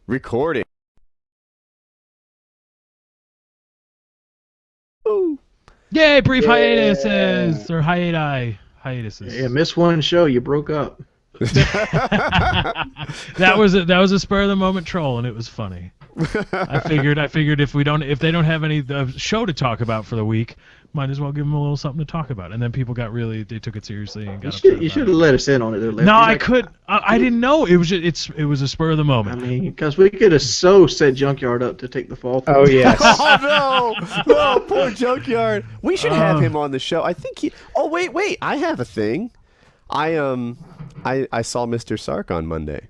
Recording. Ooh. Yay, brief hiatuses or hiatuses. Yeah, missed one show, you broke up. that was a spur of the moment troll, and it was funny. I figured if they don't have any show to talk about for the week, might as well give them a little something to talk about. And then people they took it seriously and got you should have let us in on it. No, I didn't know. It was it was a spur of the moment. I mean, because we could have set Junkyard up to take the fall. Oh yes. Oh no, poor Junkyard. We should have him on the show. I think he. Oh wait. I have a thing. I saw Mr. Sark on Monday.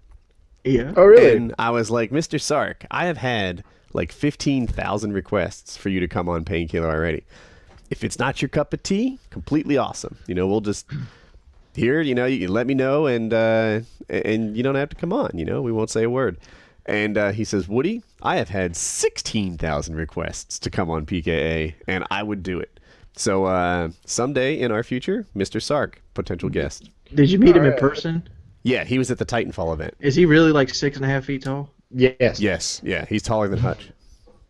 Yeah. Oh really? And I was like, Mr. Sark, I have had like 15,000 requests for you to come on Painkiller already. If it's not your cup of tea, completely awesome. We'll just here. You let me know, and you don't have to come on. We won't say a word. And he says, Woody, I have had 16,000 requests to come on PKA, and I would do it. So someday in our future, Mr. Sark, potential guest. Did you meet him in person? Yeah, he was at the Titanfall event. Is he really like 6.5 feet tall? Yes. Yes, yeah, he's taller than Hutch.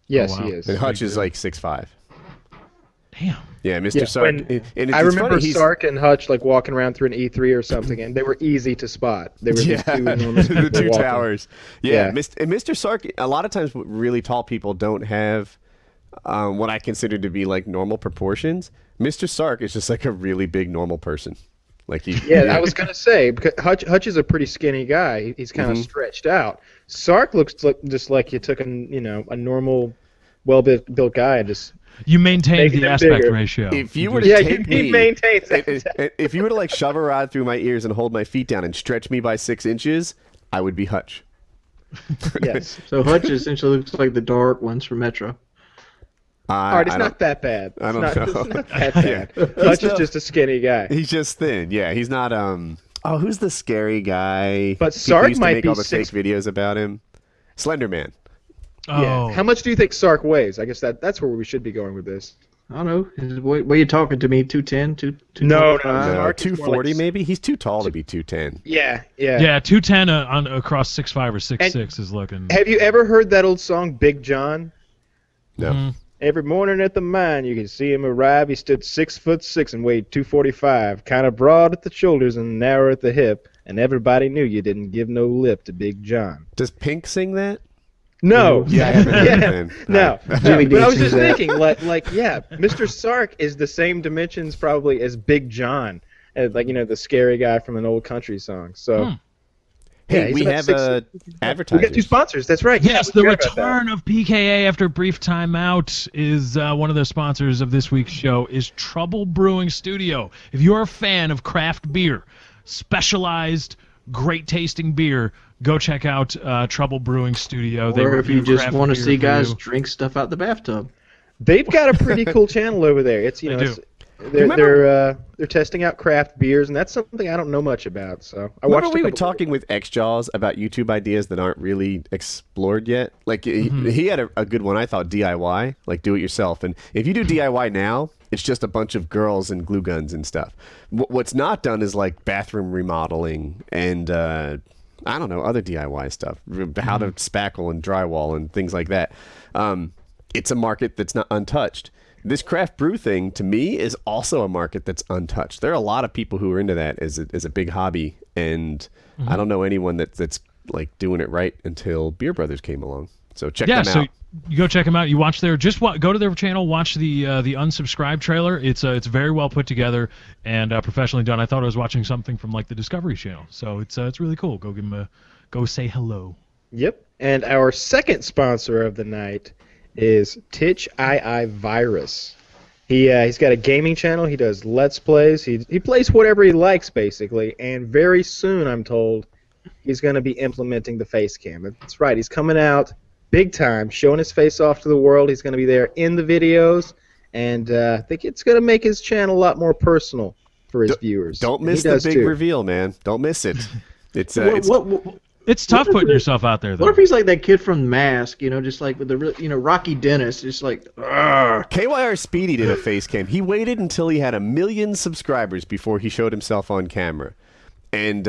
Yes, Oh, wow. he is. And Hutch is like 6'5". Damn. Yeah, Mr. Sark. And I remember funny, Sark and Hutch like walking around through an E3 or something, and they were easy to spot. They were these two enormous the two walking. towers. Yeah. And Mr. Sark, a lot of times really tall people don't have what I consider to be like normal proportions. Mr. Sark is just like a really big normal person. Like I was gonna say because Hutch is a pretty skinny guy. He's kind of stretched out. Sark looks just like you took a normal, well-built guy and just. You maintained the aspect bigger. ratio. If you were to take me, he maintains that. If you were to like shove a rod through my ears and hold my feet down and stretch me by 6 inches, I would be Hutch. Yes. So Hutch essentially looks like the dark ones from Metro. All right, it's not that bad. I don't know. It's not that bad. Hutch is just a skinny guy. He's just thin. Yeah, he's not. Oh, who's the scary guy? But People Sark used to might make be all the fake videos about him. Slender Man. Oh. Yeah. How much do you think Sark weighs? I guess that's where we should be going with this. I don't know. What are you talking to me? 210? No, Sark 240 maybe. He's too tall to be 210. Yeah. Yeah, 210 across 6'5" or 6'6" is looking. Have you ever heard that old song, Big John? No. Mhm. Every morning at the mine, you can see him arrive. He stood 6'6" and weighed 245, kind of broad at the shoulders and narrow at the hip, and everybody knew you didn't give no lip to Big John. Does Pink sing that? No. Yeah, I haven't heard it then. No. Jimmy But I was Dean just sings that. thinking, Mr. Sark is the same dimensions probably as Big John, as the scary guy from an old country song. So. Hey, he's we about have 6'6". advertisers. We got 2 sponsors. That's right. Yes, we the forgot about that. return of PKA after a brief time out is one of the sponsors of this week's show is Trouble Brewing Studio. If you're a fan of craft beer, specialized, great-tasting beer, go check out Trouble Brewing Studio. Or if you review just craft want to beer see for guys you. drink stuff out the bathtub. They've got a pretty cool channel over there. It's They do. they're testing out craft beers, and that's something I don't know much about. So I Remember watched. we were talking with X-Jaws about YouTube ideas that aren't really explored yet? Like, he had a good one, I thought, DIY, like do it yourself. And if you do DIY now, it's just a bunch of girls and glue guns and stuff. What's not done is like bathroom remodeling and, I don't know, other DIY stuff. How to spackle and drywall and things like that. It's a market that's not untouched. This craft brew thing, to me, is also a market that's untouched. There are a lot of people who are into that as a big hobby, and I don't know anyone that's like doing it right until Beer Brothers came along. So check them out. So you go check them out. You watch their go to their channel, watch the unsubscribed trailer. It's very well put together and professionally done. I thought I was watching something from like the Discovery Channel. So it's really cool. Go give them go say hello. Yep. And our second sponsor of the night is TitchiiVirus. He's got a gaming channel. He does Let's Plays. He plays whatever he likes, basically. And very soon, I'm told, he's going to be implementing the face cam. That's right. He's coming out big time, showing his face off to the world. He's going to be there in the videos. And I think it's going to make his channel a lot more personal for his viewers. Don't miss the big reveal, man. Don't miss it. It's tough putting yourself out there, though. What if he's like that kid from Mask, just like with the Rocky Dennis, just like, KYR Speedy did a face cam. He waited until he had 1 million subscribers before he showed himself on camera. And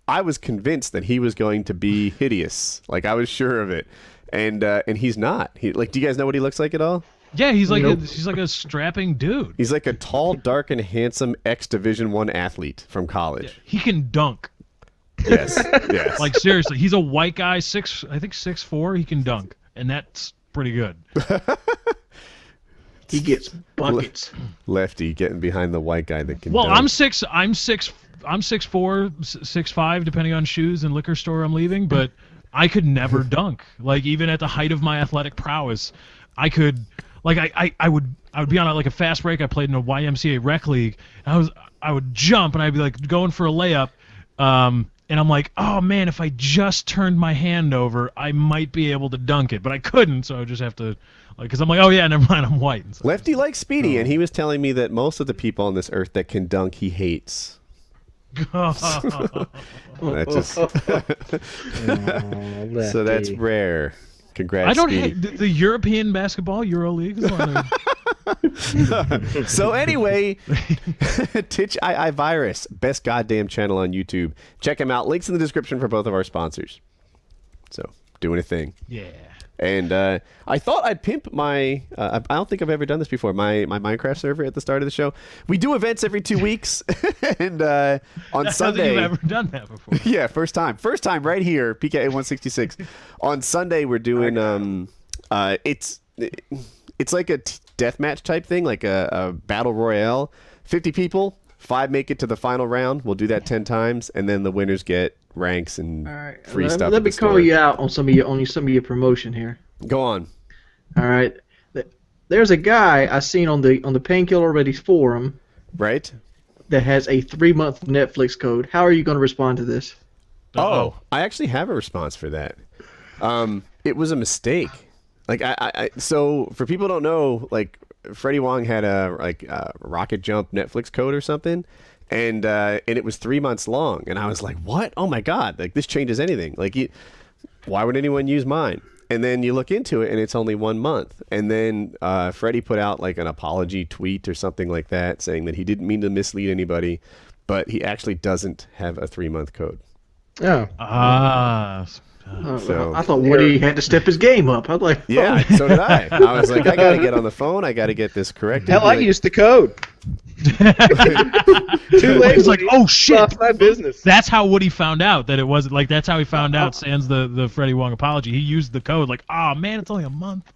I was convinced that he was going to be hideous. Like I was sure of it, and he's not. Do you guys know what he looks like at all? Yeah, he's like a strapping dude. He's like a tall, dark, and handsome ex-Division I athlete from college. He can dunk. Yes, yes. Like seriously, he's a white guy, I think 6'4". He can dunk, and that's pretty good. He gets buckets. Lefty getting behind the white guy that can. Well, dunk. I'm 6'4", 6'5", depending on shoes and liquor store I'm leaving, but I could never dunk. Like even at the height of my athletic prowess, I could. Like I would be on like a fast break. I played in a YMCA rec league. And I would jump and I'd be like going for a layup, and I'm like, oh man, if I just turned my hand over, I might be able to dunk it, but I couldn't, so I would just have to, because I'm like, oh yeah, never mind, I'm white. So, Lefty likes Speedy, and he was telling me that most of the people on this earth that can dunk, he hates. That's just so that's rare. Congrats. I don't Speedy. hate the European basketball EuroLeague. So anyway, TitchiiVirus, best goddamn channel on YouTube. Check him out. Links in the description for both of our sponsors. So doing a thing. Yeah. And I thought I'd pimp my. I don't think I've ever done this before. My Minecraft server at the start of the show. We do events every 2 weeks, and on Sunday. You've ever done that before? Yeah, first time right here, PKA 166. On Sunday we're doing it's like a deathmatch type thing, like a battle royale. 50 people, 5 make it to the final round. We'll do that 10 times, and then the winners get ranks and free stuff. Let me call you out on some of your promotion here. Go on. All right. There's a guy I seen on the Painkiller Ready forum. Right. That has a 3-month Netflix code. How are you going to respond to this? Oh, I actually have a response for that. It was a mistake. Like so for people who don't know, like Freddie Wong had a rocket jump Netflix code or something, and it was 3 months long, and I was like, what? Oh my god! Like this changes anything. Like why would anyone use mine? And then you look into it, and it's only 1 month. And then Freddie put out like an apology tweet or something like that, saying that he didn't mean to mislead anybody, but he actually doesn't have a 3-month code. Oh. So, I thought Woody had to step his game up. I was like, yeah, so did I. I was like, I got to get on the phone. I got to get this corrected. Hell, I used the code. Too late. He's like, oh shit, lost my business. That's how Woody found out that it wasn't like. That's how he found out. Sans the Freddie Wong apology. He used the code. Like, oh man, it's only a month.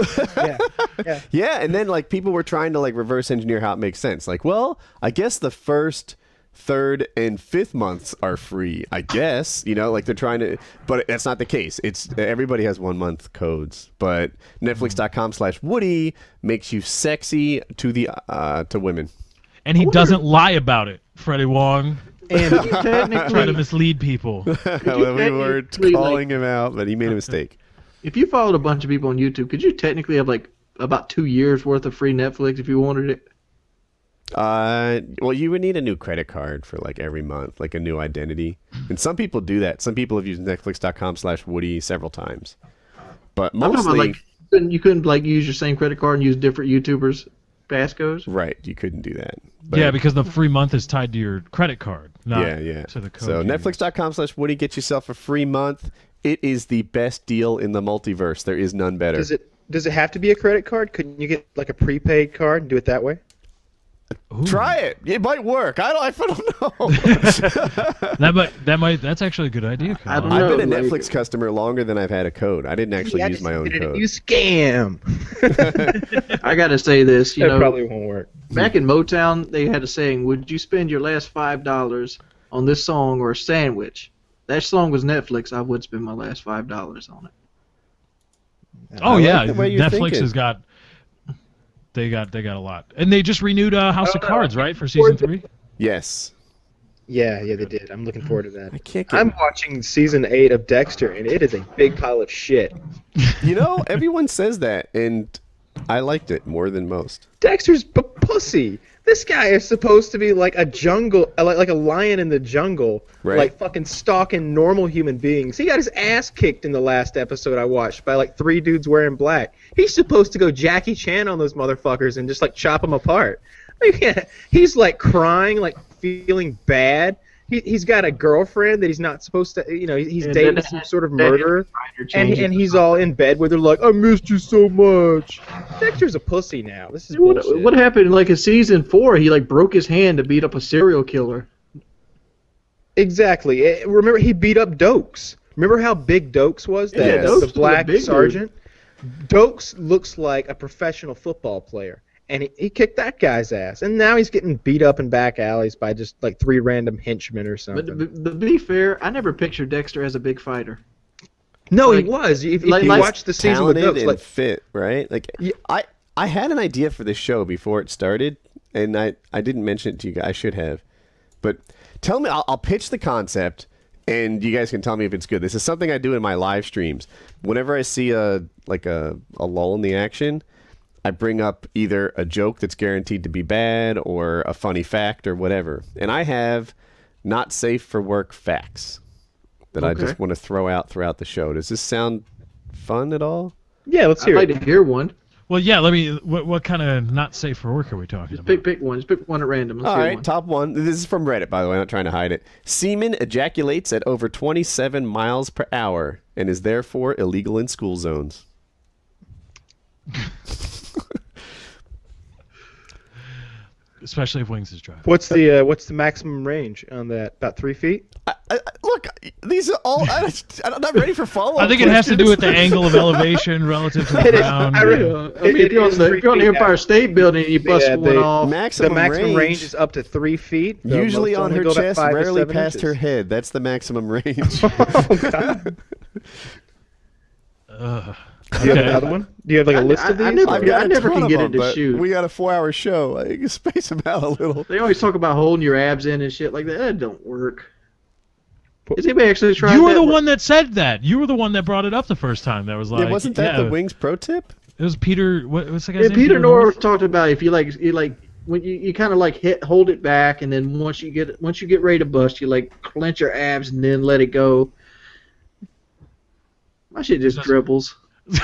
Yeah, and then like people were trying to like reverse engineer how it makes sense. Like, well, I guess the first, third, and fifth months are free. I guess like they're trying to, but that's not the case. It's everybody has 1 month codes. But Netflix.com/Woody makes you sexy to women. And he doesn't lie about it, Freddie Wong. And technically, Trying to mislead people. Well, we were calling him out, but he made a mistake. if you followed a bunch of people on YouTube, could you technically have like about 2 years worth of free Netflix if you wanted it? Well, you would need a new credit card for like every month, like a new identity. And some people do that. Some people have used Netflix.com/Woody several times. But mostly, you couldn't like use your same credit card and use different YouTubers' passcodes. Right, you couldn't do that. But, yeah, because the free month is tied to your credit card, not to the code. So Netflix.com/Woody, get yourself a free month. It is the best deal in the multiverse. There is none better. Does it have to be a credit card? Couldn't you get like a prepaid card and do it that way? Ooh. Try it. It might work. I don't know. That's actually a good idea. I don't know. I've been a Netflix customer longer than I've had a code. I didn't actually use my own code. You scam. I gotta say this, That probably won't work. Back in Motown, they had a saying: "Would you spend your last $5 on this song or a sandwich?" That song was Netflix. I would spend my last $5 on it. Oh yeah, the way you're Netflix thinking. has got. They got a lot, and they just renewed House of Cards, right, for season 3. Yes. Yeah, they did. I'm looking forward to that. I can't get... I'm watching season 8 of Dexter, and it is a big pile of shit. Everyone says that, and I liked it more than most. Dexter's pussy. This guy is supposed to be like a jungle, like a lion in the jungle, right. Like fucking stalking normal human beings. He got his ass kicked in the last episode I watched by like 3 dudes wearing black. He's supposed to go Jackie Chan on those motherfuckers and just like chop them apart. He's like crying, like feeling bad, he's got a girlfriend that he's not supposed to. He's And dating then some sort of that murderer, writer and changes he's the all in bed with her like, I missed you so much. Dexter's a pussy now. This is bullshit. What happened? Like in season 4, he like broke his hand to beat up a serial killer. Exactly. Remember, he beat up Dokes. Remember how big Dokes was? Yeah, Dokes The was a black big sergeant. Dokes looks like a professional football player, and he kicked that guy's ass. And now he's getting beat up in back alleys by just like 3 random henchmen or something. But to be fair, I never pictured Dexter as a big fighter. No, like- he was. If you like watch the season with Talented Dokes, and fit, right? Like Yeah. I had an idea for this show before it started, and I didn't mention it to you guys. I should have, but tell me. I'll pitch the concept, and you guys can tell me if it's good. This is something I do in my live streams. Whenever I see a lull in the action, I bring up either a joke that's guaranteed to be bad or a funny fact or whatever. And I have not safe for work facts that I just want to throw out throughout the show. Does this sound fun at all? yeah, let's I'd hear like it. to hear one. Well, yeah. What kind of not safe for work are we talking Just about? pick one. Just pick one at random. Let's All hear right, one. top one. This is from Reddit, by the way. I'm not trying to hide it. Semen ejaculates at over 27 miles per hour and is therefore illegal in school zones. Especially if Wings is driving. What's the maximum range on that? About 3 feet? Look, these are all. I'm not ready for follow-up I think it has to do with the questions. angle of elevation relative to the It is. ground. I really- I mean, if you're on the Empire State Building, and you bust Yeah, one they- off. The Maximum, maximum range is up to 3 feet. though usually most on only her go about chest, 5 to rarely 7 past her inches. head. That's the maximum range. Oh, God. Ugh. Do you have Okay. another one? Do you have like a list of these? I never- I've got I a never ton can of get them, into but shoot. we got a 4-hour show. I can space them out a little. They always talk about holding your abs in and shit like that. That don't work. Has anybody actually tried You were that? the one that said that. You were the one that brought it up the first time. That was like, Yeah, wasn't that yeah, the Wings pro tip? It was Peter. What's the guy's Yeah, name? Peter North North? talked about if you when you kind of like hold it back, and then once you get ready to bust, you like clench your abs and then let it go. My shit just dribbles. It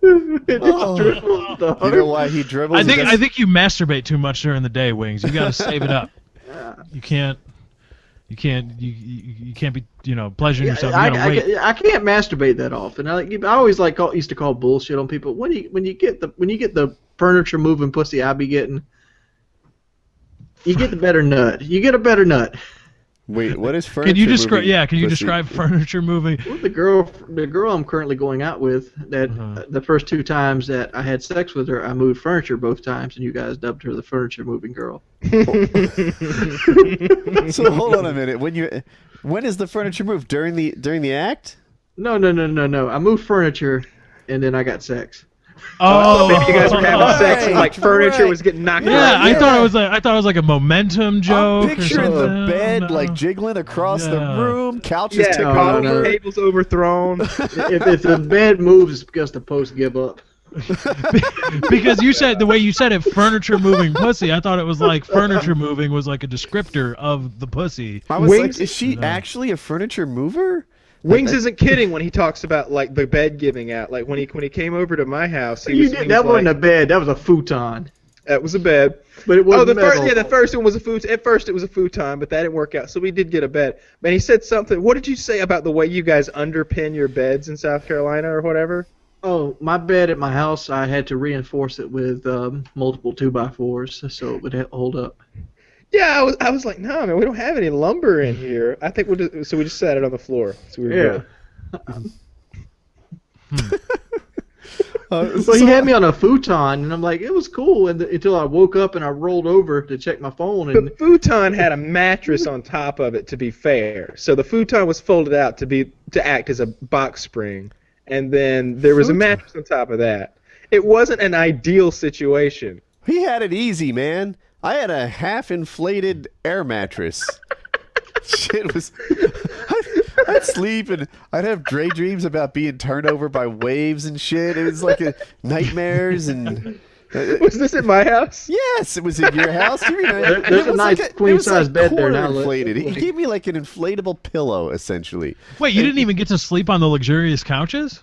just dribbles, dog. You know why he dribbles? I think He I does- think you masturbate too much during the day, Wings. You got to save it up. You can't be pleasuring yourself. You gotta wait. I can't masturbate that often. I always used to call bullshit on people. When you get the furniture moving pussy I be getting, you get the better nut. You get a better nut. Wait, what is furniture? Can you describe? moving Yeah, can you pussy? describe furniture moving? Well, the girl I'm currently going out with, that the first 2 times that I had sex with her, I moved furniture both times, and you guys dubbed her the furniture moving girl. So hold on a minute. When is the furniture moved? During the act? No. I moved furniture, and then I got sex. Oh, Maybe you guys were having sex and like Right, furniture right. was getting knocked Yeah, around. I thought it was like a momentum joke. I'm picturing or the something. bed No. like jiggling across the Yeah. room, couches Yeah, tip no. over. tables overthrown. if the bed moves, it's because the posts give up. Because you said the way you said it, furniture moving pussy. I thought it was like furniture moving was like a descriptor of the pussy. I was Wings- like, is she actually a furniture mover? Wings isn't kidding when he talks about like the bed giving out. Like when he came over to my house, he was That wasn't like, a bed. That was a futon. that was a bed. But it wasn't the metal. first one was a futon. At first it was a futon, but that didn't work out. So we did get a bed. And he said something. What did you say about the way you guys underpin your beds in South Carolina or whatever? Oh, my bed at my house, I had to reinforce it with multiple 2x4s so it would hold up. Yeah, I was like, no, man, we don't have any lumber in here. I think we just sat it on the floor. So we were good. Well, he had me on a futon, and I'm like, it was cool until I woke up and I rolled over to check my phone, and The futon had a mattress on top of it, to be fair. So the futon was folded out to act as a box spring, and then there was a mattress on top of that. It wasn't an ideal situation. He had it easy, man. I had a half-inflated air mattress. Shit was... I'd sleep and I'd have daydreams about being turned over by waves and shit. It was like nightmares and... Was this at my house? Yes, it was in your house. You remember? There's It a was nice it queen was size bed there quarter now. Inflated. He gave me like an inflatable pillow, essentially. Wait, you didn't even get to sleep on the luxurious couches?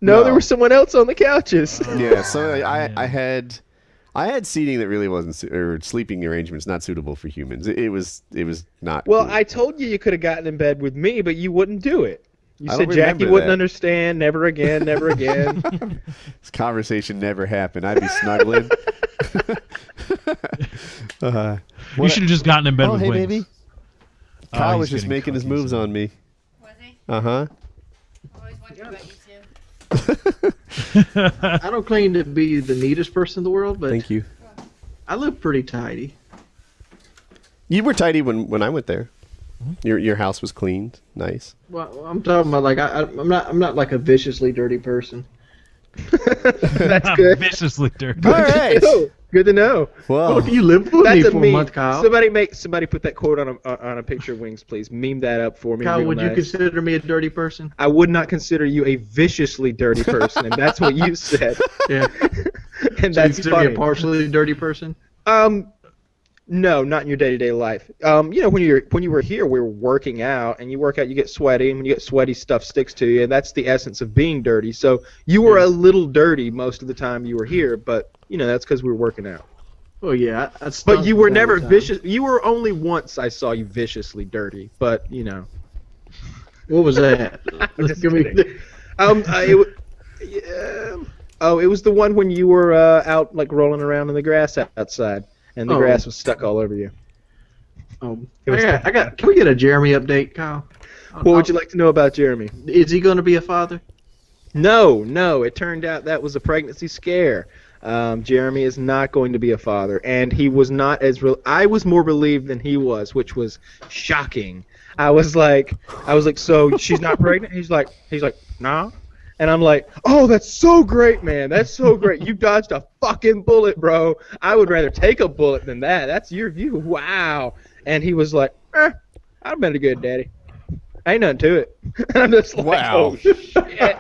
No, No. there was someone else on the couches. Yeah, so I had I had seating that really wasn't, or sleeping arrangements not suitable for humans. It was not. Well, cool. I told you could have gotten in bed with me, but you wouldn't do it. You I said don't Jackie remember wouldn't that. understand. Never again. Never again. This conversation never happened. I'd be snuggling. You should have just gotten in bed Oh, with hey, Wings. baby. Oh, Kyle he's was just getting making his cookies. moves on me. Was he? Uh-huh. Always wondered about you too. I don't claim to be the neatest person in the world, but Thank you. I look pretty tidy. You were tidy when I went there. Your house was cleaned, nice. Well, I'm talking about like I'm not like a viciously dirty person. That's good. Viciously dirty. All right. Good to know. Well, Look, you lived with me That's a for a meme. month, Kyle. Somebody put that quote on a picture of Wings, please. Meme that up for me. Kyle, real would you nice. consider me a dirty person? I would not consider you a viciously dirty person, and that's what you said. Yeah. And So you that's consider me funny. a partially dirty person? No, not in your day-to-day life. When you were here, we were working out, and you work out, you get sweaty, and when you get sweaty, stuff sticks to you, and that's the essence of being dirty. So you were a little dirty most of the time you were here, but that's because we were working out. Oh yeah. But you were never vicious. You were only once I saw you viciously dirty, but What was that? I'm just Give me- kidding. It was the one when you were out like rolling around in the grass outside, and the Oh. grass was stuck all over you. It was I got. Can we get a Jeremy update, Kyle? What would you like to know about Jeremy? Is he going to be a father? No. It turned out that was a pregnancy scare. Jeremy is not going to be a father, and he was not as real. I was more relieved than he was, which was shocking. I was like, so she's not pregnant? He's like, nah. And I'm like, oh, that's so great, man. That's so great. You dodged a fucking bullet, bro. I would rather take a bullet than that. That's your view. Wow. And he was like, I've been a good daddy. Ain't nothing to it. And I'm just like, Wow. oh, shit.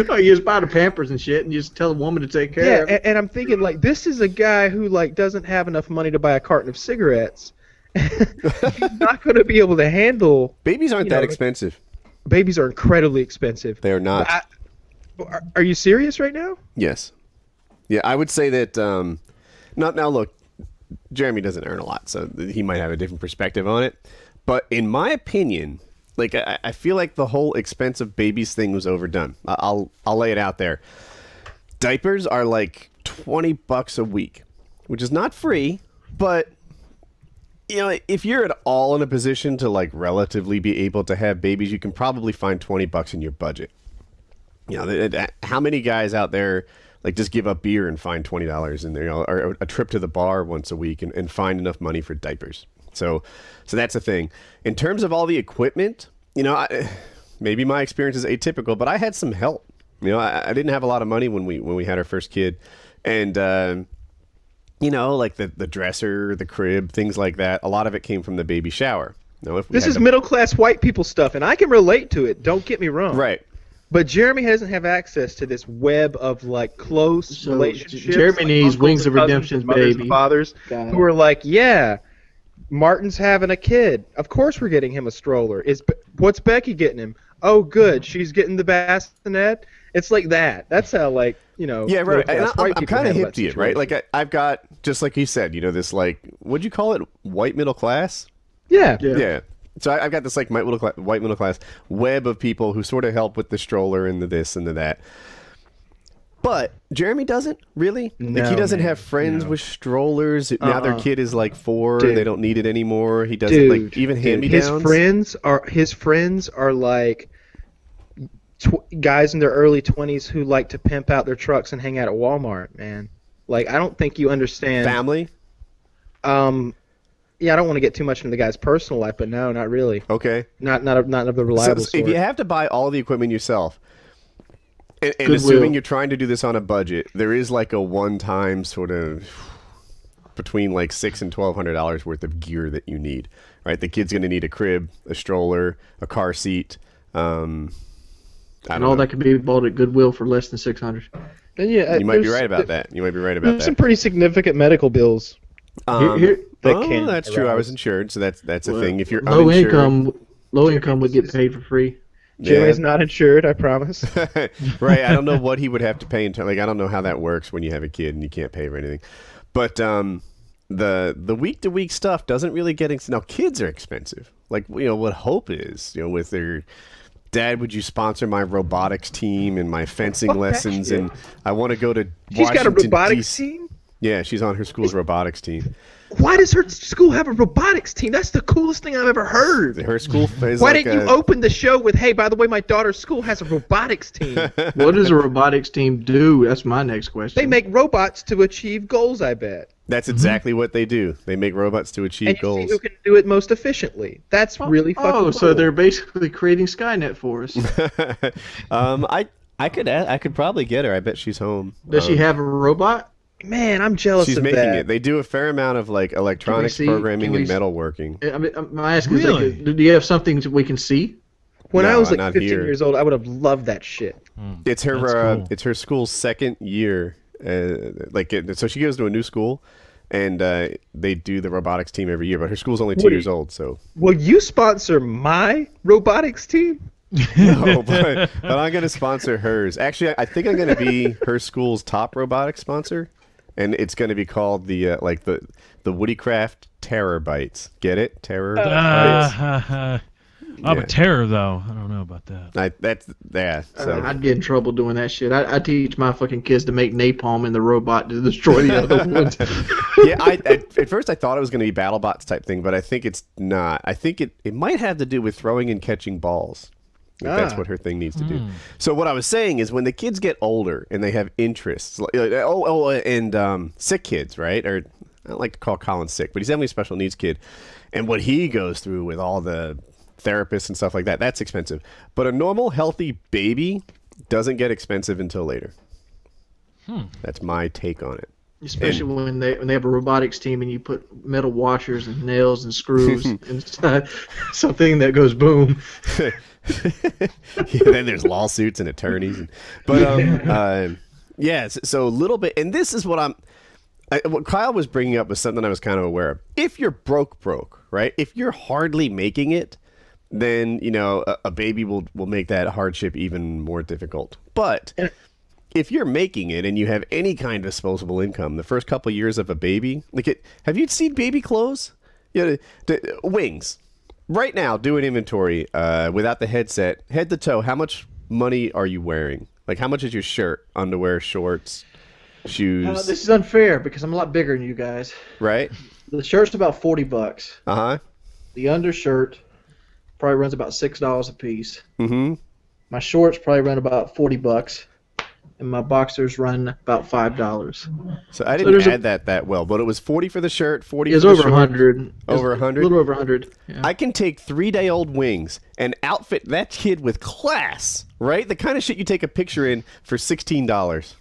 Oh, you just buy the Pampers and shit, and you just tell the woman to take care of it. And I'm thinking, like, this is a guy who, like, doesn't have enough money to buy a carton of cigarettes. He's not going to be able to handle... babies aren't that expensive. Babies are incredibly expensive. They are not. Are you serious right now? Yes. Yeah, I would say that. Now, look, Jeremy doesn't earn a lot, so he might have a different perspective on it. But in my opinion, like I feel like the whole expensive babies thing was overdone. I'll lay it out there. Diapers are like $20 a week, which is not free, but if you're at all in a position to like relatively be able to have babies, you can probably find $20 in your budget. How many guys out there like just give up beer and find $20 in there, or a trip to the bar once a week and find enough money for diapers? So that's the thing. In terms of all the equipment, maybe my experience is atypical, but I had some help. I didn't have a lot of money when we had our first kid, and like the dresser, the crib, things like that. A lot of it came from the baby shower. This is middle-class white people stuff, and I can relate to it. Don't get me wrong. Right. But Jeremy doesn't have access to this web of like close So, relationships. Jeremy like needs uncles Wings and of cousins Redemption, and mothers baby. and fathers Got who it. are like, yeah, Martin's having a kid. Of course we're getting him a stroller. What's Becky getting him? Oh, good, she's getting the bassinet. It's like that. That's how Yeah, right. And I'm people kind of handle hip that to it, right? situation. Like I've got, just like you said, this like, what'd you call it? White middle class? yeah. Yeah. So I've got this like white middle class web of people who sort of help with the stroller and the this and the that. But Jeremy doesn't really. Like he No, doesn't man, have friends no. with strollers. Now their kid is like 4 Dude. and they don't need it anymore. He doesn't Dude, like even hand me his downs. friends are like guys in their early 20s who like to pimp out their trucks and hang out at Walmart, man. Like, I don't think you understand. Family? Yeah, I don't want to get too much into the guy's personal life, but no, not really. Okay. Not of the reliable So if sort. you have to buy all the equipment yourself, and Goodwill. assuming you're trying to do this on a budget, there is like a one-time sort of between like $600 and $1,200 worth of gear that you need. Right? The kid's going to need a crib, a stroller, a car seat. And all that could be bought at Goodwill for less than $600. And yeah, You might be right about that. You might be right about There's some that. pretty significant medical bills. Here, that can That's true. I arise. was insured, so that's a thing. If you're low uninsured, income would get paid for free. Jimmy's not insured, I promise. Right. I don't know what he would have to pay I don't know how that works when you have a kid and you can't pay for anything. But the week to week stuff doesn't really get now. Kids are expensive. Like what Hope is. With their dad, would you sponsor my robotics team and my fencing lessons? And I want to go to. She's got a Washington, robotics DC. team. Yeah, she's on her school's robotics team. Why does her school have a robotics team? That's the coolest thing I've ever heard. Her school is Why didn't you open the show with, hey, by the way, my daughter's school has a robotics team? What does a robotics team do? That's my next question. They make robots to achieve goals, I bet. That's exactly what they do. They make robots to achieve And you goals. see who can do it most efficiently. That's really fucking cool. so they're basically creating Skynet for us. I could probably get her. I bet she's home. Does she have a robot? Man, I'm jealous She's of making that. it. They do a fair amount of electronics programming and metalworking. I mean, my ask is, Really? do you have something that we can see? When I No, was not 15 here. years old, I would have loved that shit. It's her. That's cool. It's her school's second year. So she goes to a new school, and they do the robotics team every year. But her school's only 2 Woody. years old, so Will you sponsor my robotics team? no. But I'm going to sponsor hers. Actually, I think I'm going to be her school's top robotics sponsor, and it's going to be called the WoodyCraft Terror Bites. Get it? Terror Bites. But terror though, I don't know about that. So I'd get in trouble doing that shit. I teach my fucking kids to make napalm in the robot to destroy the other ones. at first I thought it was going to be BattleBots type thing, but I think it's not. I think it might have to do with throwing and catching balls. That's what her thing needs to do. So what I was saying is when the kids get older and they have interests, and sick kids, right? Or I don't like to call Colin sick, but he's definitely a special needs kid. And what he goes through with all the therapists and stuff like that, that's expensive. But a normal, healthy baby doesn't get expensive until later. That's my take on it. Especially when they have a robotics team and you put metal washers and nails and screws inside something that goes boom. Then there's lawsuits and attorneys. So a little bit, and this is what what Kyle was bringing up was something I was kind of aware of. If you're broke, right? If you're hardly making it, then a baby will make that hardship even more difficult. But if you're making it and you have any kind of disposable income, the first couple of years of a baby, have you seen baby clothes? Wings. Right now, do an inventory without the headset, head to toe. How much money are you wearing? Like, how much is your shirt, underwear, shorts, shoes? This is unfair because I'm a lot bigger than you guys. Right? The shirt's about $40. Uh-huh. The undershirt probably runs about $6 a piece. Mm-hmm. My shorts probably run about $40, and my boxers run about $5. So I didn't add that well, but it was 40 for the shirt, 40 for the over shorts. 100. Over 100? A little over 100. Yeah. I can take 3-day-old wings and outfit that kid with class, right? The kind of shit you take a picture in for $16.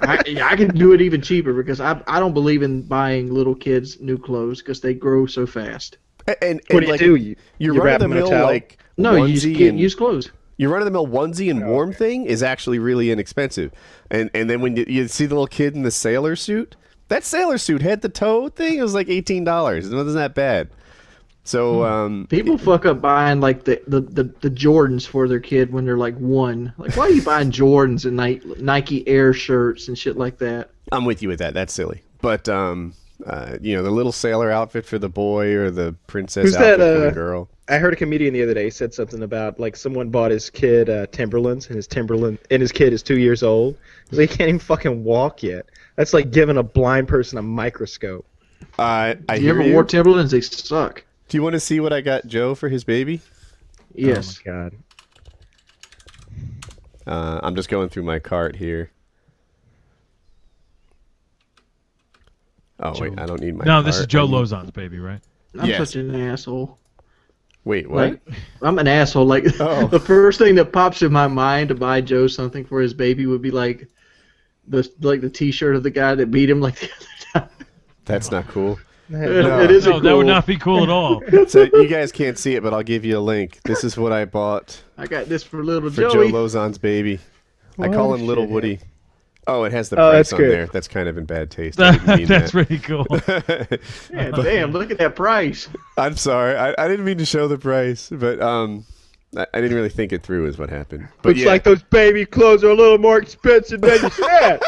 I can do it even cheaper because I don't believe in buying little kids new clothes because they grow so fast. And What do you do? You wrap run of the them in a mill towel? No, you just onesie can't and use clothes. your run of the mill onesie and warm thing is actually really inexpensive. And then when you see the little kid in the sailor suit, that sailor suit head to toe thing is like $18. It wasn't that bad. So People fuck up buying like the Jordans for their kid when they're like 1. Like, why are you buying Jordans and Nike Air shirts and shit like that? I'm with you with that. That's silly. But the little sailor outfit for the boy or the princess Who's outfit that, for the girl. I heard a comedian the other day said something about like someone bought his kid Timberlands and his kid is 2 years old. So he can't even fucking walk yet. That's like giving a blind person a microscope. I You hear ever you. wore Timberlands? They suck. Do you want to see what I got Joe for his baby? Yes. Oh my god. I'm just going through my cart here. Oh, wait, I don't need my No, this is cart. Joe Lozon's baby, right? I'm Yes. such an asshole. Wait, what? Like, I'm an asshole. Like, Oh. the first thing that pops in my mind to buy Joe something for his baby would be like the T-shirt of the guy that beat him like the other time. That's not cool. It isn't No, cool. that would not be cool at all. So you guys can't see it, but I'll give you a link. This is what I bought I got this for little for Joe Joey. Lozon's baby. I call him Little Woody. Oh, it has the Oh, price that's on good. there. That's kind of in bad taste. I didn't mean That's that. pretty cool. Man, damn, look at that price. I'm sorry. I didn't mean to show the price, but I didn't really think it through is what happened. But Looks like those baby clothes are a little more expensive than you said.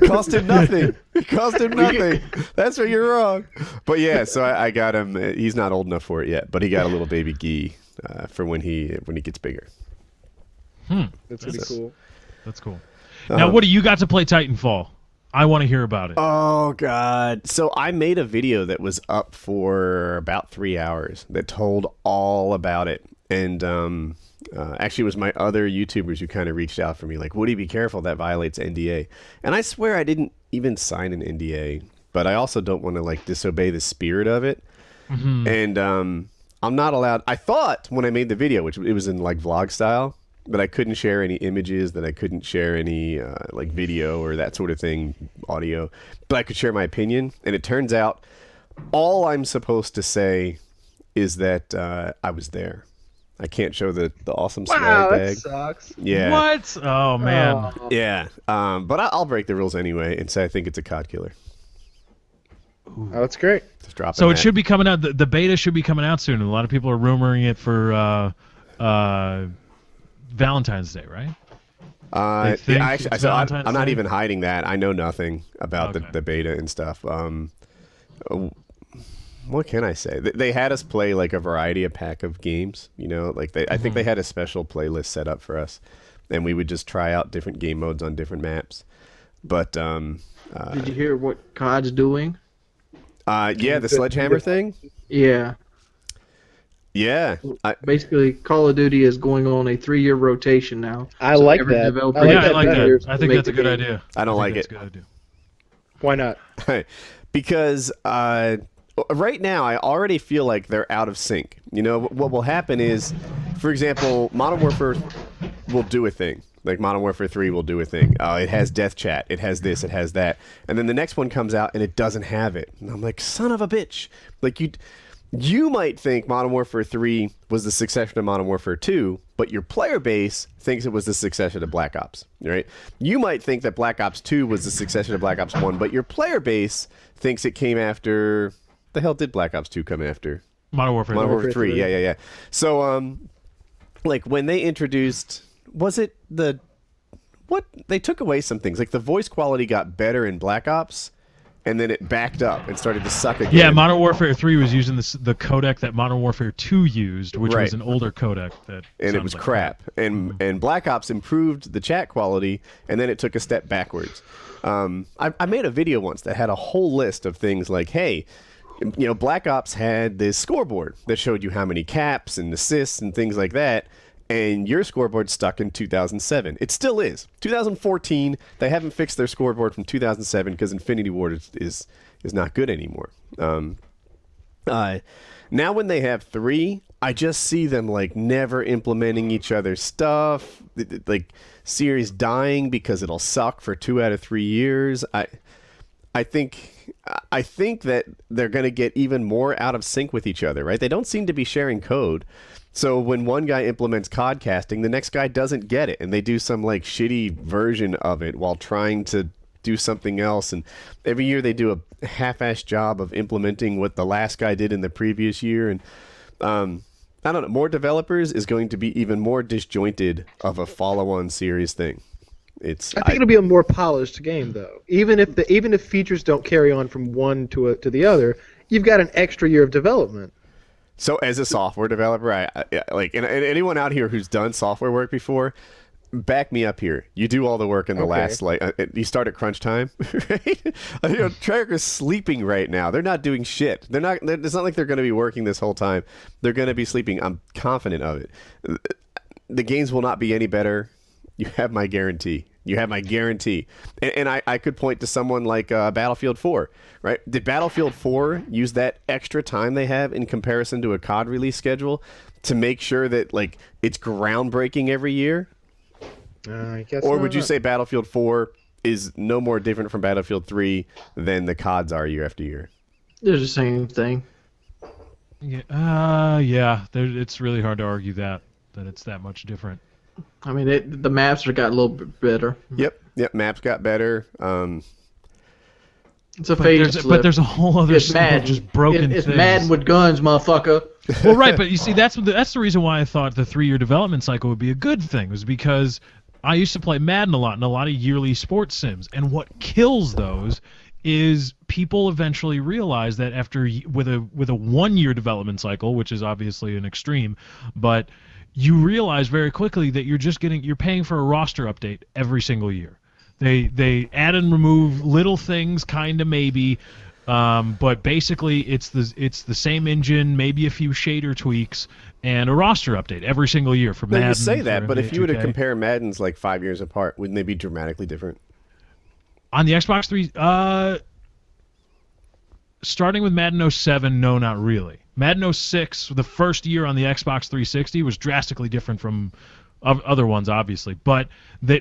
cost him nothing. It cost him nothing. That's where you're wrong. But yeah, so I got him. He's not old enough for it yet, but he got a little baby gi for when he gets bigger. That's pretty cool. That's cool. Now, Woody, you got to play Titanfall. I want to hear about it. Oh God! So I made a video that was up for about 3 hours that told all about it, and actually, it was my other YouTubers who kind of reached out for me, like, "Woody, be careful, that violates NDA." And I swear I didn't even sign an NDA, but I also don't want to like disobey the spirit of it. And I'm not allowed. I thought when I made the video, which it was in like vlog style, that I couldn't share any images, that I couldn't share any like video or that sort of thing, audio, but I could share my opinion. And it turns out all I'm supposed to say is that I was there. I can't show the awesome swag bag. That sucks. Yeah. What? Oh, man. Yeah. But I'll break the rules anyway and say I think it's a COD killer. Oh, that's great. Just drop So that. it should be coming out. The beta should be coming out soon. A lot of people are rumoring it for Valentine's Day, right? They think actually, it's so Valentine's I'm not Day? even hiding that. I know nothing about Okay. the beta and stuff. What can I say? They had us play like a variety of pack of games. You know, like I think they had a special playlist set up for us, and we would just try out different game modes on different maps. But Did you hear what COD's doing? yeah, the sledgehammer thing. Yeah. Yeah, Basically, Call of Duty is going on a 3-year rotation now. I like every that. developer I like Yeah, I that like better. that. I think that's a good idea. I don't like think it. that's a good idea. Why not? Because right now I already feel like they're out of sync. You know, what will happen is, for example, Modern Warfare will do a thing. Like Modern Warfare 3 will do a thing. It has death chat. It has this. It has that. And then the next one comes out and it doesn't have it. And I'm like, son of a bitch. Like you might think Modern Warfare 3 was the successor to Modern Warfare 2, but your player base thinks it was the successor to Black Ops, right? You might think that Black Ops 2 was the successor to Black Ops 1, but your player base thinks it came after... The hell did Black Ops 2 come after? Modern Warfare. Modern Warfare 3, yeah. So, like, when they introduced... Was it the... What? They took away some things. Like, the voice quality got better in Black Ops, and then it backed up and started to suck again. Yeah, Modern Warfare 3 was using the codec that Modern Warfare 2 used, which Right. was an older codec that And it sounded was like crap. And Black Ops improved the chat quality, and then it took a step backwards. I made a video once that had a whole list of things like, hey, you know, Black Ops had this scoreboard that showed you how many caps and assists and things like that, and your scoreboard stuck in 2007. It still is. 2014, they haven't fixed their scoreboard from 2007 because Infinity Ward is not good anymore. Now when they have 3, I just see them like never implementing each other's stuff, like series dying because it'll suck for 2 out of 3 years. I think that they're going to get even more out of sync with each other, right? They don't seem to be sharing code. So when one guy implements codcasting, the next guy doesn't get it, and they do some like shitty version of it while trying to do something else. And every year they do a half-assed job of implementing what the last guy did in the previous year. And I don't know, more developers is going to be even more disjointed of a follow-on series thing. I think it'll be a more polished game, though. Even if features don't carry on from one to the other, you've got an extra year of development. So as a software developer, I like, and anyone out here who's done software work before, back me up here. You do all the work in the last, like, you start at crunch time, right? You know, Tracker's sleeping right now. They're not doing shit. It's not like they're going to be working this whole time. They're going to be sleeping. I'm confident of it. The games will not be any better. You have my guarantee. You have my guarantee. And I could point to someone like Battlefield 4, right? Did Battlefield 4 use that extra time they have in comparison to a COD release schedule to make sure that like it's groundbreaking every year? I guess Or would you not. say Battlefield 4 is no more different from Battlefield 3 than the CODs are year after year? They're the same thing. Yeah. It's really hard to argue that it's that much different. I mean, the maps have got a little bit better. Yep. Maps got better. It's a phase But there's a whole other It's set of Madden. just broken It's things. Madden with guns, motherfucker. Well, right, but you see, that's the reason why I thought the 3-year development cycle would be a good thing, was because I used to play Madden a lot and a lot of yearly sports sims, and what kills those is people eventually realize that with a 1-year development cycle, which is obviously an extreme, but you realize very quickly that you're paying for a roster update every single year. They add and remove little things, kind of maybe, but basically it's the same engine, maybe a few shader tweaks, and a roster update every single year for Madden. You say that, but if you were to 2K. compare Maddens like 5 years apart, wouldn't they be dramatically different? On the Xbox 3, starting with Madden 07, no, not really. Madden 06, the first year on the Xbox 360, was drastically different from other ones, obviously, but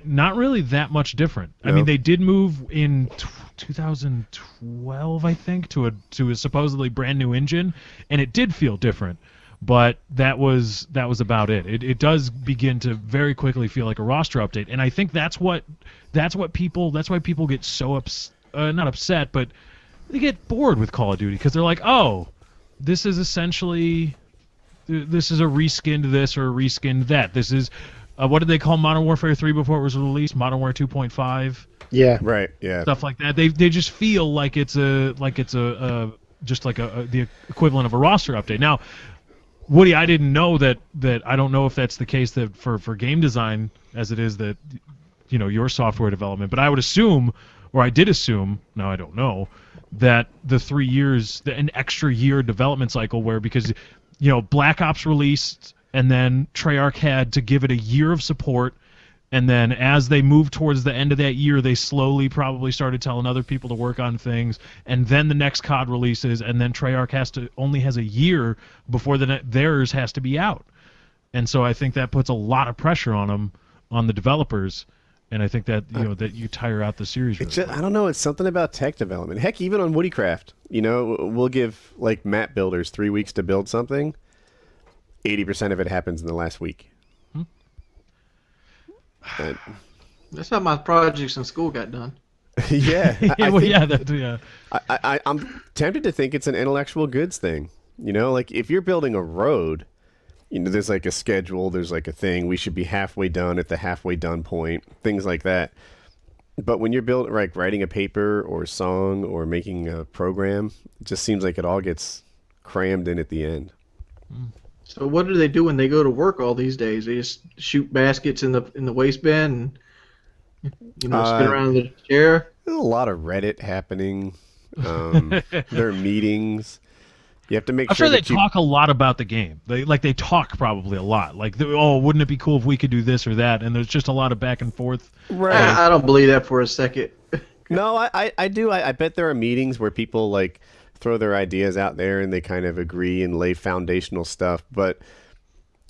not really that much different. No. I mean, they did move in 2012, I think, to a supposedly brand new engine, and it did feel different. But that was about it. It does begin to very quickly feel like a roster update, and I think that's why people get so not upset, but they get bored with Call of Duty, because they're like, oh, this is essentially a reskinned this or a reskinned that. This is what did they call Modern Warfare 3 before it was released? Modern Warfare 2.5. Yeah. Right. Yeah. Stuff like that. They just feel like it's the equivalent of a roster update. Now, Woody, I didn't know that I don't know if that's the case that for game design as it is that your software development, but I would assume, or I did assume, now I don't know, that the 3 years, an extra year development cycle because Black Ops released and then Treyarch had to give it a year of support, and then as they moved towards the end of that year, they slowly probably started telling other people to work on things, and then the next COD releases, and then Treyarch only has a year before theirs has to be out. And so I think that puts a lot of pressure on them, on the developers, and I think that that you tire out the series. Really I don't know. It's something about tech development. Heck, even on WoodyCraft, we'll give like map builders 3 weeks to build something. 80% of it happens in the last week. That's how my projects in school got done. Yeah. I'm tempted to think it's an intellectual goods thing. Like if you're building a road, there's like a schedule, there's like a thing. We should be halfway done at the halfway done point, things like that. But when you're writing a paper or a song or making a program, it just seems like it all gets crammed in at the end. So what do they do when they go to work all these days? They just shoot baskets in the waste bin and spin around in the chair? There's a lot of Reddit happening. There are meetings. You have to make sure. I'm sure they talk a lot about the game. They talk probably a lot. Like, wouldn't it be cool if we could do this or that? And there's just a lot of back and forth. Right. I don't believe that for a second. No, I do. I bet there are meetings where people throw their ideas out there and they kind of agree and lay foundational stuff. But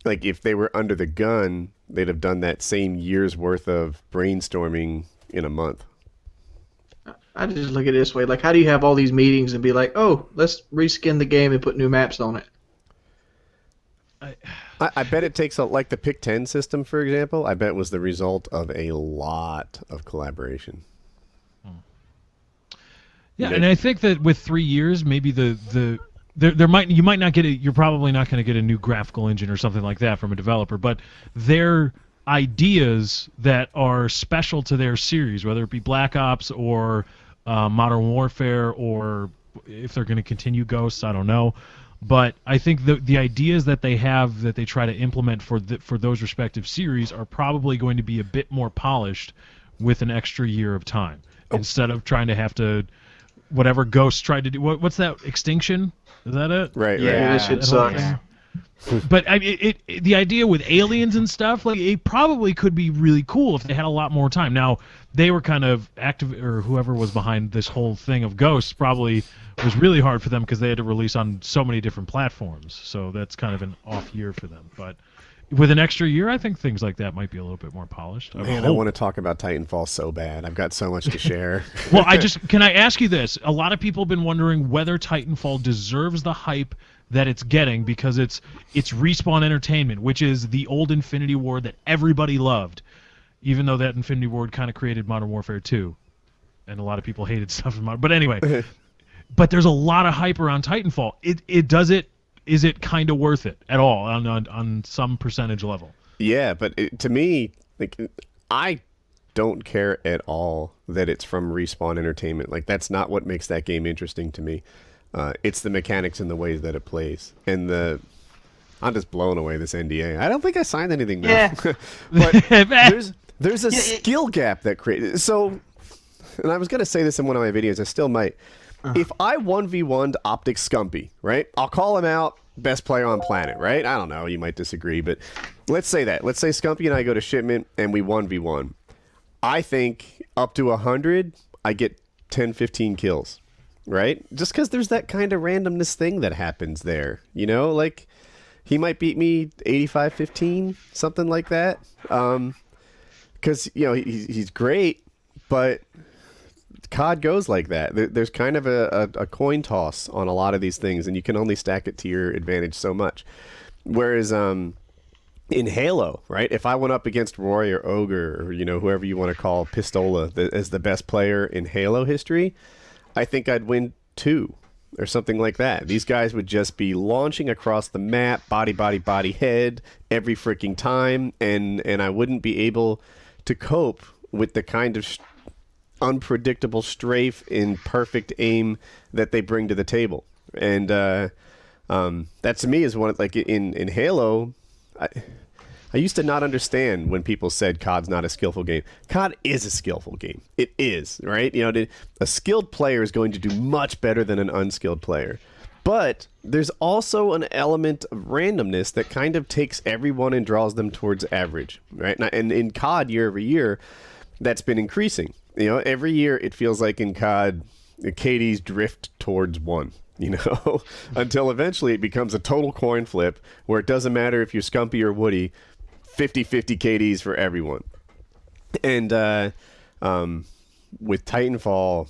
if they were under the gun, they'd have done that same year's worth of brainstorming in a month. I just look at it this way. How do you have all these meetings and be like, oh, let's reskin the game and put new maps on it? I bet it takes like the Pick 10 system, for example, I bet was the result of a lot of collaboration. Yeah, and I think that with 3 years, maybe you might not get you're probably not going to get a new graphical engine or something like that from a developer, but their ideas that are special to their series, whether it be Black Ops or Modern Warfare, or if they're going to continue Ghosts, I don't know. But I think the ideas that they have that they try to implement for those respective series are probably going to be a bit more polished with an extra year of time, instead of trying to have to whatever Ghosts tried to do. What's that? Extinction? Is that it? Right. Yeah, that shit sucks. But the idea with aliens and stuff, it probably could be really cool if they had a lot more time. Now, they were kind of active, or whoever was behind this whole thing of Ghosts probably was really hard for them because they had to release on so many different platforms. So that's kind of an off year for them. But with an extra year, I think things like that might be a little bit more polished. Man, I want to talk about Titanfall so bad. I've got so much to share. Well, can I ask you this? A lot of people have been wondering whether Titanfall deserves the hype that it's getting, because it's Respawn Entertainment, which is the old Infinity Ward that everybody loved, even though that Infinity Ward kind of created Modern Warfare 2, and a lot of people hated stuff in Modern. But anyway, but there's a lot of hype around Titanfall. Does it is it kind of worth it at all on some percentage level? Yeah, but to me, like, I don't care at all that it's from Respawn Entertainment. Like, that's not what makes that game interesting to me. It's the mechanics and the ways that it plays. And I'm just blowing away this NDA. I don't think I signed anything now. Yeah. But there's a skill gap that created. So, and I was going to say this in one of my videos. I still might. If I 1v1'd Optic Scumpy, right? I'll call him out, best player on planet, right? I don't know. You might disagree, but let's say that. Let's say Scumpy and I go to shipment and we 1v1. I think up to 100, I get 10, 15 kills, right? Just because there's that kind of randomness thing that happens there, you know? Like, he might beat me 85-15, something like that. Because, you know, he's great, but COD goes like that. There's kind of a coin toss on a lot of these things, and you can only stack it to your advantage so much. Whereas in Halo, right, if I went up against Roy or Ogre or, you know, whoever you want to call Pistola as the best player in Halo history, I think I'd win 2 or something like that. These guys would just be launching across the map, body, head, every freaking time, and I wouldn't be able to cope with the kind of unpredictable strafe in perfect aim that they bring to the table. And that to me is one of, like, in Halo, I used to not understand when people said COD's not a skillful game. COD is a skillful game. It is, right? You know, a skilled player is going to do much better than an unskilled player. But there's also an element of randomness that kind of takes everyone and draws them towards average, right? And in COD, year over year, that's been increasing. You know, every year it feels like in COD, the KDs drift towards 1. You know, until eventually it becomes a total coin flip where it doesn't matter if you're Scumpy or Woody, 50-50 KDs for everyone. And with Titanfall,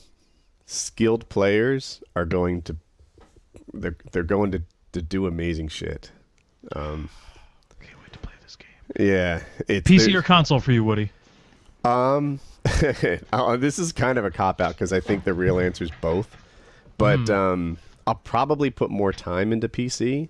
skilled players are going to they're going to do amazing shit. Can't wait to play this game. Yeah, PC or console for you, Woody? This is kind of a cop out because I think the real answer is both. But I'll probably put more time into PC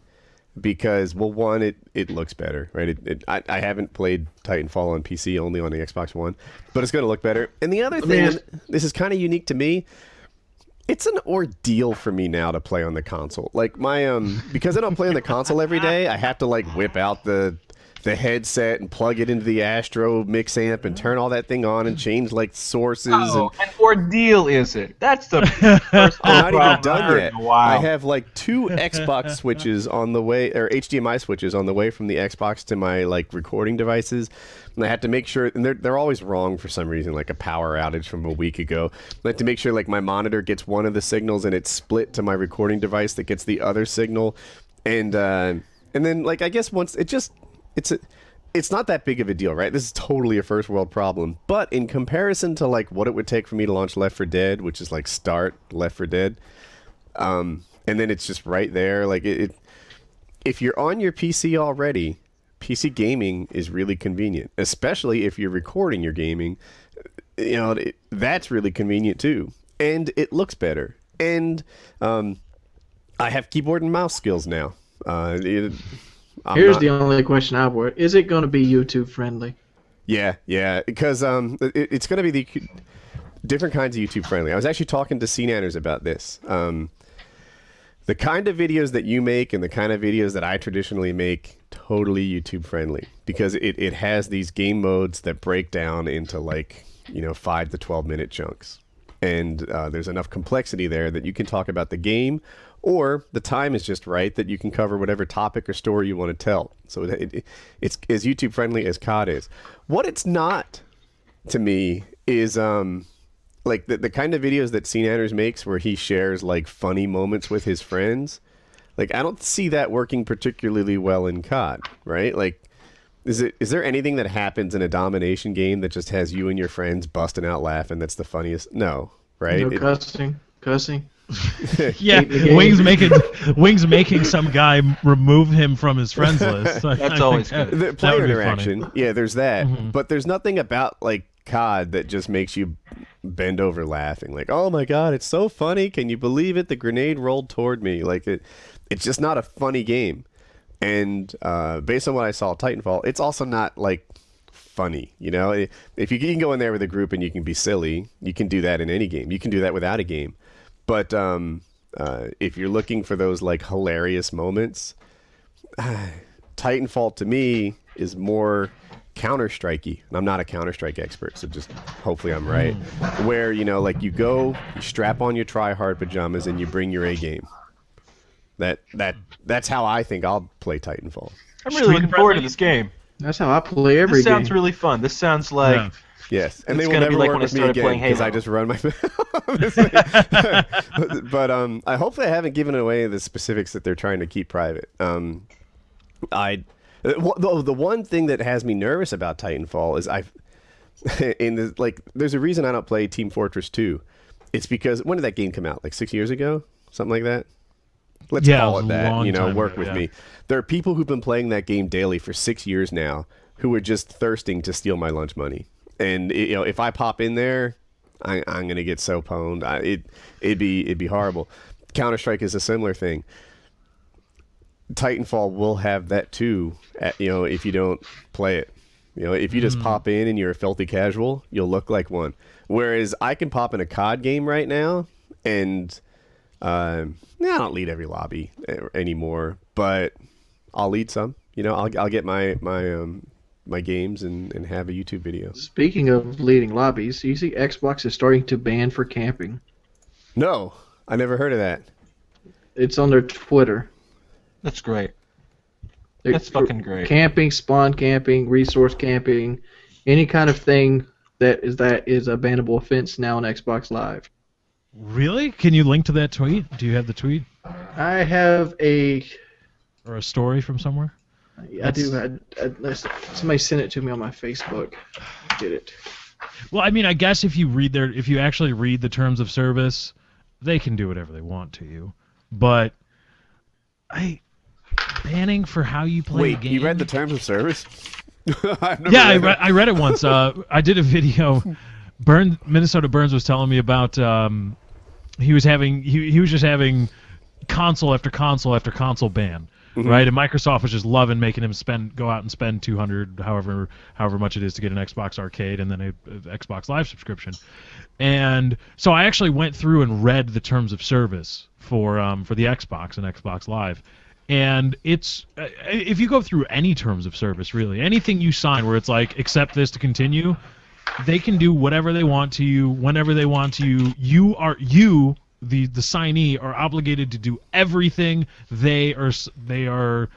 because, well, one, it looks better, right? I haven't played Titanfall on PC, only on the Xbox One, but it's going to look better. And the other thing, and this is kind of unique to me, it's an ordeal for me now to play on the console. Like, my because I don't play on the console every day, I have to, like, whip out the headset and plug it into the Astro mix amp and turn all that thing on and change, like, sources. Oh, an ordeal is it? That's the first I'm not even done yet. Wow. I have like 2 Xbox switches on the way, or HDMI switches on the way from the Xbox to my, like, recording devices. And I have to make sure, and they're always wrong for some reason, like a power outage from a week ago. I have to make sure, like, my monitor gets one of the signals and it's split to my recording device that gets the other signal. And then, like, I guess once it's not that big of a deal, right? This is totally a first world problem. But in comparison to, like, what it would take for me to launch Left 4 Dead, which is, like, start Left 4 Dead, and then it's just right there. Like, if you're on your PC already, PC gaming is really convenient, especially if you're recording your gaming. You know, that's really convenient too. And it looks better. And I have keyboard and mouse skills now. Here's the only question I have: is it going to be YouTube friendly? Yeah, because it's going to be the different kinds of YouTube friendly. I was actually talking to CNanners about this. The kind of videos that you make and the kind of videos that I traditionally make, totally YouTube friendly, because it has these game modes that break down into, like, you know, 5 to 12 minute chunks. And there's enough complexity there that you can talk about the game, or the time is just right that you can cover whatever topic or story you want to tell. So it's as YouTube friendly as COD is. What it's not, to me, is like the kind of videos that CNanners makes where he shares, like, funny moments with his friends. Like, I don't see that working particularly well in COD, right? Like, is there anything that happens in a domination game that just has you and your friends busting out laughing that's the funniest? No, right? No cussing. Yeah, Wings making some guy remove him from his friends list. That's always good. The player interaction, yeah, there's that. But there's nothing about, like, COD that just makes you bend over laughing. Like, oh my god, it's so funny. Can you believe it? The grenade rolled toward me. Like, it's just not a funny game. And based on what I saw at Titanfall, it's also not like funny. You know, if you can go in there with a group and you can be silly, you can do that in any game. You can do that without a game. But if you're looking for those like hilarious moments, Titanfall to me is more Counter-Strikey. And I'm not a Counter-Strike expert, so just hopefully I'm right. Where, you know, like you strap on your try-hard pajamas and you bring your A game. That's how I think I'll play Titanfall. I'm really looking forward to this game. That's how I play every This sounds game. really fun. This sounds like Yes, and It's they will gonna never be like work when I with me started again playing because I Halo. just run my. But I hope they haven't given away the specifics that they're trying to keep private. The one thing that has me nervous about Titanfall is there's a reason I don't play Team Fortress 2. It's because when did that game come out? Like 6 years ago, something like that. Let's Yeah, call it it was a that. long You know, time work ago, with yeah. me. There are people who've been playing that game daily for 6 years now who are just thirsting to steal my lunch money. And you know, if I pop in there, I'm gonna get so pwned. It'd be horrible. Counter-Strike is a similar thing. Titanfall will have that too. You know, if you don't play it, you know, if you just pop in and you're a filthy casual, you'll look like one. Whereas I can pop in a COD game right now, and I don't lead every lobby anymore, but I'll lead some. You know, I'll get my games and have a YouTube video. Speaking of leading lobbies, you see Xbox is starting to ban for camping. No, I never heard of that. It's on their Twitter. that's great. They're- That's fucking great. Camping, spawn camping, resource camping, any kind of thing that is a bannable offense now on Xbox Live. Really? Can you link to that tweet? Do you have the tweet I have a. or a story from somewhere? I do. Somebody sent it to me on my Facebook. Get it. Well, I mean, I guess if you actually read the terms of service, they can do whatever they want to you. But banning for how you play a Wait, game. you read the terms of service? I've never Yeah, read I read it once. I did a video. Minnesota Burns was telling me about he was just having console after console after console ban, right? And Microsoft was just loving making him go out and spend $200, however much it is to get an Xbox Arcade and then a Xbox Live subscription. And so I actually went through and read the terms of service for the Xbox and Xbox Live. And it's if you go through any terms of service, really, anything you sign where it's like accept this to continue, they can do whatever they want to you, whenever they want to you. The signee, are obligated to do everything. They are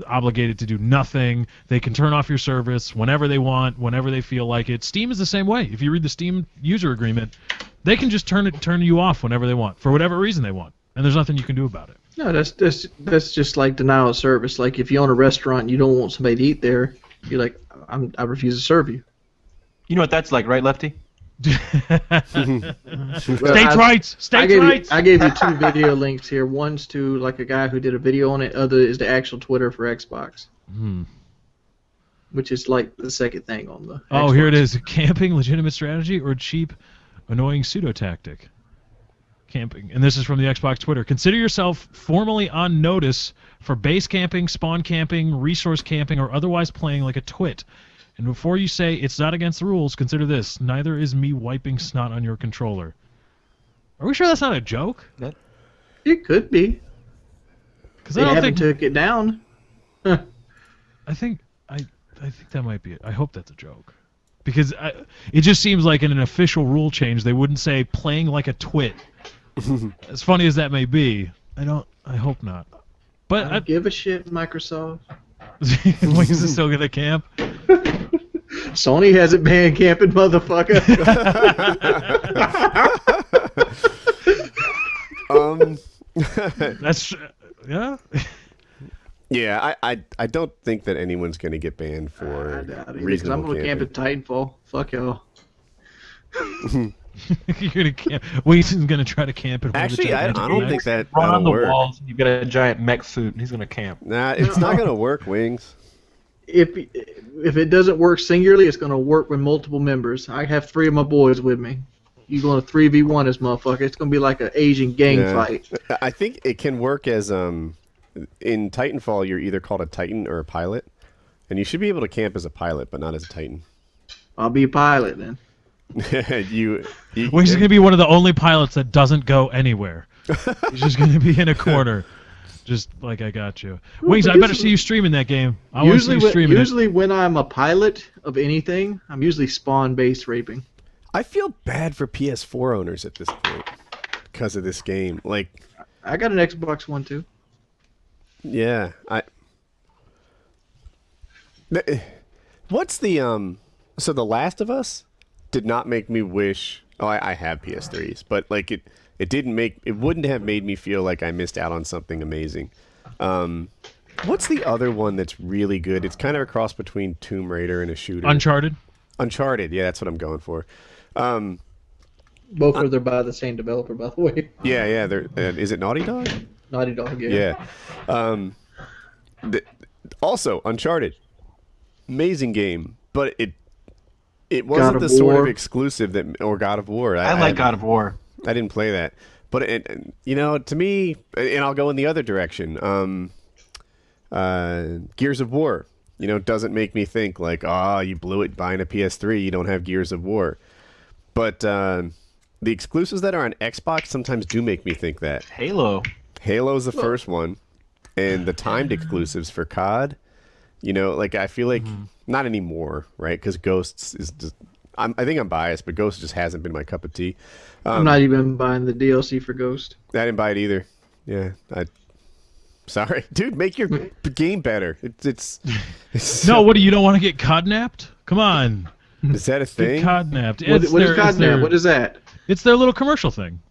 obligated to do nothing. They can turn off your service whenever they want, whenever they feel like it. Steam is the same way. If you read the Steam user agreement, they can just turn you off whenever they want, for whatever reason they want, and there's nothing you can do about it. No, that's just like denial of service. Like if you own a restaurant and you don't want somebody to eat there, you're like, I refuse to serve you. You know what that's like, right, Lefty? States' rights. I gave you two video links here. One's to like a guy who did a video on it. Other is the actual Twitter for Xbox, which is like the second thing on the. Oh, Xbox. here it is. Camping, legitimate strategy, or cheap, annoying pseudo tactic. Camping, and this is from the Xbox Twitter. Consider yourself formally on notice for base camping, spawn camping, resource camping, or otherwise playing like a twit. And before you say it's not against the rules, consider this: neither is me wiping snot on your controller. Are we sure that's not a joke? It could be. Because They I don't haven't think. took it down. I think that might be it. I hope that's a joke. Because it just seems like in an official rule change, they wouldn't say playing like a twit. As funny as that may be, I hope not. I But don't give a shit, Microsoft. Wings is still gonna camp. Sony hasn't banned camping, motherfucker. That's yeah. Yeah, I don't think that anyone's going to get banned for I doubt it, because reasonable I'm gonna camp camping. at Titanfall. Fuck y'all. You're gonna camp. Wings is gonna try to camp at one of the Actually, I gigantic don't mechs. think that Run on that'll the work. walls, and you've got a giant mech suit, and he's gonna camp. Nah, it's not going to work, Wings. If it doesn't work singularly, it's gonna work with multiple members. I have 3 of my boys with me. You gonna 3v1 this motherfucker? It's gonna be like an Asian gang Yeah. fight. I think it can work as in Titanfall, you're either called a Titan or a pilot, and you should be able to camp as a pilot, but not as a Titan. I'll be a pilot then. you Wings is going to be one of the only pilots that doesn't go anywhere. He's just going to be in a corner. Just like I got you. Wings, I better see you streaming that game. I want to see you streaming usually when I'm a pilot of anything, I'm usually spawn-based raping. I feel bad for PS4 owners at this point because of this game. Like, I got an Xbox One too. yeah, what's the So The Last of Us did not make me wish. Oh, I have PS3s, but like it wouldn't have made me feel like I missed out on something amazing. What's the other one that's really good? It's kind of a cross between Tomb Raider and a shooter. Uncharted, yeah, that's what I'm going for. Both are by the same developer, by the way. Yeah. Is it Naughty Dog? Naughty Dog, yeah. Yeah. Also, Uncharted, amazing game, but it wasn't the sort of exclusive or God of War. I like God of War. I didn't play that, but to me, and I'll go in the other direction. Gears of War, doesn't make me think like, you blew it buying a PS3. You don't have Gears of War, but the exclusives that are on Xbox sometimes do make me think that. Halo's the first one, and the timed exclusives for COD. I feel like not anymore, right? Because Ghosts is just. I think I'm biased, but Ghost just hasn't been my cup of tea. I'm not even buying the DLC for Ghost. I didn't buy it either. Yeah, sorry, dude. Make your game better. It's no. What do you don't want to get codnapped? Come on. Is that a thing? Get codnapped. What is codnapped? What is that? It's their little commercial thing.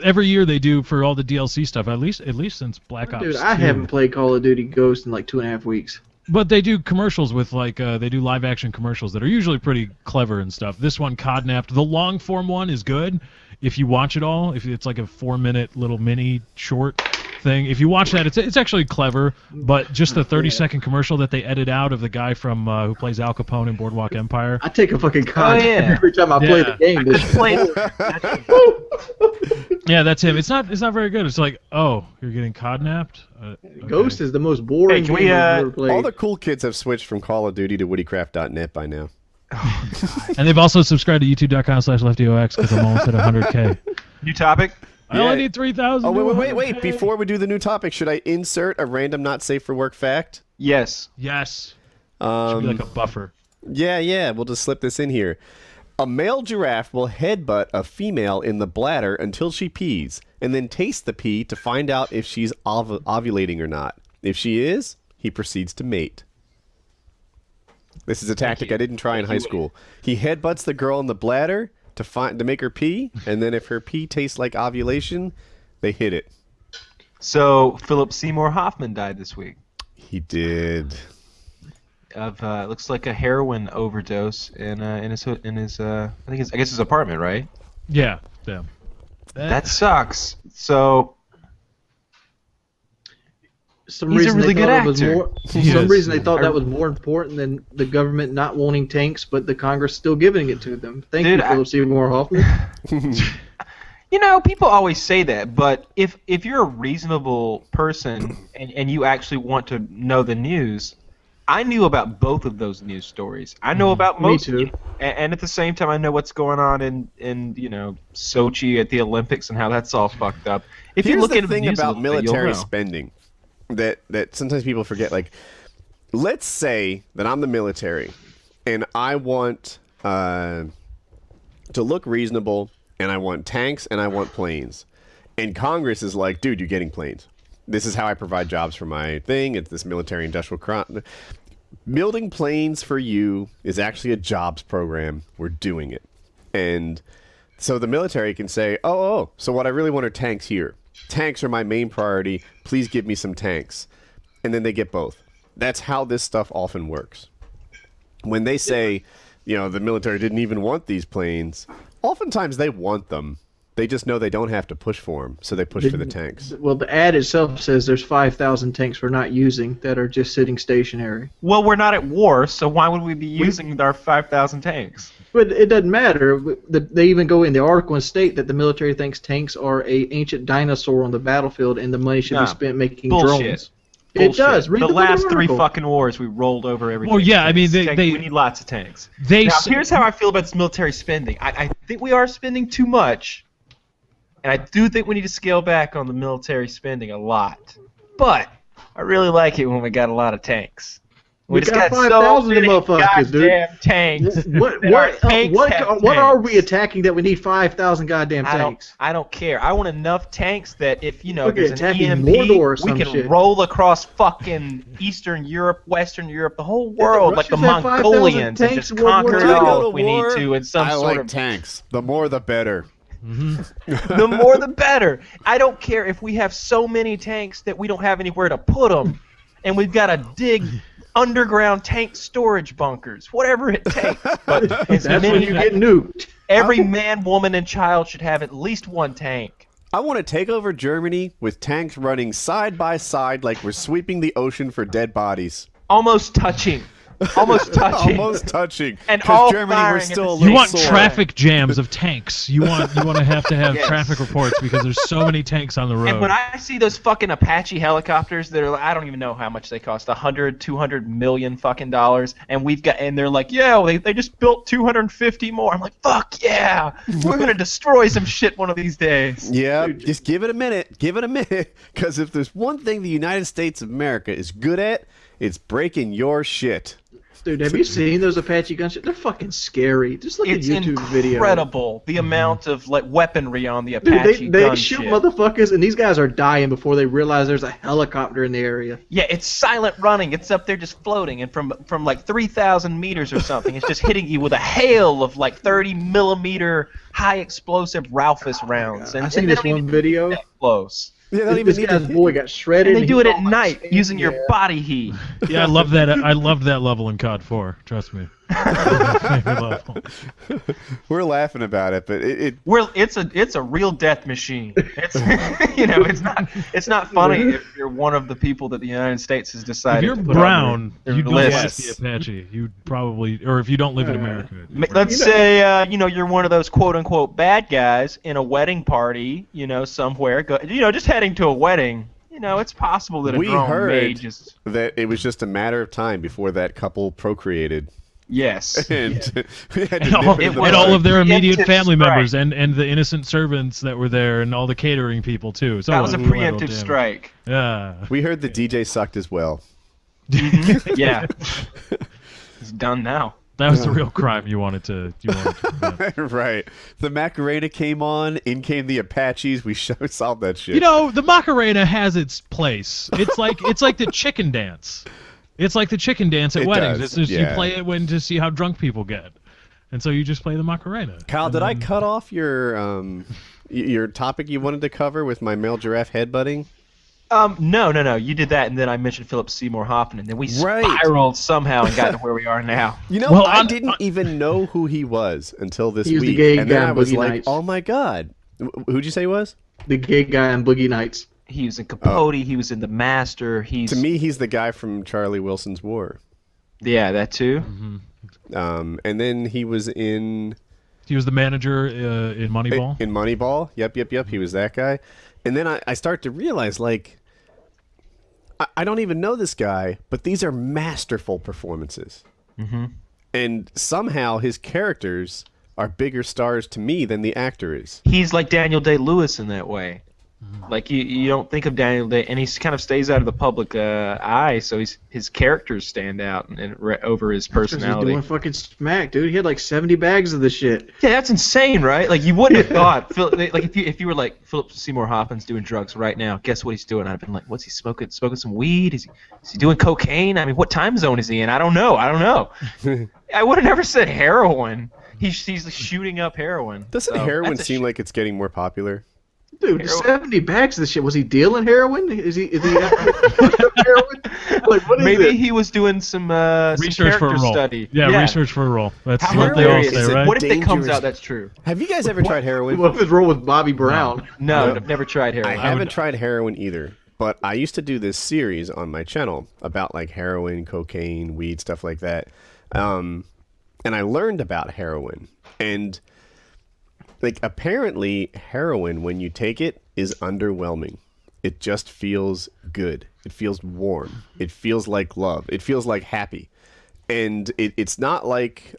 Every year they do for all the DLC stuff. At least since Black Ops. Dude, I haven't played Call of Duty Ghost in like 2.5 weeks. But they do commercials with they do live action commercials that are usually pretty clever and stuff. This one, Codnapped, the long form one is good if you watch it all. If it's like a 4-minute little mini short thing, if you watch that, it's actually clever. But just the 30-second commercial that they edit out of the guy from who plays Al Capone in Boardwalk Empire. I take a fucking every time I play the game. Yeah, that's him. It's not very good. It's like, oh, you're getting Codnapped. Okay. Ghost is the most boring game I've ever played. All the cool kids have switched from Call of Duty to WoodyCraft.net by now. And they've also subscribed to youtube.com/leftox because I'm almost at 100K. New topic? I only need 3,000. Oh, wait. Before we do the new topic, should I insert a random not safe for work fact? Yes. Should be like a buffer. Yeah. We'll just slip this in here. A male giraffe will headbutt a female in the bladder until she pees, and then taste the pee to find out if she's ovulating or not. If she is, he proceeds to mate. This is a tactic I didn't try in high school. He headbutts the girl in the bladder to make her pee, and then if her pee tastes like ovulation, they hit it. So Philip Seymour Hoffman died this week. He did. Of looks like a heroin overdose in his I guess his apartment, right? Yeah. That sucks. So some he's reason a really good actor. Some reason they thought that was more important than the government not wanting tanks, but the Congress still giving it to them. Thank you, Philip Seymour Hoffman. People always say that, but if you're a reasonable person and you actually want to know the news, I knew about both of those news stories. I know about most of them, and at the same time, I know what's going on in Sochi at the Olympics and how that's all fucked up. If you look the into thing the news about military you'll know. spending that sometimes people forget. Like, let's say that I'm the military, and I want to look reasonable, and I want tanks, and I want planes, and Congress is like, dude, you're getting planes. This is how I provide jobs for my thing. It's this military industrial crime. Building planes for you is actually a jobs program. We're doing it. And so the military can say, so what I really want are tanks here. Tanks are my main priority. Please give me some tanks. And then they get both. That's how this stuff often works. When they say, the military didn't even want these planes, oftentimes they want them. They just know they don't have to push for them, so they push for the tanks. Well, the ad itself says there's 5,000 tanks we're not using that are just sitting stationary. Well, we're not at war, so why would we be using our 5,000 tanks? But it doesn't matter. They even go in the article and state that the military thinks tanks are an ancient dinosaur on the battlefield and the money should be spent making drones. Bullshit. does. Read the the last fucking 3 article. fucking wars, we rolled over everything. Well, yeah, I mean, they we need lots of tanks. they Now, s- here's how I feel about this military spending. I think we are spending too much, and I do think we need to scale back on the military spending a lot. But I really like it when we got a lot of tanks. We just got got 5,000 so many motherfuckers, dude. goddamn tanks. What that our tanks have what are tanks. we attacking that we need 5,000 goddamn tanks? I don't care. I want enough tanks that if Look, there's an attacking EMP, Mordor or we some can shit. roll across fucking Eastern Europe, Western Europe, the whole world, like the Russians had 5,000 Mongolians, and tanks just in World War conquer it II. all if we need to in some I sort like of. tanks. The more, the better. The more, the better. I don't care if we have so many tanks that we don't have anywhere to put them, and we've got to dig underground tank storage bunkers, whatever it takes. But as That's many- when you get nuked. every man, woman, and child should have at least one tank. I want to take over Germany with tanks running side by side like we're sweeping the ocean for dead bodies. Almost touching. Almost touching. Almost touching. And all Because Germany, firing we're at still the a same You little want sore. traffic jams of tanks. You want to have Yes. traffic reports because there's so many tanks on the road. And when I see those fucking Apache helicopters that are, like, I don't even know how much they cost, 100, 200 million fucking dollars, and they're like, yeah, well, they just built 250 more. I'm like, fuck yeah, we're gonna destroy some shit one of these days. Yeah, just give it a minute. Give it a minute. Because if there's one thing the United States of America is good at, it's breaking your shit. Dude, have you seen those Apache gunships? They're fucking scary. Just look It's at YouTube video. incredible the amount of like weaponry on the Dude, Apache they gun shoot ship. motherfuckers, and these guys are dying before they realize there's a helicopter in the area. Yeah, it's silent running. It's up there just floating, and from like 3,000 meters or something, it's just hitting you with a hail of like 30-millimeter high explosive Ralphus rounds. And I seen they this don't one even video. get that close. Yeah, they don't This even need guy's to boy got shredded. And they do it he's at all night like, using your yeah. body heat. Yeah, I love that. I loved that level in COD 4. Trust me. Favorite level. We're laughing about it, but It's a real death machine. It's it's not funny if you're one of the people that the United States has If decided you're to put brown, on their you don't list. like the Apache. You probably, or if you don't live in America. Let's say you're one of those quote unquote bad guys in a wedding party, somewhere. Just heading to a wedding. It's possible that a we drone may heard just that it was just a matter of time before that couple procreated. yes. And we had to And all, nip it in the and bud. all of their immediate Preemptive family strike. members and the innocent servants that were there and all the catering people too. So That was a collateral preemptive damage. strike. Yeah. We heard the DJ sucked as well. Yeah. It's done now. That was the real crime you wanted to prevent. Right. The Macarena came on, in came the Apaches, we solved that shit. The Macarena has its place. It's like the chicken dance. It's like the chicken dance at It weddings. does, It's just yeah. you play it to see how drunk people get. And so you just play the Macarena. Kyle, did I cut off your topic you wanted to cover with my male giraffe headbutting? No. You did that, and then I mentioned Philip Seymour Hoffman, and then we Right. spiraled somehow and got to where we are now. Well, I on- didn't even know who he was until this He was the week. gay And then guy I in was Boogie like, Nights. oh my god. Who'd you say he was? The gay guy in Boogie Nights. He was in Capote. He was in The Master. To me, he's the guy from Charlie Wilson's War. Yeah, that too. And then he was in He was the manager in Moneyball. in Moneyball. Yep. He was that guy. And then I start to realize, like, I don't even know this guy, but these are masterful performances. Mm-hmm. And somehow his characters are bigger stars to me than the actor is. He's like Daniel Day-Lewis in that way. Like you don't think of Daniel Day, and he kind of stays out of the public eye, so his characters stand out over his Because personality. he's doing fucking smack, dude. He had like 70 bags of this shit. Yeah, that's insane, right? Like you wouldn't have thought, like if you were like Philip Seymour Hoffman's doing drugs right now, guess what he's doing? I'd have been like, what's he smoking? Smoking some weed? Is he doing cocaine? I mean, what time zone is he in? I don't know. I would have never said heroin. He's shooting up heroin. Doesn't So, heroin that's a seem like it's getting more popular? Dude, Heroin. 70 bags of this shit. Was he dealing heroin? Is he heroin? Like, what is Maybe it? he was doing some Research for a character role. study. Yeah, research for a role. That's How what they all hilarious say, is it? right? What if it comes Dangerous. out that's true? Have you guys ever tried heroin? What if it's roll with Bobby Brown? No, I've never tried heroin. I haven't tried heroin either, but I used to do this series on my channel about like heroin, cocaine, weed, stuff like that. And I learned about heroin. And like apparently heroin, when you take it, is underwhelming. it just feels good. It feels warm. It feels like love. It feels like happy. And it's not like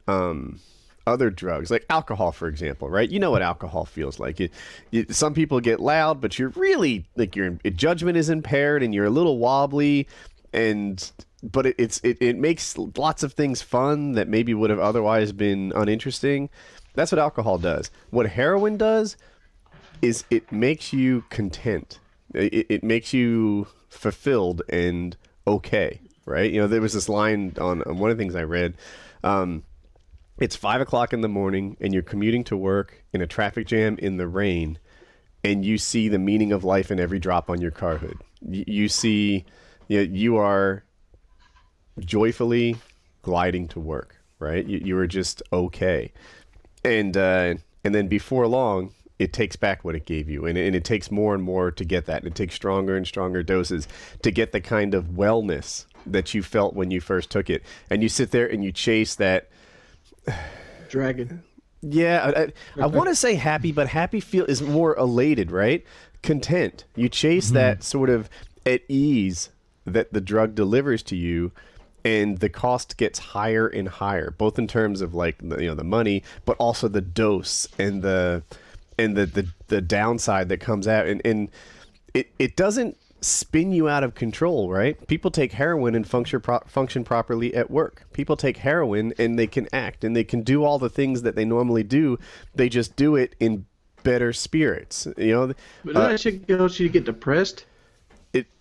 other drugs, like alcohol, for example, right? You know what alcohol feels like. Some people get loud, but you're really, like, your judgment is impaired and you're a little wobbly, but it makes lots of things fun that maybe would have otherwise been uninteresting. That's what alcohol does. What heroin does is it makes you content. It makes you fulfilled and okay, right? You know, there was this line on one of the things I read. It's 5 o'clock in the morning and you're commuting to work in a traffic jam in the rain, and you see the meaning of life in every drop on your car hood. You see, you are joyfully gliding to work, right? You are just okay. And then before long, it takes back what it gave you, and it takes more and more to get that. And it takes stronger and stronger doses to get the kind of wellness that you felt when you first took it. And you sit there and you chase that dragon. Yeah, I want to say happy, but happy is more elated, right? Content. You chase that sort of at ease that the drug delivers to you, and the cost gets higher and higher, both in terms of, like, the money, but also the dose and the downside that comes out, and it doesn't spin you out of control, right? People take heroin and function properly at work. People take heroin and they can act and they can do all the things that they normally do. They just do it in better spirits, But that shit goes you get depressed.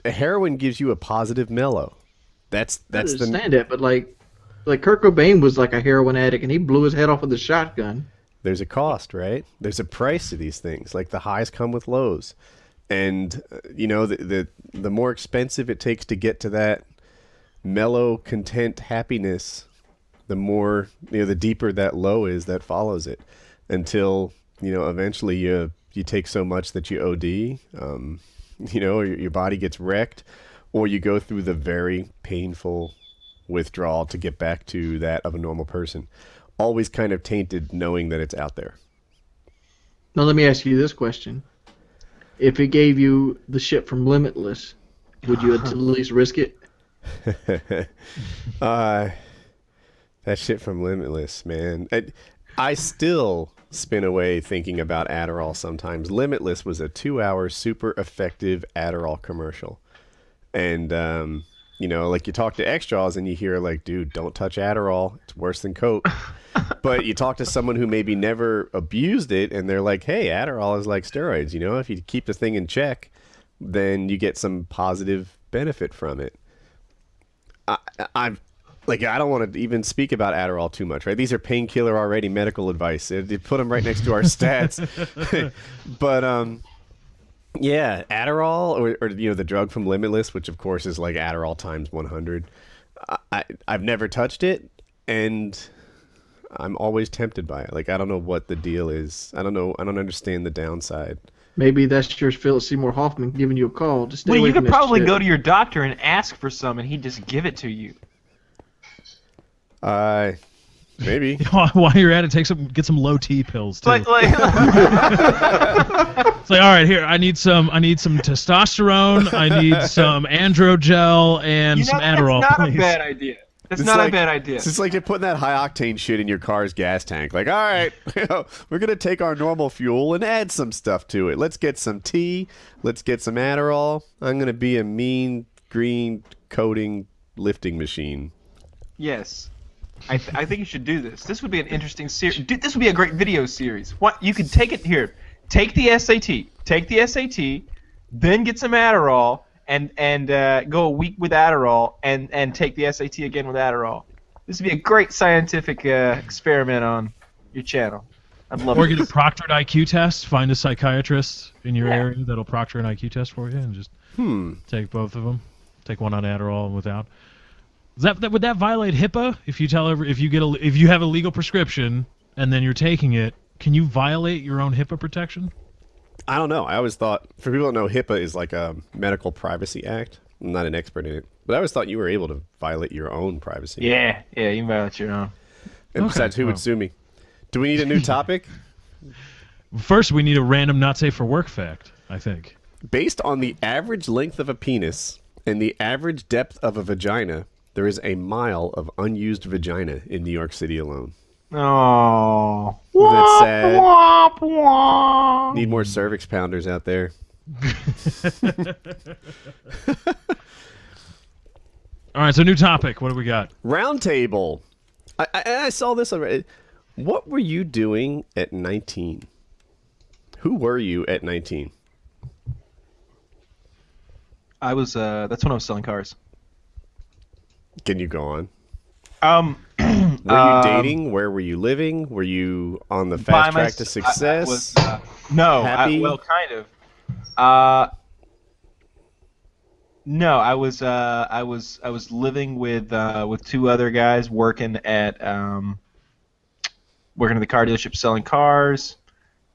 Heroin gives you a positive mellow. I understand it, but like Kurt Cobain was like a heroin addict and he blew his head off with a shotgun. There's a cost, right? There's a price to these things. Like, the highs come with lows. And, the more expensive it takes to get to that mellow, content happiness, the more, the deeper that low is that follows it, until, eventually you take so much that you OD, or your body gets wrecked, or you go through the very painful withdrawal to get back to that of a normal person. Always kind of tainted knowing that it's out there. Now let me ask you this question. If it gave you the shit from Limitless, would you at least risk it? That shit from Limitless, man. I still spin away thinking about Adderall sometimes. Limitless was a 2-hour super effective Adderall commercial. And, like, you talk to X-Jaws and you hear, like, dude, don't touch Adderall. It's worse than Coke. But you talk to someone who maybe never abused it, and they're like, hey, Adderall is like steroids. If you keep the thing in check, then you get some positive benefit from it. I don't want to even speak about Adderall too much, right? These are Painkiller already medical advice. They put them right next to our stats. But, yeah, Adderall or the drug from Limitless, which of course is like Adderall times 100. I've never touched it, and I'm always tempted by it. Like, I don't know what the deal is. I don't know. I don't understand the downside. Maybe that's your Philip Seymour Hoffman giving you a call. Just stay well, away you from could probably shit. go to your doctor and ask for some, and he'd just give it to you. Maybe. While you're at it, get some low T pills too. Like, It's like, all right, here, I need some testosterone, I need some androgel, and some Adderall. That's not please. a bad idea. That's not a bad idea. It's like you're putting that high octane shit in your car's gas tank. Like, all right, we're gonna take our normal fuel and add some stuff to it. Let's get some tea. Let's get some Adderall. I'm gonna be a mean green coating lifting machine. Yes. I think you should do this. This would be an interesting series. This would be a great video series. What you could take it here. Take the SAT, then get some Adderall, and go a week with Adderall, and take the SAT again with Adderall. This would be a great scientific experiment on your channel. I'd love Or it. get a proctored IQ test. Find a psychiatrist in your area that'll proctor an IQ test for you, and just take both of them. Take one on Adderall and without. Would that violate HIPAA if you have a legal prescription and then you're taking it? Can you violate your own HIPAA protection? I don't know. I always thought, for people that know, HIPAA is like a Medical Privacy Act. I'm not an expert in it, but I always thought you were able to violate your own privacy. Yeah, you can violate your own. And besides, who would sue me? Do we need a new topic? First, we need a random not safe for work fact, I think. Based on the average length of a penis and the average depth of a vagina, there is a mile of unused vagina in New York City alone. Oh. That's sad. Need more cervix pounders out there. All right, so new topic. What do we got? Roundtable. I saw this already. What were you doing at 19? Who were you at 19? I was. That's when I was selling cars. Can you go on? Were you dating? Where were you living? Were you on the fast track to success? No. Happy? Well, kind of. No, I was living with 2 other guys working at the car dealership selling cars.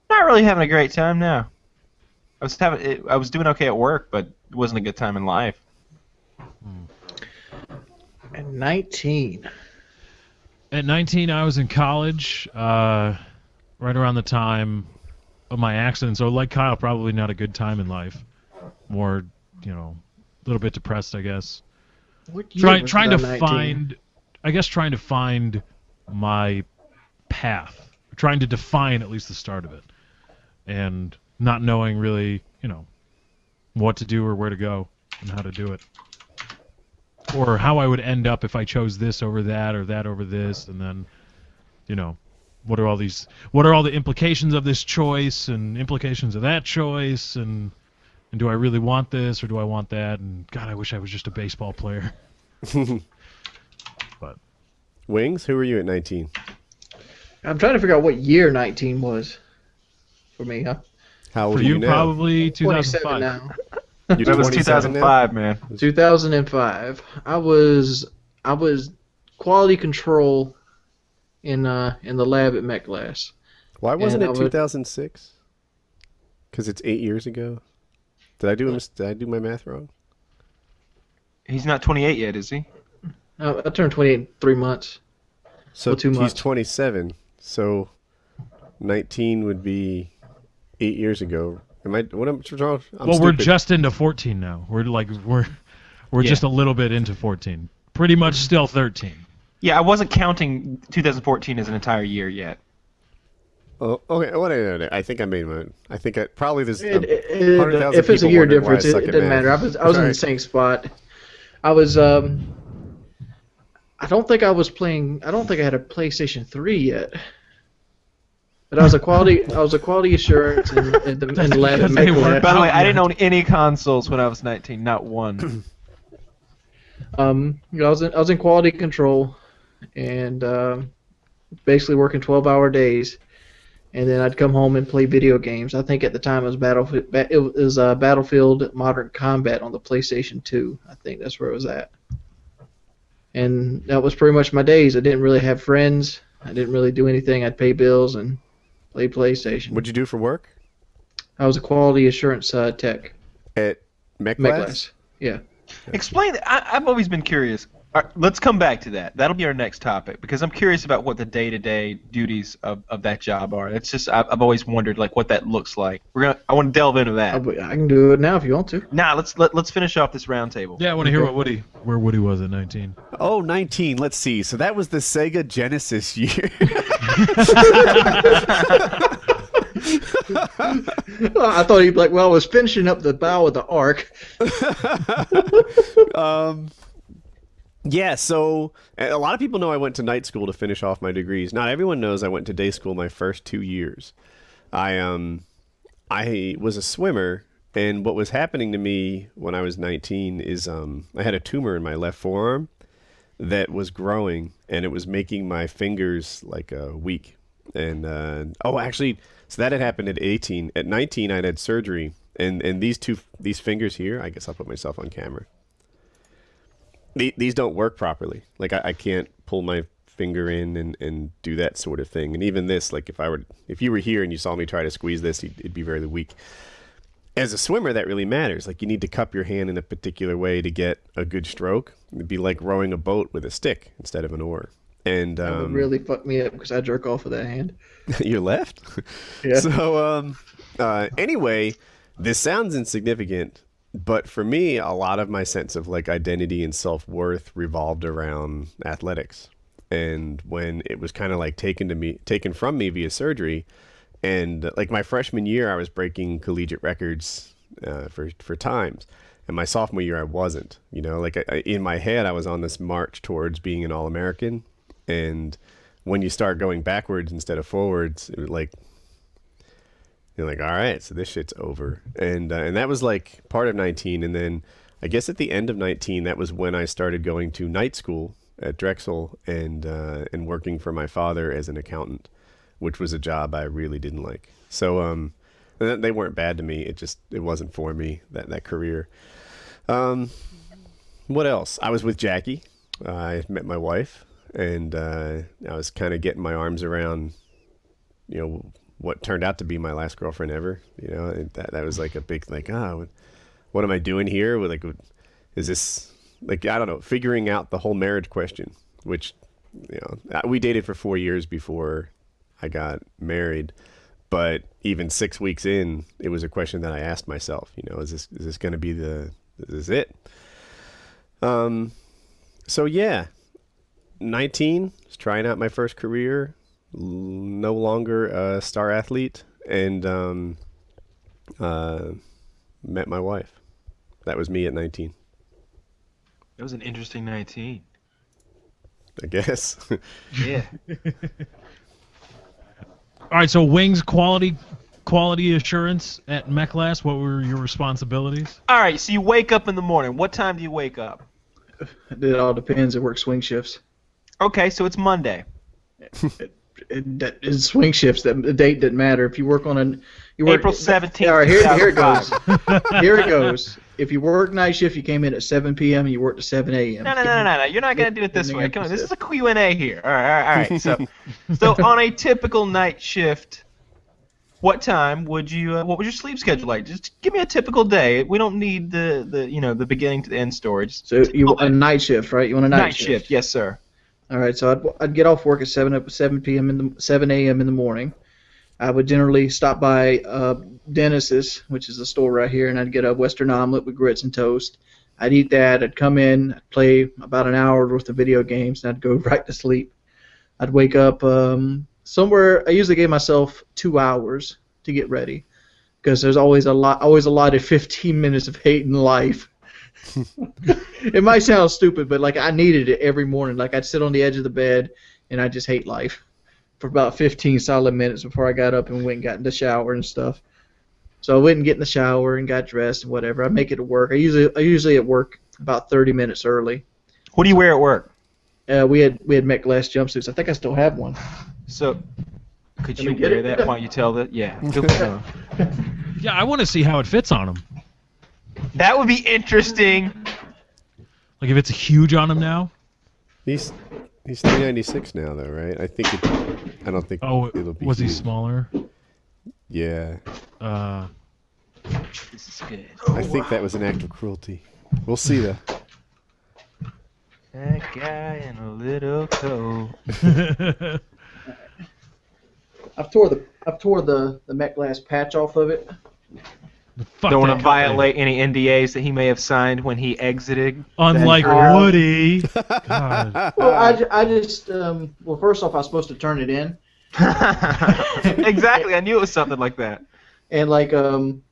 Not really having a great time now. I was doing okay at work, but it wasn't a good time in life. At 19. At 19, I was in college, right around the time of my accident. So, like Kyle, probably not a good time in life. More, a little bit depressed, I guess. What year was Trying to 19? trying to find my path. Trying to define at least the start of it. And not knowing really, what to do or where to go and how to do it. Or how I would end up if I chose this over that or that over this, and then, what are all the implications of this choice and implications of that choice, and do I really want this or do I want that? And God, I wish I was just a baseball player. But Wings, who were you at 19? I'm trying to figure out what year 19 was for me, huh? How old for are you you, now? probably 27 2005. now. You're That was 27 now? 2005, man. 2005. I was quality control in the lab at MetGlass. Why wasn't And it I would- 2006? Because it's 8 years ago. Did I do my math wrong? He's not 28 yet, is he? I turned 28 in 3 months. So Well, 2 he's months. 27. So 19 would be 8 years ago. I'm wrong? I'm Well, we're stupid. just into 14 now. We're Yeah. just a little bit into 14. Pretty much still 13. Yeah, I wasn't counting 2014 as an entire year yet. Oh, okay. What I think I made one. I think probably there's If 100,000 it's a people year wondering why I difference, suck it at doesn't math. matter. I was in the Right. same spot. I was I don't think I was playing. I don't think I had a PlayStation 3 yet. But I was a quality assurance in the lab at They weren't MetGlass. By the way, I yet. didn't own any consoles when I was 19, not one. I was in quality control, and basically working 12-hour days, and then I'd come home and play video games. I think at the time it was Battlefield Modern Combat on the PlayStation 2. I think that's where it was at. And that was pretty much my days. I didn't really have friends. I didn't really do anything. I'd pay bills and play PlayStation. What'd you do for work? I was a quality assurance tech. At MetGlass? MetGlass. Yeah. Explain that. I've always been curious. All right, let's come back to that. That'll be our next topic because I'm curious about what the day-to-day duties of that job are. It's just I've always wondered like what that looks like. I want to delve into that. I can do it now if you want to. Nah, let's finish off this roundtable. Yeah, I want to hear where Woody was at 19. Oh, 19. Let's see. So that was the Sega Genesis year. I thought he'd be like, well, I was finishing up the bow of the Ark. Yeah, so a lot of people know I went to night school to finish off my degrees. Not everyone knows I went to day school my first 2 years. I was a swimmer, and what was happening to me when I was 19 is I had a tumor in my left forearm that was growing, and it was making my fingers like weak. And actually, so that had happened at 18. At 19, I'd had surgery, and these fingers here, I guess I'll put myself on camera. These don't work properly. Like I can't pull my finger in and do that sort of thing. And even this, like if you were here and you saw me try to squeeze this, it'd be very weak. As a swimmer, that really matters. Like you need to cup your hand in a particular way to get a good stroke. It'd be like rowing a boat with a stick instead of an oar. And That would really fuck me up because I jerk off with that hand. your left. Yeah. So anyway, This sounds insignificant, but for me, a lot of my sense of like identity and self-worth revolved around athletics. And when it was kind of like taken from me via surgery, and like my freshman year, I was breaking collegiate records for times, and my sophomore year, I wasn't. You know, like in my head, I was on this march towards being an All-American, and when you start going backwards instead of forwards, it was like you're like, all right, so this shit's over. And that was like part of 19. And then I guess at the end of 19, that was when I started going to night school at Drexel and working for my father as an accountant, which was a job I really didn't like. So they weren't bad to me. It wasn't for me, that career. What else? I was with Jackie. I met my wife, and I was kind of getting my arms around, you know, what turned out to be my last girlfriend ever. You know, and that was like a big like, what am I doing here? Like, is this like, I don't know, figuring out the whole marriage question, which, you know, we dated for 4 years before I got married, but even 6 weeks in, it was a question that I asked myself, you know, is this going to be is this it? So yeah, 19, was trying out my first career, no longer a star athlete, and met my wife. That was me at 19. That was an interesting 19. I guess. Yeah. All right, so wings quality assurance at MechLast. What were your responsibilities? All right, so you wake up in the morning. What time do you wake up? It all depends. It works swing shifts. Okay, so it's Monday. It's swing shifts. The date doesn't matter. If you work on April 17th. All right, here it goes. Here it goes. If you work night shift, you came in at 7 p.m. and you worked to 7 a.m. No. You're not going to do it this way. Come on, this is a Q&A here. All right. So on a typical night shift, what time would you? What was your sleep schedule like? Just give me a typical day. We don't need the beginning to the end story. So you want a night shift, right? You want a night shift? Yes, sir. All right. So I'd get off work at 7 p.m. 7 a.m. in the morning. I would generally stop by Dennis's, which is the store right here, and I'd get a Western omelet with grits and toast. I'd eat that. I'd come in, I'd play about an hour worth of video games, and I'd go right to sleep. I'd wake up somewhere. I usually gave myself 2 hours to get ready, because there's always allotted 15 minutes of hating life. It might sound stupid, but like I needed it every morning. Like I'd sit on the edge of the bed, and I just hate life for about 15 solid minutes before I got up and went and got in the shower and stuff. So I went and get in the shower and got dressed and whatever. I make it to work. I usually at work about 30 minutes early. What do you wear at work? We had Met Glass jumpsuits. I think I still have one. So could you get wear it? that? Why don't you tell that? Yeah. Yeah, I want to see how it fits on him. That would be interesting. Like if it's huge on him now. He's 396 now, though, right? I don't think. Oh, it'll be. was he huge. smaller? Yeah. This is good. I think that was an act of cruelty. We'll see, though. That guy in a little coat. I've tore the Met Glass patch off of it. Fuck Don't that want to company. violate any NDAs that he may have signed when he exited. Unlike Then- Woody. God. Well, I just well, first off, I was supposed to turn it in, Exactly, I knew it was something like that. and like I'm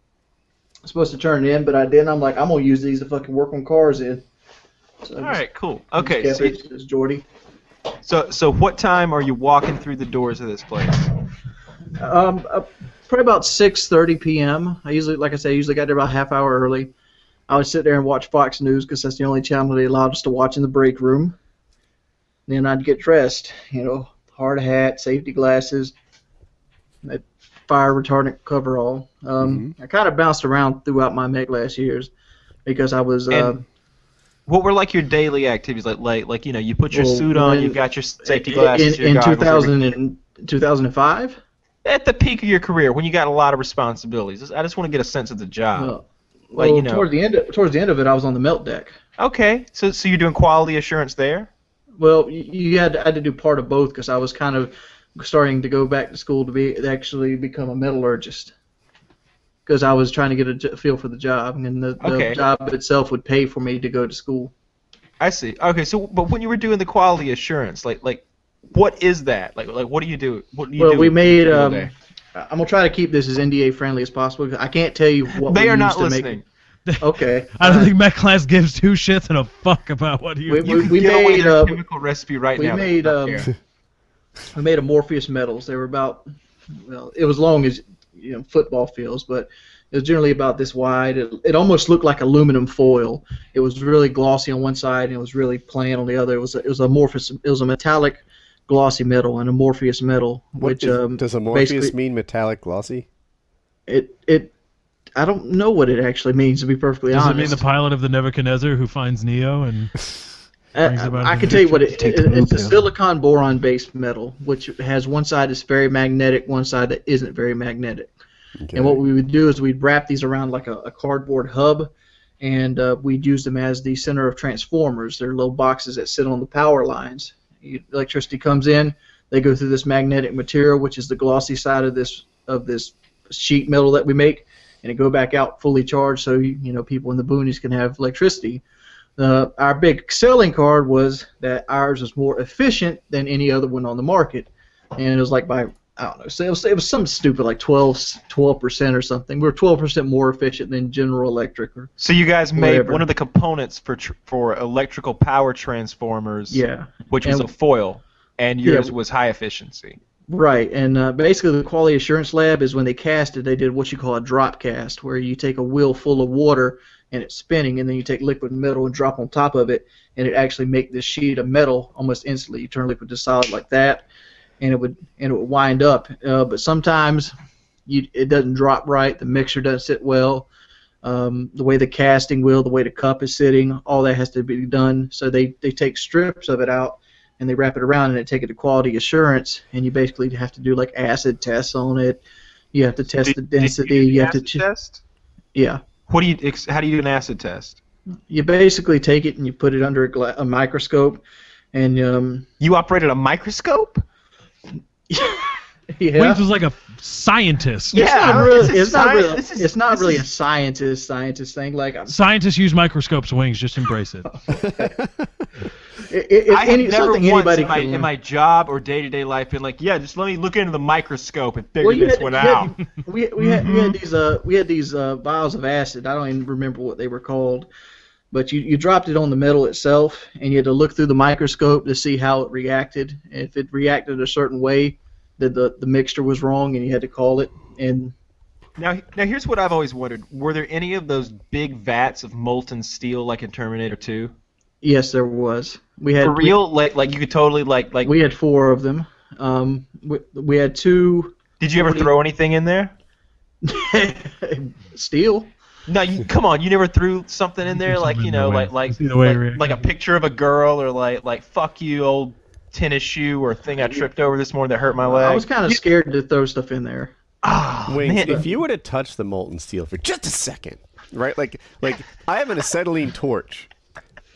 supposed to turn it in, but I didn't. I'm like, I'm gonna use these to fucking work on cars in. So All right, cool. Okay, it's Jordy. so what time are you walking through the doors of this place? Probably about 6:30 p.m. I usually got there about a half hour early. I would sit there and watch Fox News because that's the only channel they allowed us to watch in the break room. Then I'd get dressed, hard hat, safety glasses, that fire retardant coverall. I kind of bounced around throughout my Met Glass years because I was. And what were like your daily activities? Like you put your Well, suit on, when- you've got your safety glasses, your in goggles, 2000 and 2005. at the peak of your career when you got a lot of responsibilities. I just want to get a sense of the job. Towards the end of it, I was on the melt deck. Okay, so you're doing quality assurance there? Well, I had to do part of both because I was kind of starting to go back to school to actually become a metallurgist. because I was trying to get a feel for the job, and the Okay. job itself would pay for me to go to school. I see. Okay, so but when you were doing the quality assurance, like what is that? Like what do you do? What do you Well, do? we made. all day? I'm gonna try to keep this as NDA friendly as possible. I can't tell you what They we are used not to listening. make. Okay. I don't think Met Class gives two shits and a fuck about what you. We Give away made their chemical recipe right we now. made we made Morpheus metals. They were about, well, it was long as football fields, but it was generally about this wide. It almost looked like aluminum foil. It was really glossy on one side and it was really plain on the other. It was a metallic glossy metal and a Morpheus metal. Does amorphous mean metallic glossy? I don't know what it actually means, to be perfectly Does honest. it mean the pilot of the Nebuchadnezzar who finds Neo and brings him out I of can the tell you what picture? it's a silicon boron based metal, which has one side that's very magnetic, one side that isn't very magnetic. Okay. And what we would do is we'd wrap these around like a cardboard hub, and we'd use them as the center of transformers. They're little boxes that sit on the power lines. Electricity comes in, they go through this magnetic material, which is the glossy side of this sheet metal that we make, and it go back out fully charged, so people in the boonies can have electricity. Our big selling card was that ours was more efficient than any other one on the market, and it was like by, I don't know, so it was something stupid like 12% or something. We were 12% more efficient than General Electric. So you guys made whatever. one of the components for electrical power transformers, Yeah. which was And- a foil, and yours was high efficiency. Right, and basically the quality assurance lab is when they cast it, they did what you call a drop cast, where you take a wheel full of water and it's spinning, and then you take liquid metal and drop on top of it, and it actually make this sheet of metal almost instantly. You turn liquid to solid like that, and it would wind up. But sometimes it doesn't drop right, the mixture doesn't sit well, the way the casting wheel, the way the cup is sitting, all that has to be done. So they take strips of it out, and they wrap it around, and they take it to quality assurance, and you basically have to do like acid tests on it. You have to test the density. You have to test. Yeah. How do you do an acid test? You basically take it and you put it under a microscope, and You operated a microscope? yeah. Wings was like a scientist. It's not really. this is science. It's not really a scientist thing. Like Scientists use microscopes, Wings. Just embrace it. I have never something once anybody in my job or day-to-day life been like, yeah, just let me look into the microscope and figure Well, this one out. we had these vials of acid. I don't even remember what they were called, but you dropped it on the metal itself, and you had to look through the microscope to see how it reacted. And if it reacted a certain way, that the mixture was wrong, and you had to call it. And Now here's what I've always wondered: were there any of those big vats of molten steel like in Terminator 2? yes, there was. We had For real? Like you could totally like. We had 4 of them. We had 2 Did you ever throw anything in there? steel. No, come on. You never threw something in there like Something in the way. See the way it reacts. like a picture of a girl or like fuck you old tennis shoe or thing I tripped over this morning that hurt my leg. I was kind of scared to throw stuff in there. Wings, man. if you were to touch the molten steel for just a second, right? Like I have an acetylene torch.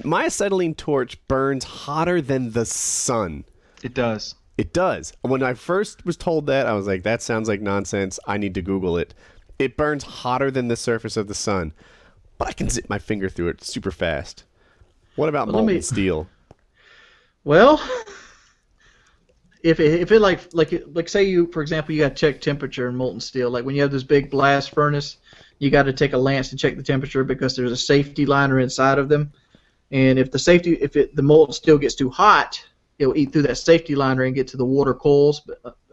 My acetylene torch burns hotter than the sun. It does. It does. When I first was told that, I was like, that sounds like nonsense. I need to Google it. It burns hotter than the surface of the sun. But I can zip my finger through it super fast. What about molten steel? Well, if it like say you, for example, you got to check temperature in molten steel. Like when you have this big blast furnace, you got to take a lance and check the temperature because there's a safety liner inside of them. And if the molten steel gets too hot, it will eat through that safety liner and get to the water coils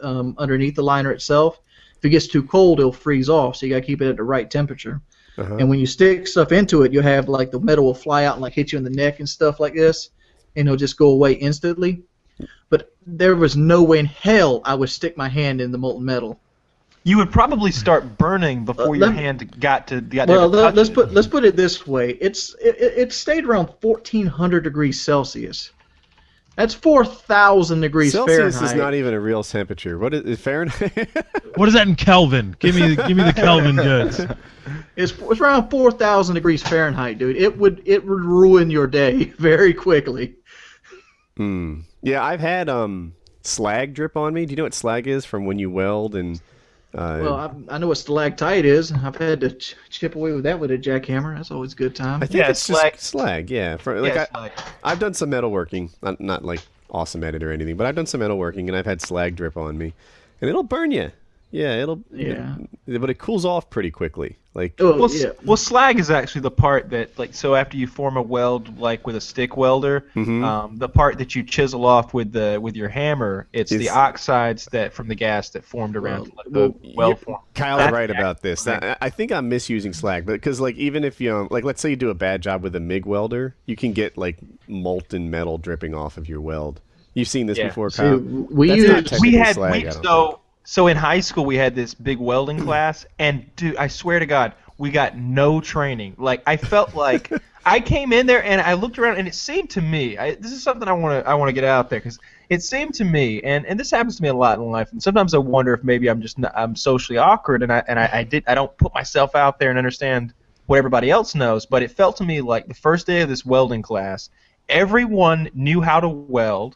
underneath the liner itself. If it gets too cold, it'll freeze off. So you got to keep it at the right temperature. Uh-huh. And when you stick stuff into it, you'll have like the metal will fly out and like hit you in the neck and stuff like this, and it'll just go away instantly. But there was no way in hell I would stick my hand in the molten metal. You would probably start burning before your hand got to Well, touch let's it. put it this way. It stayed around 1400 degrees Celsius. That's 4,000 degrees Celsius Fahrenheit. is not even a real temperature. What is Fahrenheit? What is that in Kelvin? Give me the Kelvin goods. It's around 4,000 degrees Fahrenheit, dude. It would ruin your day very quickly. Yeah, I've had slag drip on me. Do you know what slag is from when you weld and I know what stalactite is. I've had to chip away with that with a jackhammer. That's always a good time. I think Yeah, it's slag. just slag. Yeah, like Slag. I've done some metalworking, not like awesome at it or anything, but I've done some metalworking and I've had slag drip on me, and it'll burn you. Yeah, but it cools off pretty quickly. Like, Well, slag is actually the part that, like, so after you form a weld, like with a stick welder, the part that you chisel off with your hammer, it's the oxides that from the gas that formed around the weld form. Kyle's right about this. I think I'm misusing slag, because like even if you like, let's say you do a bad job with a MIG welder, you can get like molten metal dripping off of your weld. You've seen this before, Kyle. So in high school we had this big welding class, and dude, I swear to God, we got no training. Like, I felt like I came in there and I looked around, and it seemed to me, this is something I want to get out there, because it seemed to me, and this happens to me a lot in life, and sometimes I wonder if maybe I'm socially awkward, and I don't put myself out there and understand what everybody else knows, but it felt to me like the first day of this welding class, everyone knew how to weld.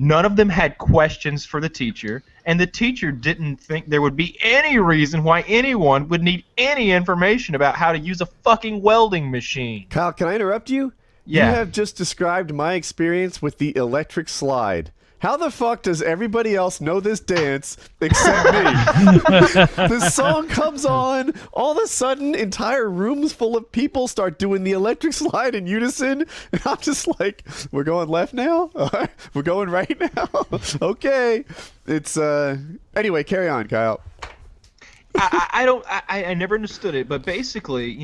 None of them had questions for the teacher, and the teacher didn't think there would be any reason why anyone would need any information about how to use a fucking welding machine. Kyle, can I interrupt you? Yeah. You have just described my experience with the electric slide. How the fuck does everybody else know this dance except me? The song comes on, all of a sudden entire rooms full of people start doing the electric slide in unison, and I'm just like, we're going left now? All right, we're going right now? Okay. It's, anyway, carry on, Kyle. I never understood it, but basically,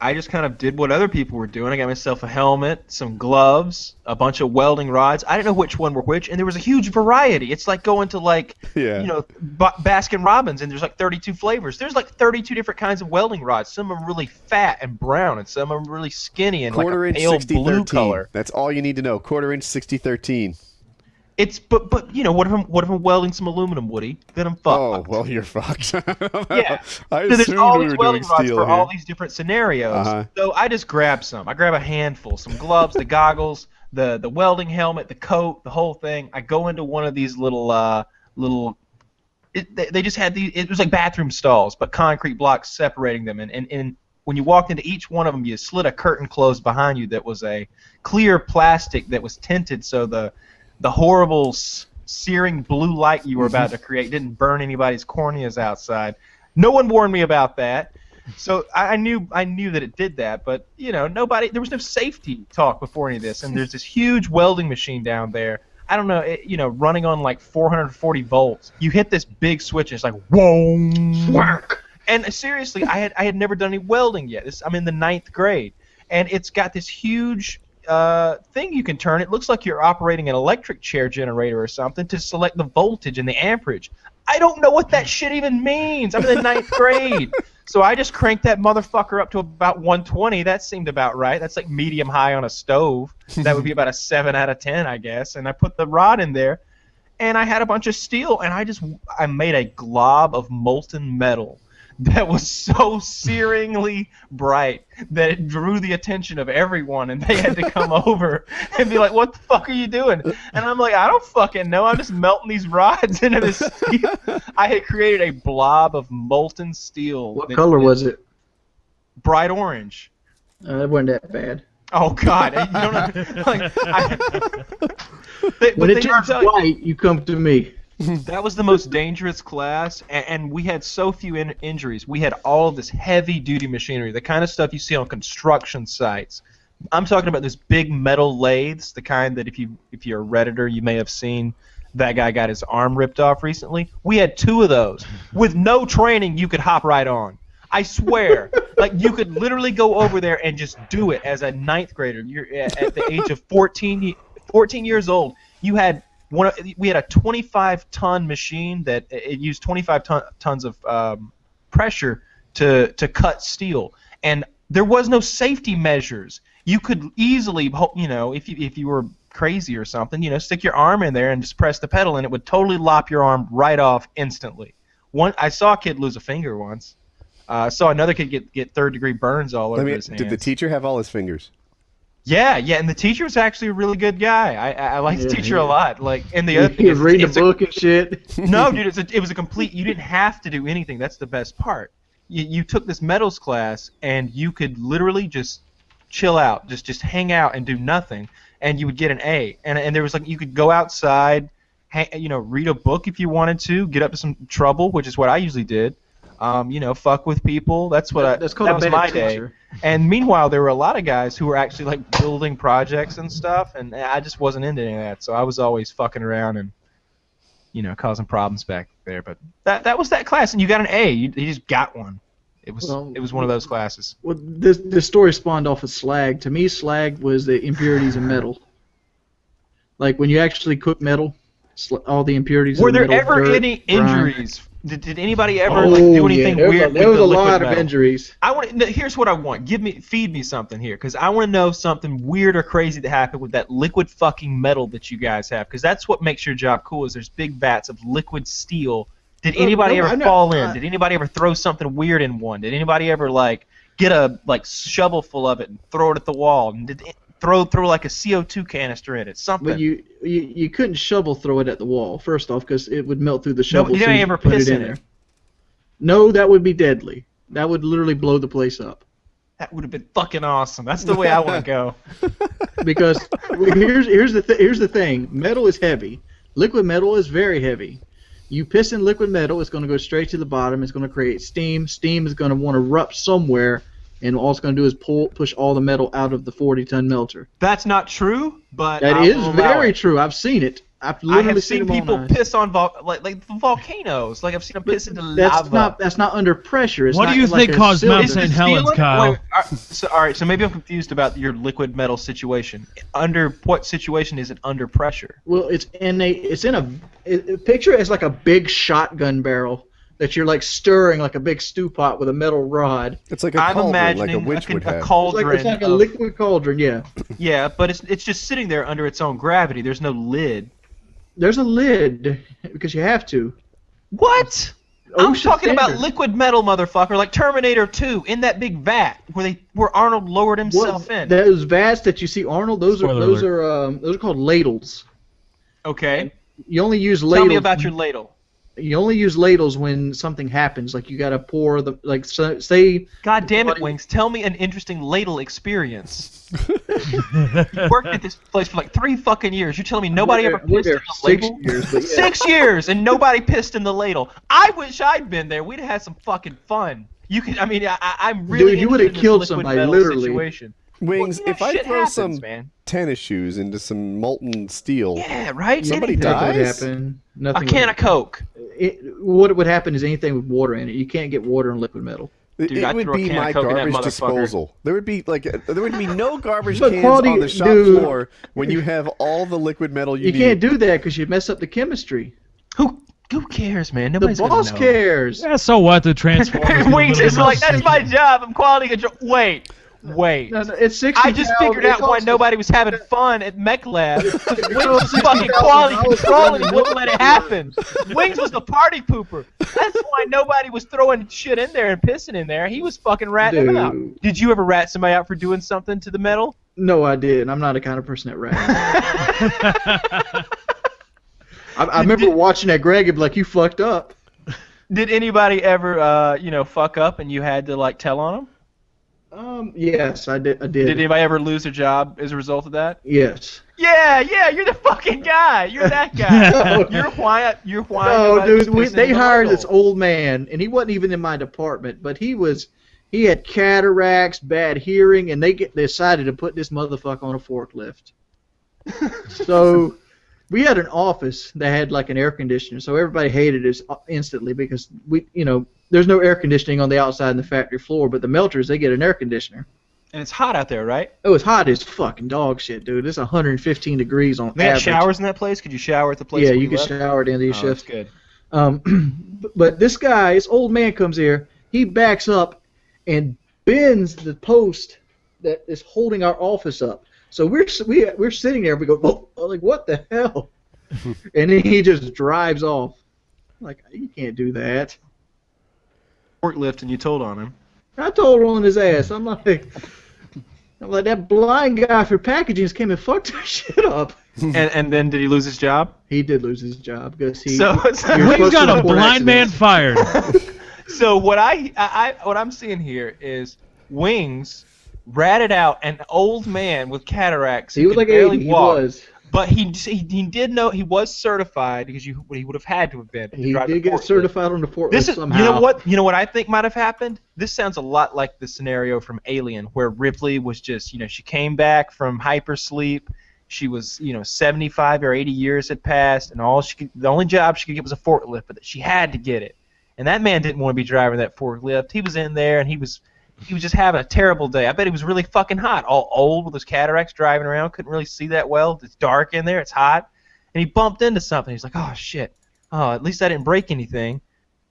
I just kind of did what other people were doing. I got myself a helmet, some gloves, a bunch of welding rods. I didn't know which one were which, and there was a huge variety. It's like going to Baskin Robbins, and there's like 32 flavors. There's like 32 different kinds of welding rods. Some are really fat and brown, and some are really skinny and like a pale blue color. That's all you need to know. 1/4 inch 60-13. It's but what if I'm welding some aluminum, Woody? Then I'm fucked. Oh, well, you're fucked. Yeah. I So there's assumed all we these were welding doing rods steel for here. all these different scenarios. Uh-huh. So I just grab some. I grab a handful, some gloves, the goggles, the welding helmet, the coat, the whole thing. I go into one of these they just had these. It was like bathroom stalls, but concrete blocks separating them. And when you walked into each one of them, you slid a curtain closed behind you that was a clear plastic that was tinted, so the horrible searing blue light you were about to create didn't burn anybody's corneas outside. No one warned me about that, so I knew that it did that. But there was no safety talk before any of this. And there's this huge welding machine down there. I don't know, running on like 440 volts. You hit this big switch, and it's like whoa. And seriously, I had never done any welding yet. I'm in the 9th grade, and it's got this huge thing you can turn. It looks like you're operating an electric chair generator or something to select the voltage and the amperage. I don't know what that shit even means. I'm in the 9th grade. So I just cranked that motherfucker up to about 120. That seemed about right. That's like medium high on a stove. That would be about a 7 out of 10, I guess. And I put the rod in there, and I had a bunch of steel, and I made a glob of molten metal that was so searingly bright that it drew the attention of everyone, and they had to come over and be like, "What the fuck are you doing?" And I'm like, "I don't fucking know. I'm just melting these rods into this steel." I had created a blob of molten steel. What color was it? Bright orange. It wasn't that bad. Oh God! You don't know, When it turns white, you come to me. That was the most dangerous class, and we had so few injuries. We had all of this heavy-duty machinery, the kind of stuff you see on construction sites. I'm talking about those big metal lathes, the kind that if you're a Redditor, you may have seen. That guy got his arm ripped off recently. We had 2 of those. With no training, you could hop right on. I swear. Like, you could literally go over there and just do it as a 9th grader. You're at the age of 14 years old. We had a 25-ton machine that it used 25 tons of pressure to cut steel, and there was no safety measures. You could easily, if you were crazy or something, stick your arm in there and just press the pedal, and it would totally lop your arm right off instantly. I saw a kid lose a finger once. I saw another kid get 3rd-degree burns all over his hands. Did the teacher have all his fingers? Yeah, and the teacher was actually a really good guy. I liked the teacher a lot. Like, and the other thing He is, was reading a book and shit. no, dude, it was a complete. You didn't have to do anything. That's the best part. You took this metals class, and you could literally just chill out, just hang out and do nothing, and you would get an A. And there was like, you could go outside, read a book if you wanted to, get up to some trouble, which is what I usually did. Fuck with people. That's what That's called that a was bad my day. teacher. And meanwhile, there were a lot of guys who were actually like building projects and stuff, and I just wasn't into any of that. So I was always fucking around and, causing problems back there. But that was that class, and you got an A. You just got one. It was one of those classes. Well, this story spawned off of slag. To me, slag was the impurities in metal. Like when you actually cook metal, all the impurities. Were in there metal, ever dirt, any grime. injuries? Did anybody ever do anything weird? There was with a the liquid lot of metal? injuries. Here's what I want. Feed me something here, because I want to know something weird or crazy that happened with that liquid fucking metal that you guys have, because that's what makes your job cool. Is there's big vats of liquid steel. Did anybody ever fall in? Did anybody ever throw something weird in one? Did anybody ever get a shovel full of it and throw it at the wall? And did throw like a CO2 canister in it? Something. But you couldn't shovel throw it at the wall. First off, because it would melt through the shovel. Did anybody ever piss in it? No, that would be deadly. That would literally blow the place up. That would have been fucking awesome. That's the way I want to go. Because here's the thing. Metal is heavy. Liquid metal is very heavy. You piss in liquid metal, it's going to go straight to the bottom. It's going to create steam. Steam is going to want to erupt somewhere, and all it's going to do is push all the metal out of the 40-ton melter. That's not true, but that is very true. I've seen it. I've literally seen people piss on like volcanoes. Like I've seen them piss into lava. That's not under pressure. It's what do you think caused Mount St. Helens, Kyle? All right, so maybe I'm confused about your liquid metal situation. Under what situation is it under pressure? Well, picture it as like a big shotgun barrel that you're like stirring like a big stew pot with a metal rod. It's like a cauldron, like a witch would have. Cauldron. It's like a liquid cauldron, yeah. Yeah, but it's just sitting there under its own gravity. There's no lid. There's a lid because you have to. What? I'm talking about liquid metal, motherfucker, like Terminator 2 in that big vat where Arnold lowered himself in. Those vats that you see Arnold, those are called ladles. Okay. You only use ladles. Tell me about your ladle. You only use ladles when something happens, like you gotta pour say. God damn it, Wings! Tell me an interesting ladle experience. You worked at this place for like 3 fucking years. You're telling me nobody ever pissed in the ladle? 6 years, but yeah. 6 years and nobody pissed in the ladle. I wish I'd been there. We'd have had some fucking fun. I'm really. Dude, you would have killed somebody literally. Situation. Wings, well, if I throw some man. tennis shoes into some molten steel, yeah, right. Somebody Anything dies. Would happen. Nothing a can of Coke. What would happen is anything with water in it. You can't get water in liquid metal. Dude, it would be my garbage disposal. There would be no garbage But cans quality, on the shop floor when you have all the liquid metal you need. You can't do that because you mess up the chemistry. Who cares, man? Nobody's the boss gonna know. cares. Yeah, so what? The Transformers. Wings is like, that's my job. I'm quality control. Wait. No, it's 60 I just figured out why nobody was having fun at Mech Lab. Wings was fucking quality control and he wouldn't let it happen. Wings was the party pooper. That's why nobody was throwing shit in there and pissing in there. He was fucking ratting them out. Did you ever rat somebody out for doing something to the metal? No, I didn't. I'm not the kind of person that rats. I remember watching that Greg and be like, you fucked up. Did anybody ever, fuck up and you had to, like, tell on them? Yes, I did. Did anybody ever lose their job as a result of that? Yes. Yeah, you're the fucking guy. You're that guy. No. You're why. No, dude, they hired this old man, and he wasn't even in my department, but he had cataracts, bad hearing, and they decided to put this motherfucker on a forklift. So we had an office that had like an air conditioner, so everybody hated us instantly because there's no air conditioning on the outside in the factory floor, but the melters, they get an air conditioner. And it's hot out there, right? Oh, it's hot as fucking dog shit, dude. It's 115 degrees on average. They had showers in that place? Could you shower at the place? Yeah, you could shower at the end of your shift. That's good. But this guy, this old man comes here, he backs up and bends the post that is holding our office up. So we're sitting there, we go, oh, like, what the hell? And then he just drives off. Like, you can't do that. Forklift, and you told on him. I told on his ass. I'm like, I'm like, that blind guy for packaging just came and fucked our shit up. And then did he lose his job? He did lose his job because he. So Wings got a blind man fired. So what I'm seeing here is Wings ratted out an old man with cataracts. He was like barely 80. He walk, was. But he did know he was certified because he would have had to have been. He did get certified on the forklift somehow. You know what I think might have happened? This sounds a lot like the scenario from Alien, where Ripley was just, she came back from hypersleep. She was, 75 or 80 years had passed, and the only job she could get was a forklift, but she had to get it. And that man didn't want to be driving that forklift. He was in there, and he was just having a terrible day. I bet he was really fucking hot, all old with his cataracts, driving around, couldn't really see that well. It's dark in there, it's hot. And he bumped into something. He's like, oh, shit. Oh, at least I didn't break anything.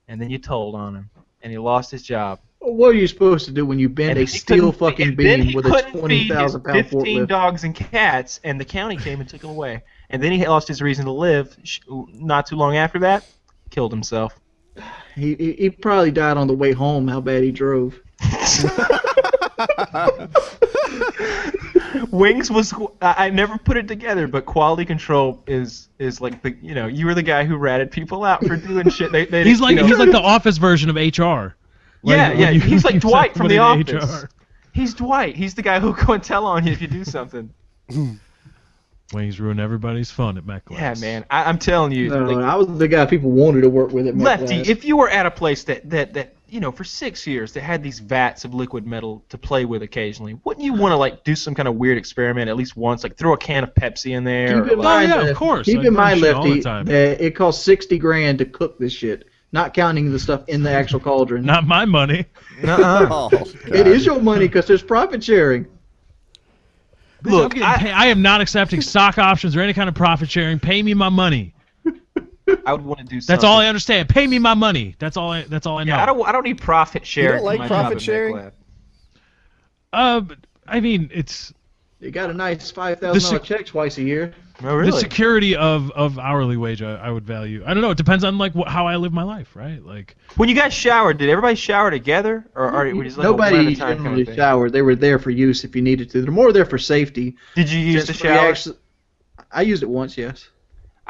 And then you told on him, and he lost his job. What are you supposed to do when you bend a steel fucking beam with a 20,000-pound 15 forklift? dogs and cats, and the county came and took him away. And then he lost his reason to live. Not too long after that, killed himself. He probably died on the way home. How bad he drove. Wings was, I never put it together, but quality control is like the, you were the guy who ratted people out for doing shit. He's like the Office version of HR. Yeah. He's like Dwight from The Office. HR. He's Dwight. He's the guy who'll go and tell on you if you do something. Wings ruin everybody's fun at MechLabs. Yeah, man. I'm telling you. No, I was the guy people wanted to work with at Lefty, MechLabs. if you were at a place that for 6 years that had these vats of liquid metal to play with occasionally, wouldn't you want to do some kind of weird experiment at least once, like throw a can of Pepsi in there? Keep in mind, of course. Keep in mind, Lefty, that it costs $60,000 to cook this shit, not counting the stuff in the actual cauldron. Not my money. Oh, It is your money because there's profit sharing. Look, I am not accepting stock options or any kind of profit sharing. Pay me my money. I would want to do something. That's all I understand. Pay me my money. That's all I know. Yeah, I don't need profit sharing. You don't like for my profit job at sharing? MechLab. I mean, it's You got a nice $5,000 check twice a year. Oh, really? the security of hourly wage. I would value. I don't know. It depends on how I live my life, right? Like When you guys showered, did everybody shower together, or were you just like Nobody a time kind generally of thing? showered. They were there for use if you needed to. They're more there for safety. Did you use the Since we shower? I used it once, yes.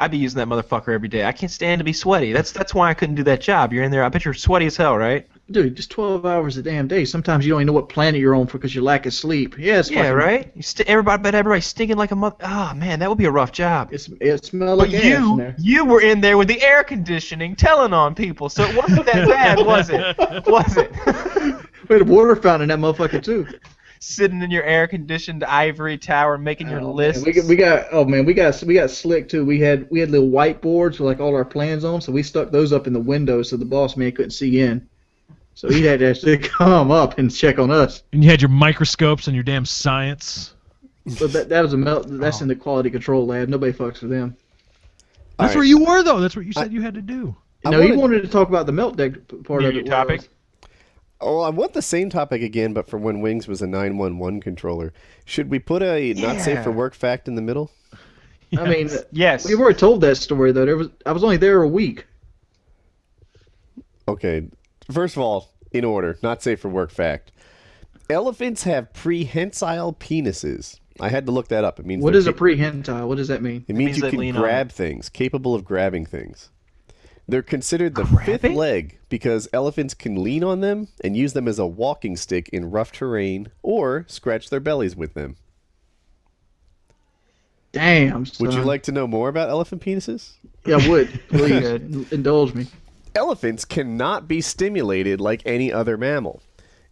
I'd be using that motherfucker every day. I can't stand to be sweaty. That's why I couldn't do that job. You're in there. I bet you're sweaty as hell, right? Dude, just 12 hours a damn day. Sometimes you don't even know what planet you're on because you lack of sleep. Yeah, it's Yeah, fucking, right. Everybody's stinking like a mother. Oh man, that would be a rough job. It smelled But like ass in there. you were in there with the air conditioning, telling on people, so it wasn't that bad, was it? Was it? We had a water fountain in that motherfucker too. Sitting in your air-conditioned ivory tower, making your lists. We got slick too. We had little whiteboards with all our plans on, so we stuck those up in the windows so the boss man couldn't see in. So he had to actually come up and check on us. and you had your microscopes and your damn science. But that was that's in the quality control lab. Nobody fucks with them. That's where you were though. That's what you said you had to do. He wanted to talk about the melt deck part of New it. topic. Oh, I want the same topic again, but for when Wings was a 911 controller. Should we put a not safe for work fact in the middle? I mean, Yes. we've already told that story though. I was only there a week. Okay. First of all, in order, not safe for work fact. Elephants have prehensile penises. I had to look that up. It means What they're is a prehensile? What does that mean? It means means you they can lean on grab things, capable of grabbing things. They're considered the fifth Grabbing? leg because elephants can lean on them and use them as a walking stick in rough terrain or scratch their bellies with them. Damn. Would you son. like to know more about elephant penises? Yeah, I would. Please indulge me. Elephants cannot be stimulated like any other mammal.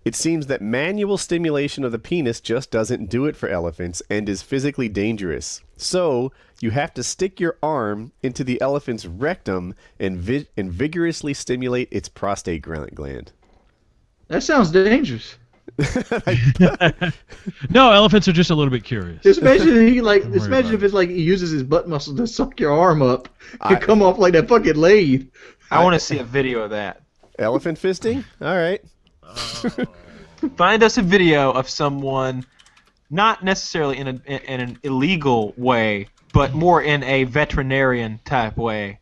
It seems that manual stimulation of the penis just doesn't do it for elephants and is physically dangerous. So, you have to stick your arm into the elephant's rectum and vigorously stimulate its prostate gland. That sounds dangerous. No, elephants are just a little bit curious. Just imagine worry imagine about if it's like he uses his butt muscle to suck your arm up and come off like that fucking lathe. I want to see a video of that. Elephant fisting? All right. Find us a video of someone, not necessarily in an illegal way, but more in a veterinarian type way,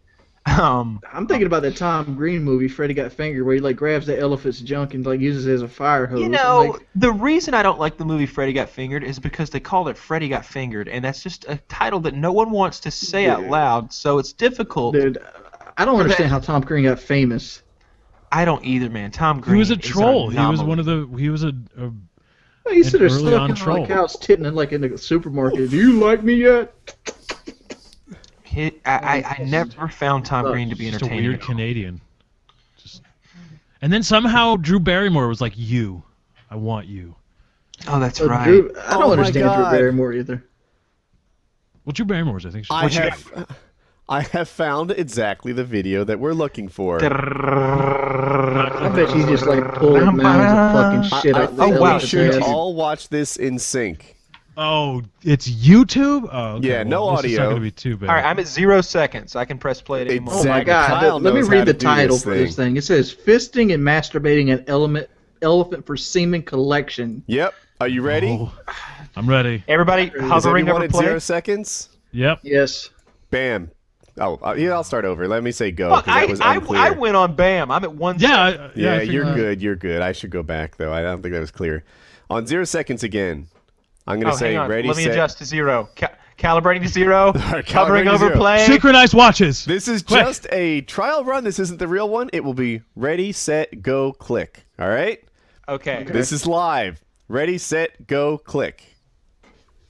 I'm thinking about that Tom Green movie, Freddy Got Fingered, where he like grabs the elephant's junk and like uses it as a fire hose. You I'm know, like, the reason I don't like the movie Freddy Got Fingered is because they called it Freddy Got Fingered, and that's just a title that no one wants to say out loud, so it's difficult. dude, I don't understand how Tom Green got famous. I don't either, man. Tom Green He was a is troll. an He was anomaly. one of the. He was a Well, you sit there early on smoking on troll. the couch, titting like in the supermarket. Do you like me yet? I never found Tom Green to be just a entertaining. weird Canadian. And then somehow Drew Barrymore was like, "You, I want you." Oh, that's So right. Drew, I Oh don't my understand Drew God. Barrymore either. Well, Drew Barrymore's, I think. I have found exactly the video that we're looking for. I bet she's just like pulling mounds of fucking shit I out the think wow, we should ass. all watch this in sync. Oh, it's YouTube. Oh, okay. Yeah, no well, this is not audio. going to be too bad. All right, I'm at 0 seconds. I can press play at any moment. Oh my Exactly. god! Kyle Let me knows read how the to do title this for this thing. It says "Fisting and Masturbating an Elephant for Semen Collection." Yep. Are you ready? Oh, I'm ready. Everybody Is hovering everyone over at play. 0 seconds? Yep. Yes. Bam. Oh, yeah, I'll start over. Let me say go, Well, because that was unclear. I went on BAM. I'm at 1 Yeah. second. Yeah, I you're figured- good. You're good. I should go back, though. I don't think that was clear. On 0 seconds again, I'm going to say hang on. ready, Let me set. adjust to 0. Calibrating to 0. Calibrating Hovering to over 0. play. Synchronized watches. This is Quick. just a trial run. This isn't the real one. It will be ready, set, go, click. All right? Okay. This is live. Ready, set, go, click.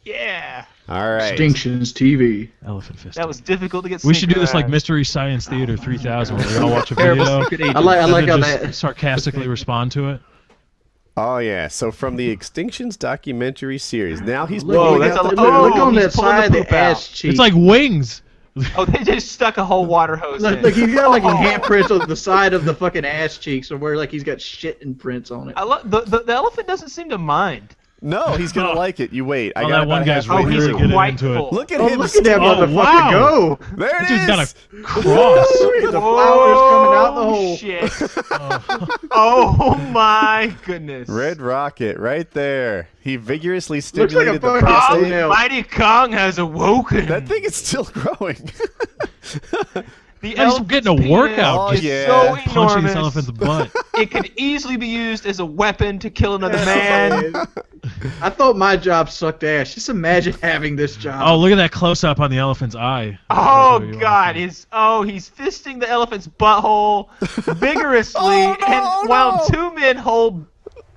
Yeah. All right. Distinctions TV. Elephant fist. That was difficult to get. We should do this like synchronized. Mystery Science Theater 3000, where we all watch a Terrible video. secret agent. I like how and just that. sarcastically respond to it. Oh, yeah. So from the Extinctions documentary series. Now he's Look, Whoa, pulling that's out a- the look, oh, look on he's that pulling the side, the poop out. ass cheek. It's like wings. Oh, they just stuck a whole water hose in. Look, he's got like a handprint on the side of the fucking ass cheeks, or where like he's got shit imprints on it. I the elephant doesn't seem to mind. No, he's going to like it. You wait. I Oh, got that one about guy's halfway Oh, really he's through. getting quite into it. full. Look at Oh, him. look at that Oh, motherfucker wow. go! There it That dude's got is. a cross. Look at the flowers coming out the hole. Shit. Oh my goodness. Red Rocket right there. He vigorously Looks like a stimulated the fucking prostate. toenail. Mighty Kong has awoken. That thing is still growing. The He's elephant's getting a penis workout. Oh, is yeah. so Punching this enormous. elephant's butt. It could easily be used as a weapon to kill another man. I thought my job sucked ass. Just imagine having this job. Oh, look at that close up on the elephant's eye. Oh That's what you God! want He's fisting the elephant's butthole vigorously, Oh, no, and while no. two men hold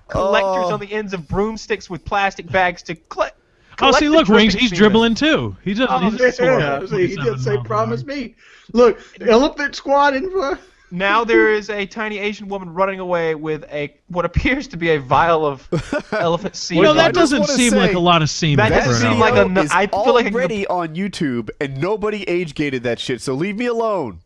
collectors Oh. on the ends of broomsticks with plastic bags to collect. Oh, see, the look, Rings, dripping he's semen. dribbling too. He just, Oh, he's just Yeah, see, he did say promise me. Look, elephant squatting for. Now there is a tiny Asian woman running away with what appears to be a vial of elephant semen. Well, I that just doesn't wanna seem say, like a lot of semen. that That doesn't for seem an like video a- is I feel like I can- already on YouTube, and nobody age-gated that shit, so leave me alone.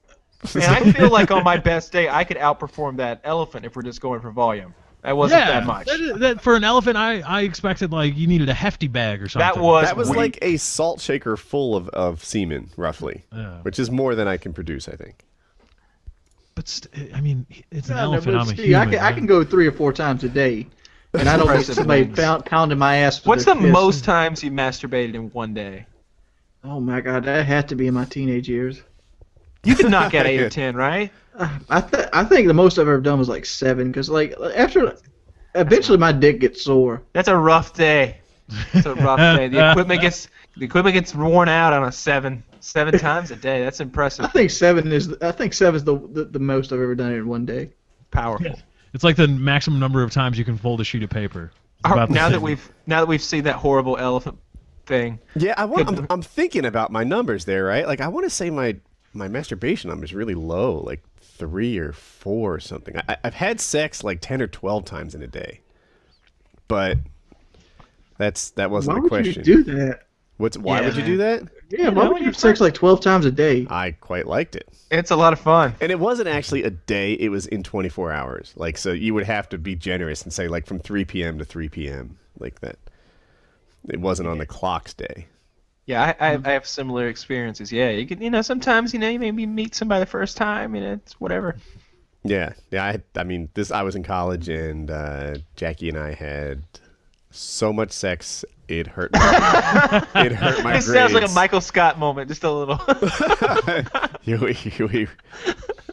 And I feel like on my best day I could outperform that elephant if we're just going for volume. That wasn't yeah, that much. That for an elephant, I expected like you needed a hefty bag or something. That was weak. like a salt shaker full of semen, roughly, Yeah. which is more than I can produce, I think. But I mean, it's an I know, elephant. but I'm a Steve, human. I can go 3 or 4 times a day, and I don't get Impressive somebody wings. pounding my ass. with What's their the fist. most times you masturbated in one day? Oh my god, that had to be in my teenage years. You could knock out 8 or 10, right? I think the most I've ever done was like 7, because like after, eventually my dick gets sore. That's a rough day. It's a rough day. The equipment gets worn out on a 7 times a day. That's impressive. I think 7 is the most I've ever done it in one day. Powerful. It's like the maximum number of times you can fold a sheet of paper. It's Now about the that same. we've seen that horrible elephant thing. Yeah, I'm thinking about my numbers there, right? Like, I want to say my masturbation number is really low, like 3 or 4 or something. I've had sex like 10 or 12 times in a day, but that wasn't Why the would question. you do that? Why would you do that? Yeah, why would you have sex like 12 times a day? I quite liked it. It's a lot of fun. And it wasn't actually a day, it was in 24 hours. Like, so you would have to be generous and say, like, from 3 p.m. to 3 p.m. like that. It wasn't on the clock's day. Yeah, I have similar experiences. Yeah, you can, sometimes, you maybe meet somebody the first time, it's whatever. Yeah. I mean, I was in college, and Jackie and I had so much sex it hurt. It hurt my It grades. sounds like a Michael Scott moment, just a little. You-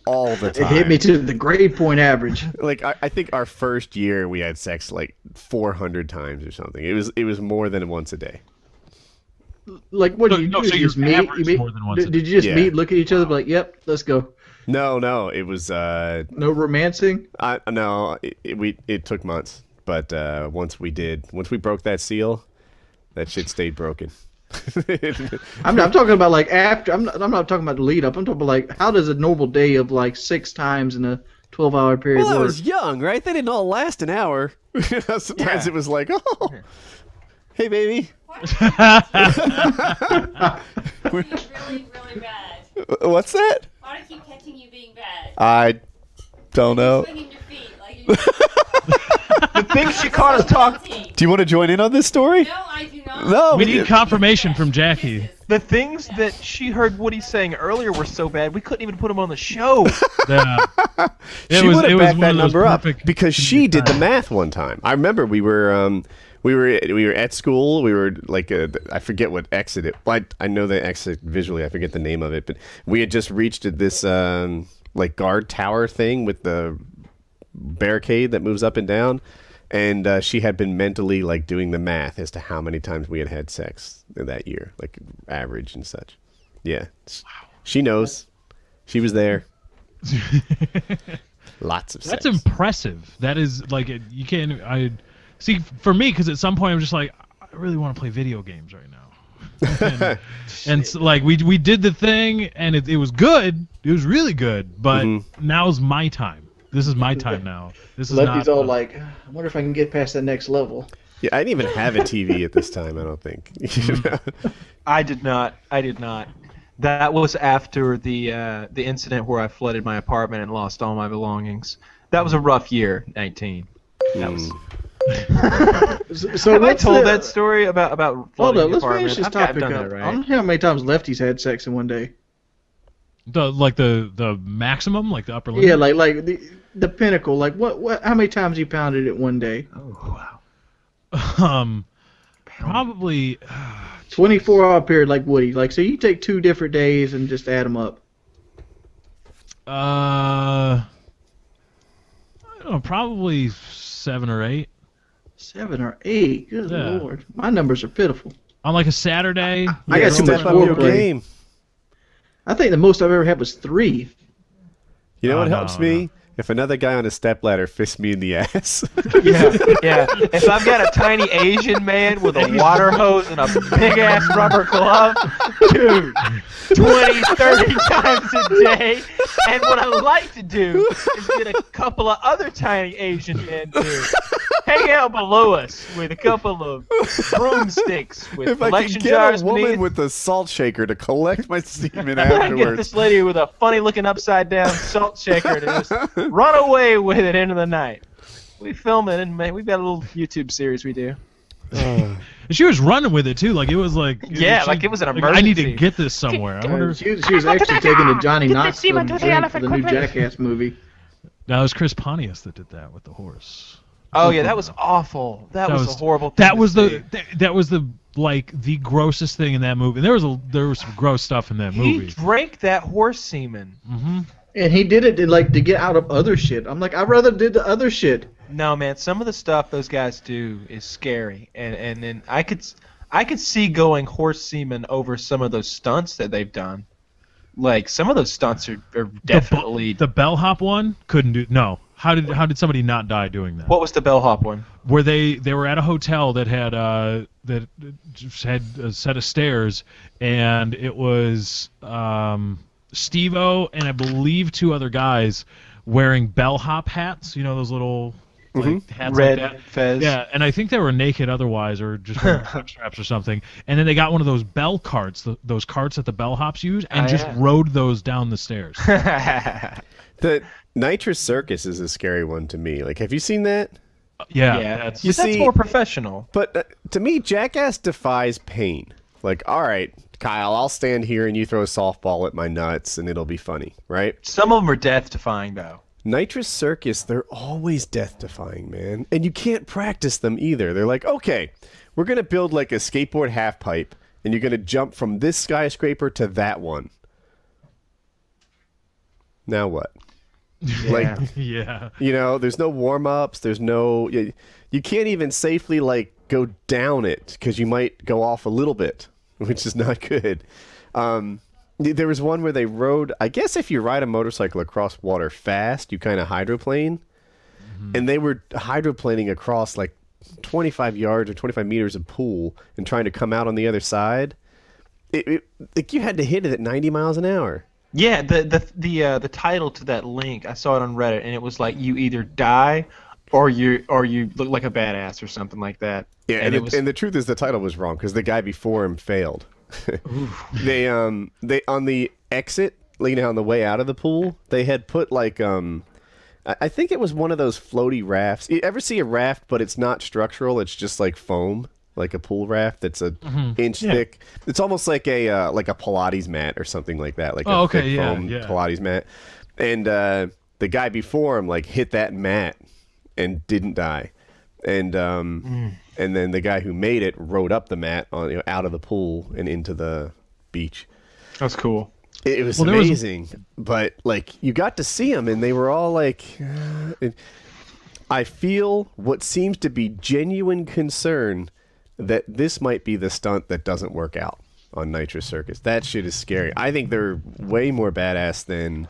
all the It time. hit me to the grade point average. Like I think our first year we had sex like 400 times or something. It was more than once a day. Like, what So- do you no, do? so You your just meet? average You meet? more than once a Did you just Yeah. meet, look at each other, be like, "Yep, let's go"? No, it was No romancing. no, it took months, but once we broke that seal, that shit stayed broken. I'm talking about like after. I'm not talking about the lead up. I'm talking about like how does a normal day of like 6 times in a 12-hour period Well, I work? was young, right? They didn't all last an hour. Sometimes it was like, oh, hey, baby. Really, really bad. What's that? Why do I keep catching you being bad? I don't know. Swinging your feet like you. The things she caught us talking. Do you want to join in on this story? No, I do not. No, We need confirmation from Jackie. The things that she heard Woody saying earlier were so bad we couldn't even put them on the show. Yeah. She would have backed one that of those number up perfect because she did the math one time. I remember we were at school. We were like I forget what exit it. I know the exit visually. I forget the name of it, but we had just reached this like guard tower thing with the barricade that moves up and down, and she had been mentally like doing the math as to how many times we had sex that year, like average and such. Yeah, she knows. She was there. Lots of sex. That's impressive. That is like you can't. I see for me because at some point I'm just like I really want to play video games right now. and so, like we did the thing and it was good. It was really good. But now's my time. This is my time now. This is Lefty's not. all like, I wonder if I can get past that next level. Yeah, I didn't even have a TV at this time. I don't think. I did not. That was after the incident where I flooded my apartment and lost all my belongings. That was a rough year, 19. That was. So Have I what's told the- that story about Hold flooding on, the let's apartment? finish this I've topic done up. that, I right? don't know how many times Lefty's had sex in one day. The maximum, like the upper limit. Yeah, like the pinnacle. Like what? How many times you pounded it one day? Oh wow. Probably. 24-hour period, like Woody. Like so, you take 2 different days and just add them up. I don't know, probably 7 or 8 7 or 8. Good Yeah. lord, my numbers are pitiful. on like a Saturday. I got too much Step up your foreplay. game. I think the most I've ever had was 3. You know Oh, what no, helps no. me? If another guy on a stepladder fists me in the ass. Yeah. If I've got a tiny Asian man with a water hose and a big ass rubber glove, dude, 20, 30 times a day. And what I like to do is get a couple of other tiny Asian men to hang out below us with a couple of broomsticks with If I collection could get jars a woman beneath. with a salt shaker to collect my semen I get afterwards. this lady with a funny looking upside down salt shaker to just run away with it into the night. We film it and we've got a little YouTube series we do. And she was running with it too. Like it was like. Yeah, like it was an I need to emergency. get this somewhere. I wonder. She was actually taking a Johnny Knoxville drink for the new Jackass movie. That was Chris Pontius that did that with the horse. Oh yeah, that was awful. That was a horrible thing That to was see. that was the like the grossest thing in that movie. There was some gross stuff in that He movie. drank that horse semen. Mm-hmm. And he did it to get out of other shit. I'm like, I'd rather did the other shit. No man, some of the stuff those guys do is scary, and then I could see going horse semen over some of those stunts that they've done. Like some of those stunts are definitely. The bellhop one couldn't do. No. How did somebody not die doing that? What was the bellhop one? Where they were at a hotel that had that just had a set of stairs, and it was Steve-O and I believe 2 other guys wearing bellhop hats. You know those little like, hats Red like that. fez. Yeah, and I think they were naked otherwise, or just wearing foot straps or something. And then they got one of those bell carts, those carts that the bellhops use, and just rode those down the stairs. The Nitrous Circus is a scary one to me. Like, have you seen that? Yeah, That's You see- more professional. But to me, Jackass defies pain. Like, all right, Kyle, I'll stand here and you throw a softball at my nuts and it'll be funny, right? Some of them are death-defying though. Nitrous Circus, they're always death-defying, man. And you can't practice them either. They're like, okay, we're going to build like a skateboard half pipe, and you're going to jump from this skyscraper to that one. Now what? Like, Yeah. you know, there's no warm-ups. There's no... You can't even safely, like, go down it because you might go off a little bit, which is not good. There was one where they rode... I guess if you ride a motorcycle across water fast, you kind of hydroplane. And they were hydroplaning across, like, 25 yards or 25 meters of pool and trying to come out on the other side. Like, you had to hit it at 90 miles an hour. Yeah, the title to that link, I saw it on Reddit, and it was like you either die or you look like a badass or something like that. Yeah, and the truth is the title was wrong because the guy before him failed. They on the exit, you know, on the way out of the pool, they had put like I think it was one of those floaty rafts. You ever see a raft, but it's not structural? It's just like foam. Like a pool raft that's a inch thick. It's almost like a Pilates mat or something like that. Like a thick foam Pilates mat. And the guy before him like hit that mat and didn't die. And and then the guy who made it rode up the mat on out of the pool and into the beach. That's cool. It was amazing. But like you got to see them and they were all like I feel what seems to be genuine concern that this might be the stunt that doesn't work out on Nitrous Circus. That shit is scary. I think they're way more badass than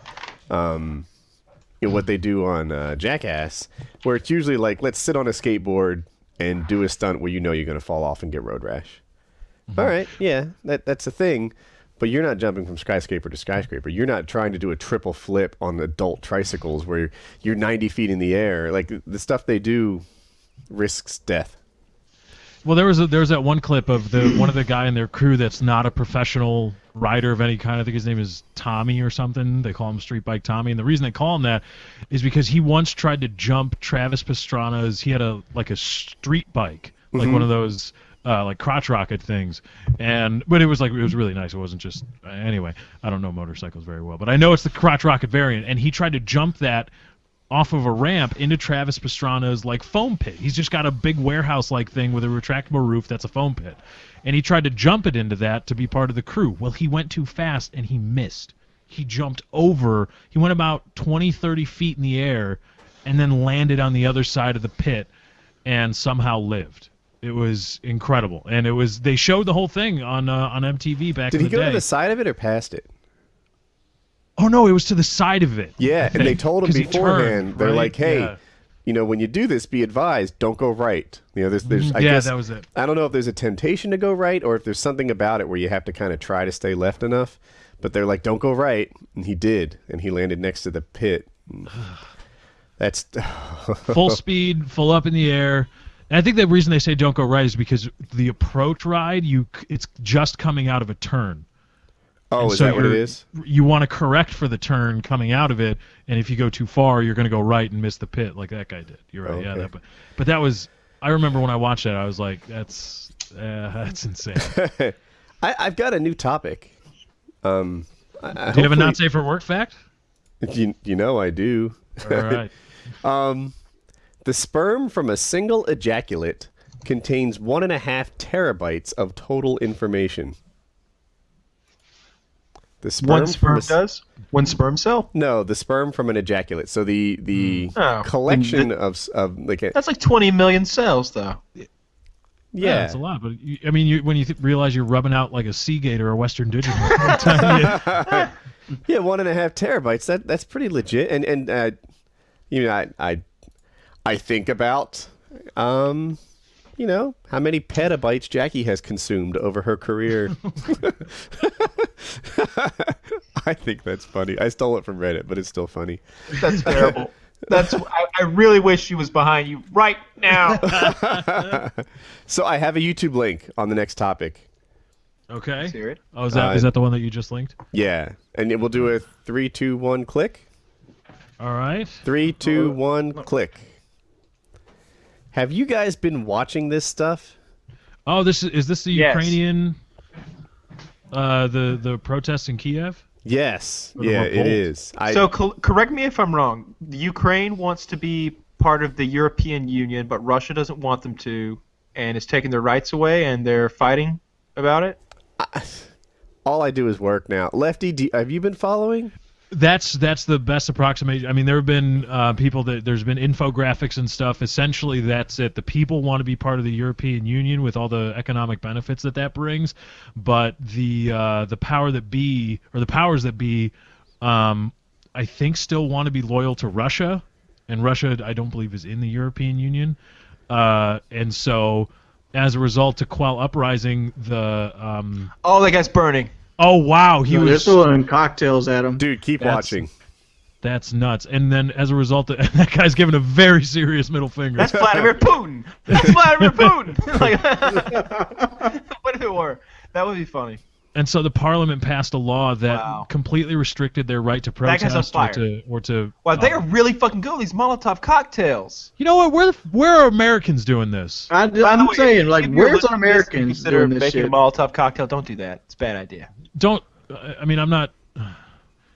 what they do on Jackass, where it's usually like, let's sit on a skateboard and do a stunt where you know you're going to fall off and get road rash. All right, yeah, that's a thing, but you're not jumping from skyscraper to skyscraper. You're not trying to do a triple flip on adult tricycles where you're 90 feet in the air. Like, the stuff they do risks death. Well, there was that one clip of one of the guy in their crew that's not a professional rider of any kind. I think his name is Tommy or something. They call him Street Bike Tommy, and the reason they call him that is because he once tried to jump Travis Pastrana's. He had a street bike, like one of those like crotch rocket things, but it was really nice. It wasn't just anyway. I don't know motorcycles very well, but I know it's the crotch rocket variant, and he tried to jump that off of a ramp into Travis Pastrana's like foam pit. He's just got a big warehouse-like thing with a retractable roof that's a foam pit. And he tried to jump it into that to be part of the crew. Well, he went too fast and he missed. He jumped over. He went about 20, 30 feet in the air and then landed on the other side of the pit and somehow lived. It was incredible. And they showed the whole thing on MTV back in the day. Did he go to the side of it or past it? Oh, no, it was to the side of it. Yeah, and they told him beforehand. They're like, hey, yeah. You know, when you do this, be advised, don't go right. You know, there's I yeah, guess, that was it. I don't know if there's a temptation to go right or if there's something about it where you have to kind of try to stay left enough. But they're like, don't go right. And he did. And he landed next to the pit. That's... full speed, full up in the air. And I think the reason they say don't go right is because the approach ride, it's just coming out of a turn. Oh, and is so that what it is? You want to correct for the turn coming out of it, and if you go too far, you're going to go right and miss the pit like that guy did. You're right, okay. yeah. But that was, I remember when I watched that, I was like, that's insane. I've got a new topic. Do you have a not safe for work fact? You know I do. All right. The sperm from a single ejaculate contains 1.5 terabytes of total information. The sperm One sperm does? One sperm cell? No, the sperm from an ejaculate. So the collection of like that's like 20 million cells, though. Yeah, that's a lot. But when you realize you're rubbing out like a Seagate or a Western Digital, yeah, 1.5 terabytes. That's pretty legit. And you know, I think about you know, how many petabytes Jackie has consumed over her career. I think that's funny. I stole it from Reddit, but it's still funny. That's terrible. I really wish she was behind you right now. So I have a YouTube link on the next topic. Okay. Oh, is that the one that you just linked? Yeah, and we'll do a 3, 2, 1, click. All right. 3, 2, 1, click. Have you guys been watching this stuff? Oh, is this the Ukrainian, the protests in Kiev? Yes. Yeah, it is. So correct me if I'm wrong. The Ukraine wants to be part of the European Union, but Russia doesn't want them to. and it's taking their rights away, and they're fighting about it. All I do is work now. Lefty, have you been following? That's the best approximation. I mean, there have been people that there's been infographics and stuff. Essentially, that's it. The people want to be part of the European Union with all the economic benefits that brings, but the power that be, or the powers that be, I think still want to be loyal to Russia, and Russia I don't believe is in the European Union, and so as a result, to quell uprising, Oh, that guy's burning. Oh wow, They're throwing cocktails at him. Dude, keep watching. That's nuts. And then as a result, that guy's giving a very serious middle finger. That's Vladimir Putin. That's Vladimir Putin. What if it were? That would be funny. And so the parliament passed a law that completely restricted their right to protest That guy's on fire. or to. Wow, they are really fucking good with these Molotov cocktails. You know what? Where are Americans doing this? I'm saying, like, where's our Americans consider doing this making shit? a Molotov cocktail? Don't do that. It's a bad idea. Don't. I mean, I'm not.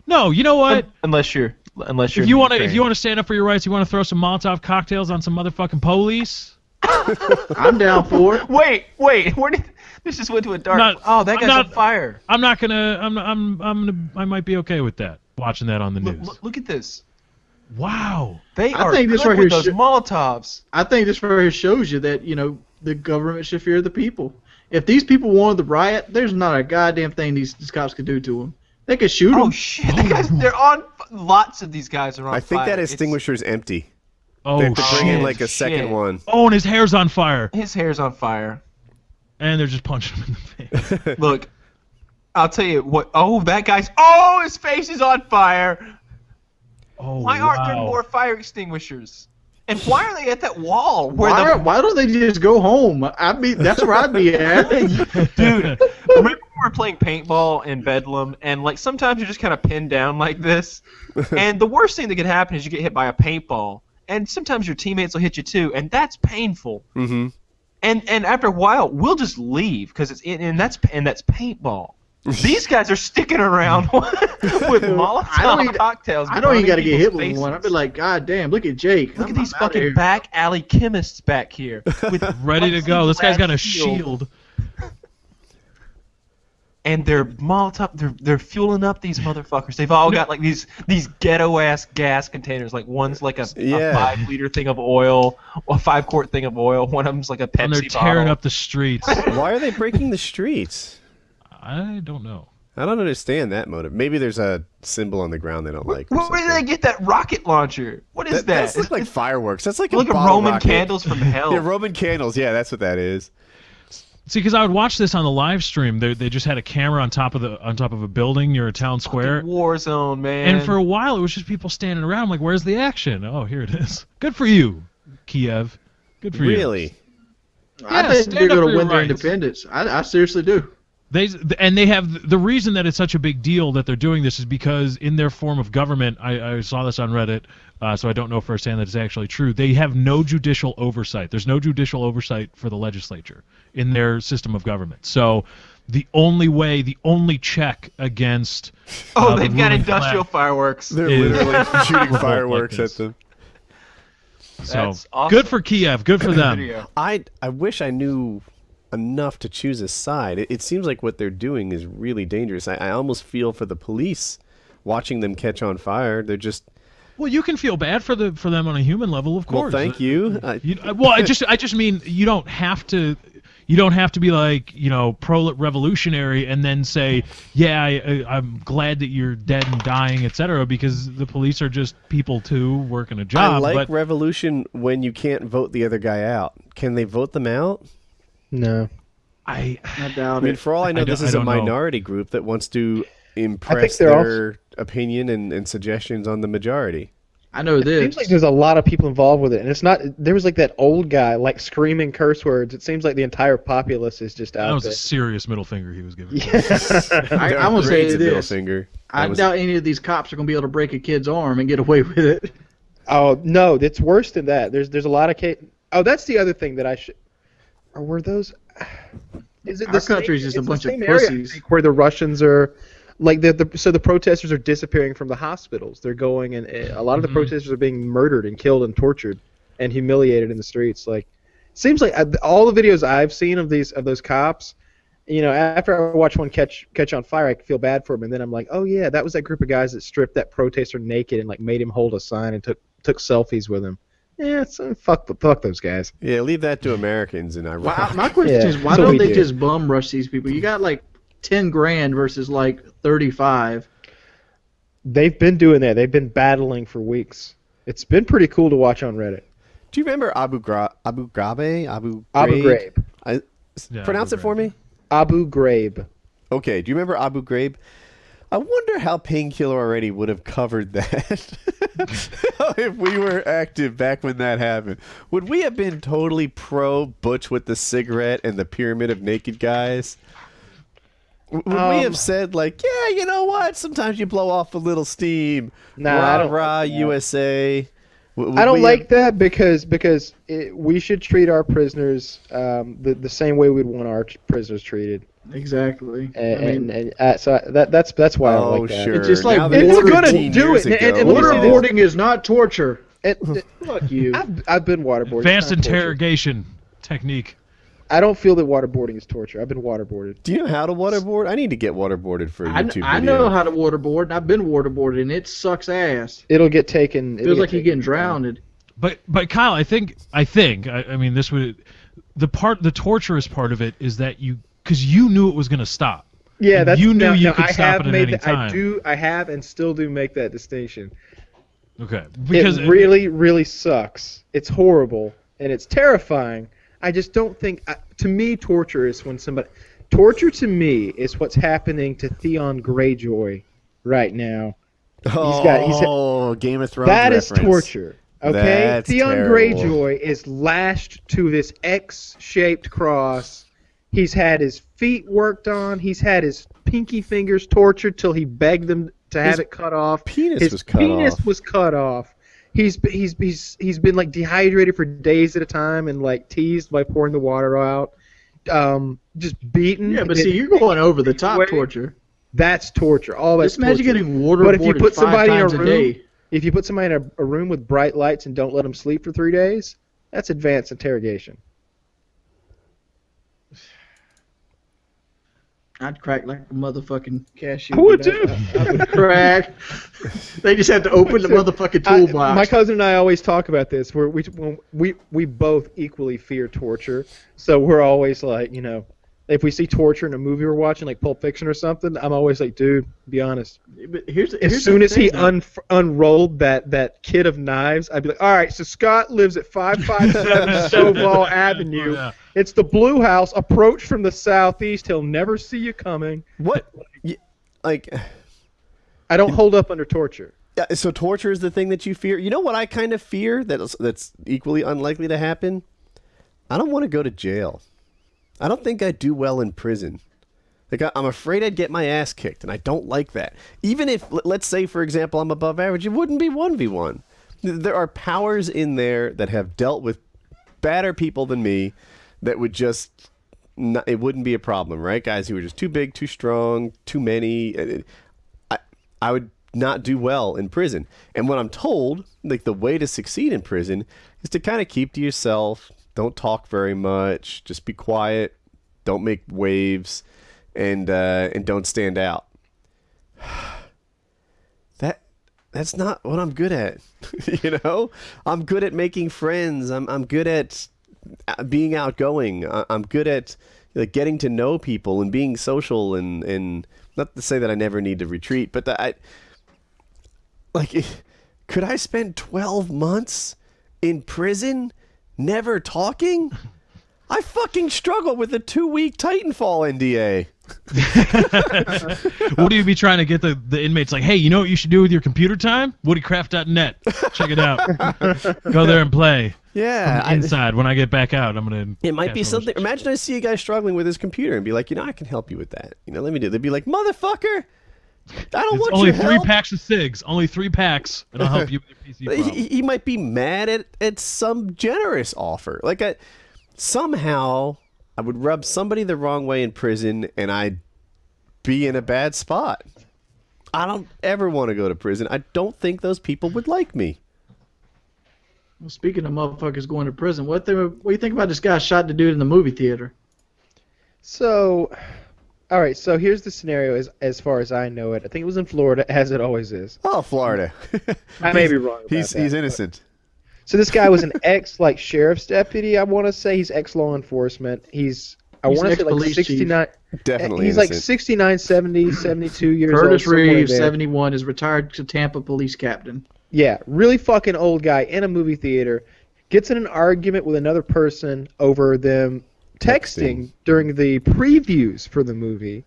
No, you know what? Unless you're. If you want to stand up for your rights, you want to throw some Molotov cocktails on some motherfucking police. I'm down for it. Wait. Where did this just went to a dark? That guy's on fire. I'm not gonna. I might be okay with that. Watching that on the news. Look at this. Wow. They I are think good this right with here those Molotovs. I think this right here shows you that, the government should fear the people. If these people wanted the riot, there's not a goddamn thing these cops could do to them. They could shoot them. Oh shit! They're on. Lots of these guys are on. I think fire. that extinguisher's empty. Oh They have to bring in shit, like a second one. Oh, and his hair's on fire. His hair's on fire. And they're just punching him in the face. Look, I'll tell you what. Oh, that guy's. Oh, his face is on fire. Oh, Why aren't there more fire extinguishers? And why are they at that wall? Why don't they just go home? That's where I'd be at. Dude, remember we were playing paintball in Bedlam, and like sometimes you're just kind of pinned down like this, and the worst thing that could happen is you get hit by a paintball, and sometimes your teammates will hit you too, and that's painful. Mm-hmm. And after a while, we'll just leave because that's paintball. These guys are sticking around with Molotov cocktails. I don't even got to get hit with faces. one. I'd be like, God damn, look at Jake. Look at these fucking back alley chemists back here. With ready to go. This guy's got a shield. And they're Molotov. They're fueling up these motherfuckers. They've all got like these ghetto ass gas containers. Like one's like a 5-liter thing of oil, a 5-quart thing of oil. One of them's like a Pepsi And they're tearing bottle. up the streets. Why are they breaking the streets? I don't know. I don't understand that motive. Maybe there's a symbol on the ground they don't like. or Where did something. they get that rocket launcher? What is that? That's like fireworks. That's like Look a at bottle Roman rocket. candles from hell. Yeah, Roman candles. Yeah, that's what that is. See, because I would watch this on the live stream. They just had a camera on top of a building near a town square. War zone, man. And for a while, it was just people standing around. I'm like, where's the action? Oh, here it is. Good for you, Kiev. Good for you. Really? I think they're going to win their independence. I seriously do. They have the reason that it's such a big deal that they're doing this is because in their form of government, I saw this on Reddit, so I don't know firsthand that it's actually true. They have no judicial oversight. There's no judicial oversight for the legislature in their system of government. So the only check against they've got industrial fireworks. They're literally shooting fireworks at them. So That's awesome. good for Kiev. Good for them. Video. I wish I knew enough to choose a side. It seems like what they're doing is really dangerous. I almost feel for the police watching them catch on fire. They're just. Well, you can feel bad for them on a human level, of course. Well, thank you. I just mean you don't have to. You don't have to be like, pro-revolutionary and then say, yeah, I'm glad that you're dead and dying, etc. Because the police are just people too working a job. I like revolution when you can't vote the other guy out. Can they vote them out? No. I doubt I mean, it. for all I know, this is a don't know. minority group that wants to impress they're their opinion and suggestions on the majority. I know It this. seems like there's a lot of people involved with it, and it's not. There was like that old guy like screaming curse words. It seems like the entire populace is just out That was there. a serious middle finger he was giving. I'm going to say Grades a middle this. finger. I doubt any of these cops are going to be able to break a kid's arm and get away with it. Oh no, it's worse than that. There's a lot of Oh, that's the other thing that I should. Or were those? Is it Our country's just a it's the bunch of same area, I pussies. think, where the Russians are, like so the protesters are disappearing from the hospitals. They're going and a lot of the protesters are being murdered and killed and tortured and humiliated in the streets. Like, seems like all the videos I've seen of those cops, after I watch one catch on fire, I feel bad for him, and then I'm like, oh yeah, that was that group of guys that stripped that protester naked and like made him hold a sign and took selfies with him. Yeah, so fuck those guys. Yeah, leave that to Americans in Iraq. My question is, why so don't we they do. just bum rush these people? You got like 10 grand versus like 35. They've been doing that. They've been battling for weeks. It's been pretty cool to watch on Reddit. Do you remember Abu Ghraib? Abu Ghraib. Pronounce it for me. Abu Ghraib. Okay, do you remember Abu Ghraib? I wonder how Painkiller already would have covered that if we were active back when that happened. Would we have been totally pro Butch with the cigarette and the pyramid of naked guys? Would we have said, like, yeah, you know what? Sometimes you blow off a little steam. Nah, rah, I don't rah, like that. USA. I don't like that because we should treat our prisoners the same way we'd want our prisoners treated. Exactly. So that's why I don't like that. Sure. It's just like Now it's that gonna 15 do years it. ago, And let me say this. Waterboarding is not torture. Fuck you. I've been waterboarded. Advanced It's not torture. interrogation technique. I don't feel that waterboarding is torture. I've been waterboarded. Do you know how to waterboard? I need to get waterboarded for a YouTube video. I know how to waterboard, and I've been waterboarded, and it sucks ass. It'll get taken. Feels like you're getting drowned. But Kyle, I mean, this would the torturous part of it is that because you knew it was going to stop. Yeah, And that's you knew you now, could I stop have it at made any time. I have and still do make that distinction. Okay, because it really, really sucks. It's horrible and it's terrifying. I just don't think. To me, torture is when somebody. Torture to me is what's happening to Theon Greyjoy right now. Oh, Game of Thrones That is reference. torture. Okay, That's Theon terrible. Greyjoy is lashed to this X-shaped cross. He's had his feet worked on. He's had his pinky fingers tortured till he begged them to have it cut off. His was cut off. He's been like dehydrated for days at a time and like teased by pouring the water out. Just beaten. Yeah, but see, you're going over the top torture. That's torture. All that's Just imagine torture. getting waterboarded But if you put somebody 5 in a times room, day. if you put somebody in a room with bright lights and don't let them sleep for 3 days, that's advanced interrogation. I'd crack like a motherfucking cashew. I would dude. too. I would crack. They just have to open the motherfucking toolbox. My cousin and I always talk about this. We both equally fear torture, so we're always like, if we see torture in a movie we're watching, like Pulp Fiction or something, I'm always like, dude, be honest. But here's As soon the as he thing, though. unrolled that kit of knives, I'd be like, all right, so Scott lives at 557 Stovall Avenue. Yeah. It's the Blue House. Approach from the southeast. He'll never see you coming. What? Like, I don't hold up under torture. yeah, so torture is the thing that you fear. You know what I kind of fear that's equally unlikely to happen? I don't want to go to jail. I don't think I'd do well in prison. Like, I'm afraid I'd get my ass kicked, and I don't like that. Even if, let's say, for example, I'm above average, it wouldn't be 1v1. There are powers in there that have dealt with badder people than me that would just, it wouldn't be a problem, right? Guys who are just too big, too strong, too many. I would not do well in prison. And what I'm told, like, the way to succeed in prison is to kind of keep to yourself. Don't talk very much. Just be quiet. Don't make waves, and don't stand out. That's not what I'm good at. I'm good at making friends. I'm good at being outgoing. I'm good at getting to know people and being social, and not to say that I never need to retreat, but could I spend 12 months in prison never talking? I fucking struggle with a 2-week Titanfall NDA. What do you be trying to get the inmates like, hey, you know what you should do with your computer time? WoodyCraft.net. Check it out. Go there and play. Yeah. Inside. When I get back out, I'm going to... It might be something. Imagine I see a guy struggling with his computer and be like, I can help you with that. Let me do it. They'd be like, motherfucker, I don't want only your three help. packs of cigs. Only 3 packs, and I'll help you with your PC problem. He might be mad at some generous offer. Somehow I would rub somebody the wrong way in prison, and I'd be in a bad spot. I don't ever want to go to prison. I don't think those people would like me. Well, speaking of motherfuckers going to prison, what do you think about this guy shot the dude in the movie theater? So, all right. So here's the scenario as far as I know it. I think it was in Florida, as it always is. Oh, Florida. I may be wrong. About He's that, innocent. So this guy was an ex sheriff's deputy. I want to say he's ex law enforcement. I want to say like ex-police chief. 69. Definitely He's innocent. like 69, 70, 72 years old. Curtis somewhere Reeves, there. 71, is retired Tampa police captain. Yeah, really fucking old guy in a movie theater. Gets in an argument with another person over them texting during the previews for the movie.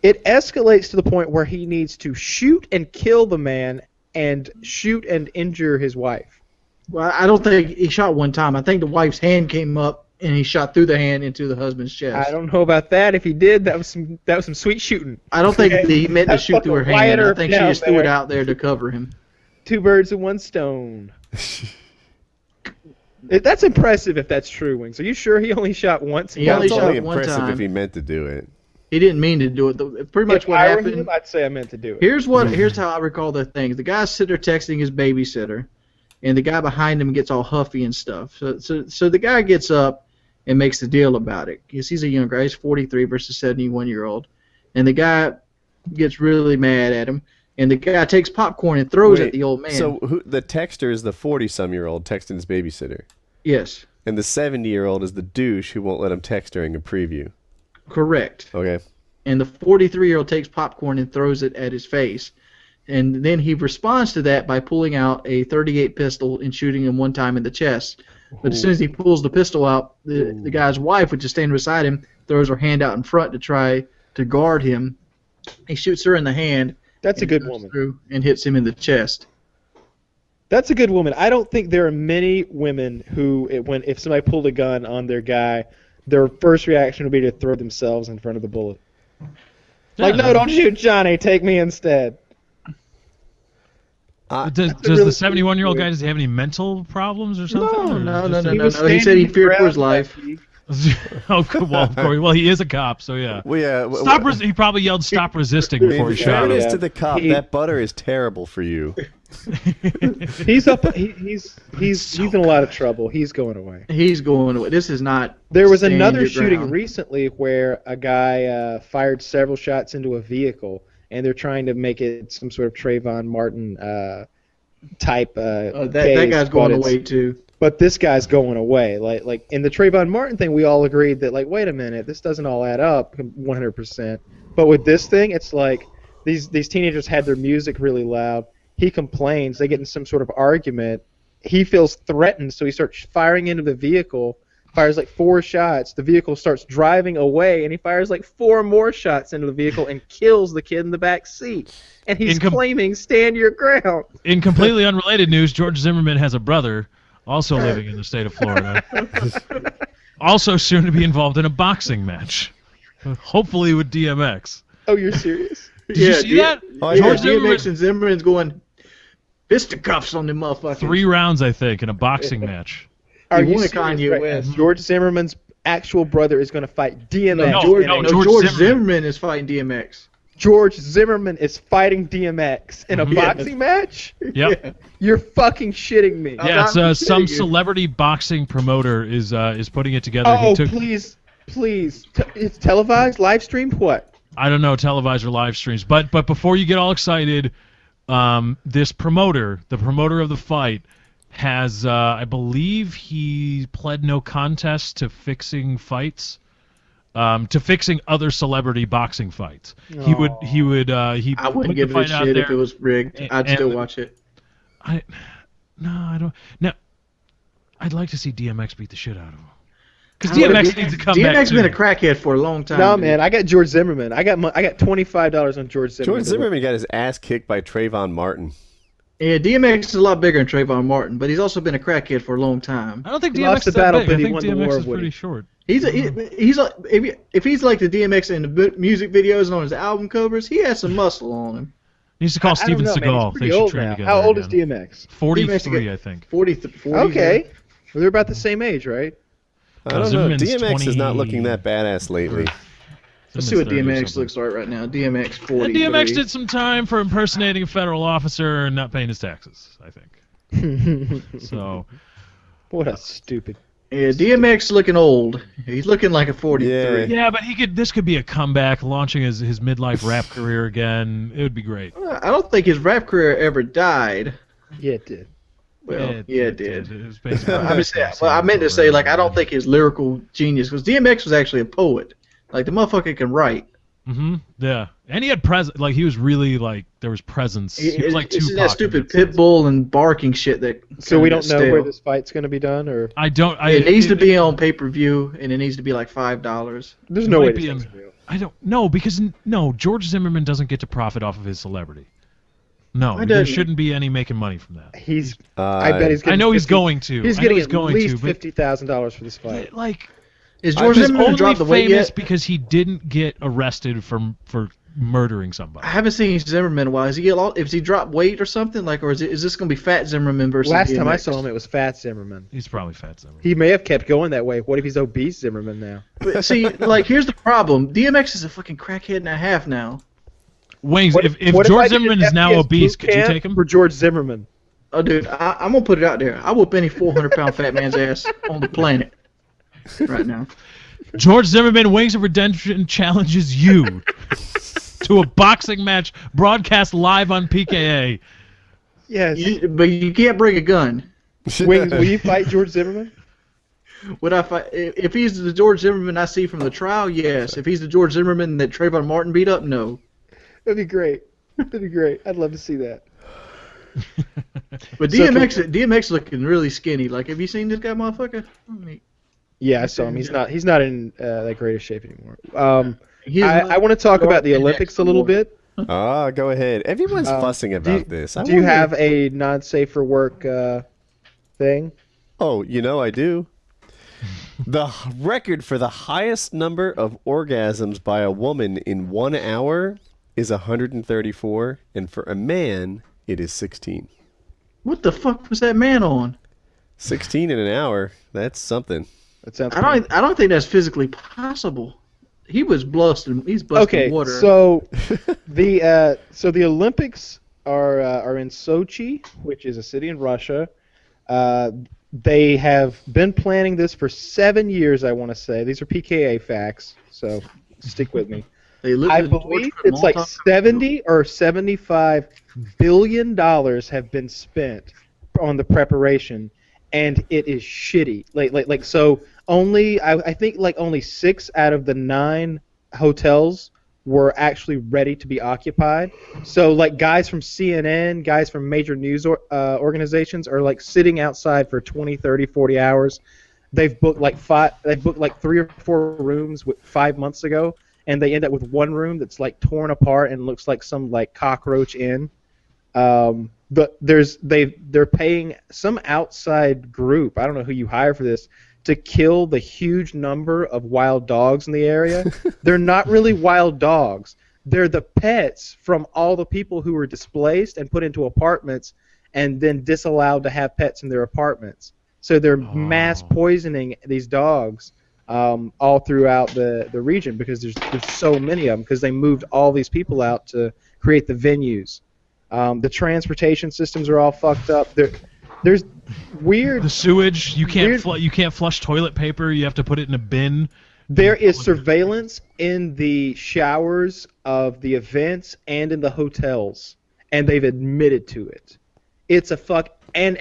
It escalates to the point where he needs to shoot and kill the man and shoot and injure his wife. Well, I don't think he shot one time. I think the wife's hand came up and he shot through the hand into the husband's chest. I don't know about that. If he did, that was some sweet shooting. I don't think he meant to That's shoot through her fucking hand. I Wyatt think she Earp just threw it down out there to cover him. Two birds with one stone. That's impressive if that's true, Wings. Are you sure he only shot once? He only It's shot only one impressive time. if he meant to do it. He didn't mean to do it. Pretty much If what I were happened. him, I'd say I meant to do it. Here's how I recall the things. The guy's sitting there texting his babysitter, and the guy behind him gets all huffy and stuff. So the guy gets up and makes the deal about it. Because he's a young guy. He's 43 versus 71-year-old. And the guy gets really mad at him. And the guy takes popcorn and throws at the old man. So the texter is the 40-some-year-old texting his babysitter. Yes. And the 70-year-old is the douche who won't let him text during a preview. Correct. Okay. And the 43-year-old takes popcorn and throws it at his face. And then he responds to that by pulling out a .38 pistol and shooting him one time in the chest. But as soon as he pulls the pistol out, the guy's wife, which is standing beside him, throws her hand out in front to try to guard him. He shoots her in the hand. That's a good goes woman. through and hits him in the chest. That's a good woman. I don't think there are many women who, if somebody pulled a gun on their guy, their first reaction would be to throw themselves in front of the bullet. Like, no, don't shoot Johnny. Take me instead. Does the 71-year-old guy, does he have any mental problems or something? No. He was He said he standing feared for his around life. Oh, well, of course. Well, he is a cop, so yeah. Well, yeah. He probably yelled "Stop resisting" before he shot him. Fairness to the cop, He- that butter is terrible for you. He's up. He's in a lot of trouble. He's going away. He's going away. This is not. There was stand another your shooting ground. recently where a guy fired several shots into a vehicle, and they're trying to make it some sort of Trayvon Martin type That case, guy's but going it's- away too. But this guy's going away. Like in the Trayvon Martin thing, we all agreed that, like, wait a minute, this doesn't all add up 100%. But with this thing, it's like these teenagers had their music really loud. He complains. They get in some sort of argument. He feels threatened, so he starts firing into the vehicle. Fires like 4 shots. The vehicle starts driving away, and he fires like 4 more shots into the vehicle and kills the kid in the back seat. And he's claiming, stand your ground. In completely unrelated news, George Zimmerman has a brother also living in the state of Florida. Also soon to be involved in a boxing match. Hopefully with DMX. Oh, you're serious? Did you see that? George Zimmerman, DMX and Zimmerman's going fisticuffs on the motherfucker. 3 rounds, I think, in a boxing match. Are He you won a serious Kanye right West. now? George Zimmerman's actual brother is going to fight DMX. No, George Zimmerman. Zimmerman is fighting DMX. George Zimmerman is fighting DMX in a boxing match? Yep. You're fucking shitting me. Yeah, it's not some kidding you. celebrity boxing promoter is putting it together. Oh, He took, please. It's televised, live streamed, what? I don't know, televised or live streams. But before you get all excited, this promoter, the promoter of the fight, has I believe he pled no contest to fixing fights, to fixing other celebrity boxing fights. He I put wouldn't the give it a fight out shit there. if it was rigged. I'd still and- watch it. I don't. Now, I'd like to see DMX beat the shit out of him. Because DMX needs to come back. DMX been a too. crackhead for a long time. No, dude. man, I got George Zimmerman. I got $25 on George Zimmerman. George Zimmerman got his ass kicked by Trayvon Martin. Yeah, DMX is a lot bigger than Trayvon Martin, but he's also been a crackhead for a long time. I don't think He DMX lost is the that battle, big. but I he think won the DMX war is of Woody. pretty short. He's like if he's like the DMX in the music videos and on his album covers, he has some muscle on him. Needs to call I Steven don't know, man. Seagal. He's They pretty should old train now. together. How old is again. DMX? 43, I think. 40. Okay. Well, they're about the same age, right? I don't know. Zimmerman's DMX is not 20. looking that badass lately. Let's see what Zimmerman's 30 or DMX something. looks like right now. DMX 40. And DMX did some time for impersonating a federal officer and not paying his taxes, I think. So, What a stupid. Yeah, DMX looking old. He's looking like a 43. Yeah, but this could be a comeback, launching his midlife rap career again. It would be great. I don't think his rap career ever died. Yeah, it did. Well, it did. It was basically I'm just saying, well, I meant to say, like, I don't think his lyrical genius, because DMX was actually a poet. Like, the motherfucker can write. Yeah, and he had he was really like there was presence. He was like It's Tupac that stupid pit bull and barking shit that. So we don't know stale. where this fight's going to be done, or I don't. It needs to be on pay-per-view, and it needs to be like $5. there's no way might this be thing's real. I don't know because George Zimmerman doesn't get to profit off of his celebrity. No, Why there doesn't he? shouldn't be any making money from that. He's. I bet he's. Getting I know he's 50 going to. He's I know getting he's at going least to, but $50,000 for this fight. like Is George he's Zimmerman only dropped the weight famous yet? because he didn't get arrested for murdering somebody. I haven't seen Zimmerman in a while. Has he dropped weight or something? Like, or is this going to be Fat Zimmerman versus Last time I DMX? saw him, it was Fat Zimmerman. He's probably Fat Zimmerman. He may have kept going that way. What if he's obese Zimmerman now? But see, like, here's the problem. DMX is a fucking crackhead and a half now. Wings, What if what George I did an Zimmerman is now FPS obese, boot could you camp take him? for George Zimmerman? Oh, dude, I'm going to put it out there. I whoop any 400-pound fat man's ass on the planet right now. George Zimmerman, Wings of Redemption challenges you to a boxing match broadcast live on PKA. Yes. But you can't bring a gun. Wings, will you fight George Zimmerman? Would I fight? If he's the George Zimmerman I see from the trial, yes. If he's the George Zimmerman that Trayvon Martin beat up, no. That'd be great. That'd be great. I'd love to see that. But So DMX looking really skinny. Like, have you seen this guy, motherfucker? Yeah, I saw him. He's not in that great of shape anymore. He's I want to talk about the Olympics a little bit. Go ahead. Everyone's fussing about this. Do you have a not safe for work thing? Oh, I do. The record for the highest number of orgasms by a woman in 1 hour is 134, and for a man, it is 16. What the fuck was that man on? 16 in an hour. That's something. That sounds. I don't think that's physically possible. He was busting. He's busting Okay, water. so the Olympics are in Sochi, which is a city in Russia. They have been planning this for 7 years, I want to say. These are PKA facts, so stick with me. I believe it's like 70 or 75 billion dollars have been spent on the preparation, and it is shitty. Like so only I think like only 6 out of the 9 hotels were actually ready to be occupied. So like guys from CNN, guys from major news organizations are like sitting outside for 20, 30, 40 hours. They've booked like 3 or 4 rooms 5 months ago, and they end up with one room that's like torn apart and looks like some like cockroach inn. But they're paying some outside group, I don't know who you hire for this, to kill the huge number of wild dogs in the area. They're not really wild dogs. They're the pets from all the people who were displaced and put into apartments and then disallowed to have pets in their apartments. So they're mass poisoning these dogs all throughout the region because there's so many of them because they moved all these people out to create the venues. The transportation systems are all fucked up. There's weird. The sewage, you can't flush toilet paper. You have to put it in a bin. There is surveillance in the showers of the events and in the hotels, and they've admitted to it. It's a fuck. And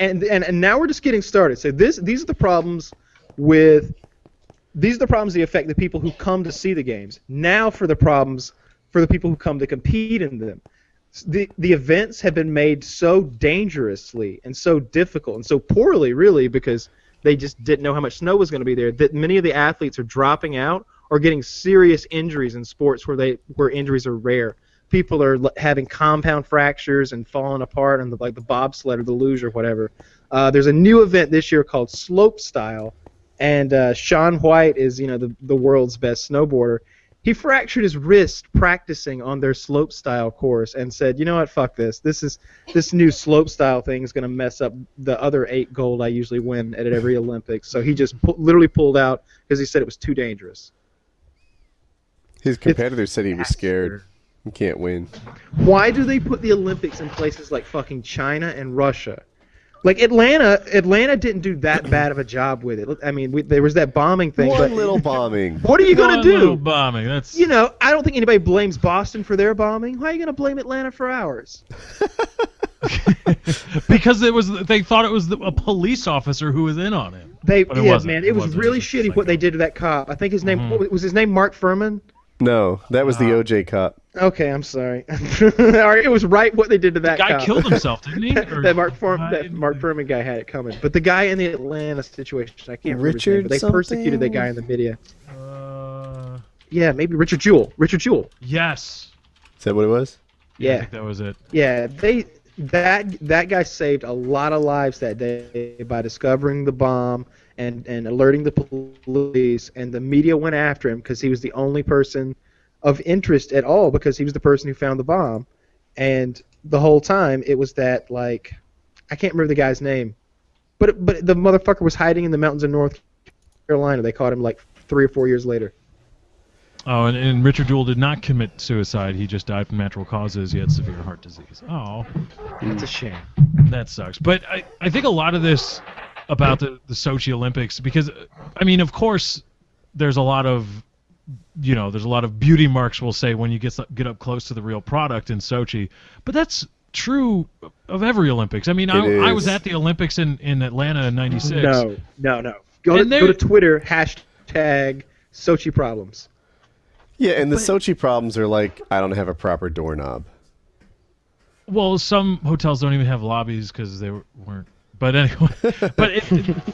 now we're just getting started. So these are the problems that affect the people who come to see the games. Now for the problems for the people who come to compete in them. The events have been made so dangerously and so difficult and so poorly, really, because they just didn't know how much snow was going to be there, that many of the athletes are dropping out or getting serious injuries in sports where injuries are rare. People are having compound fractures and falling apart on the bobsled or the luge or whatever. There's a new event this year called slopestyle, and Shaun White is the world's best snowboarder. He fractured his wrist practicing on their slopestyle course and said, you know what, fuck this. This new slopestyle thing is going to mess up the other 8 gold I usually win at every Olympics. So he just literally pulled out because he said it was too dangerous. His competitor said he was scared. He can't win. Why do they put the Olympics in places like fucking China and Russia? Like Atlanta didn't do that bad of a job with it. I mean, there was that bombing thing. One but little bombing. What are you gonna One little do? bombing. That's I don't think anybody blames Boston for their bombing. Why are you gonna blame Atlanta for ours? because they thought it was a police officer who was in on it. But it wasn't. Man, it was wasn't. really It was shitty like what they did to that cop. I think his name was his name Mark Furman. No, that was the OJ cop. Okay, I'm sorry. It was right what they did to that The guy cop. killed himself, didn't he? Or that Mark died? Furman guy had it coming. But the guy in the Atlanta situation, I can't remember his Richard name, but they something? persecuted that guy in the media. Uh, Yeah, maybe Richard Jewell. Richard Jewell. yes. Is that what it was? I Yeah. think that was it. Yeah, that guy saved a lot of lives that day by discovering the bomb and alerting the police, and the media went after him because he was the only person of interest at all, because he was the person who found the bomb. And the whole time it was that, like, I can't remember the guy's name, but the motherfucker was hiding in the mountains of North Carolina. They caught him like 3 or 4 years later. Oh, and Richard Jewell did not commit suicide. He just died from natural causes. He had severe heart disease. Oh, That's a shame. that sucks. But I think a lot of this about the Sochi Olympics, because, I mean, of course, there's a lot of beauty marks, we'll say, when you get up close to the real product in Sochi. But that's true of every Olympics. I mean, I was at the Olympics in Atlanta in '96. No. Go to Twitter, hashtag Sochi problems. Yeah, and the Sochi problems are like, I don't have a proper doorknob. Well, some hotels don't even have lobbies because they weren't. But anyway,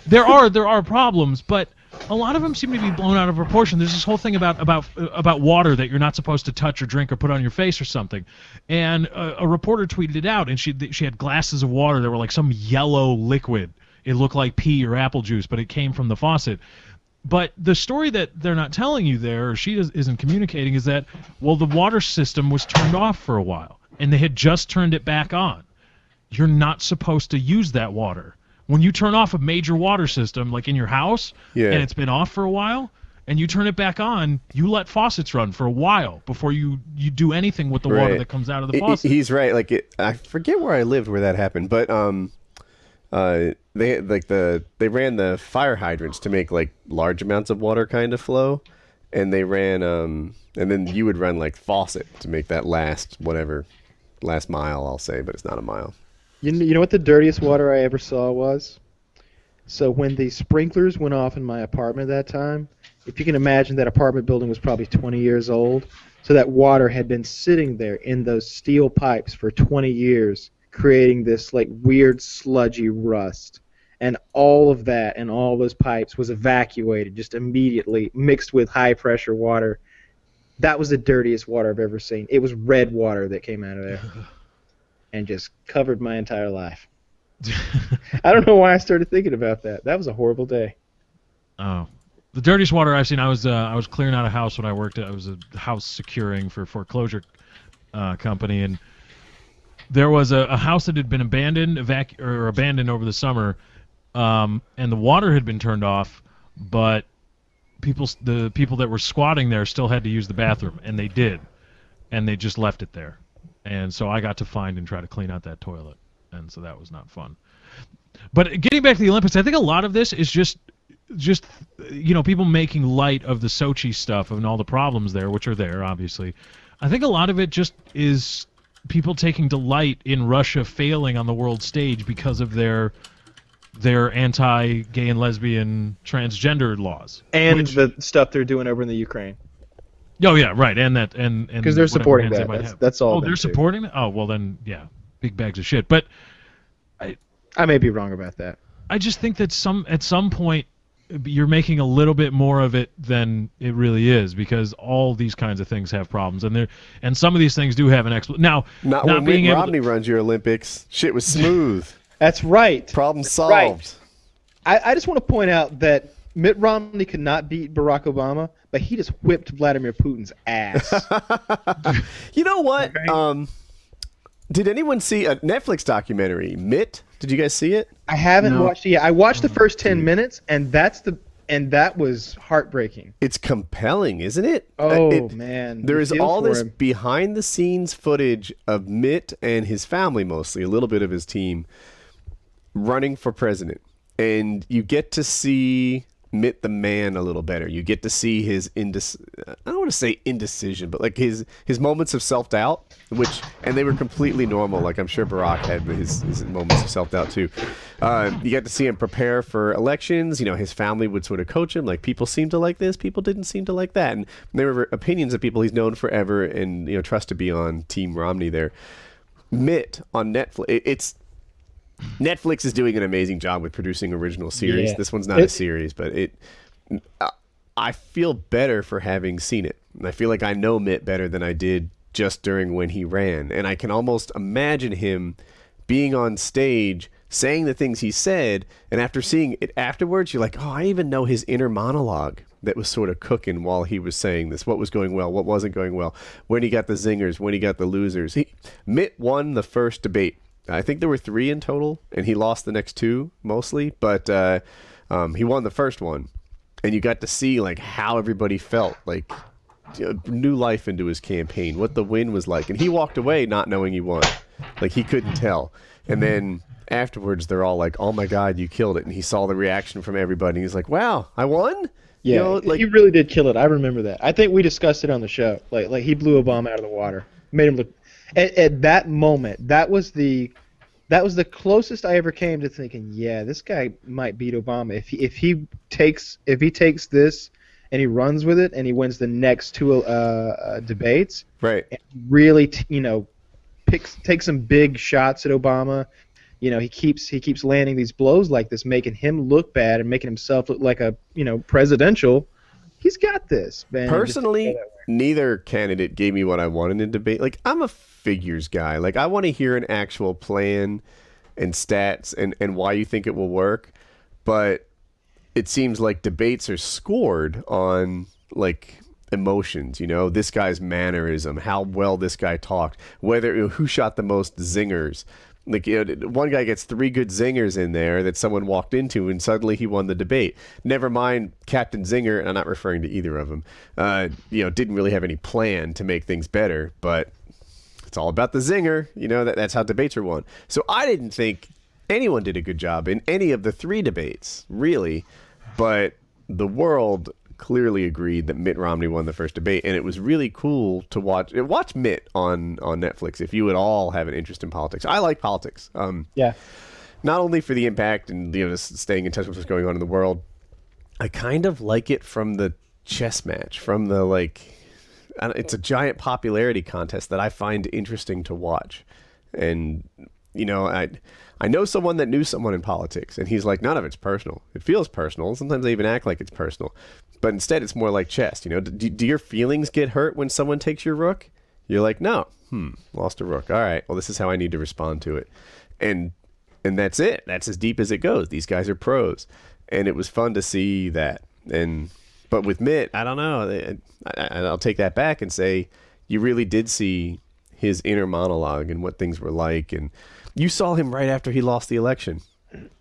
there are problems, but a lot of them seem to be blown out of proportion. There's this whole thing about water that you're not supposed to touch or drink or put on your face or something. And a reporter tweeted it out, and she had glasses of water that were like some yellow liquid. It looked like pee or apple juice, but it came from the faucet. But the story that they're not telling you there, or she isn't communicating, is that, well, the water system was turned off for a while, and they had just turned it back on. You're not supposed to use that water. When you turn off a major water system, like in your house, and it's been off for a while, and you turn it back on, you let faucets run for a while before you do anything with the water that comes out of the faucet. He's right. Like I forget where I lived where that happened, but they ran the fire hydrants to make like large amounts of water kind of flow, and they ran and then you would run like faucet to make that last mile, I'll say, but it's not a mile. You know what the dirtiest water I ever saw was? So when the sprinklers went off in my apartment that time, if you can imagine, that apartment building was probably 20 years old, so that water had been sitting there in those steel pipes for 20 years, creating this like weird sludgy rust. And all of that and all those pipes was evacuated just immediately, mixed with high pressure water. That was the dirtiest water I've ever seen. It was red water that came out of there. And just covered my entire life. I don't know why I started thinking about that. That was a horrible day. Oh, the dirtiest water I've seen. I was clearing out a house when I worked. I was a house securing for a foreclosure company, and there was a house that had been abandoned over the summer, and the water had been turned off, but the people that were squatting there still had to use the bathroom, and they did, and they just left it there. And so I got to find and try to clean out that toilet, and so that was not fun. But getting back to the Olympics, I think a lot of this is just people making light of the Sochi stuff and all the problems there, which are there, obviously. I think a lot of it just is people taking delight in Russia failing on the world stage because of their anti-gay and lesbian transgender laws. And the stuff they're doing over in the Ukraine. Oh yeah, right, and because they're supporting that. That's all. Oh, they're supporting it. Oh well, then yeah, big bags of shit. But I may be wrong about that. I just think that at some point you're making a little bit more of it than it really is, because all these kinds of things have problems, and some of these things do have an explanation. Now, not when Mitt Romney runs your Olympics. Shit was smooth. That's right. Problem solved. Right. I just want to point out that Mitt Romney could not beat Barack Obama, but he just whipped Vladimir Putin's ass. You know what? Okay. Did anyone see a Netflix documentary, Mitt? Did you guys see it? I haven't watched it yet. I watched the first 10 minutes, and that was heartbreaking. It's compelling, isn't it? Oh, man. There is all this behind-the-scenes footage of Mitt and his family, mostly, a little bit of his team, running for president, and you get to see Mitt the man a little better. You get to see his I don't want to say indecision, but like his moments of self-doubt, and they were completely normal. Like I'm sure Barack had his moments of self-doubt too. You get to see him prepare for elections. You know, his family would sort of coach him, like people seem to like this, people didn't seem to like that, and there were opinions of people he's known forever and, you know, trust to be on Team Romney there. Mitt on Netflix, Netflix is doing an amazing job with producing original series. Yeah. This one's not a series, but I feel better for having seen it. And I feel like I know Mitt better than I did just during when he ran. And I can almost imagine him being on stage saying the things he said, and after seeing it afterwards, you're like, oh, I even know his inner monologue that was sort of cooking while he was saying this. What was going well, what wasn't going well, when he got the zingers, when he got the losers. Mitt won the first debate. I think there were 3 in total, and he lost the next 2 mostly, but he won the first one, and you got to see like how everybody felt, like new life into his campaign, what the win was like, and he walked away not knowing he won, like he couldn't tell, and then afterwards they're all like, "Oh my God, you killed it!" And he saw the reaction from everybody, and he's like, "Wow, I won." Yeah, You know, like, he really did kill it. I remember that. I think we discussed it on the show. Like he blew Obama out of the water, made him look. At that moment, that was the closest I ever came to thinking, yeah, this guy might beat Obama if he takes this and he runs with it and he wins the next 2 debates. right? And really, takes some big shots at Obama. You know, he keeps landing these blows like this, making him look bad and making himself look like a presidential. He's got this, man. Personally, neither candidate gave me what I wanted in debate. Like, I'm a figures guy. Like, I want to hear an actual plan and stats and why you think it will work. But it seems like debates are scored on, like, emotions, this guy's mannerism, how well this guy talked, who shot the most zingers. Like, one guy gets 3 good zingers in there that someone walked into, and suddenly he won the debate. Never mind Captain Zinger, and I'm not referring to either of them. Didn't really have any plan to make things better, but it's all about the zinger. That's how debates are won. So I didn't think anyone did a good job in any of the 3 debates, really. But the world clearly agreed that Mitt Romney won the first debate, and it was really cool to watch Mitt on Netflix if you at all have an interest in politics. I like politics. Yeah. Not only for the impact and just staying in touch with what's going on in the world, I kind of like it from the chess match, from the it's a giant popularity contest that I find interesting to watch. And I know someone that knew someone in politics, and he's like, none of it's personal. It feels personal. Sometimes they even act like it's personal. But instead, it's more like chess. Do your feelings get hurt when someone takes your rook? You're like, no. Lost a rook. All right. Well, this is how I need to respond to it. And that's it. That's as deep as it goes. These guys are pros. And it was fun to see that. But with Mitt, I don't know. I'll take that back and say you really did see his inner monologue and what things were like. And you saw him right after he lost the election.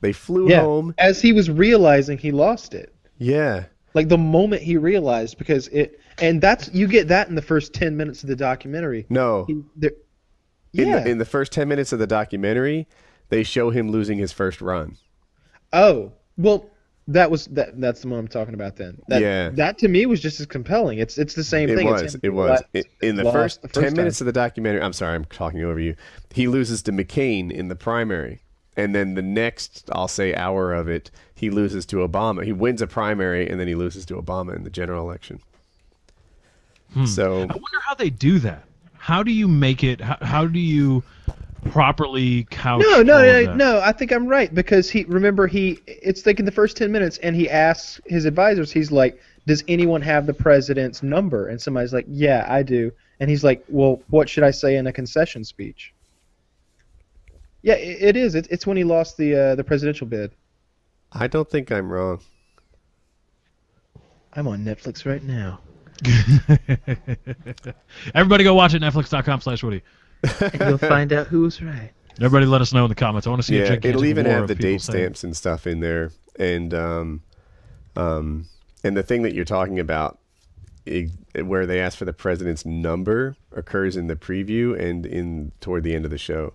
They flew home. As he was realizing he lost it. Yeah. Like the moment he realized, because you get that in the first 10 minutes of the documentary. No. In the first 10 minutes of the documentary, they show him losing his first run. Oh, well, that's the one I'm talking about then. That to me was just as compelling. It's the same thing. It was. In the first 10 minutes of the documentary, I'm sorry, I'm talking over you. He loses to McCain in the primary. And then the next, I'll say, hour of it, he loses to Obama. He wins a primary, and then he loses to Obama in the general election. So I wonder how they do that. How do you make it? How do you properly couch? No. I think I'm right, because it's like in the first 10 minutes, and he asks his advisors. He's like, "Does anyone have the president's number?" And somebody's like, "Yeah, I do." And he's like, "Well, what should I say in a concession speech?" Yeah, it is. It's when he lost the presidential bid. I don't think I'm wrong. I'm on Netflix right now. Everybody go watch it, netflix.com/Woody. And you'll find out who's right. Everybody let us know in the comments. I want to see a gigantic it'll even war have of the people date saying- stamps and stuff in there. And the thing that you're talking about, where they ask for the president's number, occurs in the preview and toward the end of the show.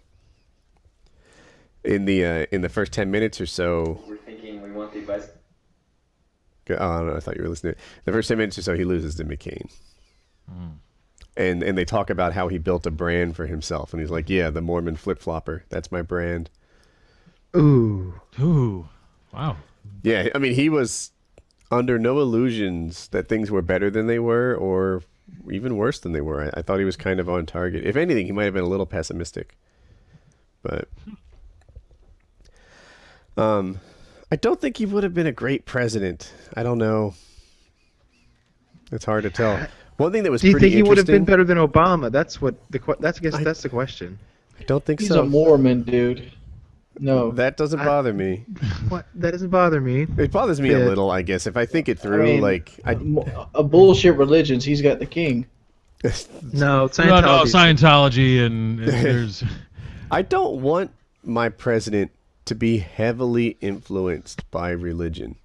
in the first 10 minutes or so. We're thinking we want the advice. Oh no, I thought you were listening. The first 10 minutes or so, he loses to McCain. And they talk about how he built a brand for himself, and he's like, "Yeah, the Mormon flip-flopper. That's my brand." Ooh. Wow. Yeah, I mean, he was under no illusions that things were better than they were, or even worse than they were. I thought he was kind of on target. If anything, he might have been a little pessimistic. But I don't think he would have been a great president. I don't know. It's hard to tell. One thing that was Do you pretty think he would have been interesting- better than Obama? That's what that's the question. I don't think He's so. a Mormon, dude. No. That doesn't bother me. What? That doesn't bother me. It bothers me a Yeah. little, I guess, if I think it through. A bullshit religions. He's got the king. No, No, Scientology. Scientology and there's. I don't want my president to be heavily influenced by religion.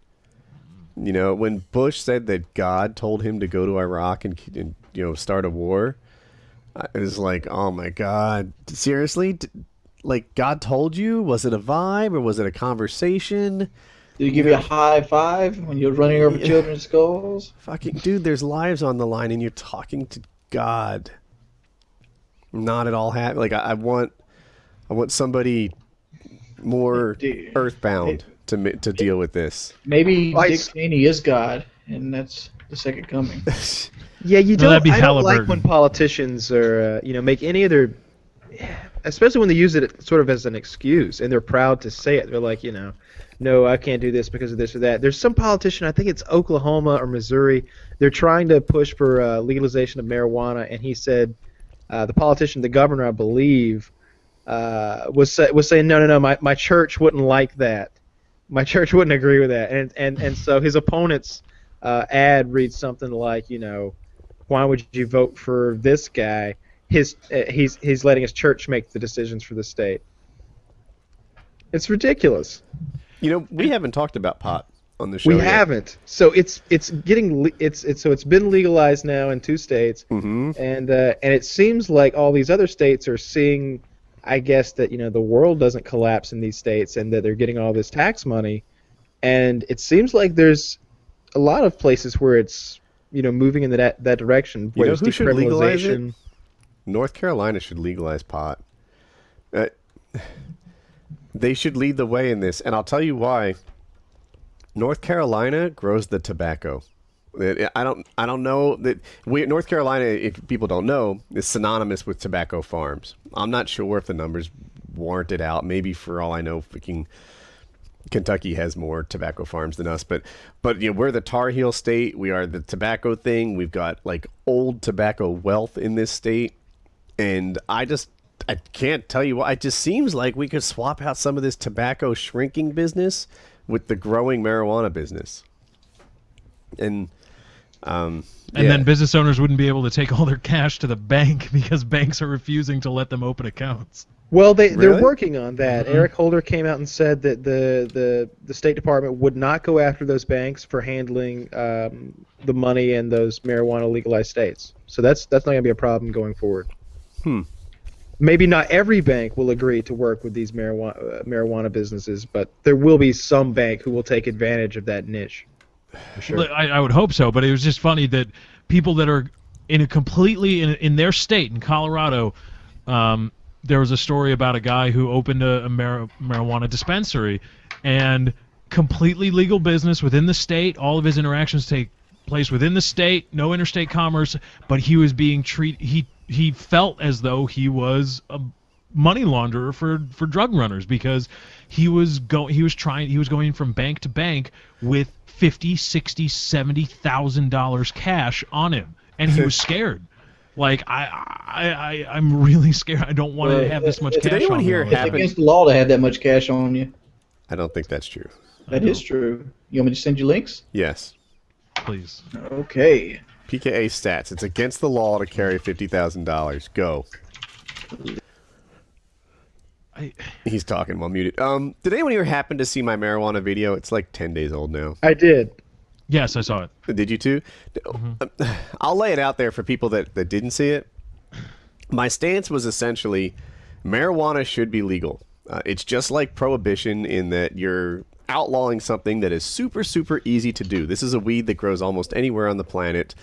You know, when Bush said that God told him to go to Iraq and start a war, it was like, oh my God, seriously? Like, God told you? Was it a vibe or was it a conversation? Did he give you a high five when you're running over children's skulls? Fucking dude, there's lives on the line and you're talking to God. Not at all happy. Like, I want somebody more Dude. earthbound to deal with this. Maybe I Dick s- Cheney is God, and that's the second coming. Yeah, you No, don't. that'd be I don't like Halliburton. when politicians are, make any of their, especially when they use it sort of as an excuse and they're proud to say it. They're like, no, I can't do this because of this or that. There's some politician, I think it's Oklahoma or Missouri. They're trying to push for legalization of marijuana, and he said, the politician, the governor, I believe, was saying, no, my church wouldn't like that. My church wouldn't agree with that, and so his opponent's ad reads something like, why would you vote for this guy? He's letting his church make the decisions for the state. It's ridiculous. We haven't talked about pot on the show. We yet. haven't. So it's been legalized now in 2 states, Mhm. and it seems like all these other states are seeing, I guess, that the world doesn't collapse in these states and that they're getting all this tax money, and it seems like there's a lot of places where it's moving in that direction. You know Where it's who should legalize it? decriminalization. North Carolina should legalize pot. They should lead the way in this, and I'll tell you why. North Carolina grows the tobacco. I don't know that North Carolina, if people don't know, is synonymous with tobacco farms. I'm not sure if the numbers warrant it out. Maybe for all I know, freaking Kentucky has more tobacco farms than us. But we're the Tar Heel state. We are the tobacco thing. We've got like old tobacco wealth in this state, and I can't tell you why. It just seems like we could swap out some of this tobacco shrinking business with the growing marijuana business. And then business owners wouldn't be able to take all their cash to the bank because banks are refusing to let them open accounts. Well, they're Really? working on that. Eric Holder came out and said that the State Department would not go after those banks for handling the money in those marijuana legalized states. So that's not going to be a problem going forward. Maybe not every bank will agree to work with these marijuana businesses, but there will be some bank who will take advantage of that niche. For sure. I would hope so, but it was just funny that people that are in a completely in their state in Colorado, there was a story about a guy who opened a marijuana dispensary, and completely legal business within the state. All of his interactions take place within the state, no interstate commerce, but he was being treated. He felt as though he was a money launderer for drug runners because he was going from bank to bank with $50,000, $60,000, $70,000 cash on him, and he was scared. Like I'm really scared. I don't want to have this much Did cash anyone on here me. It's against the law to have that much cash on you. I don't think that's true. That is true. You want me to send you links? Yes. Please. Okay. PKA stats. It's against the law to carry $50,000. Go. He's talking while muted. Did anyone here happen to see my marijuana video? It's like 10 days old now. I did. Yes, I saw it. Did you too? I'll lay it out there for people that didn't see it. My stance was essentially marijuana should be legal. It's just like prohibition in that you're outlawing something that is super, super easy to do. This is a weed that grows almost anywhere on the planet,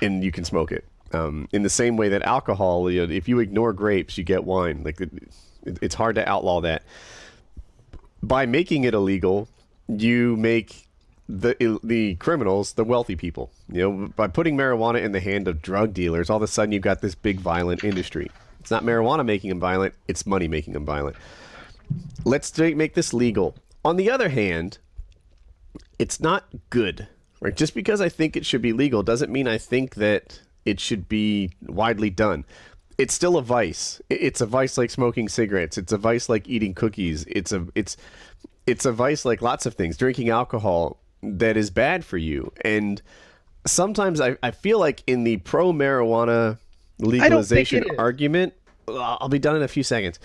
and you can smoke it. In the same way that alcohol, if you ignore grapes, you get wine. Like it's hard to outlaw that. By making it illegal, you make the criminals the wealthy people. By putting marijuana in the hand of drug dealers, all of a sudden you've got this big violent industry. It's not marijuana making them violent, it's money making them violent. Let's make this legal. On the other hand, it's not good. Right? Just because I think it should be legal doesn't mean I think that it should be widely done. It's still a vice. It's a vice like smoking cigarettes. It's a vice like eating cookies. It's a vice like lots of things. Drinking alcohol that is bad for you. And sometimes I feel like in the pro-marijuana legalization argument, I'll be done in a few seconds.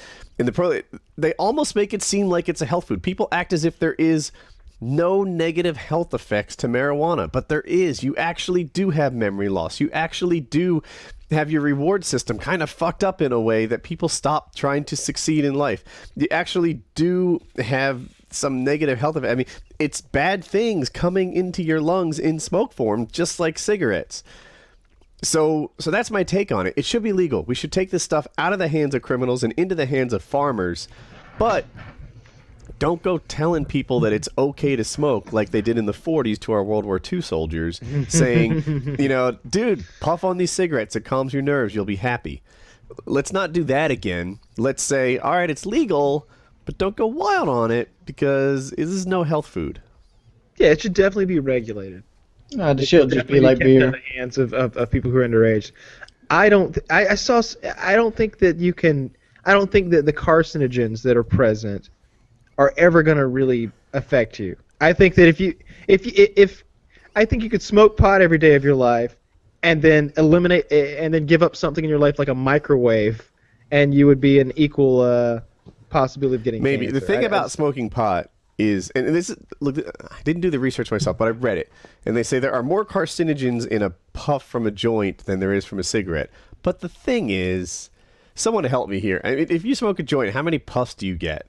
They almost make it seem like it's a health food. People act as if there is no negative health effects to marijuana, but there is. You actually do have memory loss. You actually do have your reward system kind of fucked up in a way that people stop trying to succeed in life. You actually do have some negative health effects. I mean, it's bad things coming into your lungs in smoke form, just like cigarettes. So that's my take on it. It should be legal. We should take this stuff out of the hands of criminals and into the hands of farmers, but don't go telling people that it's okay to smoke like they did in the 40s to our World War II soldiers, saying, dude, puff on these cigarettes. It calms your nerves. You'll be happy. Let's not do that again. Let's say, all right, it's legal, but don't go wild on it because this is no health food. Yeah, it should definitely be regulated. No, it should just be like beer. In the hands of people who are underage. I don't think that you can. I don't think that the carcinogens that are present are ever going to really affect you. I think that if I think you could smoke pot every day of your life, and then eliminate and then give up something in your life like a microwave, and you would be an equal possibility of getting maybe cancer. The thing about smoking pot is, and this is, look, I didn't do the research myself, but I read it, and they say there are more carcinogens in a puff from a joint than there is from a cigarette. But the thing is, someone to help me here. I mean, if you smoke a joint, how many puffs do you get?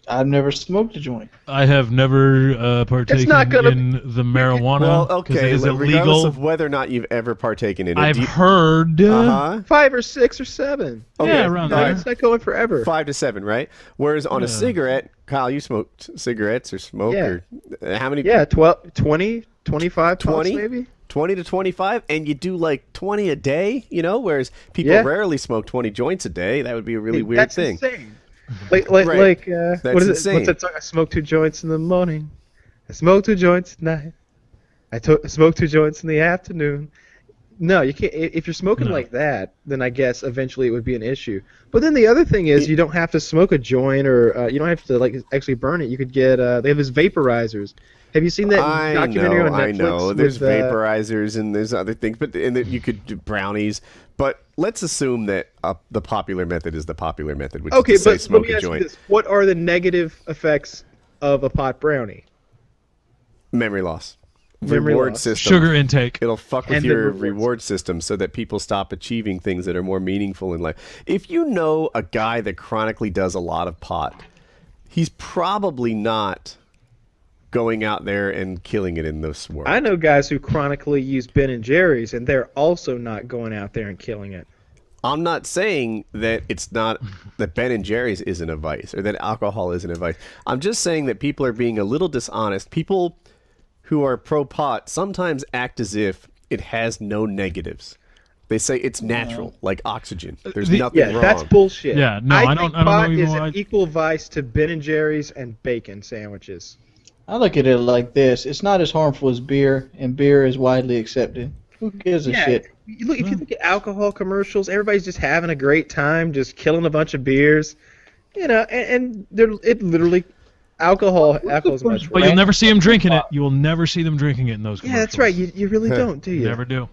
I've never smoked a joint. I have never partaken in the marijuana. Well, okay, it is regardless illegal. of whether or not you've ever partaken in it. I've heard. 5 or 6 or 7. Okay. Yeah, around No, there. it's not going forever. 5 to 7, right? Whereas on a cigarette, Kyle, you smoked cigarettes or smoke or how many? Yeah, 12, 20, 25 20? puffs maybe. 20 to 25, and you do like 20 a day, whereas people rarely smoke 20 joints a day. That would be a really weird That's thing. Insane. Like Right. what is insane. it? What's that song? I smoke 2 joints in the morning. I smoke 2 joints at night. I smoke 2 joints in the afternoon. No, you can't. If you're smoking like that, then I guess eventually it would be an issue. But then the other thing is, you don't have to smoke a joint, or you don't have to actually burn it. You could get they have these vaporizers. Have you seen that documentary on Netflix? I know. There's with, vaporizers and there's other things, and that you could do brownies. But let's assume that the popular method is the popular method, which is to say but smoke let me a ask joint. you this: what are the negative effects of a pot brownie? Memory loss. Memory Reward loss. system. Sugar intake. It'll fuck with And the your rewards. reward system so that people stop achieving things that are more meaningful in life. If you know a guy that chronically does a lot of pot, he's probably not going out there and killing it in this world. I know guys who chronically use Ben and Jerry's, and they're also not going out there and killing it. I'm not saying that it's not that Ben and Jerry's isn't a vice or that alcohol isn't a vice. I'm just saying that people are being a little dishonest. People who are pro-pot sometimes act as if it has no negatives. They say it's natural, like oxygen. There's nothing wrong. That's bullshit. Yeah, no, I don't think pot know is even why. an equal vice to Ben and Jerry's and bacon sandwiches. I look at it like this. It's not as harmful as beer, and beer is widely accepted. Who gives a shit? Look, if you look at alcohol commercials, everybody's just having a great time, just killing a bunch of beers, and it literally alcohol is much. But you'll never see them drinking it. You will never see them drinking it in those commercials. Yeah, that's right. You really don't, do you? Never do.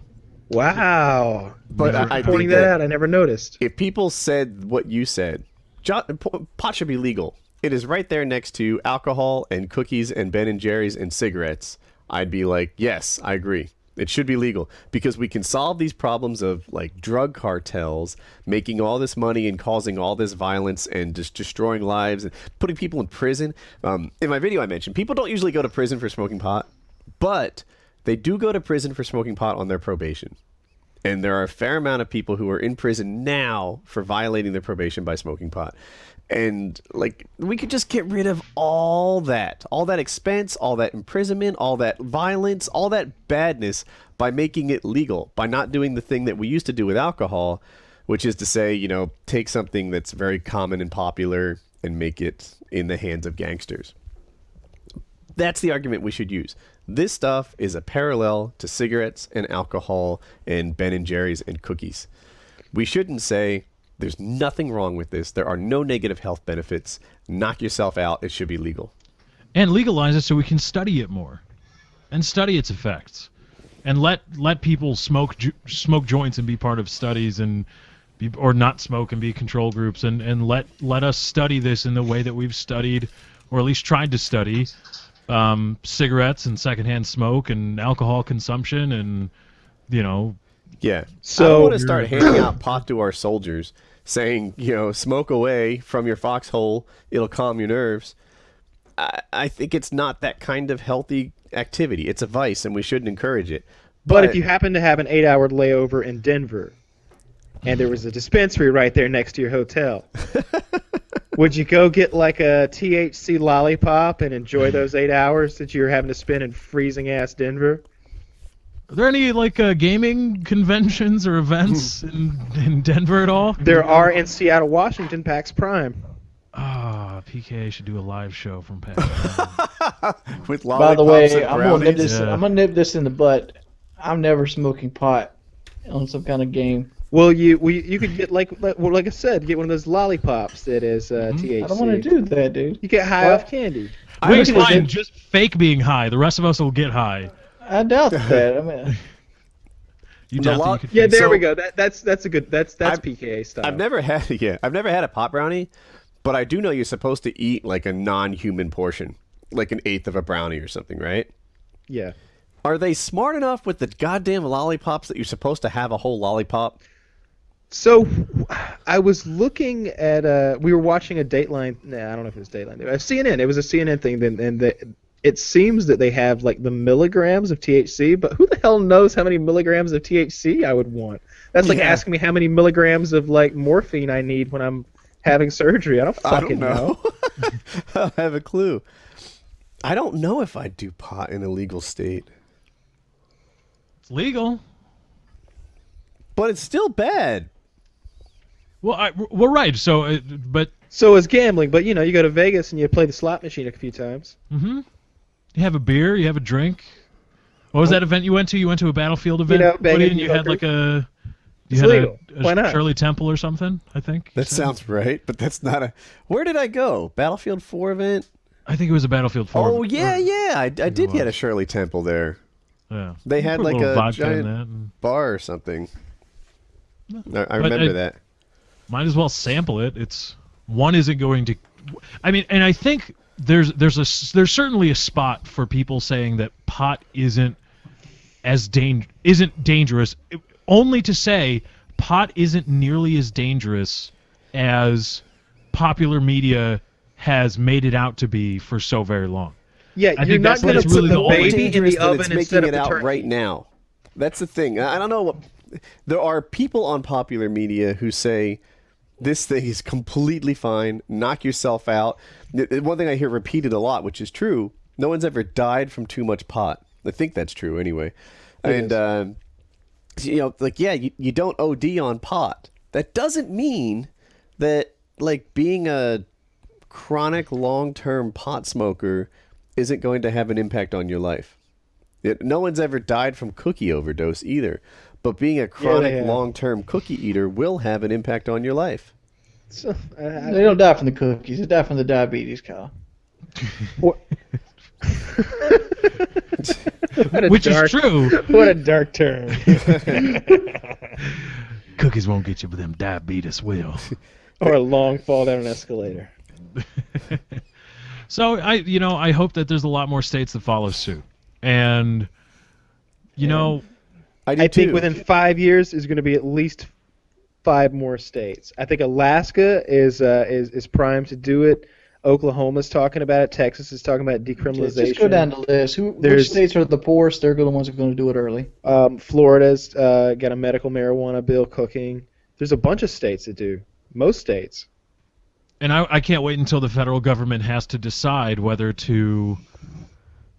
Wow. But I Pointing think that out, I never noticed. if people said what you said, pot should be legal. It is right there next to alcohol and cookies and Ben and Jerry's and cigarettes. I'd be like, yes, I agree. It should be legal because we can solve these problems of like drug cartels making all this money and causing all this violence and just destroying lives and putting people in prison. In my video I mentioned, people don't usually go to prison for smoking pot, but they do go to prison for smoking pot on their probation. And there are a fair amount of people who are in prison now for violating their probation by smoking pot. And like we could just get rid of all that expense, all that imprisonment, all that violence, all that badness by making it legal, by not doing the thing that we used to do with alcohol, which is to say, you know, take something that's very common and popular and make it in the hands of gangsters. That's the argument we should use. This stuff is a parallel to cigarettes and alcohol and Ben and Jerry's and cookies. We shouldn't say there's nothing wrong with this. There are no negative health benefits. Knock yourself out. It should be legal. And legalize it so we can study it more and study its effects. And let people smoke joints and be part of studies and or not smoke and be control groups and let us study this in the way that we've studied or at least tried to study cigarettes and secondhand smoke and alcohol consumption and, you know. Yeah. So I want to start handing out pot to our soldiers saying, you know, smoke away from your foxhole. It'll calm your nerves. I think it's not that kind of healthy activity. It's a vice and we shouldn't encourage it. But if you happen to have an 8-hour layover in Denver and there was a dispensary right there next to your hotel, would you go get like a THC lollipop and enjoy those 8 hours that you're having to spend in freezing-ass Denver? Are there any like gaming conventions or events in Denver at all? There are in Seattle, Washington, PAX Prime. Ah, PK should do a live show from PAX Prime. With By the lollipops way, and I'm gonna nip brownies. this. Yeah. I'm gonna nip this in the butt. I'm never smoking pot on some kind of game. Well, you could get like I said, get one of those lollipops that is THC. I don't want to do that, dude. You get high What? off candy. Wait, think fine. it's- Just fake being high. The rest of us will get high. I doubt that. I mean, You The doubt that lo- you could Yeah, fake- there So- we go. That's a good. That's I've- PKA style. I've never had a pot brownie, but I do know you're supposed to eat like a non-human portion, like an eighth of a brownie or something, right? Yeah. Are they smart enough with the goddamn lollipops that you're supposed to have a whole lollipop? So, I was looking at. We were watching a Dateline. Nah, I don't know if it was Dateline. CNN. It was a CNN thing. And it seems that they have like the milligrams of THC, but who the hell knows how many milligrams of THC I would want? That's like Yeah. asking me how many milligrams of like morphine I need when I'm having surgery. I don't fucking know. I don't have a clue. I don't know if I'd do pot in a legal state, It's legal. but it's still bad. Well, we're right. So, but So it's gambling, but you know, you go to Vegas and you play the slot machine a few times. you have a beer, you have a drink. What was that event you went to? You went to a Battlefield event, know, Woody, banging and you had like a It's legal. a Why not? Shirley Temple or something. I think you That said? sounds right, but that's not a. Where did I go? Battlefield 4 event? I think it was a Battlefield 4. Oh yeah. I did get a Shirley Temple there. Yeah. They had Put like little a vodka in giant that and bar or something. I remember that. might as well sample it. One isn't going to. I mean, and I think there's certainly a spot for people saying that pot isn't dangerous. Only to say pot isn't nearly as dangerous as popular media has made it out to be for so very long. Yeah, I you're think not that's- going to that's really put the the only baby in dangerous the that oven it's instead making of it the out turkey. right now. That's the thing. I don't know what. There are people on popular media who say this thing is completely fine. Knock yourself out. One thing I hear repeated a lot, which is true. No one's ever died from too much pot. I think that's true anyway. And you know, like you don't OD on pot. That doesn't mean that like being a chronic long-term pot smoker isn't going to have an impact on your life. No one's ever died from cookie overdose either, but being a chronic have. long-term cookie eater will have an impact on your life. So, they don't die from the cookies. They die from the diabetes, Kyle. what a Which dark, is true. What a dark turn. Cookies won't get you, but them diabetes will. Or a long fall down an escalator. So I hope that there's a lot more states that follow suit, and You know, I do I too. think within 5 years there's going to be at least 5 more states. I think Alaska is primed to do it. Oklahoma's talking about it. Texas is talking about decriminalization. Just go down the list. Which states are the poorest? They're the ones who are going to do it early. Florida's got a medical marijuana bill cooking. There's a bunch of states that do. Most states. and I can't wait until the federal government has to decide whether to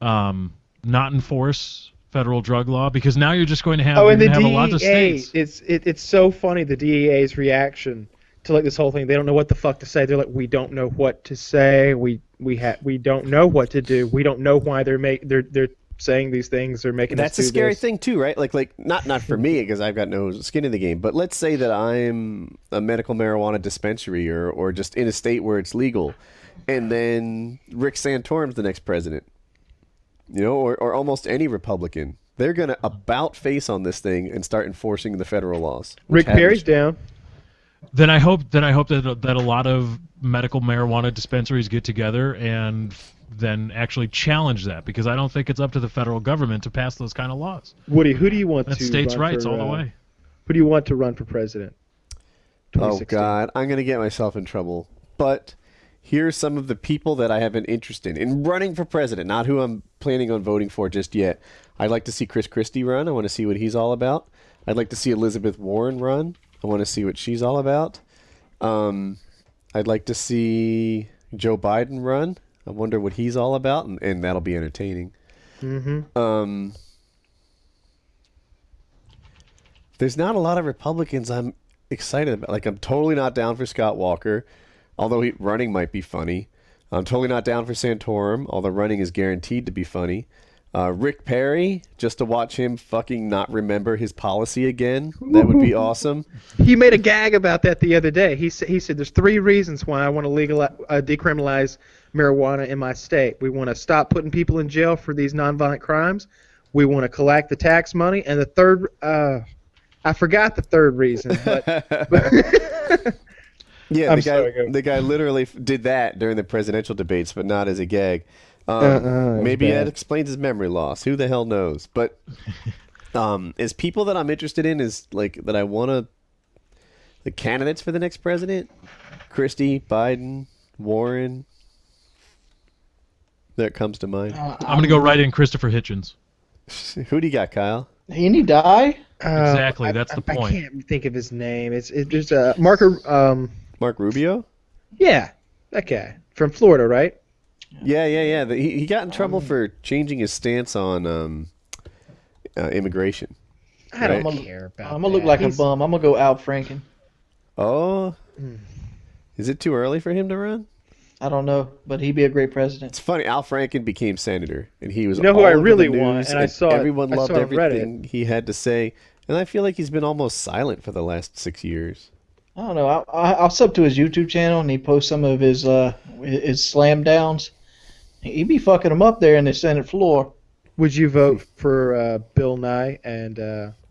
not enforce federal drug law, because now you're just going to have, Oh, and the have a lot DEA. of states. It's so funny, the DEA's reaction to like this whole thing. They don't know what the fuck to say. They're like, we don't know what to say. We don't know what to do. We don't know why they're saying these things. They're making That's us a do scary this. thing too, right? Like not for me because I've got no skin in the game. But let's say that I'm a medical marijuana dispensary or just in a state where it's legal, and then Rick Santorum's the next president, or almost any Republican. They're gonna about face on this thing and start enforcing the federal laws. Rick Perry's down. Then I hope that a lot of medical marijuana dispensaries get together and then actually challenge that, because I don't think it's up to the federal government to pass those kind of laws. Woody, who do you want That's to states' run rights for, all the way. Who do you want to run for president? Oh 2016. God, I'm gonna get myself in trouble. But here's some of the people that I have an interest in running for president. Not who I'm planning on voting for just yet. I'd like to see Chris Christie run. I want to see what he's all about. I'd like to see Elizabeth Warren run. I want to see what she's all about. I'd like to see Joe Biden run. I wonder what he's all about, and that'll be entertaining. Mm-hmm. There's not a lot of Republicans I'm excited about. Like, I'm totally not down for Scott Walker, although running might be funny. I'm totally not down for Santorum, although running is guaranteed to be funny. Rick Perry, just to watch him fucking not remember his policy again. That would be awesome. He made a gag about that the other day. He said there's 3 reasons why I want to decriminalize marijuana in my state. We want to stop putting people in jail for these nonviolent crimes. We want to collect the tax money, and the third, I forgot the third reason, but Yeah, I'm sorry, go. the guy literally did that during the presidential debates, but not as a gag. Maybe that explains his memory loss. Who the hell knows? But as people that I'm interested in is like that I want to the candidates for the next president: Christie, Biden, Warren. That comes to mind. I'm going to go right in Christopher Hitchens. Who do you got, Kyle? Didn't he die? Exactly, that's the point. I can't think of his name. There's a Marco. Mark Rubio? Yeah, that guy from Florida, right? Yeah. He got in trouble for changing his stance on immigration. I don't Right. care about. I'm gonna look like a bum. I'm gonna go Al Franken. Oh, is it too early for him to run? I don't know, but he'd be a great president. It's funny. Al Franken became senator, and he was. You know who all I over really the news, want, and I saw it- everyone I loved saw it on Reddit. everything he had to say, and I feel like he's been almost silent for the last 6 years. I don't know. I'll sub to his YouTube channel, and he posts some of his slam downs. He'd be fucking them up there in the Senate floor. Would you vote for Bill Nye and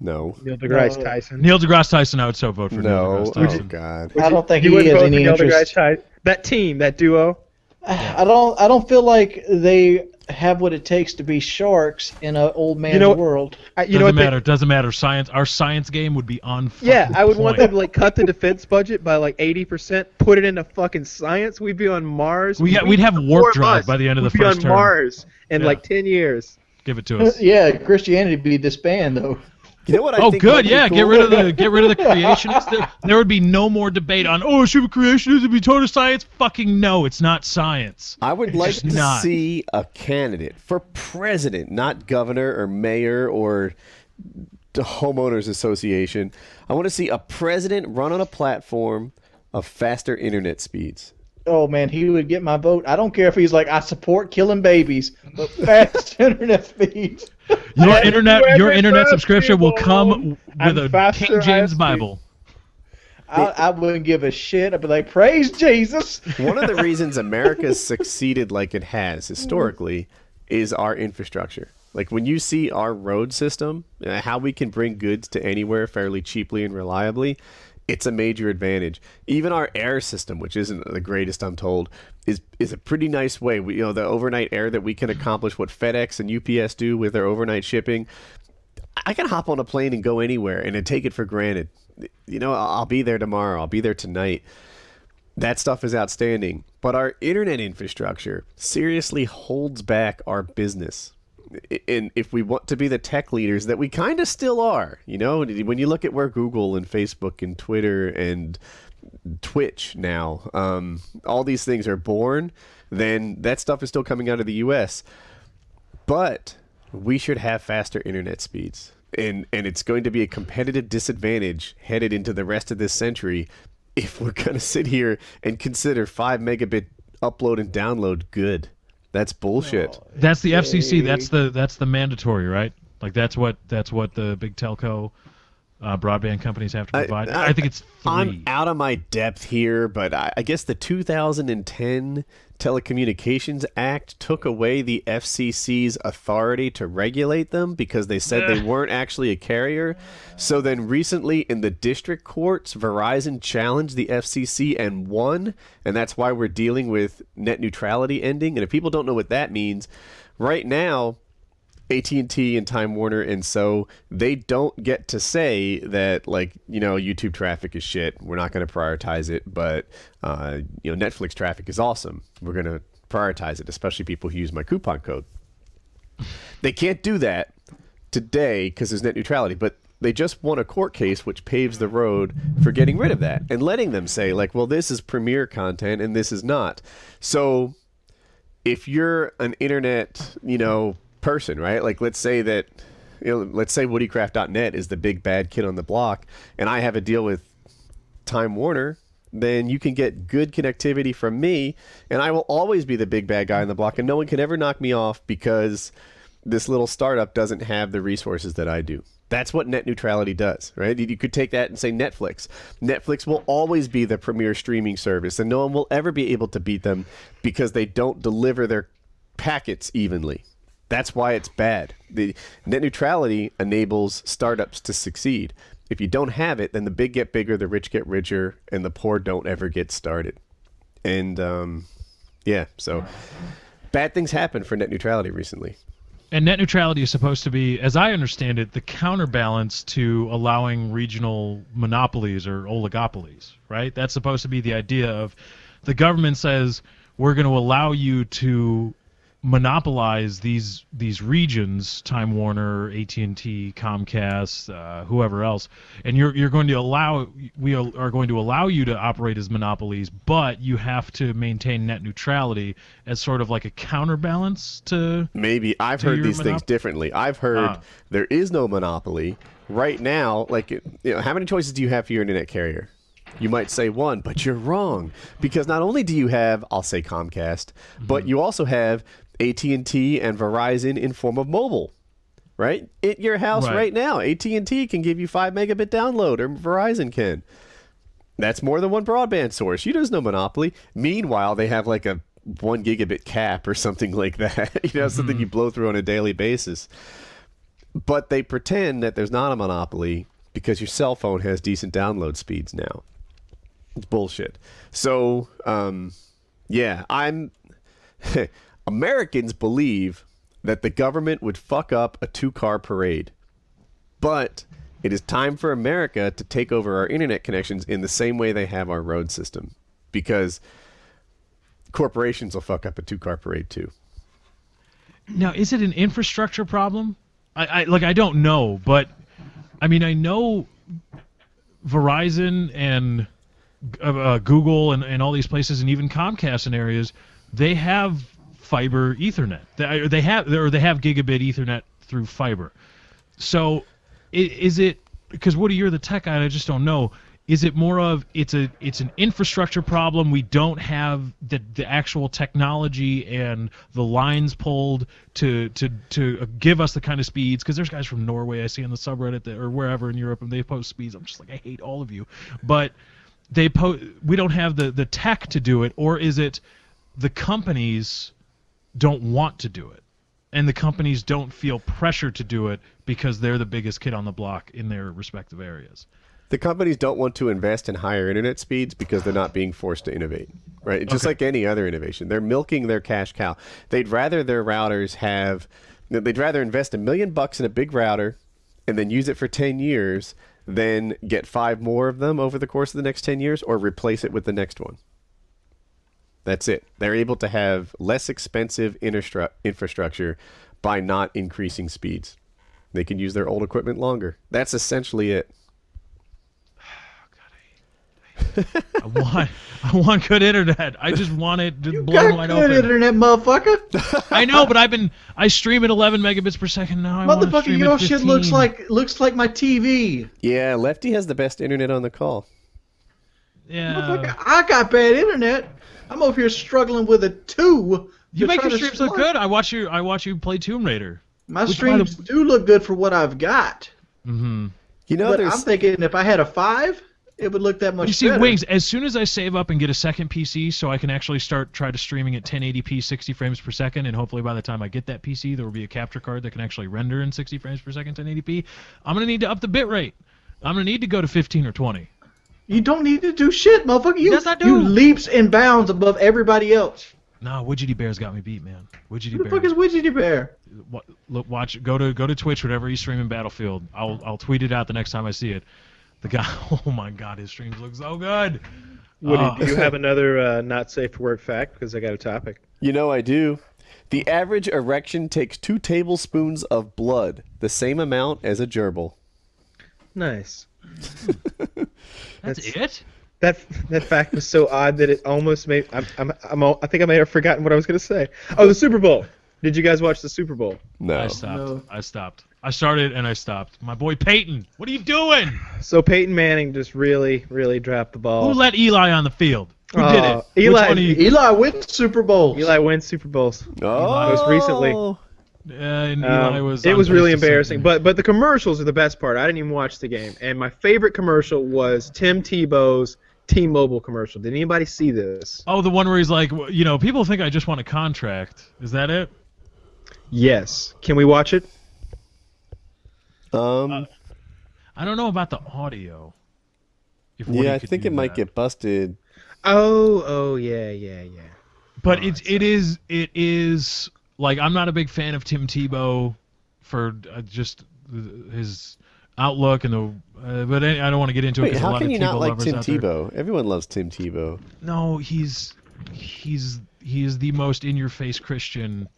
No, Neil deGrasse No. Tyson? Neil deGrasse Tyson, I would so vote for Neil no. deGrasse Oh Tyson. God. I don't think You he wouldn't has vote for any Neil deGrasse interest. Tyson? That team, that duo. I don't feel like they have what it takes to be sharks in an old man's world. Doesn't matter. Our science game would be on. Yeah, I would want point. them to like cut the defense budget by like 80%, put it into fucking science. We'd be on Mars. We'd have warp drive by the end of the We'd first be term. on Mars in Yeah. like 10 years. Give it to us. Yeah, Christianity would be disbanded though. You know what I Oh, think good. might be Yeah, cool? get rid of the creationists. There would be no more debate on. Oh, should be creationism be total science? Fucking no, it's not science. I would like just to not. see a candidate for president, not governor or mayor or the homeowners association. I want to see a president run on a platform of faster internet speeds. Oh man, he would get my vote. I don't care if he's like, I support killing babies, but fast internet speeds. Your internet fast subscription will people. come with I'm a faster, King James high Bible. I wouldn't give a shit. I'd be like, praise Jesus. One of the reasons America's succeeded like it has historically is our infrastructure. Like when you see our road system, how we can bring goods to anywhere fairly cheaply and reliably, it's a major advantage. Even our air system, which isn't the greatest, I'm told, is a pretty nice way. The overnight air that we can accomplish what FedEx and UPS do with their overnight shipping. I can hop on a plane and go anywhere and then take it for granted. You know, I'll be there tomorrow. I'll be there tonight. That stuff is outstanding. But our internet infrastructure seriously holds back our business. And if we want to be the tech leaders that we kind of still are, you know, when you look at where Google and Facebook and Twitter and Twitch now, all these things are born, then that stuff is still coming out of the U.S. But we should have faster internet speeds. And it's going to be a competitive disadvantage headed into the rest of this century if we're going to sit here and consider 5 megabit upload and download good. That's bullshit. That's the FCC. That's the mandatory, right? Like that's what the big telco broadband companies have to provide. I think it's 3. I'm out of my depth here, but I guess the 2010 Telecommunications Act took away the FCC's authority to regulate them because they said they weren't actually a carrier. So then recently in the district courts, Verizon challenged the FCC and won, and that's why we're dealing with net neutrality ending. And if people don't know what that means, right now AT&T and Time Warner and so they don't get to say that, like, you know, YouTube traffic is shit, we're not going to prioritize it, but you know, Netflix traffic is awesome, we're going to prioritize it, especially people who use my coupon code. They can't do that today because there's net neutrality, but they just won a court case which paves the road for getting rid of that and letting them say, like, well, this is premiere content and this is not. So if you're an internet, you know, person, right? Like, let's say that, you know, let's say WoodyCraft.net is the big bad kid on the block, and I have a deal with Time Warner, then you can get good connectivity from me, and I will always be the big bad guy on the block, and no one can ever knock me off because this little startup doesn't have the resources that I do. That's what net neutrality does, right? You could take that and say Netflix. Netflix will always be the premier streaming service, and no one will ever be able to beat them because they don't deliver their packets evenly. That's why it's bad. The net neutrality enables startups to succeed. If you don't have it, then the big get bigger, the rich get richer, and the poor don't ever get started. And yeah, so bad things happen for net neutrality recently. And net neutrality is supposed to be, as I understand it, the counterbalance to allowing regional monopolies or oligopolies, right? That's supposed to be the idea of the government says we're going to allow you to monopolize these regions, Time Warner, AT&T, Comcast, whoever else, and we are going to allow you to operate as monopolies, but you have to maintain net neutrality as sort of like a counterbalance to. Maybe I've heard these things differently. I've heard there is no monopoly right now. Like, you know, how many choices do you have for your internet carrier? You might say 1, but you're wrong, because not only do you have, I'll say Comcast, but you also have AT&T and Verizon in form of mobile, right? At your house right now, AT&T can give you 5 megabit download, or Verizon can. That's more than one broadband source. There's no monopoly. Meanwhile, they have like a 1 gigabit cap or something like that. You know, something you blow through on a daily basis. But they pretend that there's not a monopoly because your cell phone has decent download speeds now. It's bullshit. So, yeah, Americans believe that the government would fuck up a 2-car parade. But it is time for America to take over our internet connections in the same way they have our road system. Because corporations will fuck up a 2-car parade too. Now, is it an infrastructure problem? I don't know, but I mean, I know Verizon and Google and all these places, and even Comcast in areas, they have fiber Ethernet. They have gigabit Ethernet through fiber. So, is it, because Woody, you're the tech guy, and I just don't know. Is it more of it's an infrastructure problem? We don't have the actual technology and the lines pulled to give us the kind of speeds. Because there's guys from Norway I see on the subreddit or wherever in Europe, and they post speeds. I'm just like, I hate all of you. But we don't have the tech to do it, or is it the companies don't want to do it, and the companies don't feel pressure to do it because they're the biggest kid on the block in their respective areas? The companies don't want to invest in higher internet speeds because they're not being forced to innovate, right? Just like any other innovation. They're milking their cash cow. They'd rather their routers they'd rather invest $1 million in a big router and then use it for 10 years, then get 5 more of them over the course of the next 10 years, or replace it with the next one. That's it. They're able to have less expensive infrastructure by not increasing speeds. They can use their old equipment longer. That's essentially it. I want good internet. I just want it to blow wide Good open. internet, motherfucker. I know, but I stream at 11 megabits per second now. I want to Motherfucker, stream your at 15. shit looks like my TV. Yeah, Lefty has the best internet on the call. Yeah. Motherfucker, I got bad internet. I'm over here struggling with a 2. You make try your to streams look slide. good. I watch you play Tomb Raider. My Which, streams do look good for what I've got. Mm-hmm. You know, But there's I'm thinking if I had a 5, it would look that much You see, better. Wings, as soon as I save up and get a second PC so I can actually try to streaming at 1080p 60 frames per second, and hopefully by the time I get that PC, there will be a capture card that can actually render in 60 frames per second 1080p, I'm going to need to up the bitrate. I'm going to need to go to 15 or 20. You don't need to do shit, motherfucker. Yes, I do. You leaps and bounds above everybody else. No, Widgety Bear's got me beat, man. Widgety Who the Bear. fuck is Widgety Bear? Look, watch. Go to Twitch whenever he's streaming Battlefield. I'll tweet it out the next time I see it. The guy. Oh my God, his streams look so good. Woody, do you have another not safe for work fact? Because I got a topic. You know I do. The average erection takes 2 tablespoons of blood, the same amount as a gerbil. Nice. That's it. That fact was so odd that it almost made. I think I may have forgotten what I was going to say. Oh, the Super Bowl. Did you guys watch the Super Bowl? No. I stopped. No. I stopped. I started and I stopped. My boy Peyton, what are you doing? So Peyton Manning just really dropped the ball. Who let Eli on the field? Who did it? Eli- Which one of you? Eli wins Super Bowls. Eli wins Super Bowls. Oh. Most recently. And Eli was. It on was pace really to embarrassing, something. but the commercials are the best part. I didn't even watch the game, and my favorite commercial was Tim Tebow's T-Mobile commercial. Did anybody see this? Oh, the one where he's like, people think I just want a contract. Is that it? Yes. Can we watch it? I don't know about the audio. If Woody Yeah, I could think do it might that. get busted. Oh, yeah. But it is like I'm not a big fan of Tim Tebow for just his outlook and but I don't want to get into it Wait, because a how lot can of you Tebow not like lovers Tim out there. Tebow? Everyone loves Tim Tebow. No, he is the most in-your-face Christian,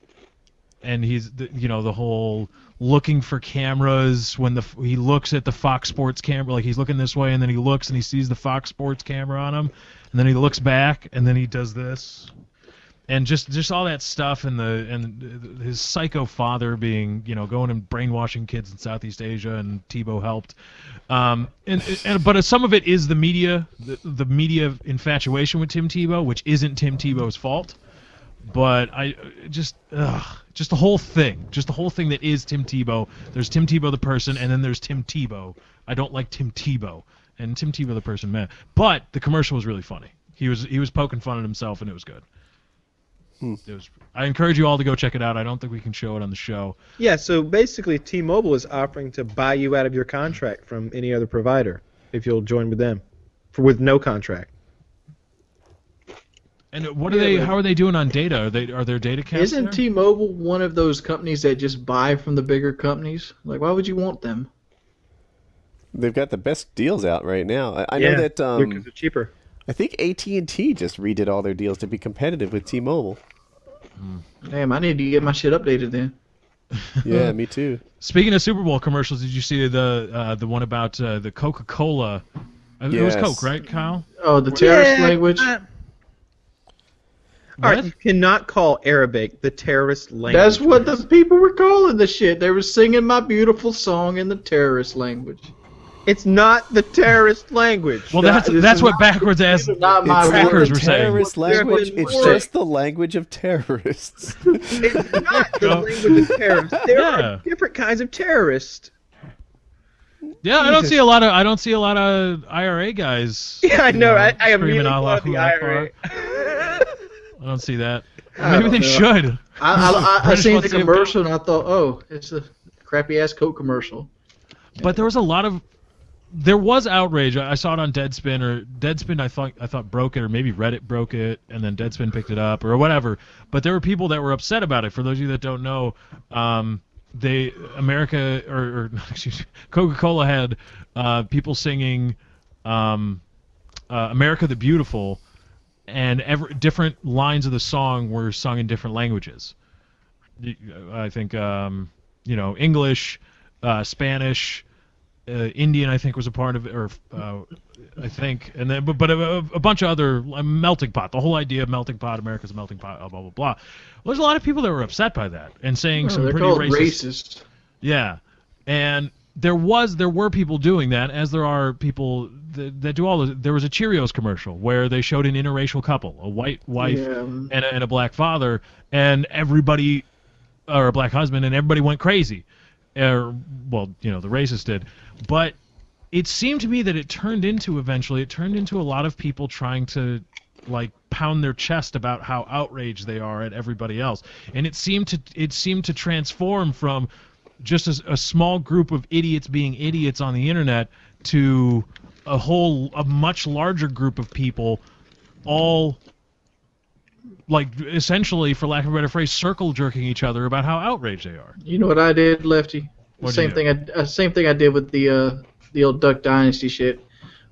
and he's the whole looking for cameras when he looks at the Fox Sports camera, like he's looking this way, and then he looks and he sees the Fox Sports camera on him, and then he looks back, and then he does this, and just all that stuff, and his psycho father being going and brainwashing kids in Southeast Asia, and Tebow helped, but some of it is the media, the media infatuation with Tim Tebow, which isn't Tim Tebow's fault. But just the whole thing that is Tim Tebow. There's Tim Tebow the person, and then there's Tim Tebow. I don't like Tim Tebow, and Tim Tebow the person, man. But the commercial was really funny. He was poking fun at himself, and it was good. I encourage you all to go check it out. I don't think we can show it on the show. Yeah, so basically T-Mobile is offering to buy you out of your contract from any other provider if you'll join with them with no contract. And what are they? How are they doing on data? Are there data caps? Isn't there? T-Mobile one of those companies that just buy from the bigger companies? Like, why would you want them? They've got the best deals out right now. I know that because they're cheaper. I think AT&T just redid all their deals to be competitive with T-Mobile. Damn, I need to get my shit updated then. Yeah, me too. Speaking of Super Bowl commercials, did you see the one about the Coca-Cola? It was Yes. Coke, right, Kyle? Oh, the terrorist language. All right, you cannot call Arabic the terrorist language. That's what the people were calling the shit. They were singing my beautiful song in the terrorist language. It's not the terrorist language. Well, This that's is what not- backwards ass these are not my It's not crackers the were saying. terrorist language. There's It's more. just the language of terrorists. It's not the language of terrorists. There Yeah. are different kinds of terrorists. Yeah, I don't Jesus. see a lot of IRA guys. Yeah, I know. I screaming immediately Allah thought of the Akbar. IRA. I don't see that. I Maybe don't they know. should. I British seen wants the to see a commercial and I thought, oh, it's a crappy ass Coke commercial. But there was a lot of. There was outrage. I saw it on Deadspin, or Deadspin. I thought broke it, or maybe Reddit broke it, and then Deadspin picked it up, or whatever. But there were people that were upset about it. For those of you that don't know, America or excuse me, Coca-Cola had people singing America the Beautiful, and different lines of the song were sung in different languages. I think English, Spanish, Indian I think was a part of it, or I think, and then but a bunch of other melting pot. The whole idea of melting pot, America's a melting pot, blah blah blah. Well, there's a lot of people that were upset by that and saying some they're pretty called racist. Yeah, and there were people doing that, as there are people that do all this. There was a Cheerios commercial where they showed an interracial couple, a white wife and a black father, and everybody, or a black husband, and everybody went crazy. The racists did. But it seemed to me that eventually it turned into a lot of people trying to like pound their chest about how outraged they are at everybody else. And it seemed to transform from just a small group of idiots being idiots on the internet to a much larger group of people, all like essentially, for lack of a better phrase, circle jerking each other about how outraged they are. You know what I did, Lefty? Same thing I did with the old Duck Dynasty shit.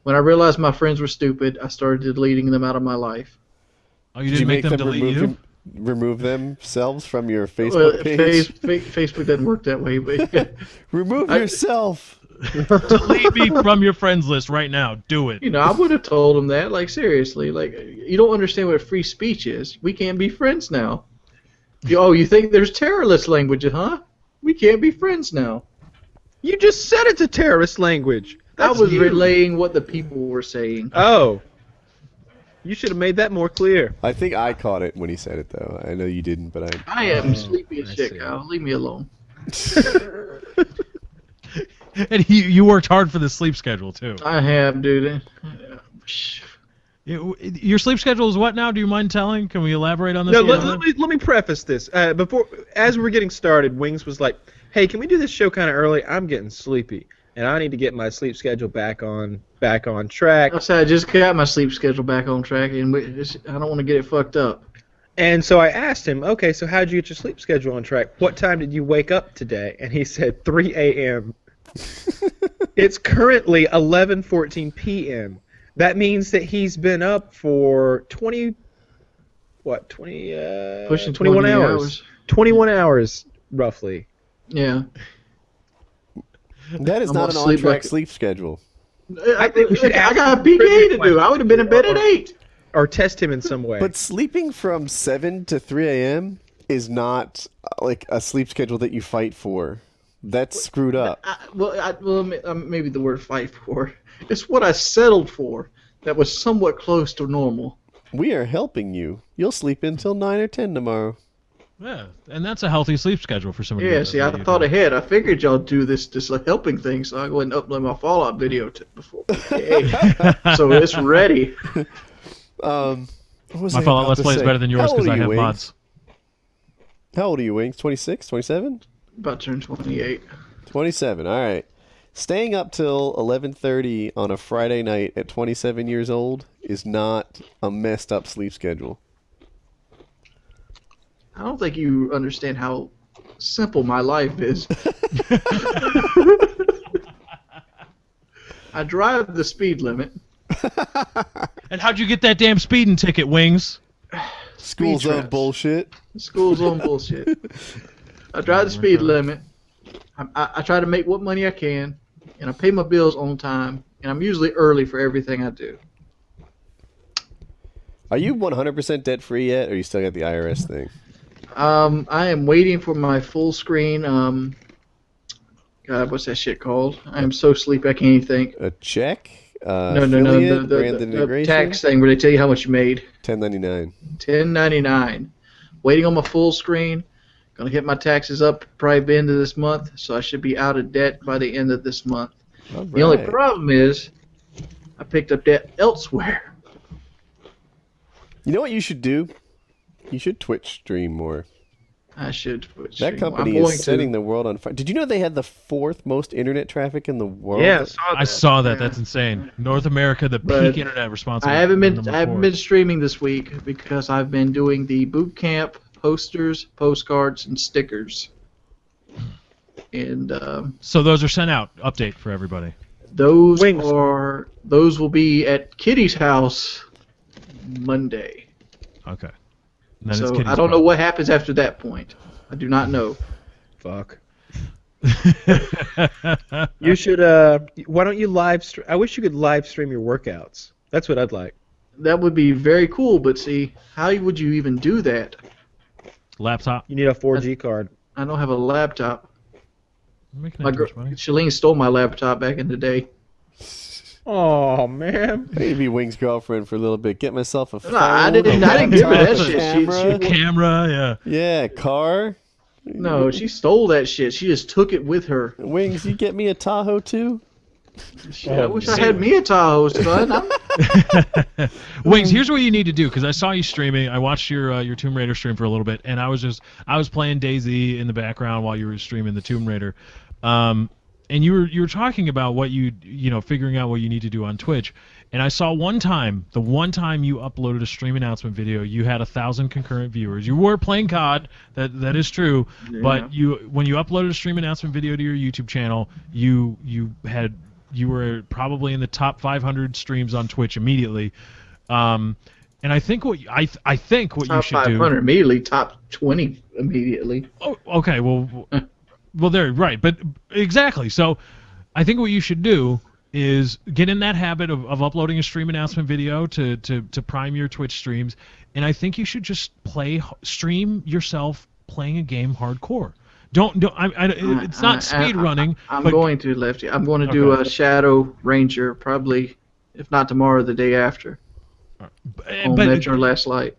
When I realized my friends were stupid, I started deleting them out of my life. Oh, you didn't make them delete you? Remove themselves from your Facebook page? Facebook doesn't work that way. But remove yourself. Delete me from your friends list right now. Do it. You know, I would have told them that. Like, seriously. Like, you don't understand what free speech is. We can't be friends now. You think there's terrorist language, huh? We can't be friends now. You just said it's a terrorist language. I was relaying what the people were saying. Oh. You should have made that more clear. I think I caught it when he said it, though. I know you didn't, but I am sleepy as shit, Kyle. Leave me alone. And you worked hard for the sleep schedule, too. I have, dude. Your sleep schedule is what now? Do you mind telling? Can we elaborate on this? No, let me preface this. As we were getting started, Wings was like, hey, can we do this show kind of early? I'm getting sleepy, and I need to get my sleep schedule back on track. I said I just got my sleep schedule back on track, and I don't want to get it fucked up. And so I asked him, okay, so how'd you get your sleep schedule on track? What time did you wake up today? And he said 3 a.m. It's currently 11:14 p.m. That means that he's been up for pushing 21 hours. 21 hours, roughly. Yeah. That is not an on-track sleep schedule. I think I got a PK to do. I would have been in bed at 8. Or test him in some way. But sleeping from 7 to 3 a.m. is not like a sleep schedule that you fight for. That's screwed up. Maybe the word fight for. It's what I settled for that was somewhat close to normal. We are helping you. You'll sleep until 9 or 10 tomorrow. Yeah, and that's a healthy sleep schedule for somebody. Yeah, see, I thought ahead. I figured y'all do this helping thing, so I go ahead and upload my Fallout video before PK. So it's ready. My Fallout Let's Play is better than yours because I have mods. How old are you, Wings? 26, 27? About to turn 28. 27, all right. Staying up till 11:30 on a Friday night at 27 years old is not a messed up sleep schedule. I don't think you understand how simple my life is. I drive the speed limit. And how'd you get that damn speeding ticket, Wings? School zone bullshit. School zone bullshit. I drive the speed limit. I try to make what money I can, and I pay my bills on time, and I'm usually early for everything I do. Are you 100% debt free yet, or you still got the IRS thing? I am waiting for my full screen. God, what's that shit called? I am so sleepy I can't even think. A check? No. The tax thing where they tell you how much you made. 1099. 1099. Waiting on my full screen. Gonna hit my taxes up probably by the end of this month, so I should be out of debt by the end of this month. Right. The only problem is I picked up debt elsewhere. You know what you should do? You should Twitch stream more. I should Twitch stream. That company is setting the world on fire. Did you know they had the 4th most internet traffic in the world? Yeah, I saw that. That's insane. North America, the peak internet responsible. I haven't been streaming this week because I've been doing the boot camp posters, postcards, and stickers. and So those are sent out. Update for everybody. those Wings. will be at Kitty's house Monday. Okay. And then it's So Kitty's I don't know problem. what happens after that point. I do not know. Fuck. You should. Why don't you live stream? I wish you could live stream your workouts. That's what I'd like. That would be very cool, but see, how would you even do that? Laptop. You need a 4G card. I don't have a laptop. I'm making My that much money. Shalene stole my laptop back in the day. Oh man. I need to be Wing's girlfriend for a little bit. Get myself a phone. No, I didn't give her that shit. Camera. Camera, yeah. Yeah, car. No, she stole that shit. She just took it with her. Wings, you get me a Tahoe too? Shit, I wish I had me a Tahoe, son. Wings, here's what you need to do, because I saw you streaming. I watched your Tomb Raider stream for a little bit, and I was playing DayZ in the background while you were streaming the Tomb Raider. And you were talking about what figuring out what you need to do on Twitch. And I saw the one time you uploaded a stream announcement video, you had 1,000 concurrent viewers. You were playing COD, that is true. Yeah. But when you uploaded a stream announcement video to your YouTube channel, you were probably in the top 500 streams on Twitch immediately. And I think what you Top should do. 500 immediately, top 20 immediately. Oh, okay. Well, there, right, but exactly. So, I think what you should do is get in that habit of uploading a stream announcement video to prime your Twitch streams, and I think you should just stream yourself playing a game hardcore. It's not speed running. I'm but, going to, Lefty. I'm going to do a Shadow Ranger, probably, if not tomorrow, the day after. On Metro Last Light.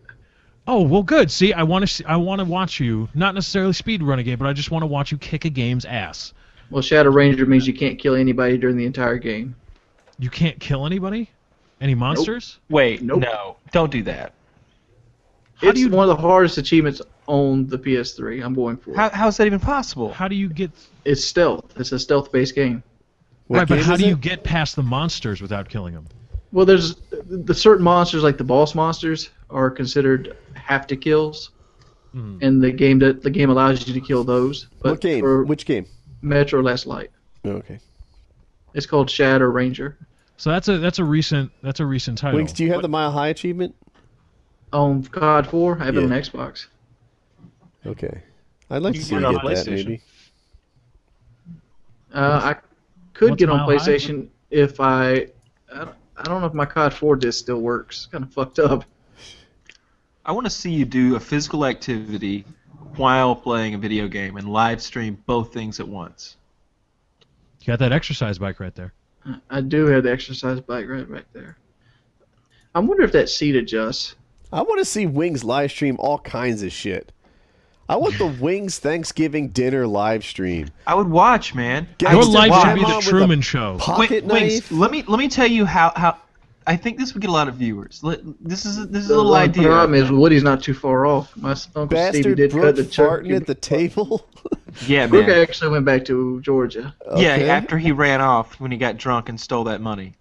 Oh, well, good. See, I want to watch you, not necessarily speed run a game, but I just want to watch you kick a game's ass. Well, Shadow Ranger means you can't kill anybody during the entire game. You can't kill anybody? Any monsters? Wait, Nope. no, don't do that. It's one of the hardest achievements on the PS3. I'm going for it. How's that even possible? How do you get... It's stealth. It's a stealth-based game. Right, but game how is do you it? get past the monsters without killing them? Well, there's the certain monsters, like the boss monsters, are considered have-to-kills. And the game allows you to kill those. But What game? for Which game? Metro Last Light. Oh, okay. It's called Shadow Ranger. So that's a recent title. Wings, do you have the Mile High achievement? On COD 4, I have it on Yeah. Xbox. Okay. I'd like to You see get you it get on that, PlayStation. maybe. I could what's get on Mile High? PlayStation if I don't know if my COD 4 disc still works. It's kind of fucked up. I want to see you do a physical activity while playing a video game and live stream both things at once. You got that exercise bike right there. I do have the exercise bike right back there. I wonder if that seat adjusts. I want to see Wings live stream all kinds of shit. I want the Wings Thanksgiving dinner live stream. I would watch, man. Get I Your would life watch. should be the Grandma with a Truman Show. Pocket Wait, knife. Wings, let me tell you how I think this would get a lot of viewers. This is a The little only idea. problem is Woody's not too far off. My Uncle Stevie Bastard did cut Brooke the farting at the table. Yeah, Brooke man. actually went back to Georgia. Yeah, Okay. after he ran off when he got drunk and stole that money.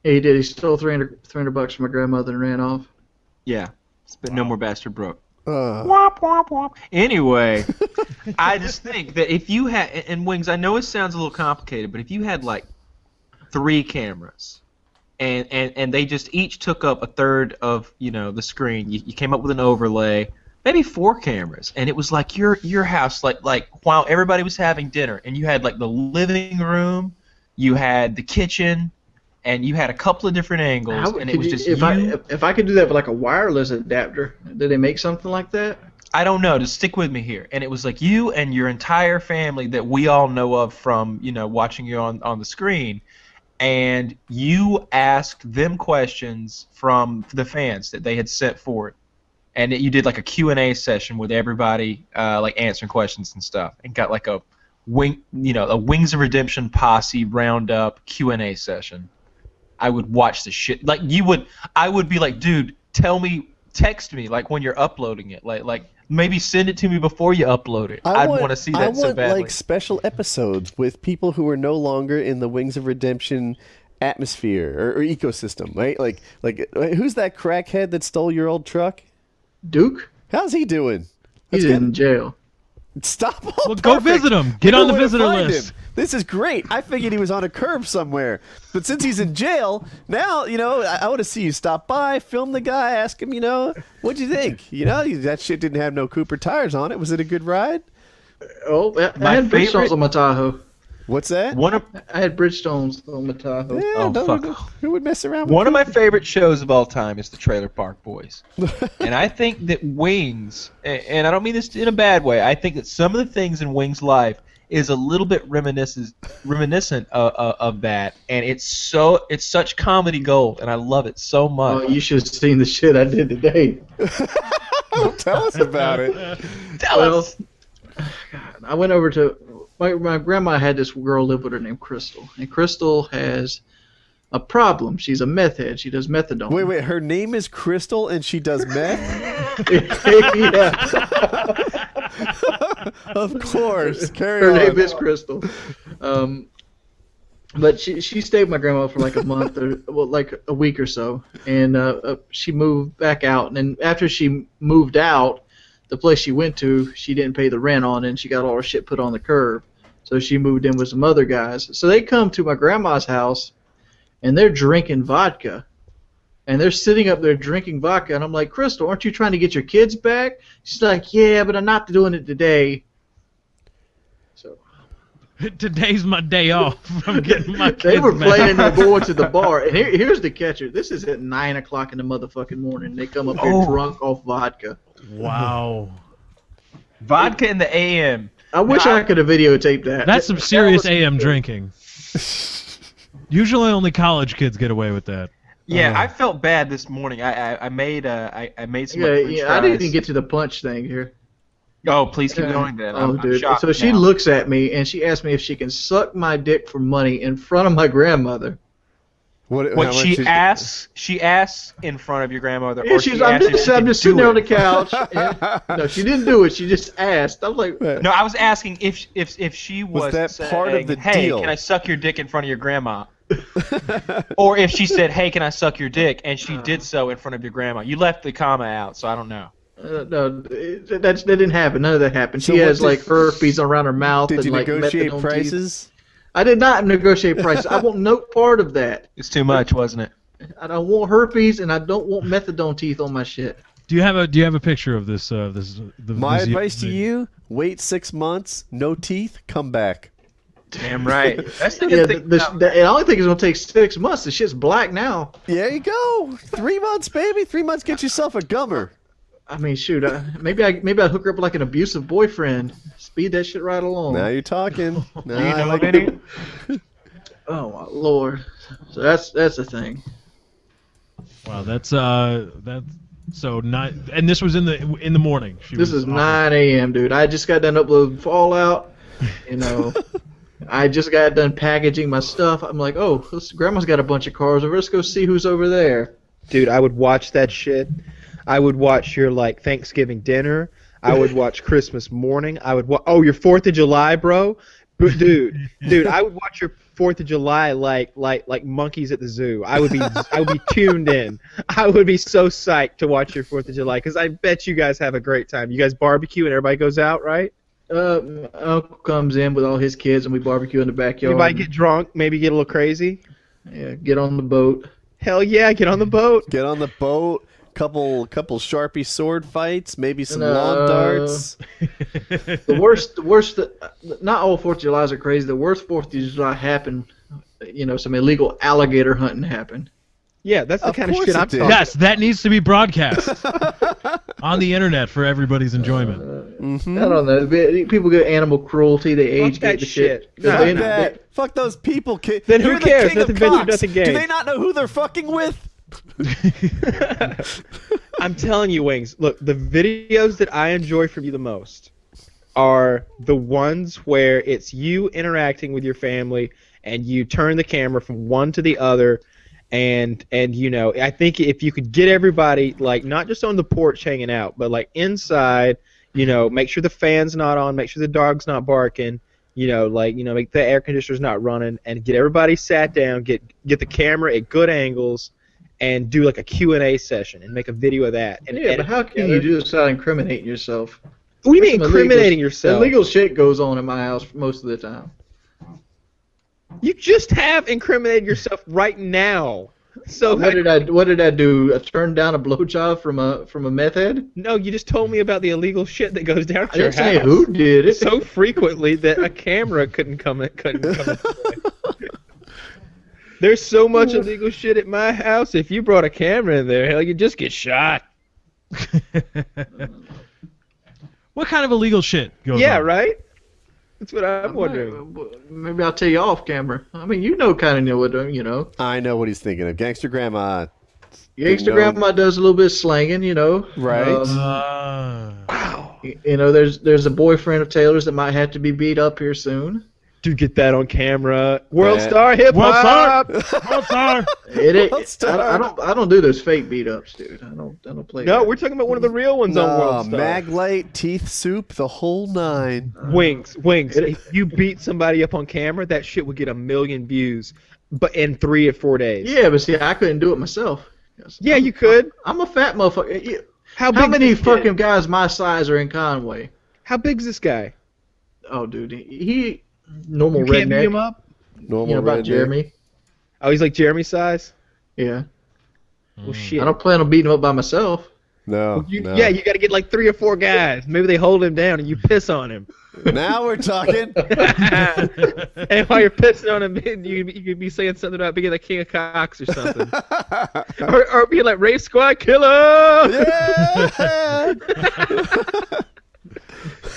Yeah, he did. He stole $300 from my grandmother and ran off. Yeah, but no more Bastard Brooke. Uh, Womp, womp, womp. Anyway, I just think that if you had, and Wings, I know it sounds a little complicated, but if you had like 3 cameras, and they just each took up a third of the screen, you came up with an overlay, maybe 4 cameras, and it was like your house, like while everybody was having dinner, and you had like the living room, you had the kitchen, and you had a couple of different angles, and it was just if I could do that with like a wireless adapter, did they make something like that? I don't know. Just stick with me here. And it was like you and your entire family that we all know of from, watching you on the screen. And you asked them questions from the fans that they had sent forward. And you did like a Q&A session with everybody like answering questions and stuff. And got like a Wings of Redemption posse roundup Q&A session. I would watch the shit. Like I would be like, dude, text me like when you're uploading it. Like maybe send it to me before you upload it. I'd want to see that so badly. I want like special episodes with people who are no longer in the Wings of Redemption atmosphere or ecosystem, right? Like who's that crackhead that stole your old truck? Duke? How's he doing? He's That's in jail. Stop. All Well, go perfect. visit him. Get on the Where to visitor find list. him. This is great. I figured he was on a curb somewhere, but since he's in jail now, I want to see you stop by, film the guy, ask him, what'd you think? That shit didn't have no Cooper tires on it. Was it a good ride? Oh, I My had Bridgestones favorite- on my Tahoe. What's that? One of I had Bridgestones on my Tahoe. Yeah, Oh, no, fuck. no, who would mess around with One of my favorite shows of all time is the Trailer Park Boys. And I think that Wings, and I don't mean this in a bad way, I think that some of the things in Wings' life is a little bit reminiscent of that. And it's such comedy gold, and I love it so Oh, much. you should have seen the shit I did today. Tell us about it. Well, God, I went over to my grandma had this girl live with her named Crystal, and Crystal has a problem. She's a meth head. She does methadone. Wait, her name is Crystal and she does meth? Yeah. Of course. Carry Her on. name is Crystal. But she stayed with my grandma for like a month like a week or so, and she moved back out. And then after she moved out, the place she went to, she didn't pay the rent on, and she got all her shit put on the curb. So she moved in with some other guys. So they come to my grandma's house, and they're drinking vodka. And they're sitting up there drinking vodka, and I'm like, Crystal, aren't you trying to get your kids back? She's like, yeah, but I'm not doing it today. So Today's my day off from getting my kids they were back. planning on going to the bar, and here's the catcher. This is at 9 o'clock in the motherfucking morning. They come up here drunk off vodka. Wow. Vodka in the AM. I wish I could have videotaped that. That's some serious was- AM drinking. Usually only college kids get away with that. Yeah, I felt bad this morning. I made some French Yeah, I didn't fries. even get to the punch thing here. Oh, please keep going then. Oh, I'm dude. shocked So she now. looks at me, and she asks me if she can suck my dick for money in front of my grandmother. What how much she is- asks in front of your grandmother, Yeah, or she's, she I'm asks if just, she I'm can just do sitting there on the it. couch. And, no, she didn't do it. She just asked. I'm like, No, I was asking if she was that saying, part of the hey, deal? can I suck your dick in front of your grandma? Or if she said, hey, can I suck your dick, and she did so in front of your grandma. You left the comma out, so I don't know. no, that didn't happen. None of that happened. So She what has did- like herpes around her mouth. Did and, you like, negotiate methadone teeth. prices? I did not negotiate prices. I want no part of that. It's too much, wasn't it? I don't want herpes, and I don't want methadone teeth on my shit. Do you have a picture of this? My advice to you: wait 6 months, no teeth, come back. Damn right. That's the Yeah, good thing. and I don't think it's gonna take 6 months. The shit's black now. There you go. 3 months, baby. 3 months, get yourself a gummer. I mean, shoot. Maybe I hook her up like an abusive boyfriend. Speed that shit right along. Now you're talking. Now Do you I know like of any? Oh my lord. So that's the thing. Wow, that's so not. And this was in the morning. This is 9 a.m., dude. I just got done uploading Fallout. You know, I just got done packaging my stuff. I'm like, oh, Grandma's got a bunch of cars over. Let's go see who's over there. Dude, I would watch that shit. I would watch your Thanksgiving dinner. I would watch Christmas morning. I would your 4th of July, bro. Dude, I would watch your 4th of July like monkeys at the zoo. I would be tuned in. I would be so psyched to watch your 4th of July because I bet you guys have a great time. You guys barbecue and everybody goes out, right? Uncle comes in with all his kids and we barbecue in the backyard. Everybody get drunk, maybe get a little crazy. Yeah, get on the boat. Hell yeah, get on the boat. Get on the boat. Couple Sharpie sword fights. Maybe some No. lawn darts. The worst. Not all 4th of Julys are crazy. The worst 4th of July happened. You know, some illegal alligator hunting happened. Yeah, that's the Of kind of course shit it I'm did. talking. Yes, that needs to be broadcast on the internet for everybody's enjoyment. I don't know. People get animal cruelty. They age that get the shit. shit. Nah, They- Fuck that. Fuck those people. Then who You're the cares? king of Nothing ventured, cocks. nothing Do gained. they not know who they're fucking with? I'm telling you, Wings. Look, the videos that I enjoy from you the most are the ones where it's you interacting with your family and you turn the camera from one to the other. And you know, I think if you could get everybody not just on the porch hanging out, but inside, you know, make sure the fan's not on, make sure the dog's not barking, make the air conditioner's not running, and get everybody sat down, get the camera at good angles, and do a Q&A session and make a video of that. And Yeah, but how can you do this without incriminating yourself? What do you mean Some incriminating illegal- yourself? Illegal shit goes on in my house most of the time. You just have incriminated yourself right now. So What did I do? I turned down a blowjob from a meth head? No, you just told me about the illegal shit that goes down at I your didn't house say who did it. so frequently that a camera couldn't come into play. There's so much illegal shit at my house. If you brought a camera in there, hell, you'd just get shot. What kind of illegal shit goes Yeah, on? right? That's what I'm wondering. Maybe I'll tell you off camera. I mean, you know, kind of know what you know. I know what he's thinking of. Gangster Grandma. Gangster No. Grandma does a little bit of slanging, you know. Right. Wow. You know, there's a boyfriend of Taylor's that might have to be beat up here soon. Dude, get that on camera. World Yeah. star hip hop. World star. It ain't, World Star. I don't do those fake beat ups, dude. I don't play. No, that. we're talking about one of the real ones on No, World Star. Maglite, teeth soup, the whole nine. Wings. If you beat somebody up on camera, that shit would get 1 million views, but in 3 or 4 days. Yeah, but see, I couldn't do it myself. Yeah, you could. I'm a fat motherfucker. How How big's many this kid? fucking guys my size are in Conway? How big's this guy? Oh, dude, he normal You can't beat redneck. him up? Normal You know about redneck. Jeremy? Oh, he's like Jeremy size? Yeah. Well, shit. I don't plan on beating him up by myself. No, You, no. Yeah, you got to get like 3 or 4 guys. Maybe they hold him down and you piss on him. Now we're talking. And while you're pissing on him, you could be saying something about being the king of cocks or something. or be like, Race Squad Killer!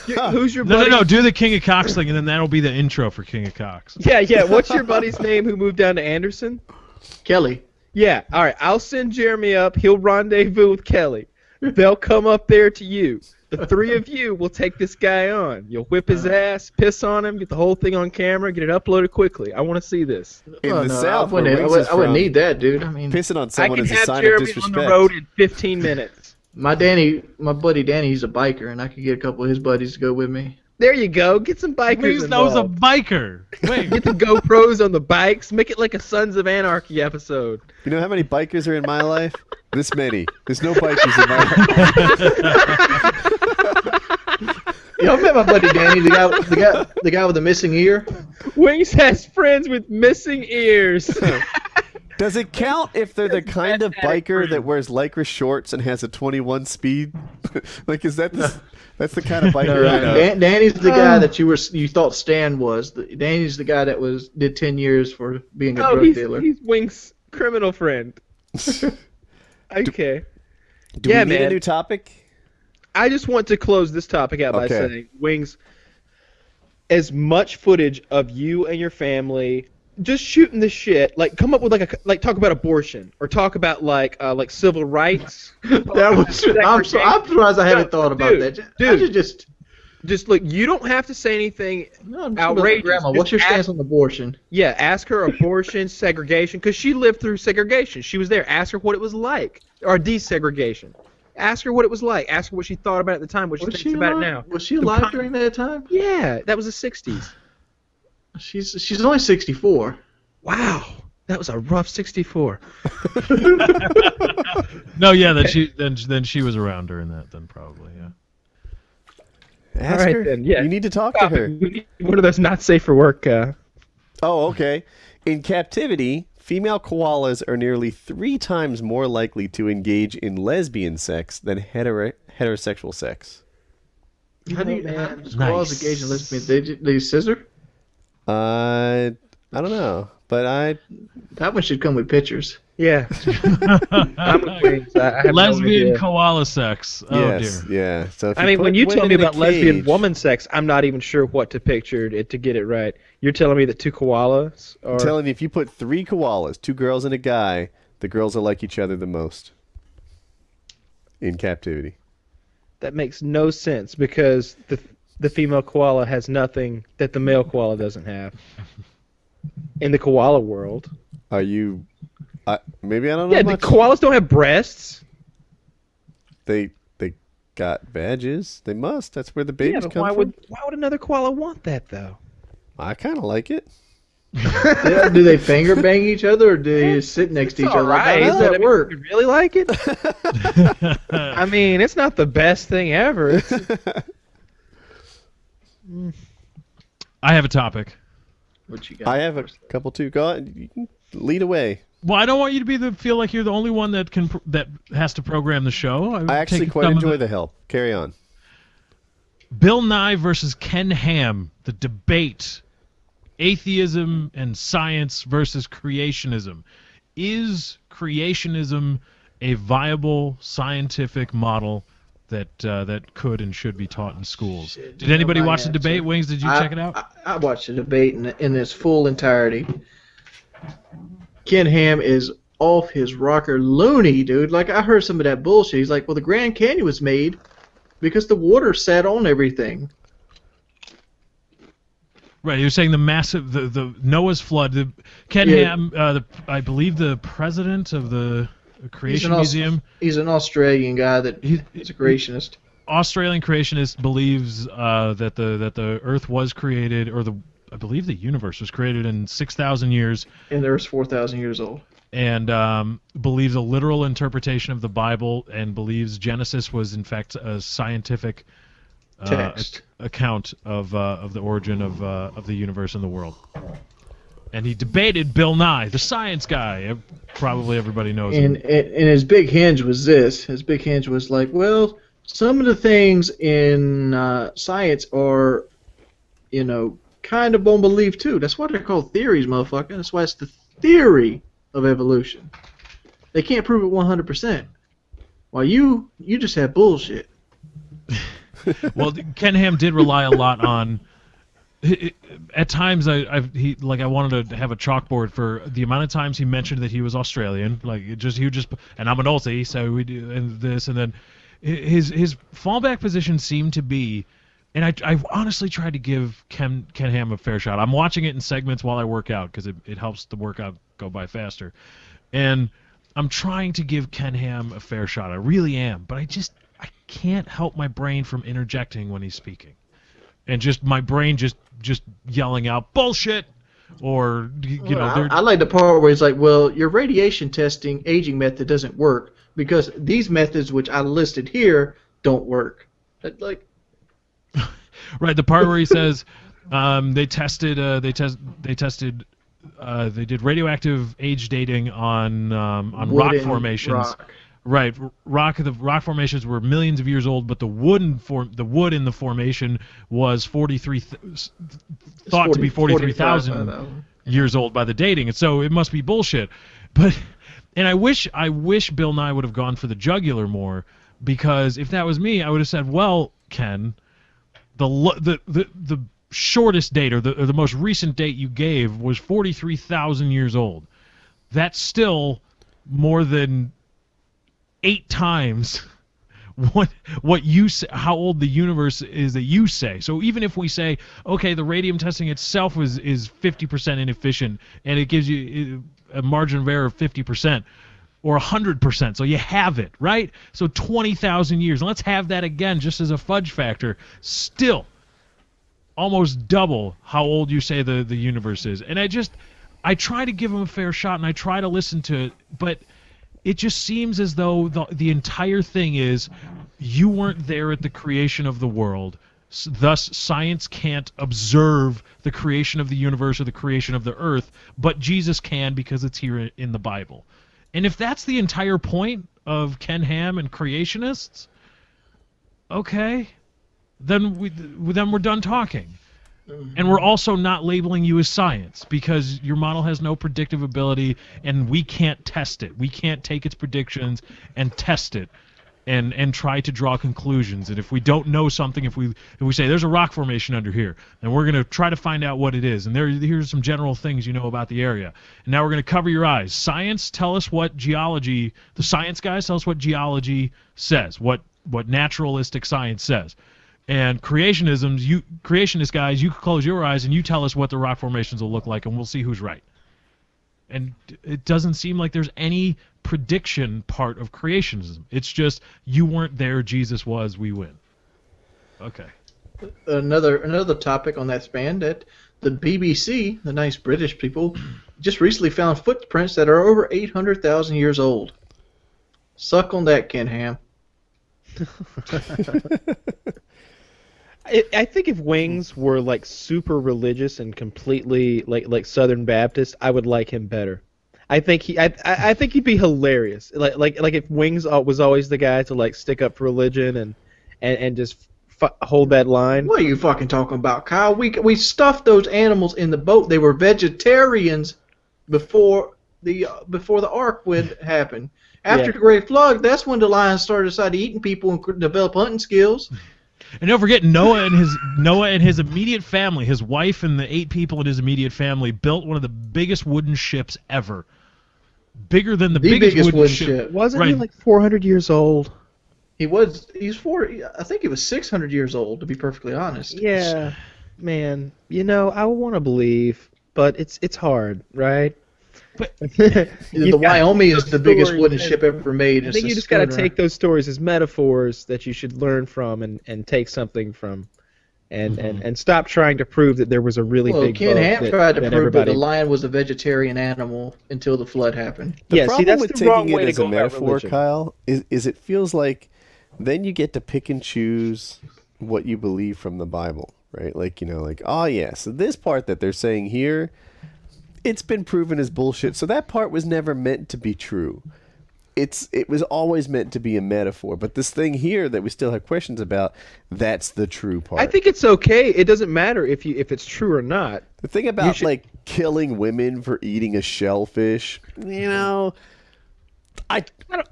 Yeah. Who's your No, buddy? no, no. Do the King of Cocks thing, and then that'll be the intro for King of Cocks. Yeah. What's your buddy's name who moved down to Anderson? Kelly. Yeah, all right. I'll send Jeremy up. He'll rendezvous with Kelly. They'll come up there to you. The 3 of you will take this guy on. You'll whip his ass, piss on him, get the whole thing on camera, get it uploaded quickly. I want to see this. In Oh, the no, South, I where wouldn't, Wings is I wouldn't from, need that, dude. I mean, pissing on I someone can is a have sign of Jeremy on disrespect. the road in 15 minutes. my buddy Danny, he's a biker, and I could get a couple of his buddies to go with me. There you go. Get some bikers Wings knows a involved. biker. Wait. Get the GoPros on the bikes. Make it like a Sons of Anarchy episode. You know how many bikers are in my life? This many. There's no bikers in my life. Y'all met my buddy Danny, the guy with the missing ear. Wings has friends with missing ears. Does it count if they're the kind of biker that wears Lycra shorts and has a 21 speed? Like, is that that's the kind of biker? I know. Danny's the guy that you thought Stan was. Danny's the guy that did 10 years for being a drug dealer. He's Wings' criminal friend. Okay. Do Yeah, we need man. a new topic? I just want to close this topic out by Okay. saying, Wings, as much footage of you and your family just shooting the shit, like come up with like talk about abortion or talk about like civil rights. I'm surprised I haven't thought about that. I should Just look, you don't have to say anything I'm outrageous. Grandma, Just what's your stance ask- on abortion? Yeah, ask her abortion, segregation, because she lived through segregation. She was there. Ask her what it was like, or desegregation. Ask her what it was like. Ask her what she thought about it at the time, what she thinks about it now. Was she alive during that time? Yeah, that was the 60s. She's only 64. Wow, that was a rough 64. No, yeah, then she was around during that. Then probably, yeah. Ask All right, her. then, yeah. You need to talk to her. One of those not safe for work. Oh, okay. In captivity, female koalas are nearly 3 times more likely to engage in lesbian sex than heterosexual sex. How do you man. squaws Nice. engage in lesbians? They scissor? I don't know, but That one should come with pictures. Yeah. I'm with Wings. I have no Lesbian idea. koala sex. Oh yes, dear. yeah. So if I mean, put when you tell women me in a about lesbian cage- woman sex, I'm not even sure what to picture to get it right. You're telling me that 2 koalas are... I'm telling you, if you put 3 koalas, 2 girls and a guy, the girls will like each other the most in captivity. That makes no sense because the female koala has nothing that the male koala doesn't have. In the koala world. Are you? Maybe I don't know Yeah, the much. koalas don't have breasts. They got badges. They must. That's where the Yeah, babies but come why from. would another koala want that though? I kind of like it. Do they finger bang each other, or do they just sit next to each other? Alright, How does but I that mean, work? You really like it? I mean, it's not the best thing ever. I have a topic. What you got? I have a couple too. Go on, you can lead away. Well, I don't want you to feel like you're the only one that has to program the show. I actually quite enjoy the help. Carry on. Bill Nye versus Ken Ham, the debate. Atheism and science versus creationism. Is creationism a viable scientific model that could and should be taught in schools? Shit, Did anybody watch the answer. debate, Wings? Did you check it out? I watched the debate in its full entirety. Ken Ham is off his rocker loony, dude. Like, I heard some of that bullshit. He's like, well, the Grand Canyon was made because the water sat on everything. Right, you're saying the massive, the Noah's flood. Ken Ham, I believe the president of the Creation Museum. He's an Australian guy he's a creationist. Australian creationist believes that the Earth was created, or I believe the universe was created in 6,000 years. And the Earth's 4,000 years old. And believes a literal interpretation of the Bible, and believes Genesis was in fact a scientific Text. Account of the origin of the universe and the world. And he debated Bill Nye, the science guy. Probably everybody knows him. And his big hinge was this. His big hinge was like, well, some of the things in science are, kind of on belief too. That's why they're called theories, motherfucker. That's why it's the theory of evolution. They can't prove it 100%. While you just have bullshit. Well, Ken Ham did rely a lot on. At times, I wanted to have a chalkboard for the amount of times he mentioned that he was Australian. Like he would just, and I'm an Aussie, so we do, and this, and then his fallback position seemed to be, and I honestly tried to give Ken Ham a fair shot. I'm watching it in segments while I work out because it helps the workout go by faster, and I'm trying to give Ken Ham a fair shot. I really am, but I can't help my brain from interjecting when he's speaking, and just my brain just yelling out bullshit, or I like the part where he's like, well, your radiation testing aging method doesn't work because these methods which I listed here don't work. Like, right, the part where he says they did radioactive age dating on rock formations. Rock. Right, the rock formations were millions of years old, but the wood in the formation was thought to be 43,000 years old by the dating, and so it must be bullshit. And I wish Bill Nye would have gone for the jugular more, because if that was me, I would have said, well, Ken, the shortest date or the most recent date you gave was 43,000 years old. That's still more than 8 times what you say, how old the universe is that you say. So even if we say, okay, the radium testing itself is 50% inefficient and it gives you a margin of error of 50% or 100%, so you have it, right? So 20,000 years, and let's have that again just as a fudge factor, still almost double how old you say the universe is. And I try to give him a fair shot and I try to listen to it, but it just seems as though the entire thing is you weren't there at the creation of the world, thus science can't observe the creation of the universe or the creation of the earth, but Jesus can because it's here in the Bible. And if that's the entire point of Ken Ham and creationists, okay, then we're done talking. And we're also not labeling you as science because your model has no predictive ability and we can't test it. We can't take its predictions and test it and try to draw conclusions. And if we don't know something, if we say there's a rock formation under here, and we're going to try to find out what it is, and here's some general things you know about the area. And now we're going to cover your eyes. Science, tell us what geology, the science guys tell us what geology says, what naturalistic science says. And creationist guys, you close your eyes and you tell us what the rock formations will look like, and we'll see who's right. And it doesn't seem like there's any prediction part of creationism. It's just you weren't there, Jesus was, we win. Okay. Another topic on that span, that the BBC, the nice British people, just recently found footprints that are over 800,000 years old. Suck on that, Ken Ham. I think if Wings were like super religious and completely like Southern Baptist, I would like him better. I think I think he'd be hilarious. Like if Wings was always the guy to like stick up for religion and just hold that line. What are you fucking talking about, Kyle? We stuffed those animals in the boat. They were vegetarians before the ark would happen. After the Great Flood, that's when the lions started eating people and could develop hunting skills. And don't forget Noah and his immediate family, his wife and the 8 people in his immediate family built one of the biggest wooden ships ever. Bigger than the biggest wooden ship. Wasn't he like 400 years old? He's I think he was 600 years old, to be perfectly honest. Yeah, man. You know, I want to believe, but it's hard, right? But the Wyoming is the biggest wooden ship ever made. I think you just got to take those stories as metaphors that you should learn from and take something from, and stop trying to prove that there was a really big boat. Ken Ham tried to prove everybody... that the lion was a vegetarian animal until the flood happened. The problem that's with the wrong taking way it to as go a about metaphor, religion. Kyle, is it feels like then you get to pick and choose what you believe from the Bible, right? Like, oh yeah, so this part that they're saying here, it's been proven as bullshit. So that part was never meant to be true. It was always meant to be a metaphor. But this thing here that we still have questions about, that's the true part. I think it's okay. It doesn't matter if it's true or not. The thing about like killing women for eating a shellfish, I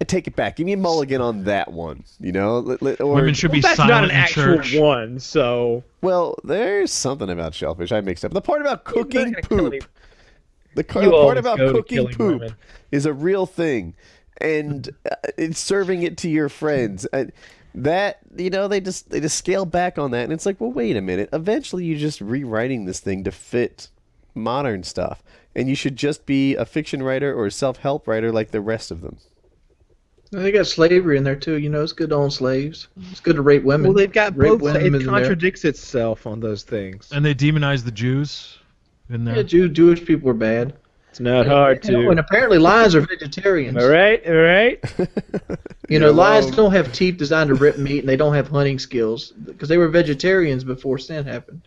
take it back. Give me a mulligan on that one. Women should be that's silent not an in actual church. one. So there's something about shellfish I mixed up. The part about cooking poop. The You part always about go to cooking killing poop women. is a real thing, and it's serving it to your friends. That they just scale back on that, and it's like, well, wait a minute. Eventually, you're just rewriting this thing to fit modern stuff, and you should just be a fiction writer or a self-help writer like the rest of them. They got slavery in there too. It's good to own slaves. It's good to rape women. well, they've got rape both. women It in there. contradicts itself on those things. And they demonize the Jews in there. Yeah, Jewish people are bad. It's not hard to. And apparently lions are vegetarians. All right. Lions don't have teeth designed to rip meat, and they don't have hunting skills because they were vegetarians before sin happened.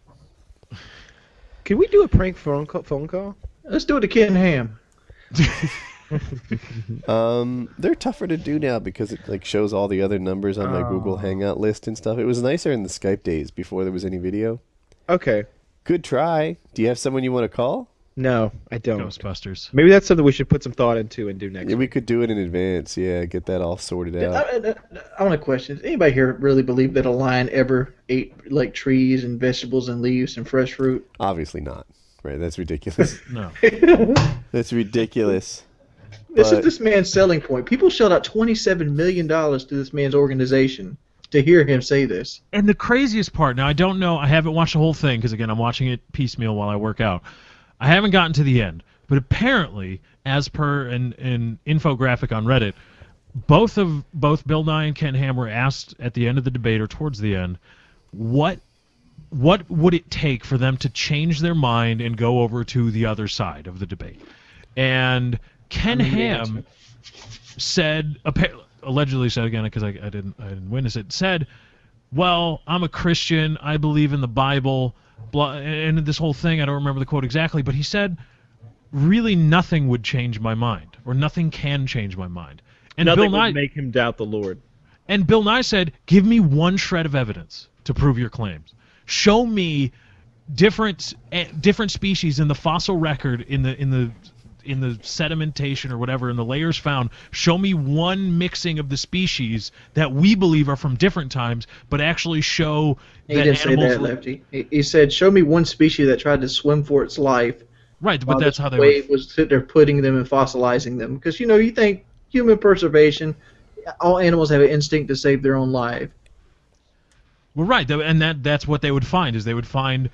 Can we do a prank phone call? Let's do it to Ken Ham. They're tougher to do now because it like shows all the other numbers on my Google Hangout list and stuff. It was nicer in the Skype days before there was any video. Okay. Good try. Do you have someone you want to call? No, I don't. Ghostbusters. Maybe that's something we should put some thought into and do next Yeah, we week. could do it in advance. Yeah, get that all sorted out. I want to question: does anybody here really believe that a lion ever ate like trees and vegetables and leaves and fresh fruit? Obviously not. Right? That's ridiculous. No. That's ridiculous. This But- is this man's selling point. People shelled out $27 million to this man's organization to hear him say this. And the craziest part, now I don't know, I haven't watched the whole thing because again I'm watching it piecemeal while I work out. I haven't gotten to the end, but apparently, as per an infographic on Reddit, both Bill Nye and Ken Ham were asked at the end of the debate or towards the end, what would it take for them to change their mind and go over to the other side of the debate? And Ken Ham said, allegedly said again because I didn't witness it, said, well, I'm a Christian, I believe in the Bible, blah, and this whole thing, I don't remember the quote exactly, but he said, really nothing would change my mind, or nothing can change my mind. And Nothing Bill Nye, would make him doubt the Lord. and Bill Nye said, give me one shred of evidence to prove your claims. Show me different species in the fossil record, in the sedimentation or whatever, in the layers found. Show me one mixing of the species that we believe are from different times, but actually show He that didn't say animals that, Lefty. He said, show me one species that tried to swim for its life. Right, but while that's this how they wave were. was sitting there putting them and fossilizing them. Because, you think human preservation, all animals have an instinct to save their own life. Well, right, and that's what they would find, is they would find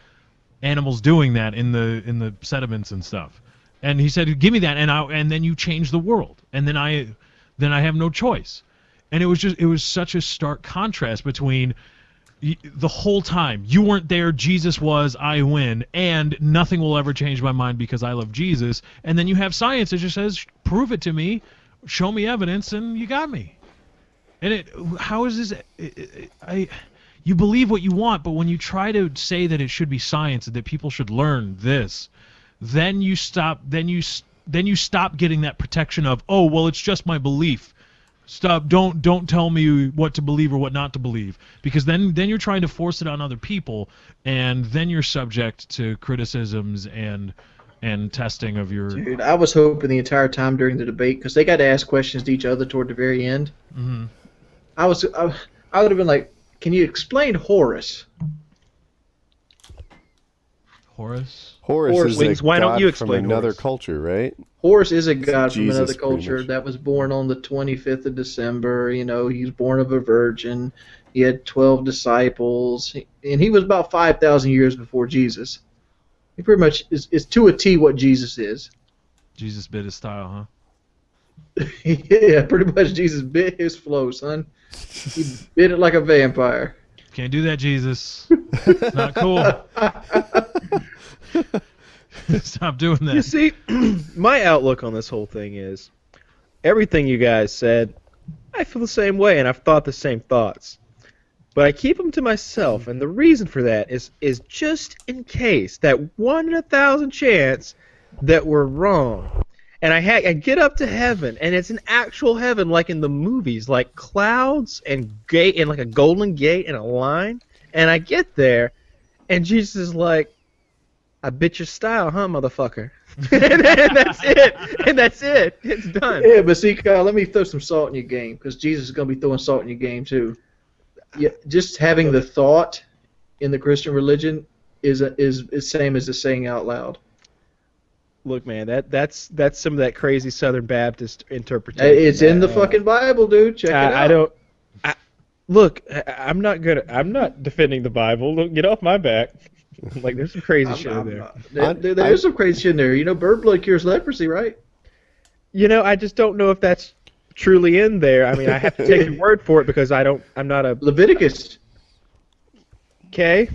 animals doing that in the sediments and stuff. And he said, give me that, and then you change the world, and then I have no choice. And it was such a stark contrast between the whole time you weren't there, Jesus was, I win, and nothing will ever change my mind because I love Jesus. And then you have science that just says, prove it to me, show me evidence, and you got me. And how is this? you believe what you want, but when you try to say that it should be science and that people should learn this, then you stop getting that protection of, oh, well, it's just my belief. Stop, don't tell me what to believe or what not to believe, because then you're trying to force it on other people, and then you're subject to criticisms and testing of your... Dude, I was hoping the entire time during the debate, because they got to ask questions to each other toward the very end. Mhm. I would have been like, can you explain Horus? Horus? Horus is Wings, a why don't god you from explain another Horus? culture, right? Horus is a god from Jesus, another pretty culture much. that was born on the 25th of December. You know, he was born of a virgin. He had 12 disciples, and he was about 5,000 years before Jesus. He pretty much is to a T what Jesus is. Jesus bit his style, huh? Yeah, pretty much Jesus bit his flow, son. He bit it like a vampire. Can't do that, Jesus. Not cool. Stop doing that. You see, my outlook on this whole thing is everything you guys said, I feel the same way, and I've thought the same thoughts. But I keep them to myself, and the reason for that is just in case, that 1 in 1,000 chance that we're wrong. And I get up to heaven, and it's an actual heaven like in the movies, like clouds and gate and like a golden gate and a line. And I get there, and Jesus is like, I bit your style, huh, motherfucker? and that's it. And that's it. It's done. Yeah, but see, Kyle, let me throw some salt in your game, because Jesus is going to be throwing salt in your game, too. Yeah, just having the thought in the Christian religion is same as the saying out loud. Look, man, that's some of that crazy Southern Baptist interpretation. It's in the fucking Bible, dude. Check it out. I don't. I'm not defending the Bible. Look, get off my back. Like, there's some crazy shit in there. There is some crazy shit in there. You know, bird blood cures leprosy, right? You know, I just don't know if that's truly in there. I mean, I have to take your word for it because I'm not a... Leviticus. Okay.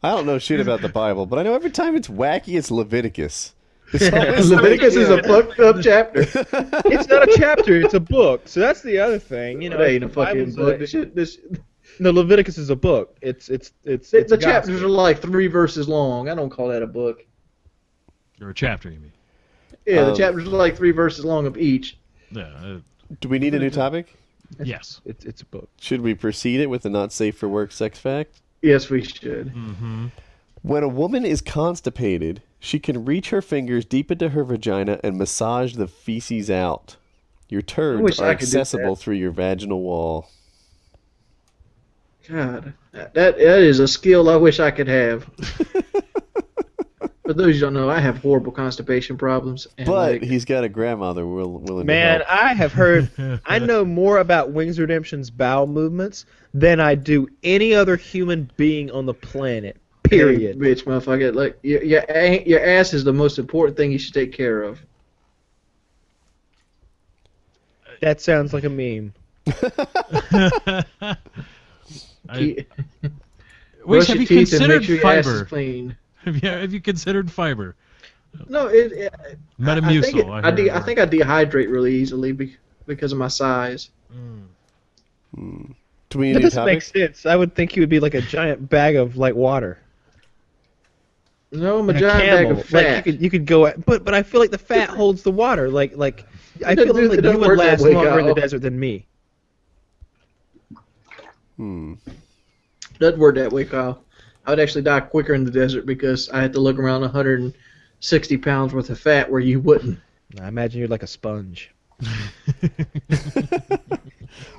I don't know shit about the Bible, but I know every time it's wacky, it's Leviticus. It's always Leviticus is a fucked up chapter. It's not a chapter, it's a book. So that's the other thing. You know, It ain't a fucking Bible's book. No, Leviticus is a book. It's The chapters are like 3 verses long. I don't call that a book. Or a chapter, you mean? Yeah, the chapters are like 3 verses long of each. Yeah. Do we need a new topic? Yes. It's a book. Should we proceed it with the not safe for work sex fact? Yes, we should. Mm-hmm. When a woman is constipated, she can reach her fingers deep into her vagina and massage the feces out. Your wish turds are I could do accessible that. through your vaginal wall. God, that is a skill I wish I could have. For those who don't know, I have horrible constipation problems. And But he's got a grandmother willing Man, to help. I have heard. I know more about Wings Redemption's bowel movements than I do any other human being on the planet. Period. Hey, bitch, motherfucker. Like your ass is the most important thing you should take care of. That sounds like a meme. Wish, Brush have your you teeth and considered make sure your ass is fiber? clean. Have you considered fiber? No, Metamucil. I think I dehydrate really easily because of my size. Do we need a That new doesn't topic? make sense. I would think you would be like a giant bag of like water. No, I'm a Like giant bag camel. of fat. Like you could go, but I feel like the fat holds the water. Like I feel It like doesn't you would work that last way, longer in the Kyle. desert than me. Doesn't work that way, Kyle. I would actually die quicker in the desert because I had to lug around 160 pounds worth of fat where you wouldn't. I imagine you're like a sponge.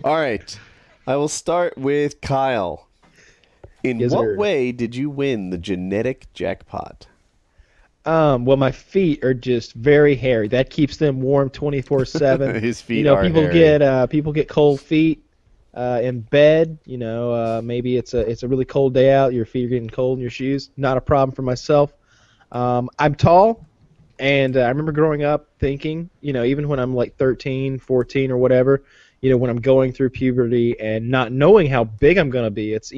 All right. I will start with Kyle. In Yes, what sir. way did you win the genetic jackpot? Well, my feet are just very hairy. That keeps them warm 24/7. His feet You know, are people hairy. people get cold feet in bed. You know, maybe it's a really cold day out. Your feet are getting cold in your shoes. Not a problem for myself. I'm tall, and I remember growing up thinking, you know, even when I'm like 13, 14 or whatever, you know, when I'm going through puberty and not knowing how big I'm gonna be, it's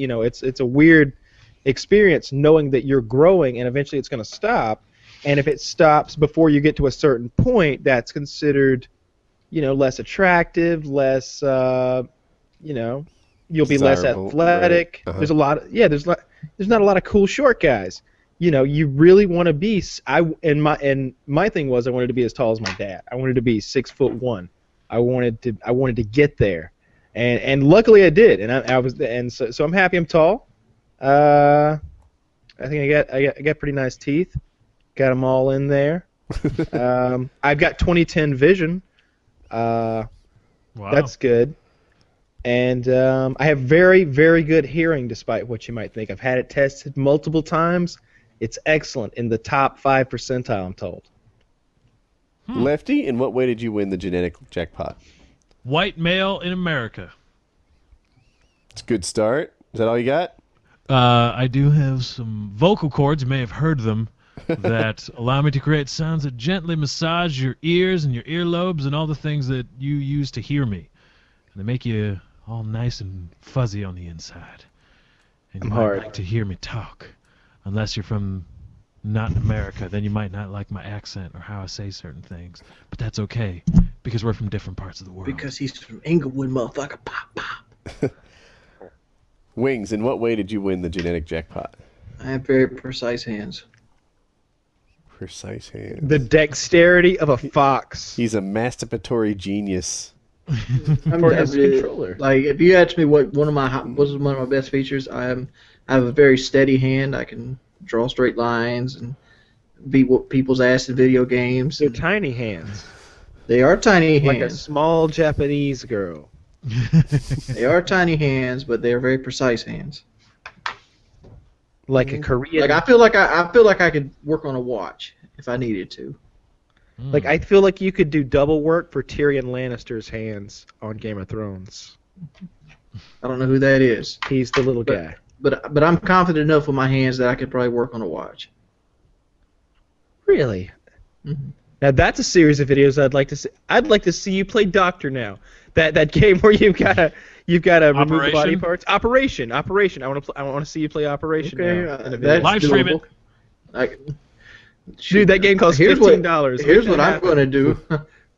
a weird experience knowing that you're growing and eventually it's gonna stop. And if it stops before you get to a certain point, that's considered, you know, less attractive, less, you know, you'll be less Desirable, athletic. right. Uh-huh. There's a lot. There's not a lot of cool short guys. You really want to be. My thing was I wanted to be as tall as my dad. I wanted to be 6'1". I wanted to get there, and luckily I did. And so I'm happy I'm tall. I think I got pretty nice teeth. Got them all in there. I've got 20/10 vision. Wow. That's good. And I have very, very good hearing, despite what you might think. I've had it tested multiple times. It's excellent, in the top 5 percentile, I'm told. Lefty, in what way did you win the genetic jackpot? White male in America. It's a good start. Is that all you got? I do have some vocal cords, you may have heard them, that allow me to create sounds that gently massage your ears and your earlobes and all the things that you use to hear me. And they make you all nice and fuzzy on the inside. And you might like to hear me talk. Unless you're from not in America, then you might not like my accent or how I say certain things. But that's okay, because we're from different parts of the world. Because he's from Inglewood, motherfucker. Pop, pop. Wings, in what way did you win the genetic jackpot? I have very precise hands. Precise hands. The dexterity of a fox. He's a masturbatory genius. I'm his controller. Like, if you ask me what one of my best features, I have a very steady hand. I can draw straight lines and beat people's ass in video games. They're tiny hands. They are tiny Like a hands. small Japanese girl. They are tiny hands, but they are very precise hands. Like a Korean. Like I feel like I could work on a watch if I needed to. Like I feel like you could do double work for Tyrion Lannister's hands on Game of Thrones. I don't know who that is, He's the little guy. but I'm confident enough with my hands that I could probably work on a watch. Really? Mhm. Now that's a series of videos I'd like to see. I'd like to see you play Doctor now. That game where you've got to remove the body Operation? parts. Operation. I want to see you play Operation now. In a video. That's Live stream it. doable. Dude, that game costs $15. Here's what I'm going to do.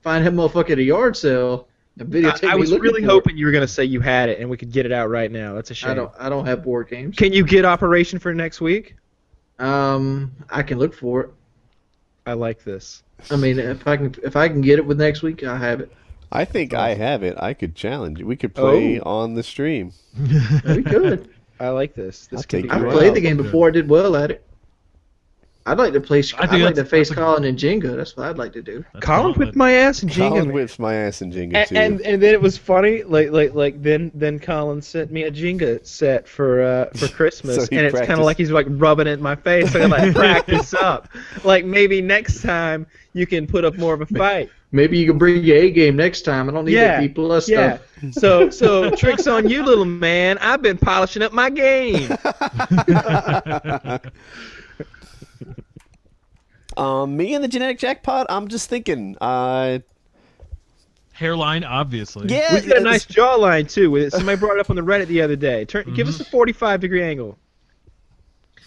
Find that motherfucker at a yard sale and videotape I me was looking really for it. hoping you were going to say you had it and we could get it out right now. That's a shame. I don't have board games. Can you get Operation for next week? I can look for it. I like this. I mean, if I can get it with next week, I have it. I think I have it. I could challenge you. We could play on the stream. We could. I like this. I'll This could take be you I out. played the game before. I did well at it. I'd like to play. I'd like to face that's a- Colin and Jenga. That's what I'd like to do. That's Colin gauntlet. whipped my ass in Jenga. Colin man. whips my ass in Jenga too. And then it was funny, then Colin sent me a Jenga set for Christmas, So and he it's kind practiced. of like he's like rubbing it in my face, so I like practice up. Like maybe next time you can put up more of a fight. Maybe you can bring your A game next time. I don't need that B plus yeah. stuff. So tricks on you, little man. I've been polishing up my game. Me and the genetic jackpot. I'm just thinking. Hairline, obviously. Yeah, We've got a nice jawline too. With it. Somebody brought it up on the Reddit the other day. Give us a 45-degree angle.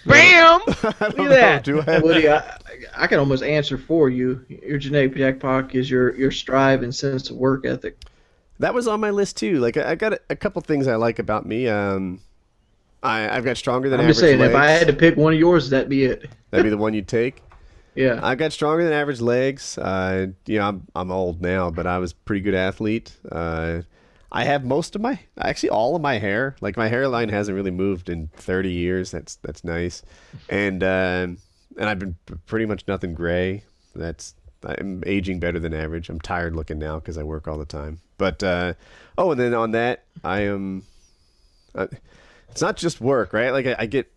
Bam! Look at that. Do I have Woody, I can almost answer for you. Your genetic jackpot is your strive and sense of work ethic. That was on my list too. Like I got a couple things I like about me. I've got stronger than I'm average just saying, legs. if I had to pick one of yours, that'd be it. That'd be the one you'd take. Yeah. I've got stronger than average legs. I'm old now, but I was a pretty good athlete. I have all of my hair. Like my hairline hasn't really moved in 30 years. That's nice, and I've been pretty much nothing gray. I'm aging better than average. I'm tired looking now because I work all the time. But and then on that, I am. It's not just work, right? Like I get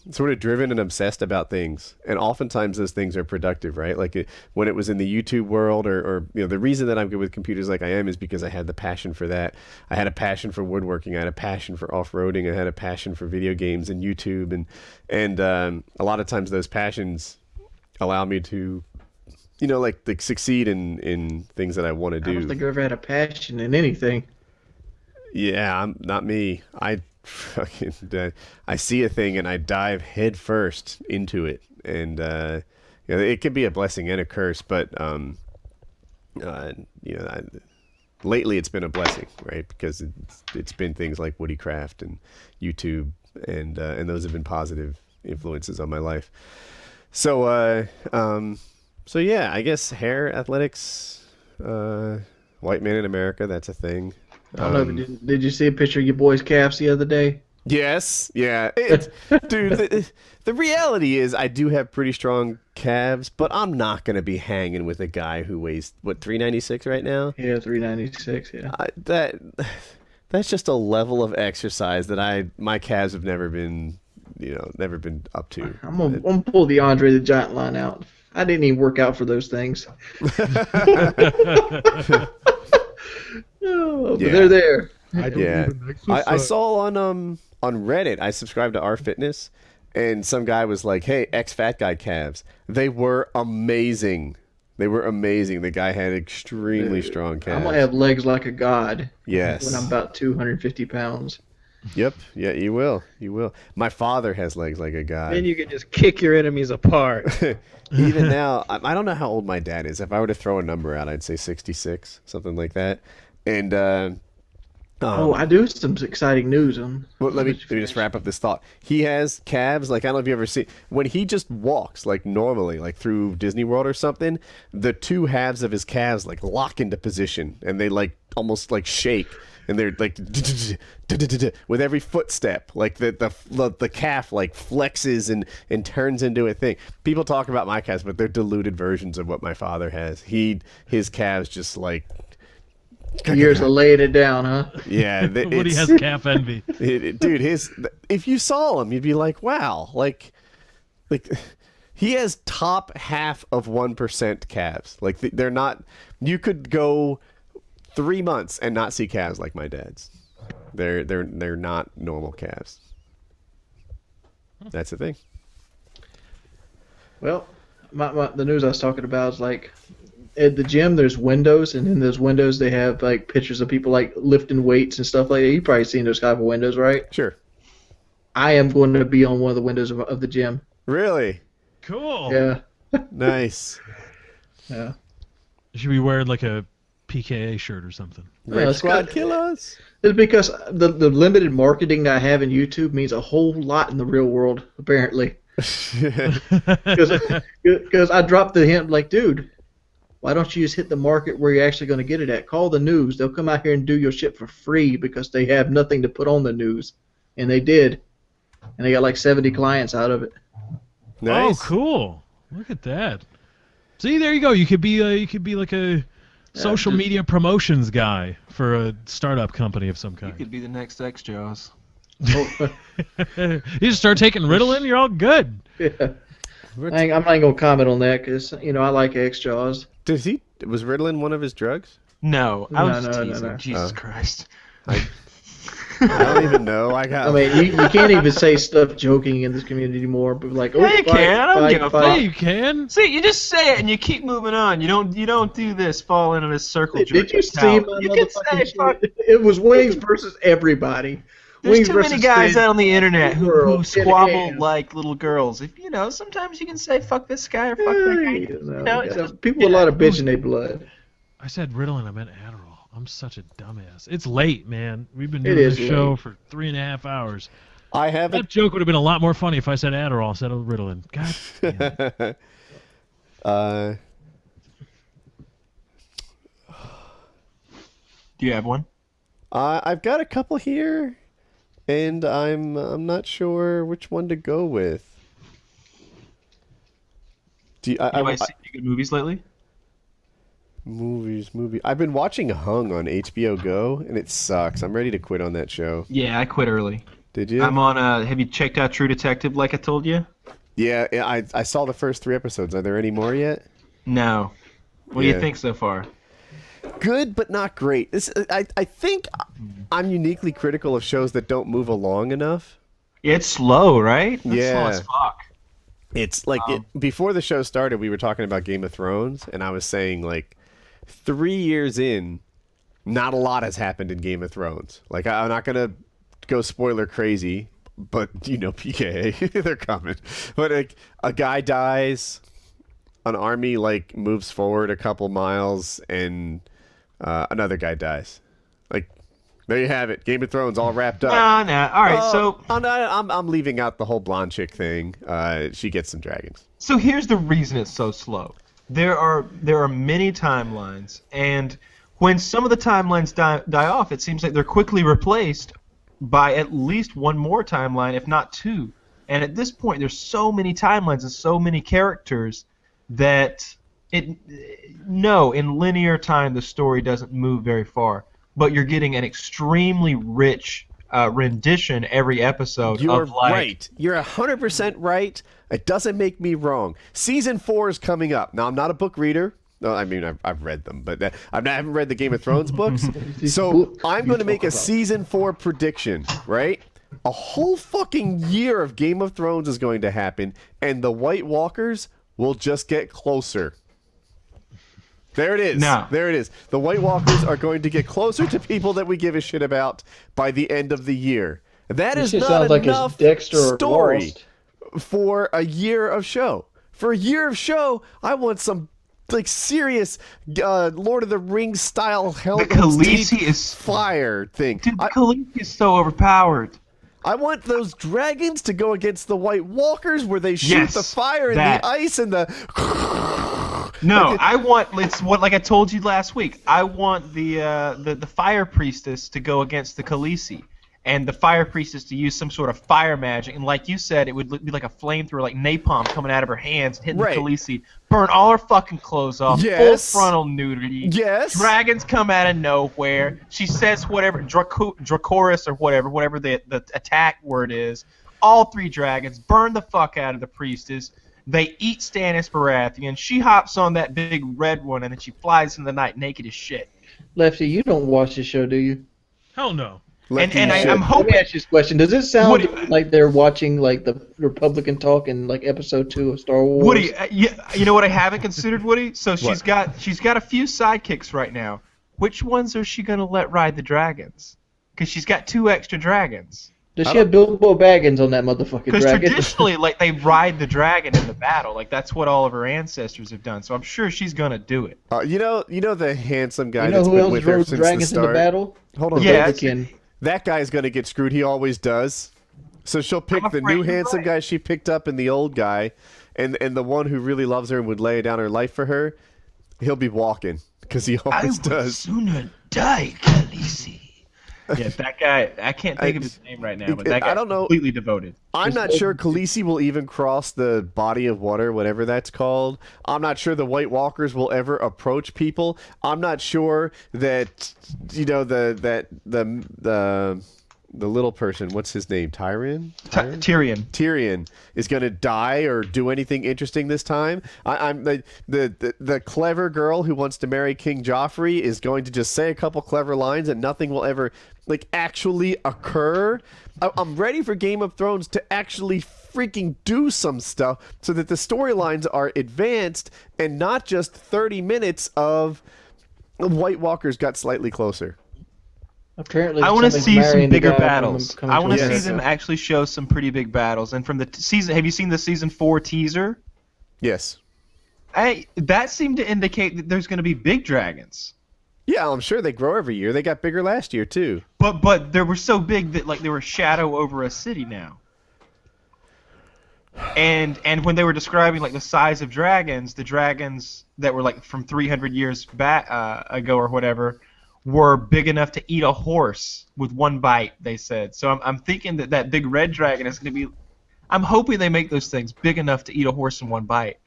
sort of driven and obsessed about things, and oftentimes those things are productive, right? Like when it was in the YouTube world, or the reason that I'm good with computers like I am is because I had the passion for that. I had a passion for woodworking. I had a passion for off-roading. I had a passion for video games and YouTube, and a lot of times those passions allow me to, like succeed in things that I want to I don't do. think I've ever had a passion in anything. Yeah, I'm not me. I see a thing and I dive head first into it, and it can be a blessing and a curse. But lately it's been a blessing, right? Because it's been things like WoodyCraft and YouTube, and those have been positive influences on my life. So so yeah, I guess hair athletics, white man in America, that's a thing. I don't know. Did you see a picture of your boy's calves the other day? Yes, yeah. Dude, the reality is I do have pretty strong calves, but I'm not going to be hanging with a guy who weighs, what, 396 right now? Yeah, 396, yeah. That's just a level of exercise that my calves have never been up to. I'm gonna pull the Andre the Giant line out. I didn't even work out for those things. Oh, but they're there. I saw on Reddit, I subscribed to R Fitness, and some guy was like, "Hey, ex-fat guy calves." They were amazing. The guy had extremely strong calves. I'm gonna have legs like a god. Yes. When I'm about 250 pounds. Yep. Yeah, you will. My father has legs like a god. Then you can just kick your enemies apart. Even now, I don't know how old my dad is. If I were to throw a number out, I'd say 66, something like that. And I do have some exciting news. Well, let me just wrap up this thought. He has calves, like, I don't know if you ever see, when he just walks, like, normally, like, through Disney World or something, the two halves of his calves, like, lock into position, and they, like, almost, like, shake, and they're, like, with every footstep, like, the calf, like, flexes and turns into a thing. People talk about my calves, but they're diluted versions of what my father has. His calves just, like... Years of laying it down, huh? Yeah. Woody has calf envy. Dude, if you saw him, you'd be like, wow. Like he has top half of 1% calves. Like, they're not... You could go 3 months and not see calves like my dad's. They're not normal calves. That's the thing. Well, the news I was talking about is like... At the gym, there's windows, and in those windows, they have like pictures of people like lifting weights and stuff like that. You've probably seen those type of windows, right? Sure. I am going to be on one of the windows of the gym. Really? Cool. Yeah. Nice. Yeah. You should be wearing like a PKA shirt or something. Red Squad Killers. It's because the limited marketing I have in YouTube means a whole lot in the real world, apparently. Because I dropped the hint, like, dude, why don't you just hit the market where you're actually going to get it at? Call the news. They'll come out here and do your shit for free because they have nothing to put on the news. And they did. And they got like 70 clients out of it. Nice. Oh, cool. Look at that. See, there you go. You could be like a social media promotions guy for a startup company of some You kind. could be the next X-Jaws. You just start taking Ritalin, you're all good. Yeah. I'm not going to comment on that because, I like X-Jaws. Was Ritalin one of his drugs? No, I was No. teasing. Jesus Christ. I don't even know. I mean, you can't even say stuff joking in this community anymore. But like, Yeah, you can. I don't give a fuck. Yeah, you can. See, you just say it and you keep moving on. You don't do this, fall into this circle jerk. Did you see my You can say motherfucking fuck. shit? It was Wings versus everybody. There's Wings too many versus guys Stan out on the internet who World, squabble Shenanigans. like little girls. If sometimes you can say fuck this guy or fuck that guy. It's just- People with a lot of bitch in their blood. I said Ritalin, I meant Adderall. I'm such a dumbass. It's late, man. We've been It doing this is show late. for 3.5 hours. I haven't. That joke would have been a lot more funny if I said Adderall instead of Ritalin. God damn it. Do you have one? I've got a couple here, and I'm not sure which one to go with. Anybody seen any good movies lately? Movies. I've been watching Hung on HBO Go, and it sucks. I'm ready to quit on that show. Yeah, I quit early. Did you? I'm on. Have you checked out True Detective like I told you? Yeah, I saw the first 3 episodes. Are there any more yet? No. What do Yeah. you think so far? Good, but not great. I think I'm uniquely critical of shows that don't move along enough. Yeah, it's slow, right? It's Yeah. slow as fuck. It's like before the show started, we were talking about Game of Thrones, and I was saying, like, 3 years in, not a lot has happened in Game of Thrones. Like, I'm not gonna go spoiler crazy, but PKA, they're coming. But like, a guy dies, an army like moves forward a couple miles, and another guy dies. Like, there you have it. Game of Thrones all wrapped up. Nah. All right, so I'm leaving out the whole blonde chick thing. She gets some dragons. So here's the reason it's so slow. There are many timelines, and when some of the timelines die off, it seems like they're quickly replaced by at least one more timeline, if not two. And at this point, there's so many timelines and so many characters that in linear time the story doesn't move very far. But you're getting an extremely rich rendition every episode. You're of like, right. You're 100% right. It doesn't make me wrong. Season 4 is coming up. Now, I'm not a book reader. No, I mean, I've read them, but I haven't read the Game of Thrones books. So I'm going to make a Season 4 prediction, right? A whole fucking year of Game of Thrones is going to happen, and the White Walkers will just get closer. There it is. No. There it is. The White Walkers are going to get closer to people that we give a shit about by the end of the year. That is This shit not sounds like enough it's Dexter or story Lost. for a year of show. For a year of show, I want some like serious Lord of the Rings style hell The Khaleesi is fire thing. Dude, the Khaleesi is so overpowered. I want those dragons to go against the White Walkers where they shoot Yes, the fire and that. the ice and the No, I want it's what like I told you last week. I want the fire priestess to go against the Khaleesi, and the fire priestess to use some sort of fire magic. And like you said, it would be like a flamethrower, like napalm coming out of her hands, hitting Right. the Khaleesi, burn all her fucking clothes off, Yes. full frontal nudity. Yes. Dragons come out of nowhere. She says whatever Dracoris or whatever the attack word is. All three dragons burn the fuck out of the priestess. They eat Stannis Baratheon. She hops on that big red one, and then she flies in the night naked as shit. Lefty, you don't watch this show, do you? Hell no. Lefty And shit. I'm Let me hoping. ask you this question. Does it sound Woody- like they're watching like the Republican talk in like episode 2 of Star Wars? Woody, you know what I haven't considered, Woody? So she's got a few sidekicks right now. Which ones is she gonna let ride the dragons? Because she's got 2 extra dragons. Does she have Bilbo Baggins on that motherfucking Because dragon? traditionally, like they ride the dragon in the battle, like that's what all of her ancestors have done. So I'm sure she's gonna do it. You know the handsome guy You know that's who been else with her rode since dragons the in the start. battle? Hold on. Yeah, Republican. That guy's going to get screwed. He always does. So she'll pick I'm the afraid new you're handsome right. guy she picked up and the old guy, and the one who really loves her and would lay down her life for her. He'll be walking because he always does. sooner die, Khaleesi. Yeah, that guy. I can't think of his name right now, but that I guy don't know. completely devoted. I'm not sure Khaleesi will even cross the body of water, whatever that's called. I'm not sure the White Walkers will ever approach people. I'm not sure that the little person, what's his name, Tyrion? Tyrion is going to die or do anything interesting this time. I'm the clever girl who wants to marry King Joffrey is going to just say a couple clever lines and nothing will ever actually occur. I'm ready for Game of Thrones to actually freaking do some stuff so that the storylines are advanced and not just 30 minutes of White Walkers got slightly closer. Apparently, I want to somebody's see some marrying the bigger guy from battles. Coming I want to to see America. them actually show some pretty big battles. And from the season, have you seen the season 4 teaser? Yes. That seemed to indicate that there's going to be big dragons. Yeah, I'm sure they grow every year. They got bigger last year too. But they were so big that they were a shadow over a city now. And when they were describing the size of dragons, the dragons that were from 300 years back ago or whatever were big enough to eat a horse with one bite. They said. So I'm thinking that big red dragon is going to be. I'm hoping they make those things big enough to eat a horse in one bite.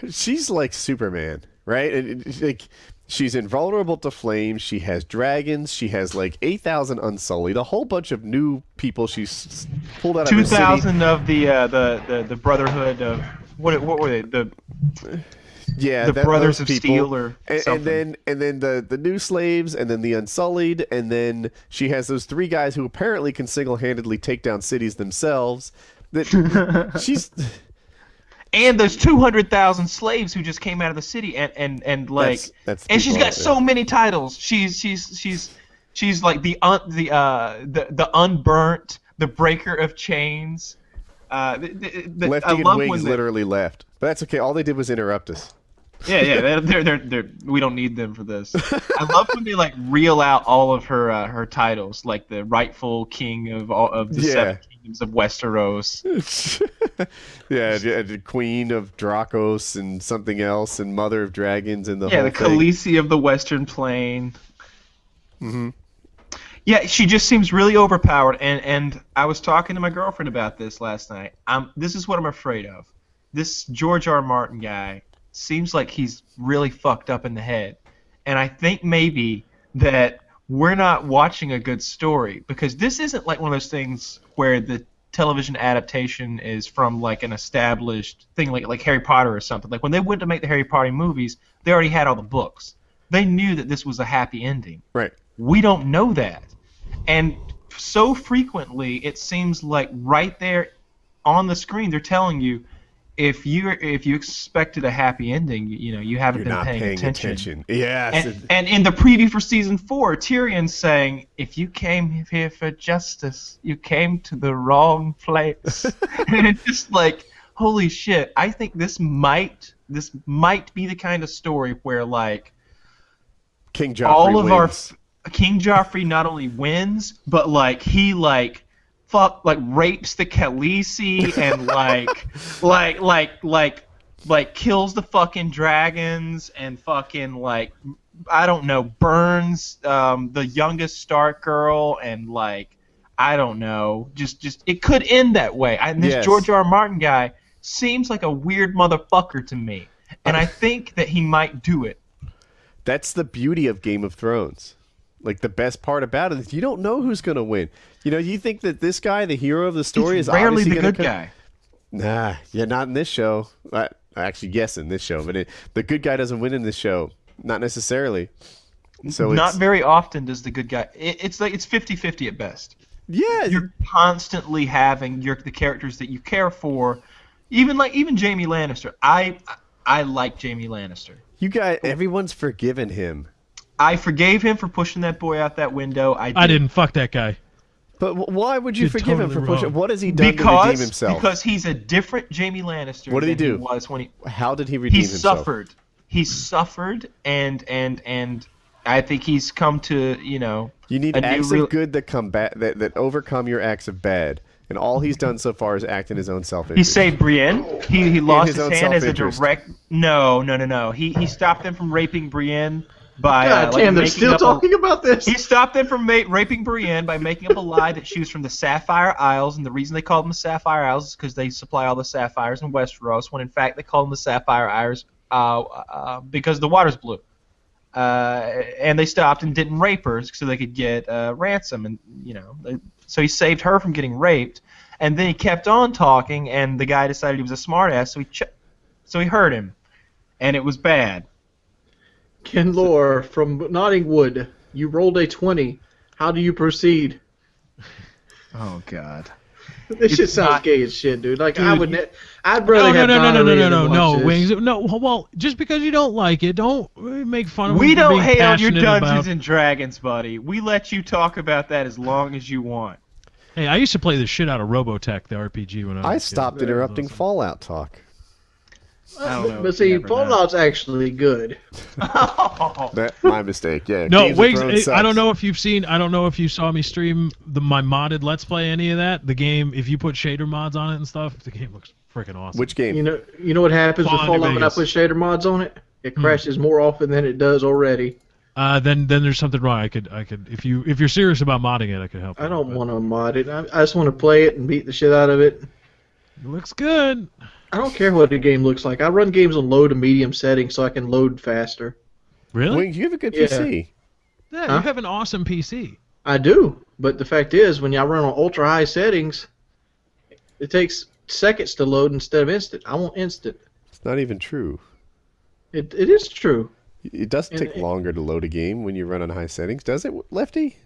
She's like Superman, right? She's invulnerable to flames. She has dragons. She has 8,000 Unsullied. A whole bunch of new people she's pulled out of her city. 2,000 of the Brotherhood of what were they? The Brothers those of people. Steel or and something. then the new slaves, and then the Unsullied, and then she has those 3 guys who apparently can single-handedly take down cities themselves. That she's. And there's 200,000 slaves who just came out of the city, and That's and she's people, got so many titles. She's like the unburnt, the breaker of chains. Lefty I and love Wings when literally left, but that's okay. All they did was interrupt us. Yeah. They're we don't need them for this. I love when they like reel out all of her titles, like the rightful king of all of the seven kingdoms of Westeros. The queen of Dracos and something else, and mother of dragons, and the whole the thing. Khaleesi of the Western Plain. Yeah, she just seems really overpowered, and I was talking to my girlfriend about this last night. This is what I'm afraid of. This George R. Martin guy seems like he's really fucked up in the head, and I think maybe that we're not watching a good story, because this isn't like one of those things where the television adaptation is from like an established thing like Harry Potter or something. Like when they went to make the Harry Potter movies, they already had all the books. They knew that this was a happy ending. Right. We don't know that. And so frequently, it seems like right there on the screen, they're telling you, if you expected a happy ending, you haven't been paying attention. Yes. And in the preview for season 4, Tyrion's saying, if you came here for justice, you came to the wrong place. And it's just like, holy shit! I think this might be the kind of story where like King Joffrey wins. King Joffrey not only wins, but like he rapes the Khaleesi and like kills the fucking dragons and fucking like I don't know, burns the youngest Stark girl and like I don't know, just it could end that way. And this George R. Martin guy seems like a weird motherfucker to me, and I think that he might do it. That's the beauty of Game of Thrones. Like, the best part about it is you don't know who's going to win. You think that this guy, the hero of the story, is rarely obviously the good guy. Nah, not in this show. Actually, yes, in this show. But the good guy doesn't win in this show. Not necessarily. So not very often does the good guy. It's like it's 50-50 at best. Yeah. You're constantly having the characters that you care for. Even Jamie Lannister. I like Jamie Lannister. Everyone's forgiven him. I forgave him for pushing that boy out that window. I didn't. Fuck that guy. But why would you forgive him for pushing? What has he done to redeem himself? Because he's a different Jamie Lannister. What did he do? How did he redeem himself? He suffered, and I think he's come to You need acts of good that overcome your acts of bad. And all he's done so far is act in his own self-interest. He saved Brienne. He lost his hand as a direct. No. He stopped them from raping Brienne by. God damn, they're still talking about this. He stopped them from raping Brienne by making up a lie that she was from the Sapphire Isles, and the reason they called them the Sapphire Isles is because they supply all the sapphires in Westeros. When in fact they called them the Sapphire Isles because the water's blue. And they stopped and didn't rape her so they could get ransom, and so he saved her from getting raped, and then he kept on talking, and the guy decided he was a smartass, so he hurt him, and it was bad. Ken Lore from Nottingwood, you rolled a 20. How do you proceed? Oh God. This shit sounds gay as shit, dude. Like, dude, I'd rather have no, Wings. No, well, just because you don't like it, don't make fun of. We don't hate on your Dungeons and Dragons, buddy. We let you talk about that as long as you want. Hey, I used to play the shit out of Robotech, the RPG, when I stopped interrupting Fallout talk. I don't know. But see, Fallout's actually good. That's my mistake. Yeah. No, Wiggs. I don't know if you've seen. I don't know if you saw me stream my modded Let's Play. Any of that? The game. If you put shader mods on it and stuff, the game looks freaking awesome. Which game? You know what happens with Fallout when I put shader mods on it? It crashes more often than it does already. Then there's something wrong. I could. If you're serious about modding it, I could help. I don't want to mod it. I just want to play it and beat the shit out of it. It looks good. I don't care what the game looks like. I run games on low to medium settings so I can load faster. Really? Wings, you have a good PC. Yeah, you have an awesome PC. I do, but the fact is, when I run on ultra high settings, it takes seconds to load instead of instant. I want instant. It's not even true. It is true. It does take longer to load a game when you run on high settings, does it, Lefty?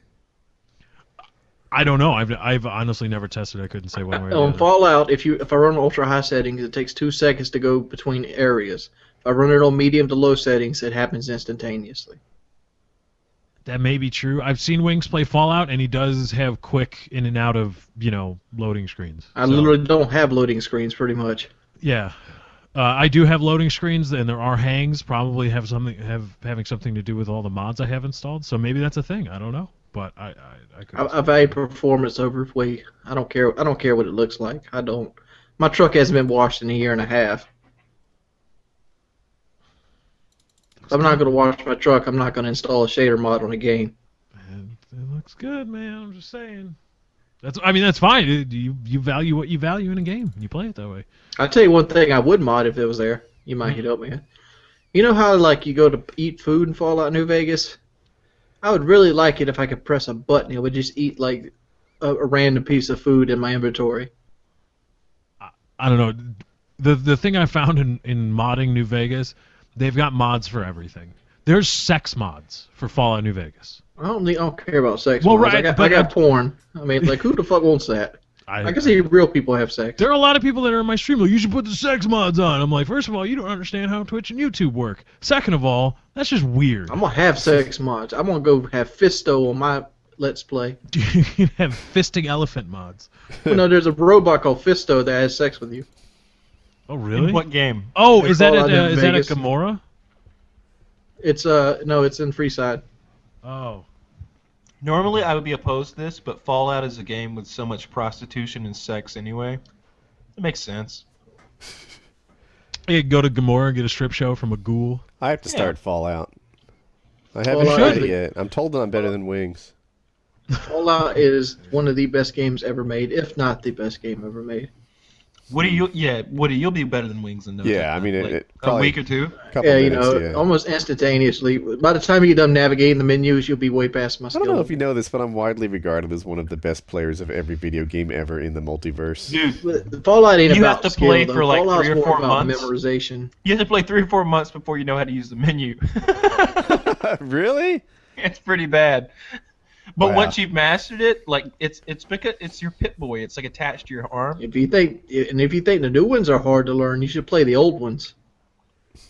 I don't know. I've honestly never tested. I couldn't say one way or the other. On Fallout, if I run on ultra high settings, it takes 2 seconds to go between areas. If I run it on medium to low settings, it happens instantaneously. That may be true. I've seen Wings play Fallout, and he does have quick in and out of loading screens. I literally don't have loading screens, pretty much. Yeah. I do have loading screens, and there are hangs. Probably having something to do with all the mods I have installed. So maybe that's a thing. I don't know, but I could. I value performance over weight. I don't care. I don't care what it looks like. I don't. My truck hasn't been washed in a year and a half. If I'm not going to wash my truck, I'm not going to install a shader mod on a game. And it looks good, man. I'm just saying. That's fine. You value what you value in a game. You play it that way. I'll tell you one thing I would mod if it was there. You might help me. You know how like you go to eat food in Fallout New Vegas? I would really like it if I could press a button. It would just eat like a random piece of food in my inventory. I don't know. The thing I found in modding New Vegas, they've got mods for everything. There's sex mods for Fallout New Vegas. I don't care about sex. Well, mods. right, I got porn. I mean, like, who the fuck wants that? I can see real people have sex. There are a lot of people that are in my stream like, you should put the sex mods on. I'm like, first of all, you don't understand how Twitch and YouTube work. Second of all, that's just weird. I'm gonna have sex mods. I'm gonna go have Fisto on my Let's Play. You can have fisting elephant mods. Well, no, there's a robot called Fisto that has sex with you. Oh, really? In what game? Oh, is that Fallout at in Vegas. Gamora? It's no, it's in Freeside. Oh. Normally, I would be opposed to this, but Fallout is a game with so much prostitution and sex anyway. It makes sense. You go to Gamora and get a strip show from a ghoul. I have to start Fallout. I Well, haven't I tried it think- yet. I'm told that I'm better than Wings. Fallout is one of the best games ever made, if not the best game ever made. Woody, you'll be better than Wings in no Yeah, time. I mean, Like, it a probably- week or two. Couple Yeah, you minutes, know, yeah. almost instantaneously. By the time you get done navigating the menus, you'll be way past my I skill. don't know if you know this, but I'm widely regarded as one of the best players of every video game ever in the multiverse. Dude, But Fallout ain't You about have to skill, play though. for, like, Fallout's 3 or more 4 about months. memorization. you have to play 3 or 4 months before you know how to use the menu. Really? It's pretty bad. But Wow. once you've mastered it, like it's because it's your Pit Boy. It's like attached to your arm. If you think the new ones are hard to learn, you should play the old ones.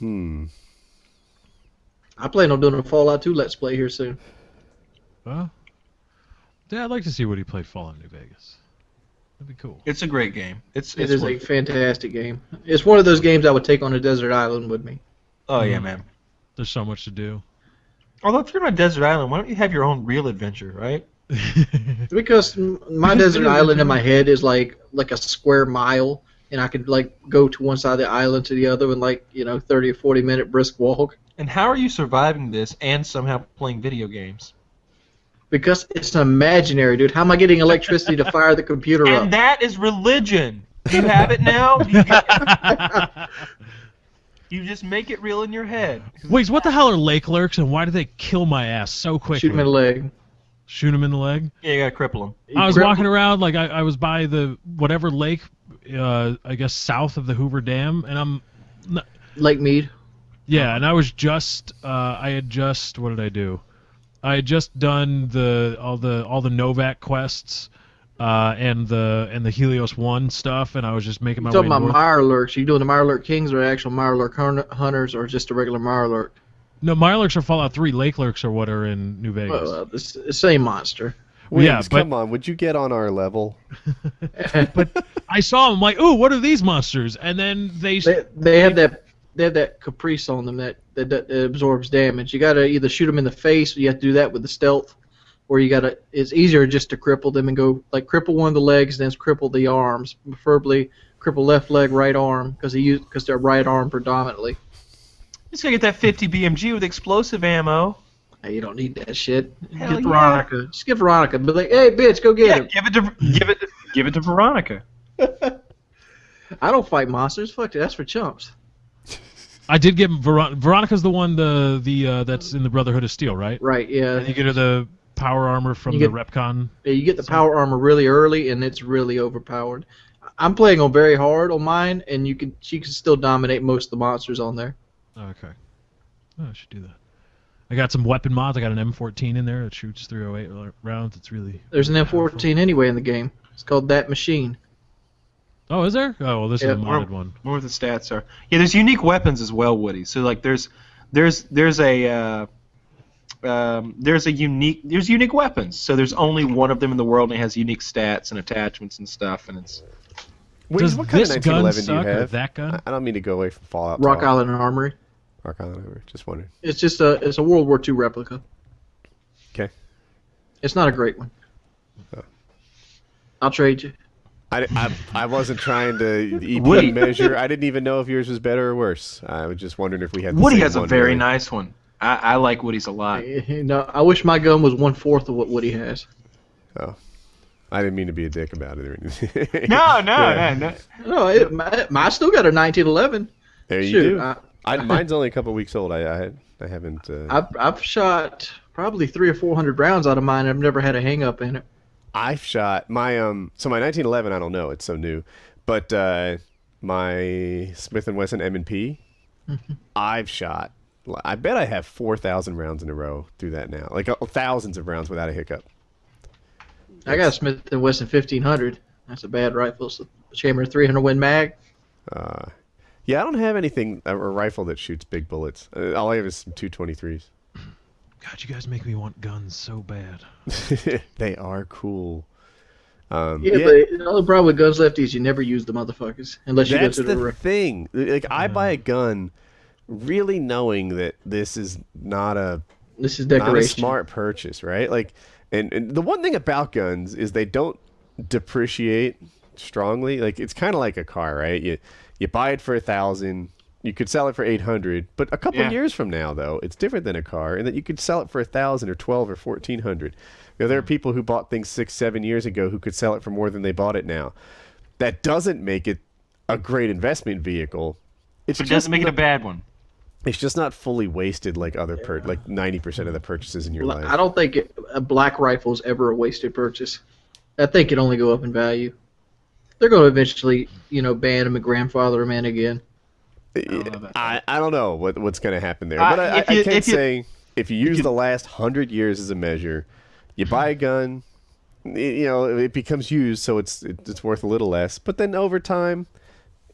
I plan on doing a Fallout 2 Let's Play here soon. Well, yeah, I'd like to see Woody play Fallout New Vegas. That'd be cool. It's a great game. It It is a fantastic game. It's one of those games I would take on a desert island with me. Oh yeah, man. There's so much to do. Although if you're on a desert island, why don't you have your own real adventure, right? Because my desert island in my head is like a square mile, and I could like go to one side of the island to the other in like 30 or 40-minute brisk walk. And how are you surviving this and somehow playing video games? Because it's imaginary, dude. How am I getting electricity to fire the computer up? And that is religion. You have it now. You just make it real in your head. Wait, what the hell are lake lurks, and why do they kill my ass so quickly? Shoot him in the leg. Shoot him in the leg? Yeah, you gotta cripple them. I was walking around, like, I was by the whatever lake, I guess south of the Hoover Dam, and Lake Mead. yeah, and I was just, what did I do? I had just done all the Novak quests, and the Helios 1 stuff, and I was just making my You talking way about north. Mirelurks? Are you doing the Mirelurk Kings or actual Mirelurk Hunters or just a regular Mirelurk? No, Mirelurks are Fallout 3, lake lurks are what are in New Vegas. Well, it's the same monster. Wings, Yeah, but- come on, would you get on our level? But I saw them, like, ooh, what are these monsters? And then They have that caprice on them that absorbs damage. You gotta either shoot them in the face, or you have to do that with the stealth, or it's easier just to cripple them and go like cripple one of the legs, then cripple the arms, preferably cripple left leg, right arm, because they're right arm predominantly. Just gotta get that 50 BMG with explosive ammo. Hey, you don't need that shit. Hell Get yeah. Veronica. Just get Veronica. Be like, hey, bitch, go get Yeah, him. give it to Veronica. I don't fight monsters. Fuck it. That's for chumps. I did get Veronica's the one that's in the Brotherhood of Steel, right? Right. Yeah. And you get her the power armor from You the get- Repcon. Yeah, you get the power armor really early, and it's really overpowered. I'm playing on very hard on mine, and she can still dominate most of the monsters on there. Oh, okay. Oh, I should do that. I got some weapon mods. I got an M14 in there that shoots 308 rounds. It's really. There's an M14 anyway in the game. It's called That Machine. Oh, is there? Oh, well, this Yeah, is a modded one. More the stats are. Yeah, there's unique weapons as well, Woody. So like there's unique weapons. So there's only one of them in the world, and it has unique stats and attachments and stuff, and it's Does what kind this of gun 1911 do you suck or have? that gun? I don't mean to go away from Fallout. Rock talk. Island Armory. Rock Island. Just wondering. It's just it's a World War II replica. Okay. It's not a great one. Oh. I'll trade you. I wasn't trying to Woody. EP measure. I didn't even know if yours was better or worse. I was just wondering if we had the Woody same has a one, very really. nice one. I like Woody's a lot. You know, I wish my gun was 1/4 of what Woody has. Oh. I didn't mean to be a dick about it or anything. No. No, I still got a 1911. There you Shoot, do. Mine's only a couple weeks old. I haven't. I've shot probably 300 or 400 rounds out of mine. I've never had a hang up in it. I've shot my so my 1911. I don't know. It's so new, but my Smith & Wesson M&P. I've shot. I bet I have 4,000 rounds in a row through that now. Like thousands of rounds without a hiccup. I got a Smith & Wesson 1500. That's a bad rifle. It's a chamber 300 Win mag. Yeah, I don't have anything a rifle that shoots big bullets. All I have is some 223s. God, you guys make me want guns so bad. They are cool. Yeah, but the only problem with guns left is you never use the motherfuckers unless you That's go to the thing. Like I buy a gun, really knowing that this is not a This is not a decoration. smart purchase, right? Like, and the one thing about guns is they don't depreciate strongly. Like it's kind of like a car, right? You buy it for 1,000. You could sell it for 800, but a couple years from now, though, it's different than a car, in that you could sell it for 1,000 or 12 or 1,400. You know, there are people who bought things 6-7 years ago who could sell it for more than they bought it now. That doesn't make it a great investment vehicle. But it doesn't make it a bad one. It's just not fully wasted like other like 90% of the purchases in your life. I don't think a black rifle is ever a wasted purchase. I think it only go up in value. They're going to eventually, ban them and grandfather them in again. I don't know what's going to happen there, but I can say if you use the last 100 years as a measure, you buy a gun, it becomes used, so it's worth a little less, but then over time,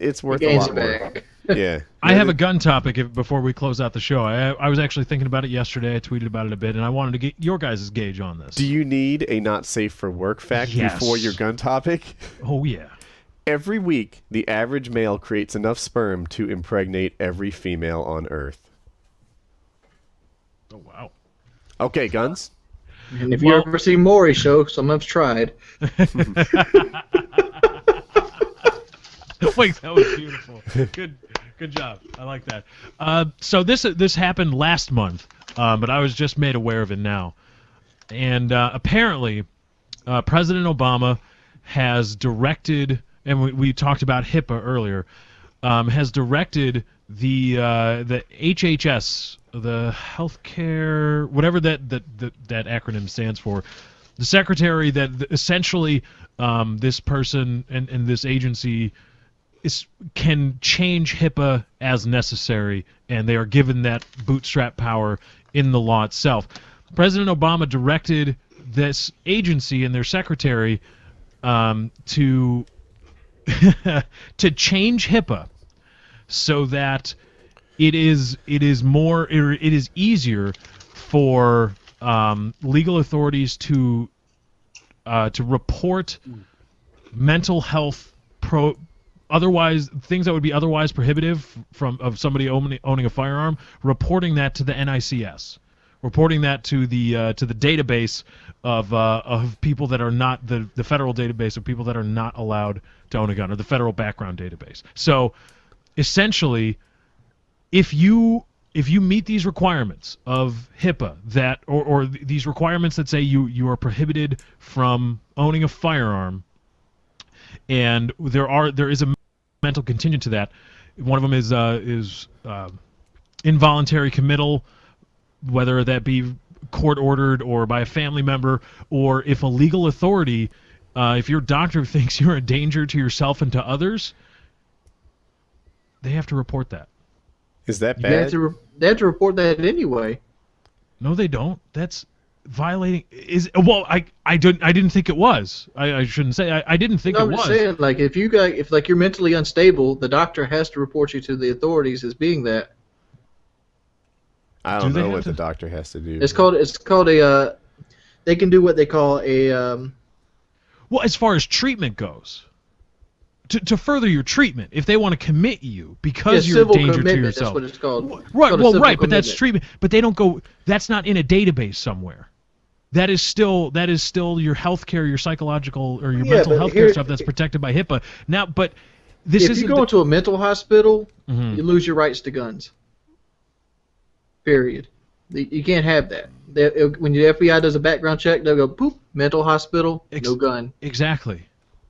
it's worth a lot more. Yeah. I have a gun topic before we close out the show. I was actually thinking about it yesterday. I tweeted about it a bit, and I wanted to get your guys' gauge on this. Do you need a not safe for work fact before your gun topic? Oh, yeah. Every week, the average male creates enough sperm to impregnate every female on Earth. Oh, wow. Okay, guns? And if you ever see Maury's show, some of us tried. Wait, that was beautiful. Good job. I like that. So this happened last month, but I was just made aware of it now. And apparently, President Obama has directed, and we talked about HIPAA earlier, has directed the HHS, the healthcare, whatever that acronym stands for, the secretary that essentially this person and this agency can change HIPAA as necessary, and they are given that bootstrap power in the law itself. President Obama directed this agency and their secretary to to change HIPAA so that it is easier for legal authorities to report mental health otherwise things that would be otherwise prohibitive of somebody owning a firearm, reporting that to the NICS, reporting that to the database of people that are not the federal database of people that are not allowed to own a gun, or the federal background database. So essentially, if you meet these requirements of HIPAA or these requirements that say you are prohibited from owning a firearm, and there is a mental contingent to that. One of them is involuntary committal, whether that be court ordered or by a family member, or if a legal authority, if your doctor thinks you're a danger to yourself and to others, they have to report that. Is that They bad? have to report that anyway. No, they don't. That's violating. I didn't think it was. I shouldn't say. I didn't think it I'm was. just saying, like, if you're mentally unstable, the doctor has to report you to the authorities as being that. I don't know what the doctor has to do. It's called a. They can do what they call a. Well, as far as treatment goes, to further your treatment. If they want to commit you because you're a civil danger to commitment, yourself. That's what it's called. Right, It's called a well, civil right, but that's commitment. treatment. But they don't go. That's not in a database somewhere. That is still your healthcare, your psychological or your Yeah, mental but health care here- stuff that's protected by HIPAA. Now, but this If isn't. you go into a mental hospital, Mhm. you lose your rights to guns. Period. You can't have that. When the FBI does a background check, they'll go, "Poop, mental hospital, no gun." Exactly.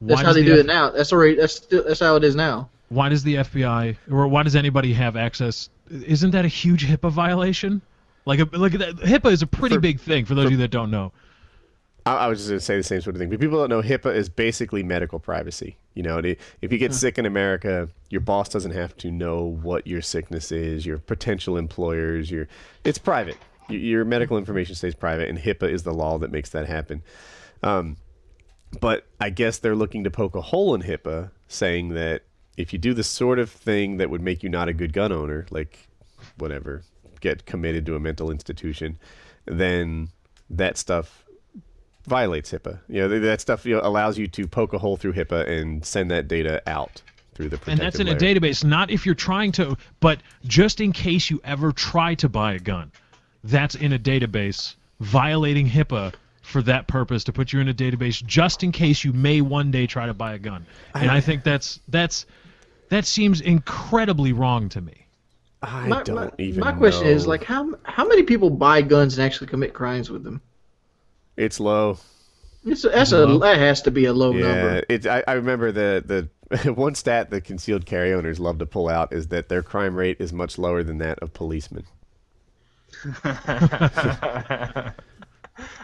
That's Why how does they the do F- it now. That's how it is now. Why does the FBI or why does anybody have access? Isn't that a huge HIPAA violation? Like HIPAA is a pretty big thing for those of you that don't know. I was just going to say the same sort of thing. But people don't know HIPAA is basically medical privacy. You know, if you get sick in America, your boss doesn't have to know what your sickness is, your potential employers, it's private. Your medical information stays private, and HIPAA is the law that makes that happen. But I guess they're looking to poke a hole in HIPAA, saying that if you do the sort of thing that would make you not a good gun owner, like whatever, get committed to a mental institution, then that stuff violates HIPAA. You know, that stuff allows you to poke a hole through HIPAA and send that data out through the protective And that's in layer. a database, not if you're trying to, but just in case you ever try to buy a gun. That's in a database, violating HIPAA for that purpose, to put you in a database just in case you may one day try to buy a gun. And I think that seems incredibly wrong to me. I don't even My question know. is, like, how many people buy guns and actually commit crimes with them? It's low. That has to be a low number. I remember the one stat that concealed carry owners love to pull out is that their crime rate is much lower than that of policemen.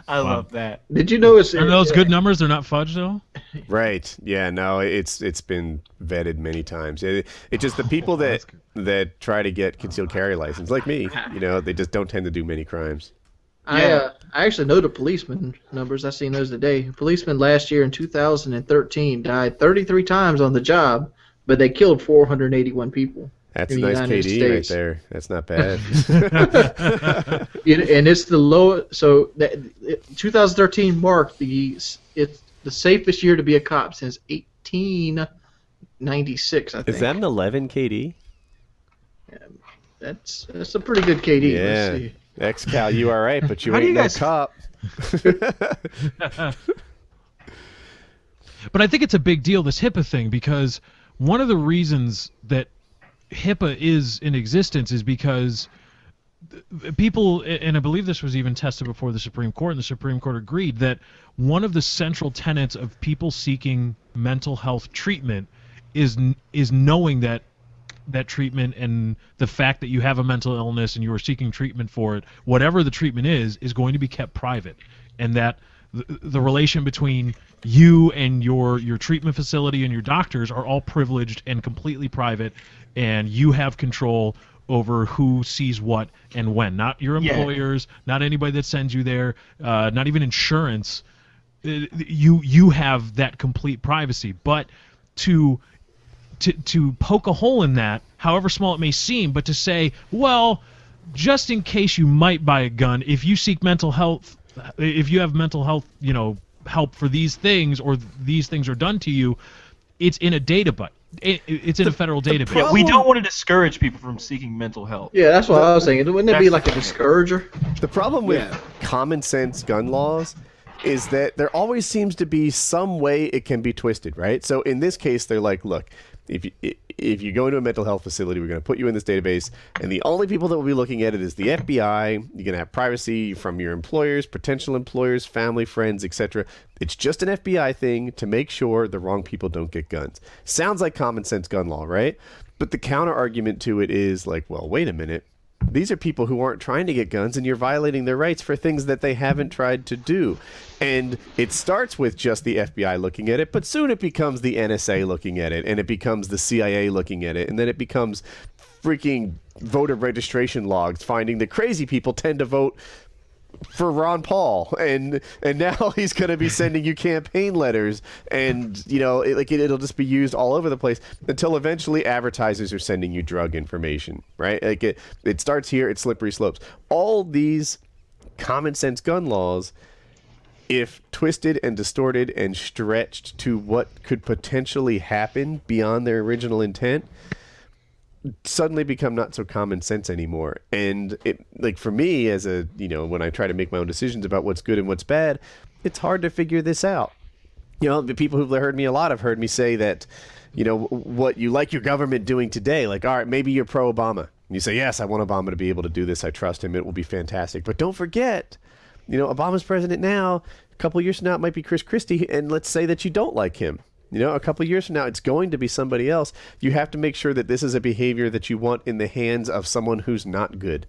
I love that. Did you notice? Are those good numbers? They're not fudge, though? Right. Yeah, no, it's been vetted many times. It's just the people that try to get concealed carry license, like me, they just don't tend to do many crimes. I actually know the policeman numbers. I seen those today. Policemen last year in 2013 died 33 times on the job, but they killed 481 people. That's in a the nice United KD States. right there. That's not bad. And it's the lowest. So 2013 marked the safest year to be a cop since 1896. I think. Is that an 11 KD? That's a pretty good KD. Yeah. Let's see. Ex-Cal, you all right, but you How do ain't you no guys- cop. But I think it's a big deal, this HIPAA thing, because one of the reasons that HIPAA is in existence is because people, and I believe this was even tested before the Supreme Court, and the Supreme Court agreed that one of the central tenets of people seeking mental health treatment is knowing that treatment and the fact that you have a mental illness and you are seeking treatment for it, whatever the treatment is going to be kept private, and that the relation between you and your treatment facility and your doctors are all privileged and completely private, and you have control over who sees what and when. Not your employers, not anybody that sends you there, not even insurance. You have that complete privacy. But to poke a hole in that, however small it may seem, but to say, well, just in case you might buy a gun, if you seek mental health, if you have mental health, help for these things, or these things are done to you, it's in a database. It's in a federal database. Yeah, we don't want to discourage people from seeking mental health. Yeah, that's what I was thinking. Wouldn't that be like a discourager? The problem with common sense gun laws is that there always seems to be some way it can be twisted, right? So in this case, they're like, look, if you go into a mental health facility, we're going to put you in this database, and the only people that will be looking at it is the FBI. You're going to have privacy from your employers, potential employers, family, friends, etc. It's just an FBI thing to make sure the wrong people don't get guns. Sounds like common sense gun law, right? But the counter argument to it is like, well, wait a minute. These are people who aren't trying to get guns, and you're violating their rights for things that they haven't tried to do. And it starts with just the FBI looking at it, but soon it becomes the NSA looking at it, and it becomes the CIA looking at it, and then it becomes freaking voter registration logs finding that crazy people tend to vote for Ron Paul, and now he's going to be sending you campaign letters, and it'll just be used all over the place until eventually advertisers are sending you drug information, right? Like it starts here, it's slippery slopes. All these common sense gun laws, if twisted and distorted and stretched to what could potentially happen beyond their original intent, suddenly become not so common sense anymore. And it, like, for me, as a, when I try to make my own decisions about what's good and what's bad, it's hard to figure this out. The people who've heard me a lot have heard me say that, what you like your government doing today, like, all right, maybe you're pro-Obama. And you say, yes, I want Obama to be able to do this. I trust him. It will be fantastic. But don't forget, Obama's president now. A couple years from now, it might be Chris Christie. And let's say that you don't like him. A couple years from now, it's going to be somebody else. You have to make sure that this is a behavior that you want in the hands of someone who's not good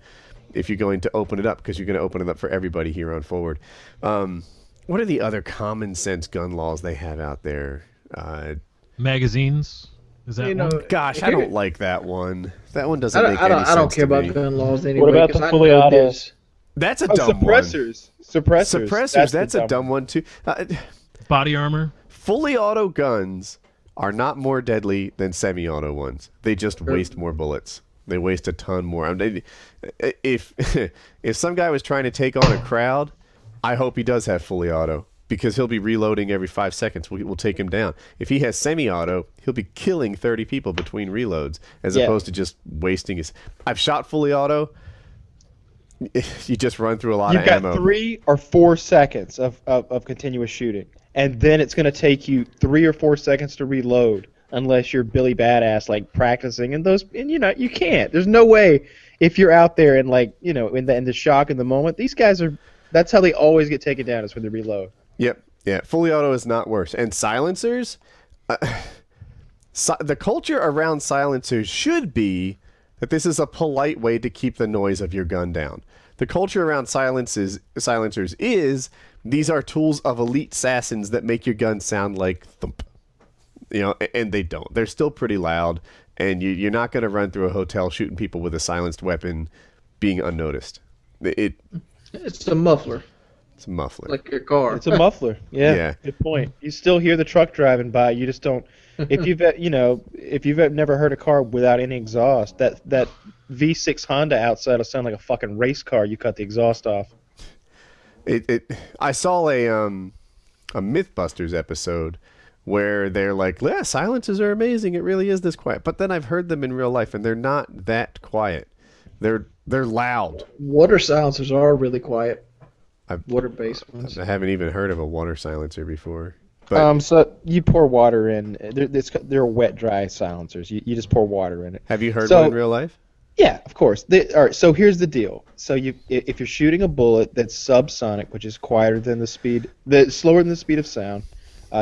if you're going to open it up, because you're going to open it up for everybody here on forward. What are the other common sense gun laws they have out there? Magazines? Is that one? Gosh, I don't like that one. That one doesn't make any sense. I don't care to about me. gun laws anyway. What about the fully autos? That's a dumb suppressors. one. Suppressors. That's a dumb one too. Body armor? Fully auto guns are not more deadly than semi-auto ones. They just waste more bullets. They waste a ton more. If some guy was trying to take on a crowd, I hope he does have fully auto, because he'll be reloading every 5 seconds. We'll take him down. If he has semi-auto, he'll be killing 30 people between reloads, as opposed to just wasting his... I've shot fully auto. You just run through a lot of ammo. You've got 3 or 4 seconds of continuous shooting, and then it's going to take you 3 or 4 seconds to reload, unless you're Billy Badass, like, practicing. And you can't. There's no way, if you're out there and, like, in the shock in the moment, these guys are... That's how they always get taken down, is when they reload. Yep. Yeah. Fully auto is not worse. And silencers, the culture around silencers should be that this is a polite way to keep the noise of your gun down. The culture around silencers is these are tools of elite assassins that make your gun sound like thump. And they don't. They're still pretty loud, and you're not going to run through a hotel shooting people with a silenced weapon being unnoticed. It's a muffler. It's a muffler. Like your car. It's a muffler. Yeah. Good point. You still hear the truck driving by. You just don't. If you've never heard a car without any exhaust, that V6 Honda outside will sound like a fucking race car. You cut the exhaust off. I saw a MythBusters episode where they're like, yeah, silences are amazing. It really is this quiet. But then I've heard them in real life, and they're not that quiet. They're loud. Water silencers are really quiet. Water-based ones. I haven't even heard of a water silencer before. But, so you pour water in. They're wet, dry silencers. You just pour water in it. Have you heard one in real life? Yeah, of course. All right. So here's the deal. So if you're shooting a bullet that's subsonic, which is quieter than slower than the speed of sound,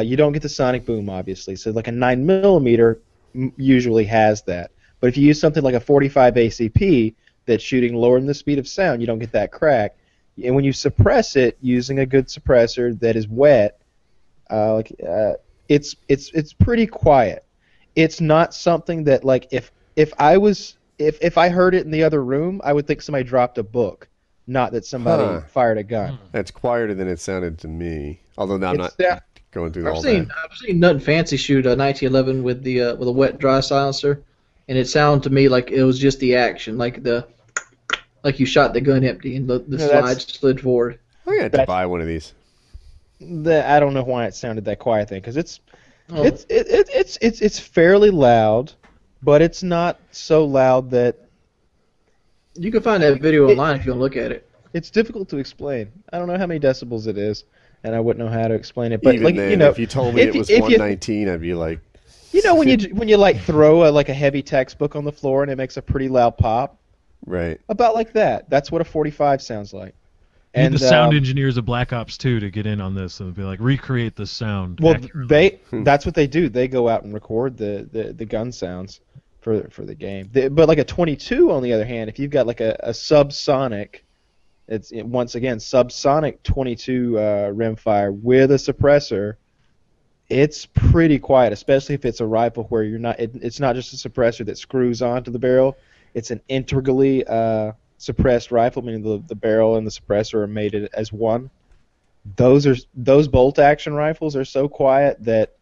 you don't get the sonic boom, obviously. So like a 9mm usually has that. But if you use something like a 45 ACP that's shooting lower than the speed of sound, you don't get that crack. And when you suppress it using a good suppressor that is wet, it's pretty quiet. It's not something that, like, if I heard it in the other room, I would think somebody dropped a book, not that somebody fired a gun. That's quieter than it sounded to me. Although now I'm not going through all that. I've seen Nothing Fancy shoot a 1911 with a wet dry silencer, and it sounded to me like it was just the action, like you shot the gun empty and the slide slid forward. I'm gonna have to buy one of these. I don't know why it sounded that quiet thing, because it's fairly loud, but it's not so loud that you can find that video online if you want to look at it. It's difficult to explain. I don't know how many decibels it is, and I wouldn't know how to explain it. But even then, if you told me it was 119, I'd be like, when you like throw a heavy textbook on the floor and it makes a pretty loud pop. Right. About like that. That's what a 45 sounds like. And the sound engineers of Black Ops 2 to get in on this and be like, recreate the sound. Well, that's what they do. They go out and record the gun sounds for the game. But like a 22, on the other hand, if you've got like a subsonic, once again subsonic 22 rimfire with a suppressor, it's pretty quiet, especially if it's a rifle where you're not. It's not just a suppressor that screws onto the barrel. It's an integrally suppressed rifle, meaning the barrel and the suppressor are made as one. Those bolt action rifles are so quiet that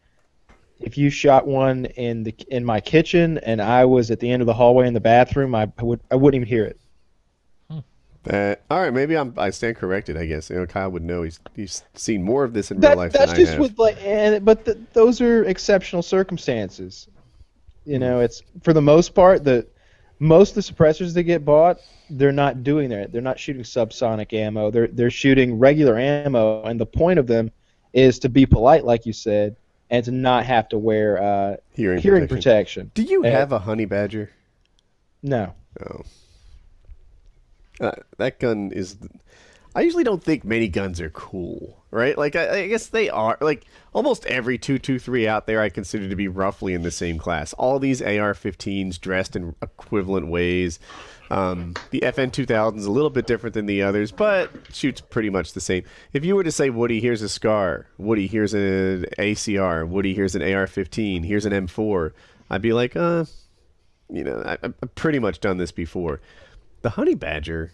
if you shot one in my kitchen and I was at the end of the hallway in the bathroom, I wouldn't even hear it. All right, maybe I stand corrected. I guess Kyle would know. He's seen more of this in real life That's than I just have. with those are exceptional circumstances. It's for the most part most of the suppressors that get bought, they're not doing that. They're not shooting subsonic ammo. They're shooting regular ammo, and the point of them is to be polite, like you said, and to not have to wear hearing protection. Do you have a honey badger? No. Oh. That gun is. I usually don't think many guns are cool, right? Like I guess they are. Like almost every 223 out there, I consider to be roughly in the same class. All these AR-15s dressed in equivalent ways. The FN-2000 is a little bit different than the others, but shoots pretty much the same. If you were to say, Woody, here's a SCAR. Woody, here's an ACR. Woody, here's an AR-15. Here's an M4. I'd be like, I've pretty much done this before. The honey badger,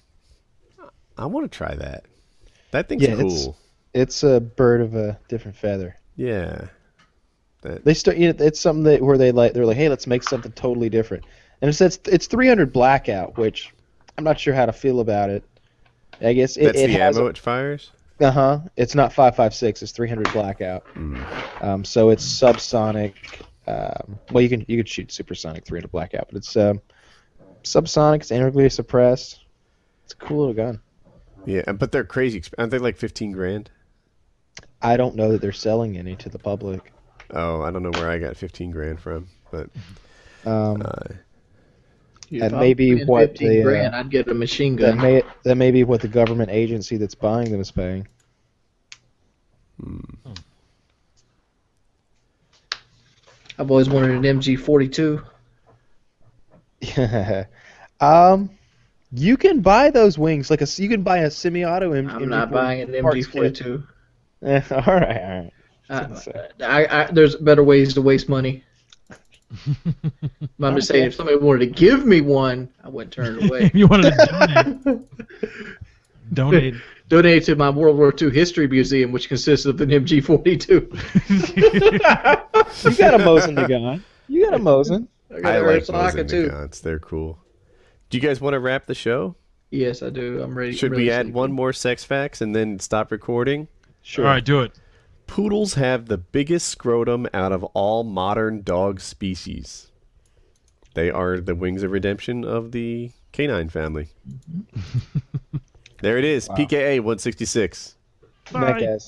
I want to try that. That thing's cool. It's a bird of a different feather. Yeah. They start. It's something they're like, hey, let's make something totally different. And it's 300 blackout, which I'm not sure how to feel about it. I guess that's it the has ammo it fires. It's not 5.56. It's 300 blackout. So it's subsonic. Well, you could shoot supersonic 300 blackout, but it's subsonic. It's integrally suppressed. It's a cool little gun. Yeah, but they're crazy. Aren't they like 15 grand? I don't know that they're selling any to the public. Oh, I don't know where I got 15 grand from, but that may be what 15 grand, I'd get a machine gun. That may be what the government agency that's buying them is paying. I've always wanted an MG42. You can buy those wings you can buy a semi-auto MG. I'm not buying an MG42. All right. There's better ways to waste money. I'm just saying, if somebody wanted to give me one, I wouldn't turn it away. You wanted to donate. Donate to my World War II History Museum, which consists of an MG42. You got a Mosin Nagant. You got a Mosin. I like Mosin Nagants. They're cool. Do you guys want to wrap the show? Yes, I do. I'm ready. Should we add one more sex facts and then stop recording? Sure. All right, do it. Poodles have the biggest scrotum out of all modern dog species. They are the wings of redemption of the canine family. There it is. Wow. PKA 166. Bye.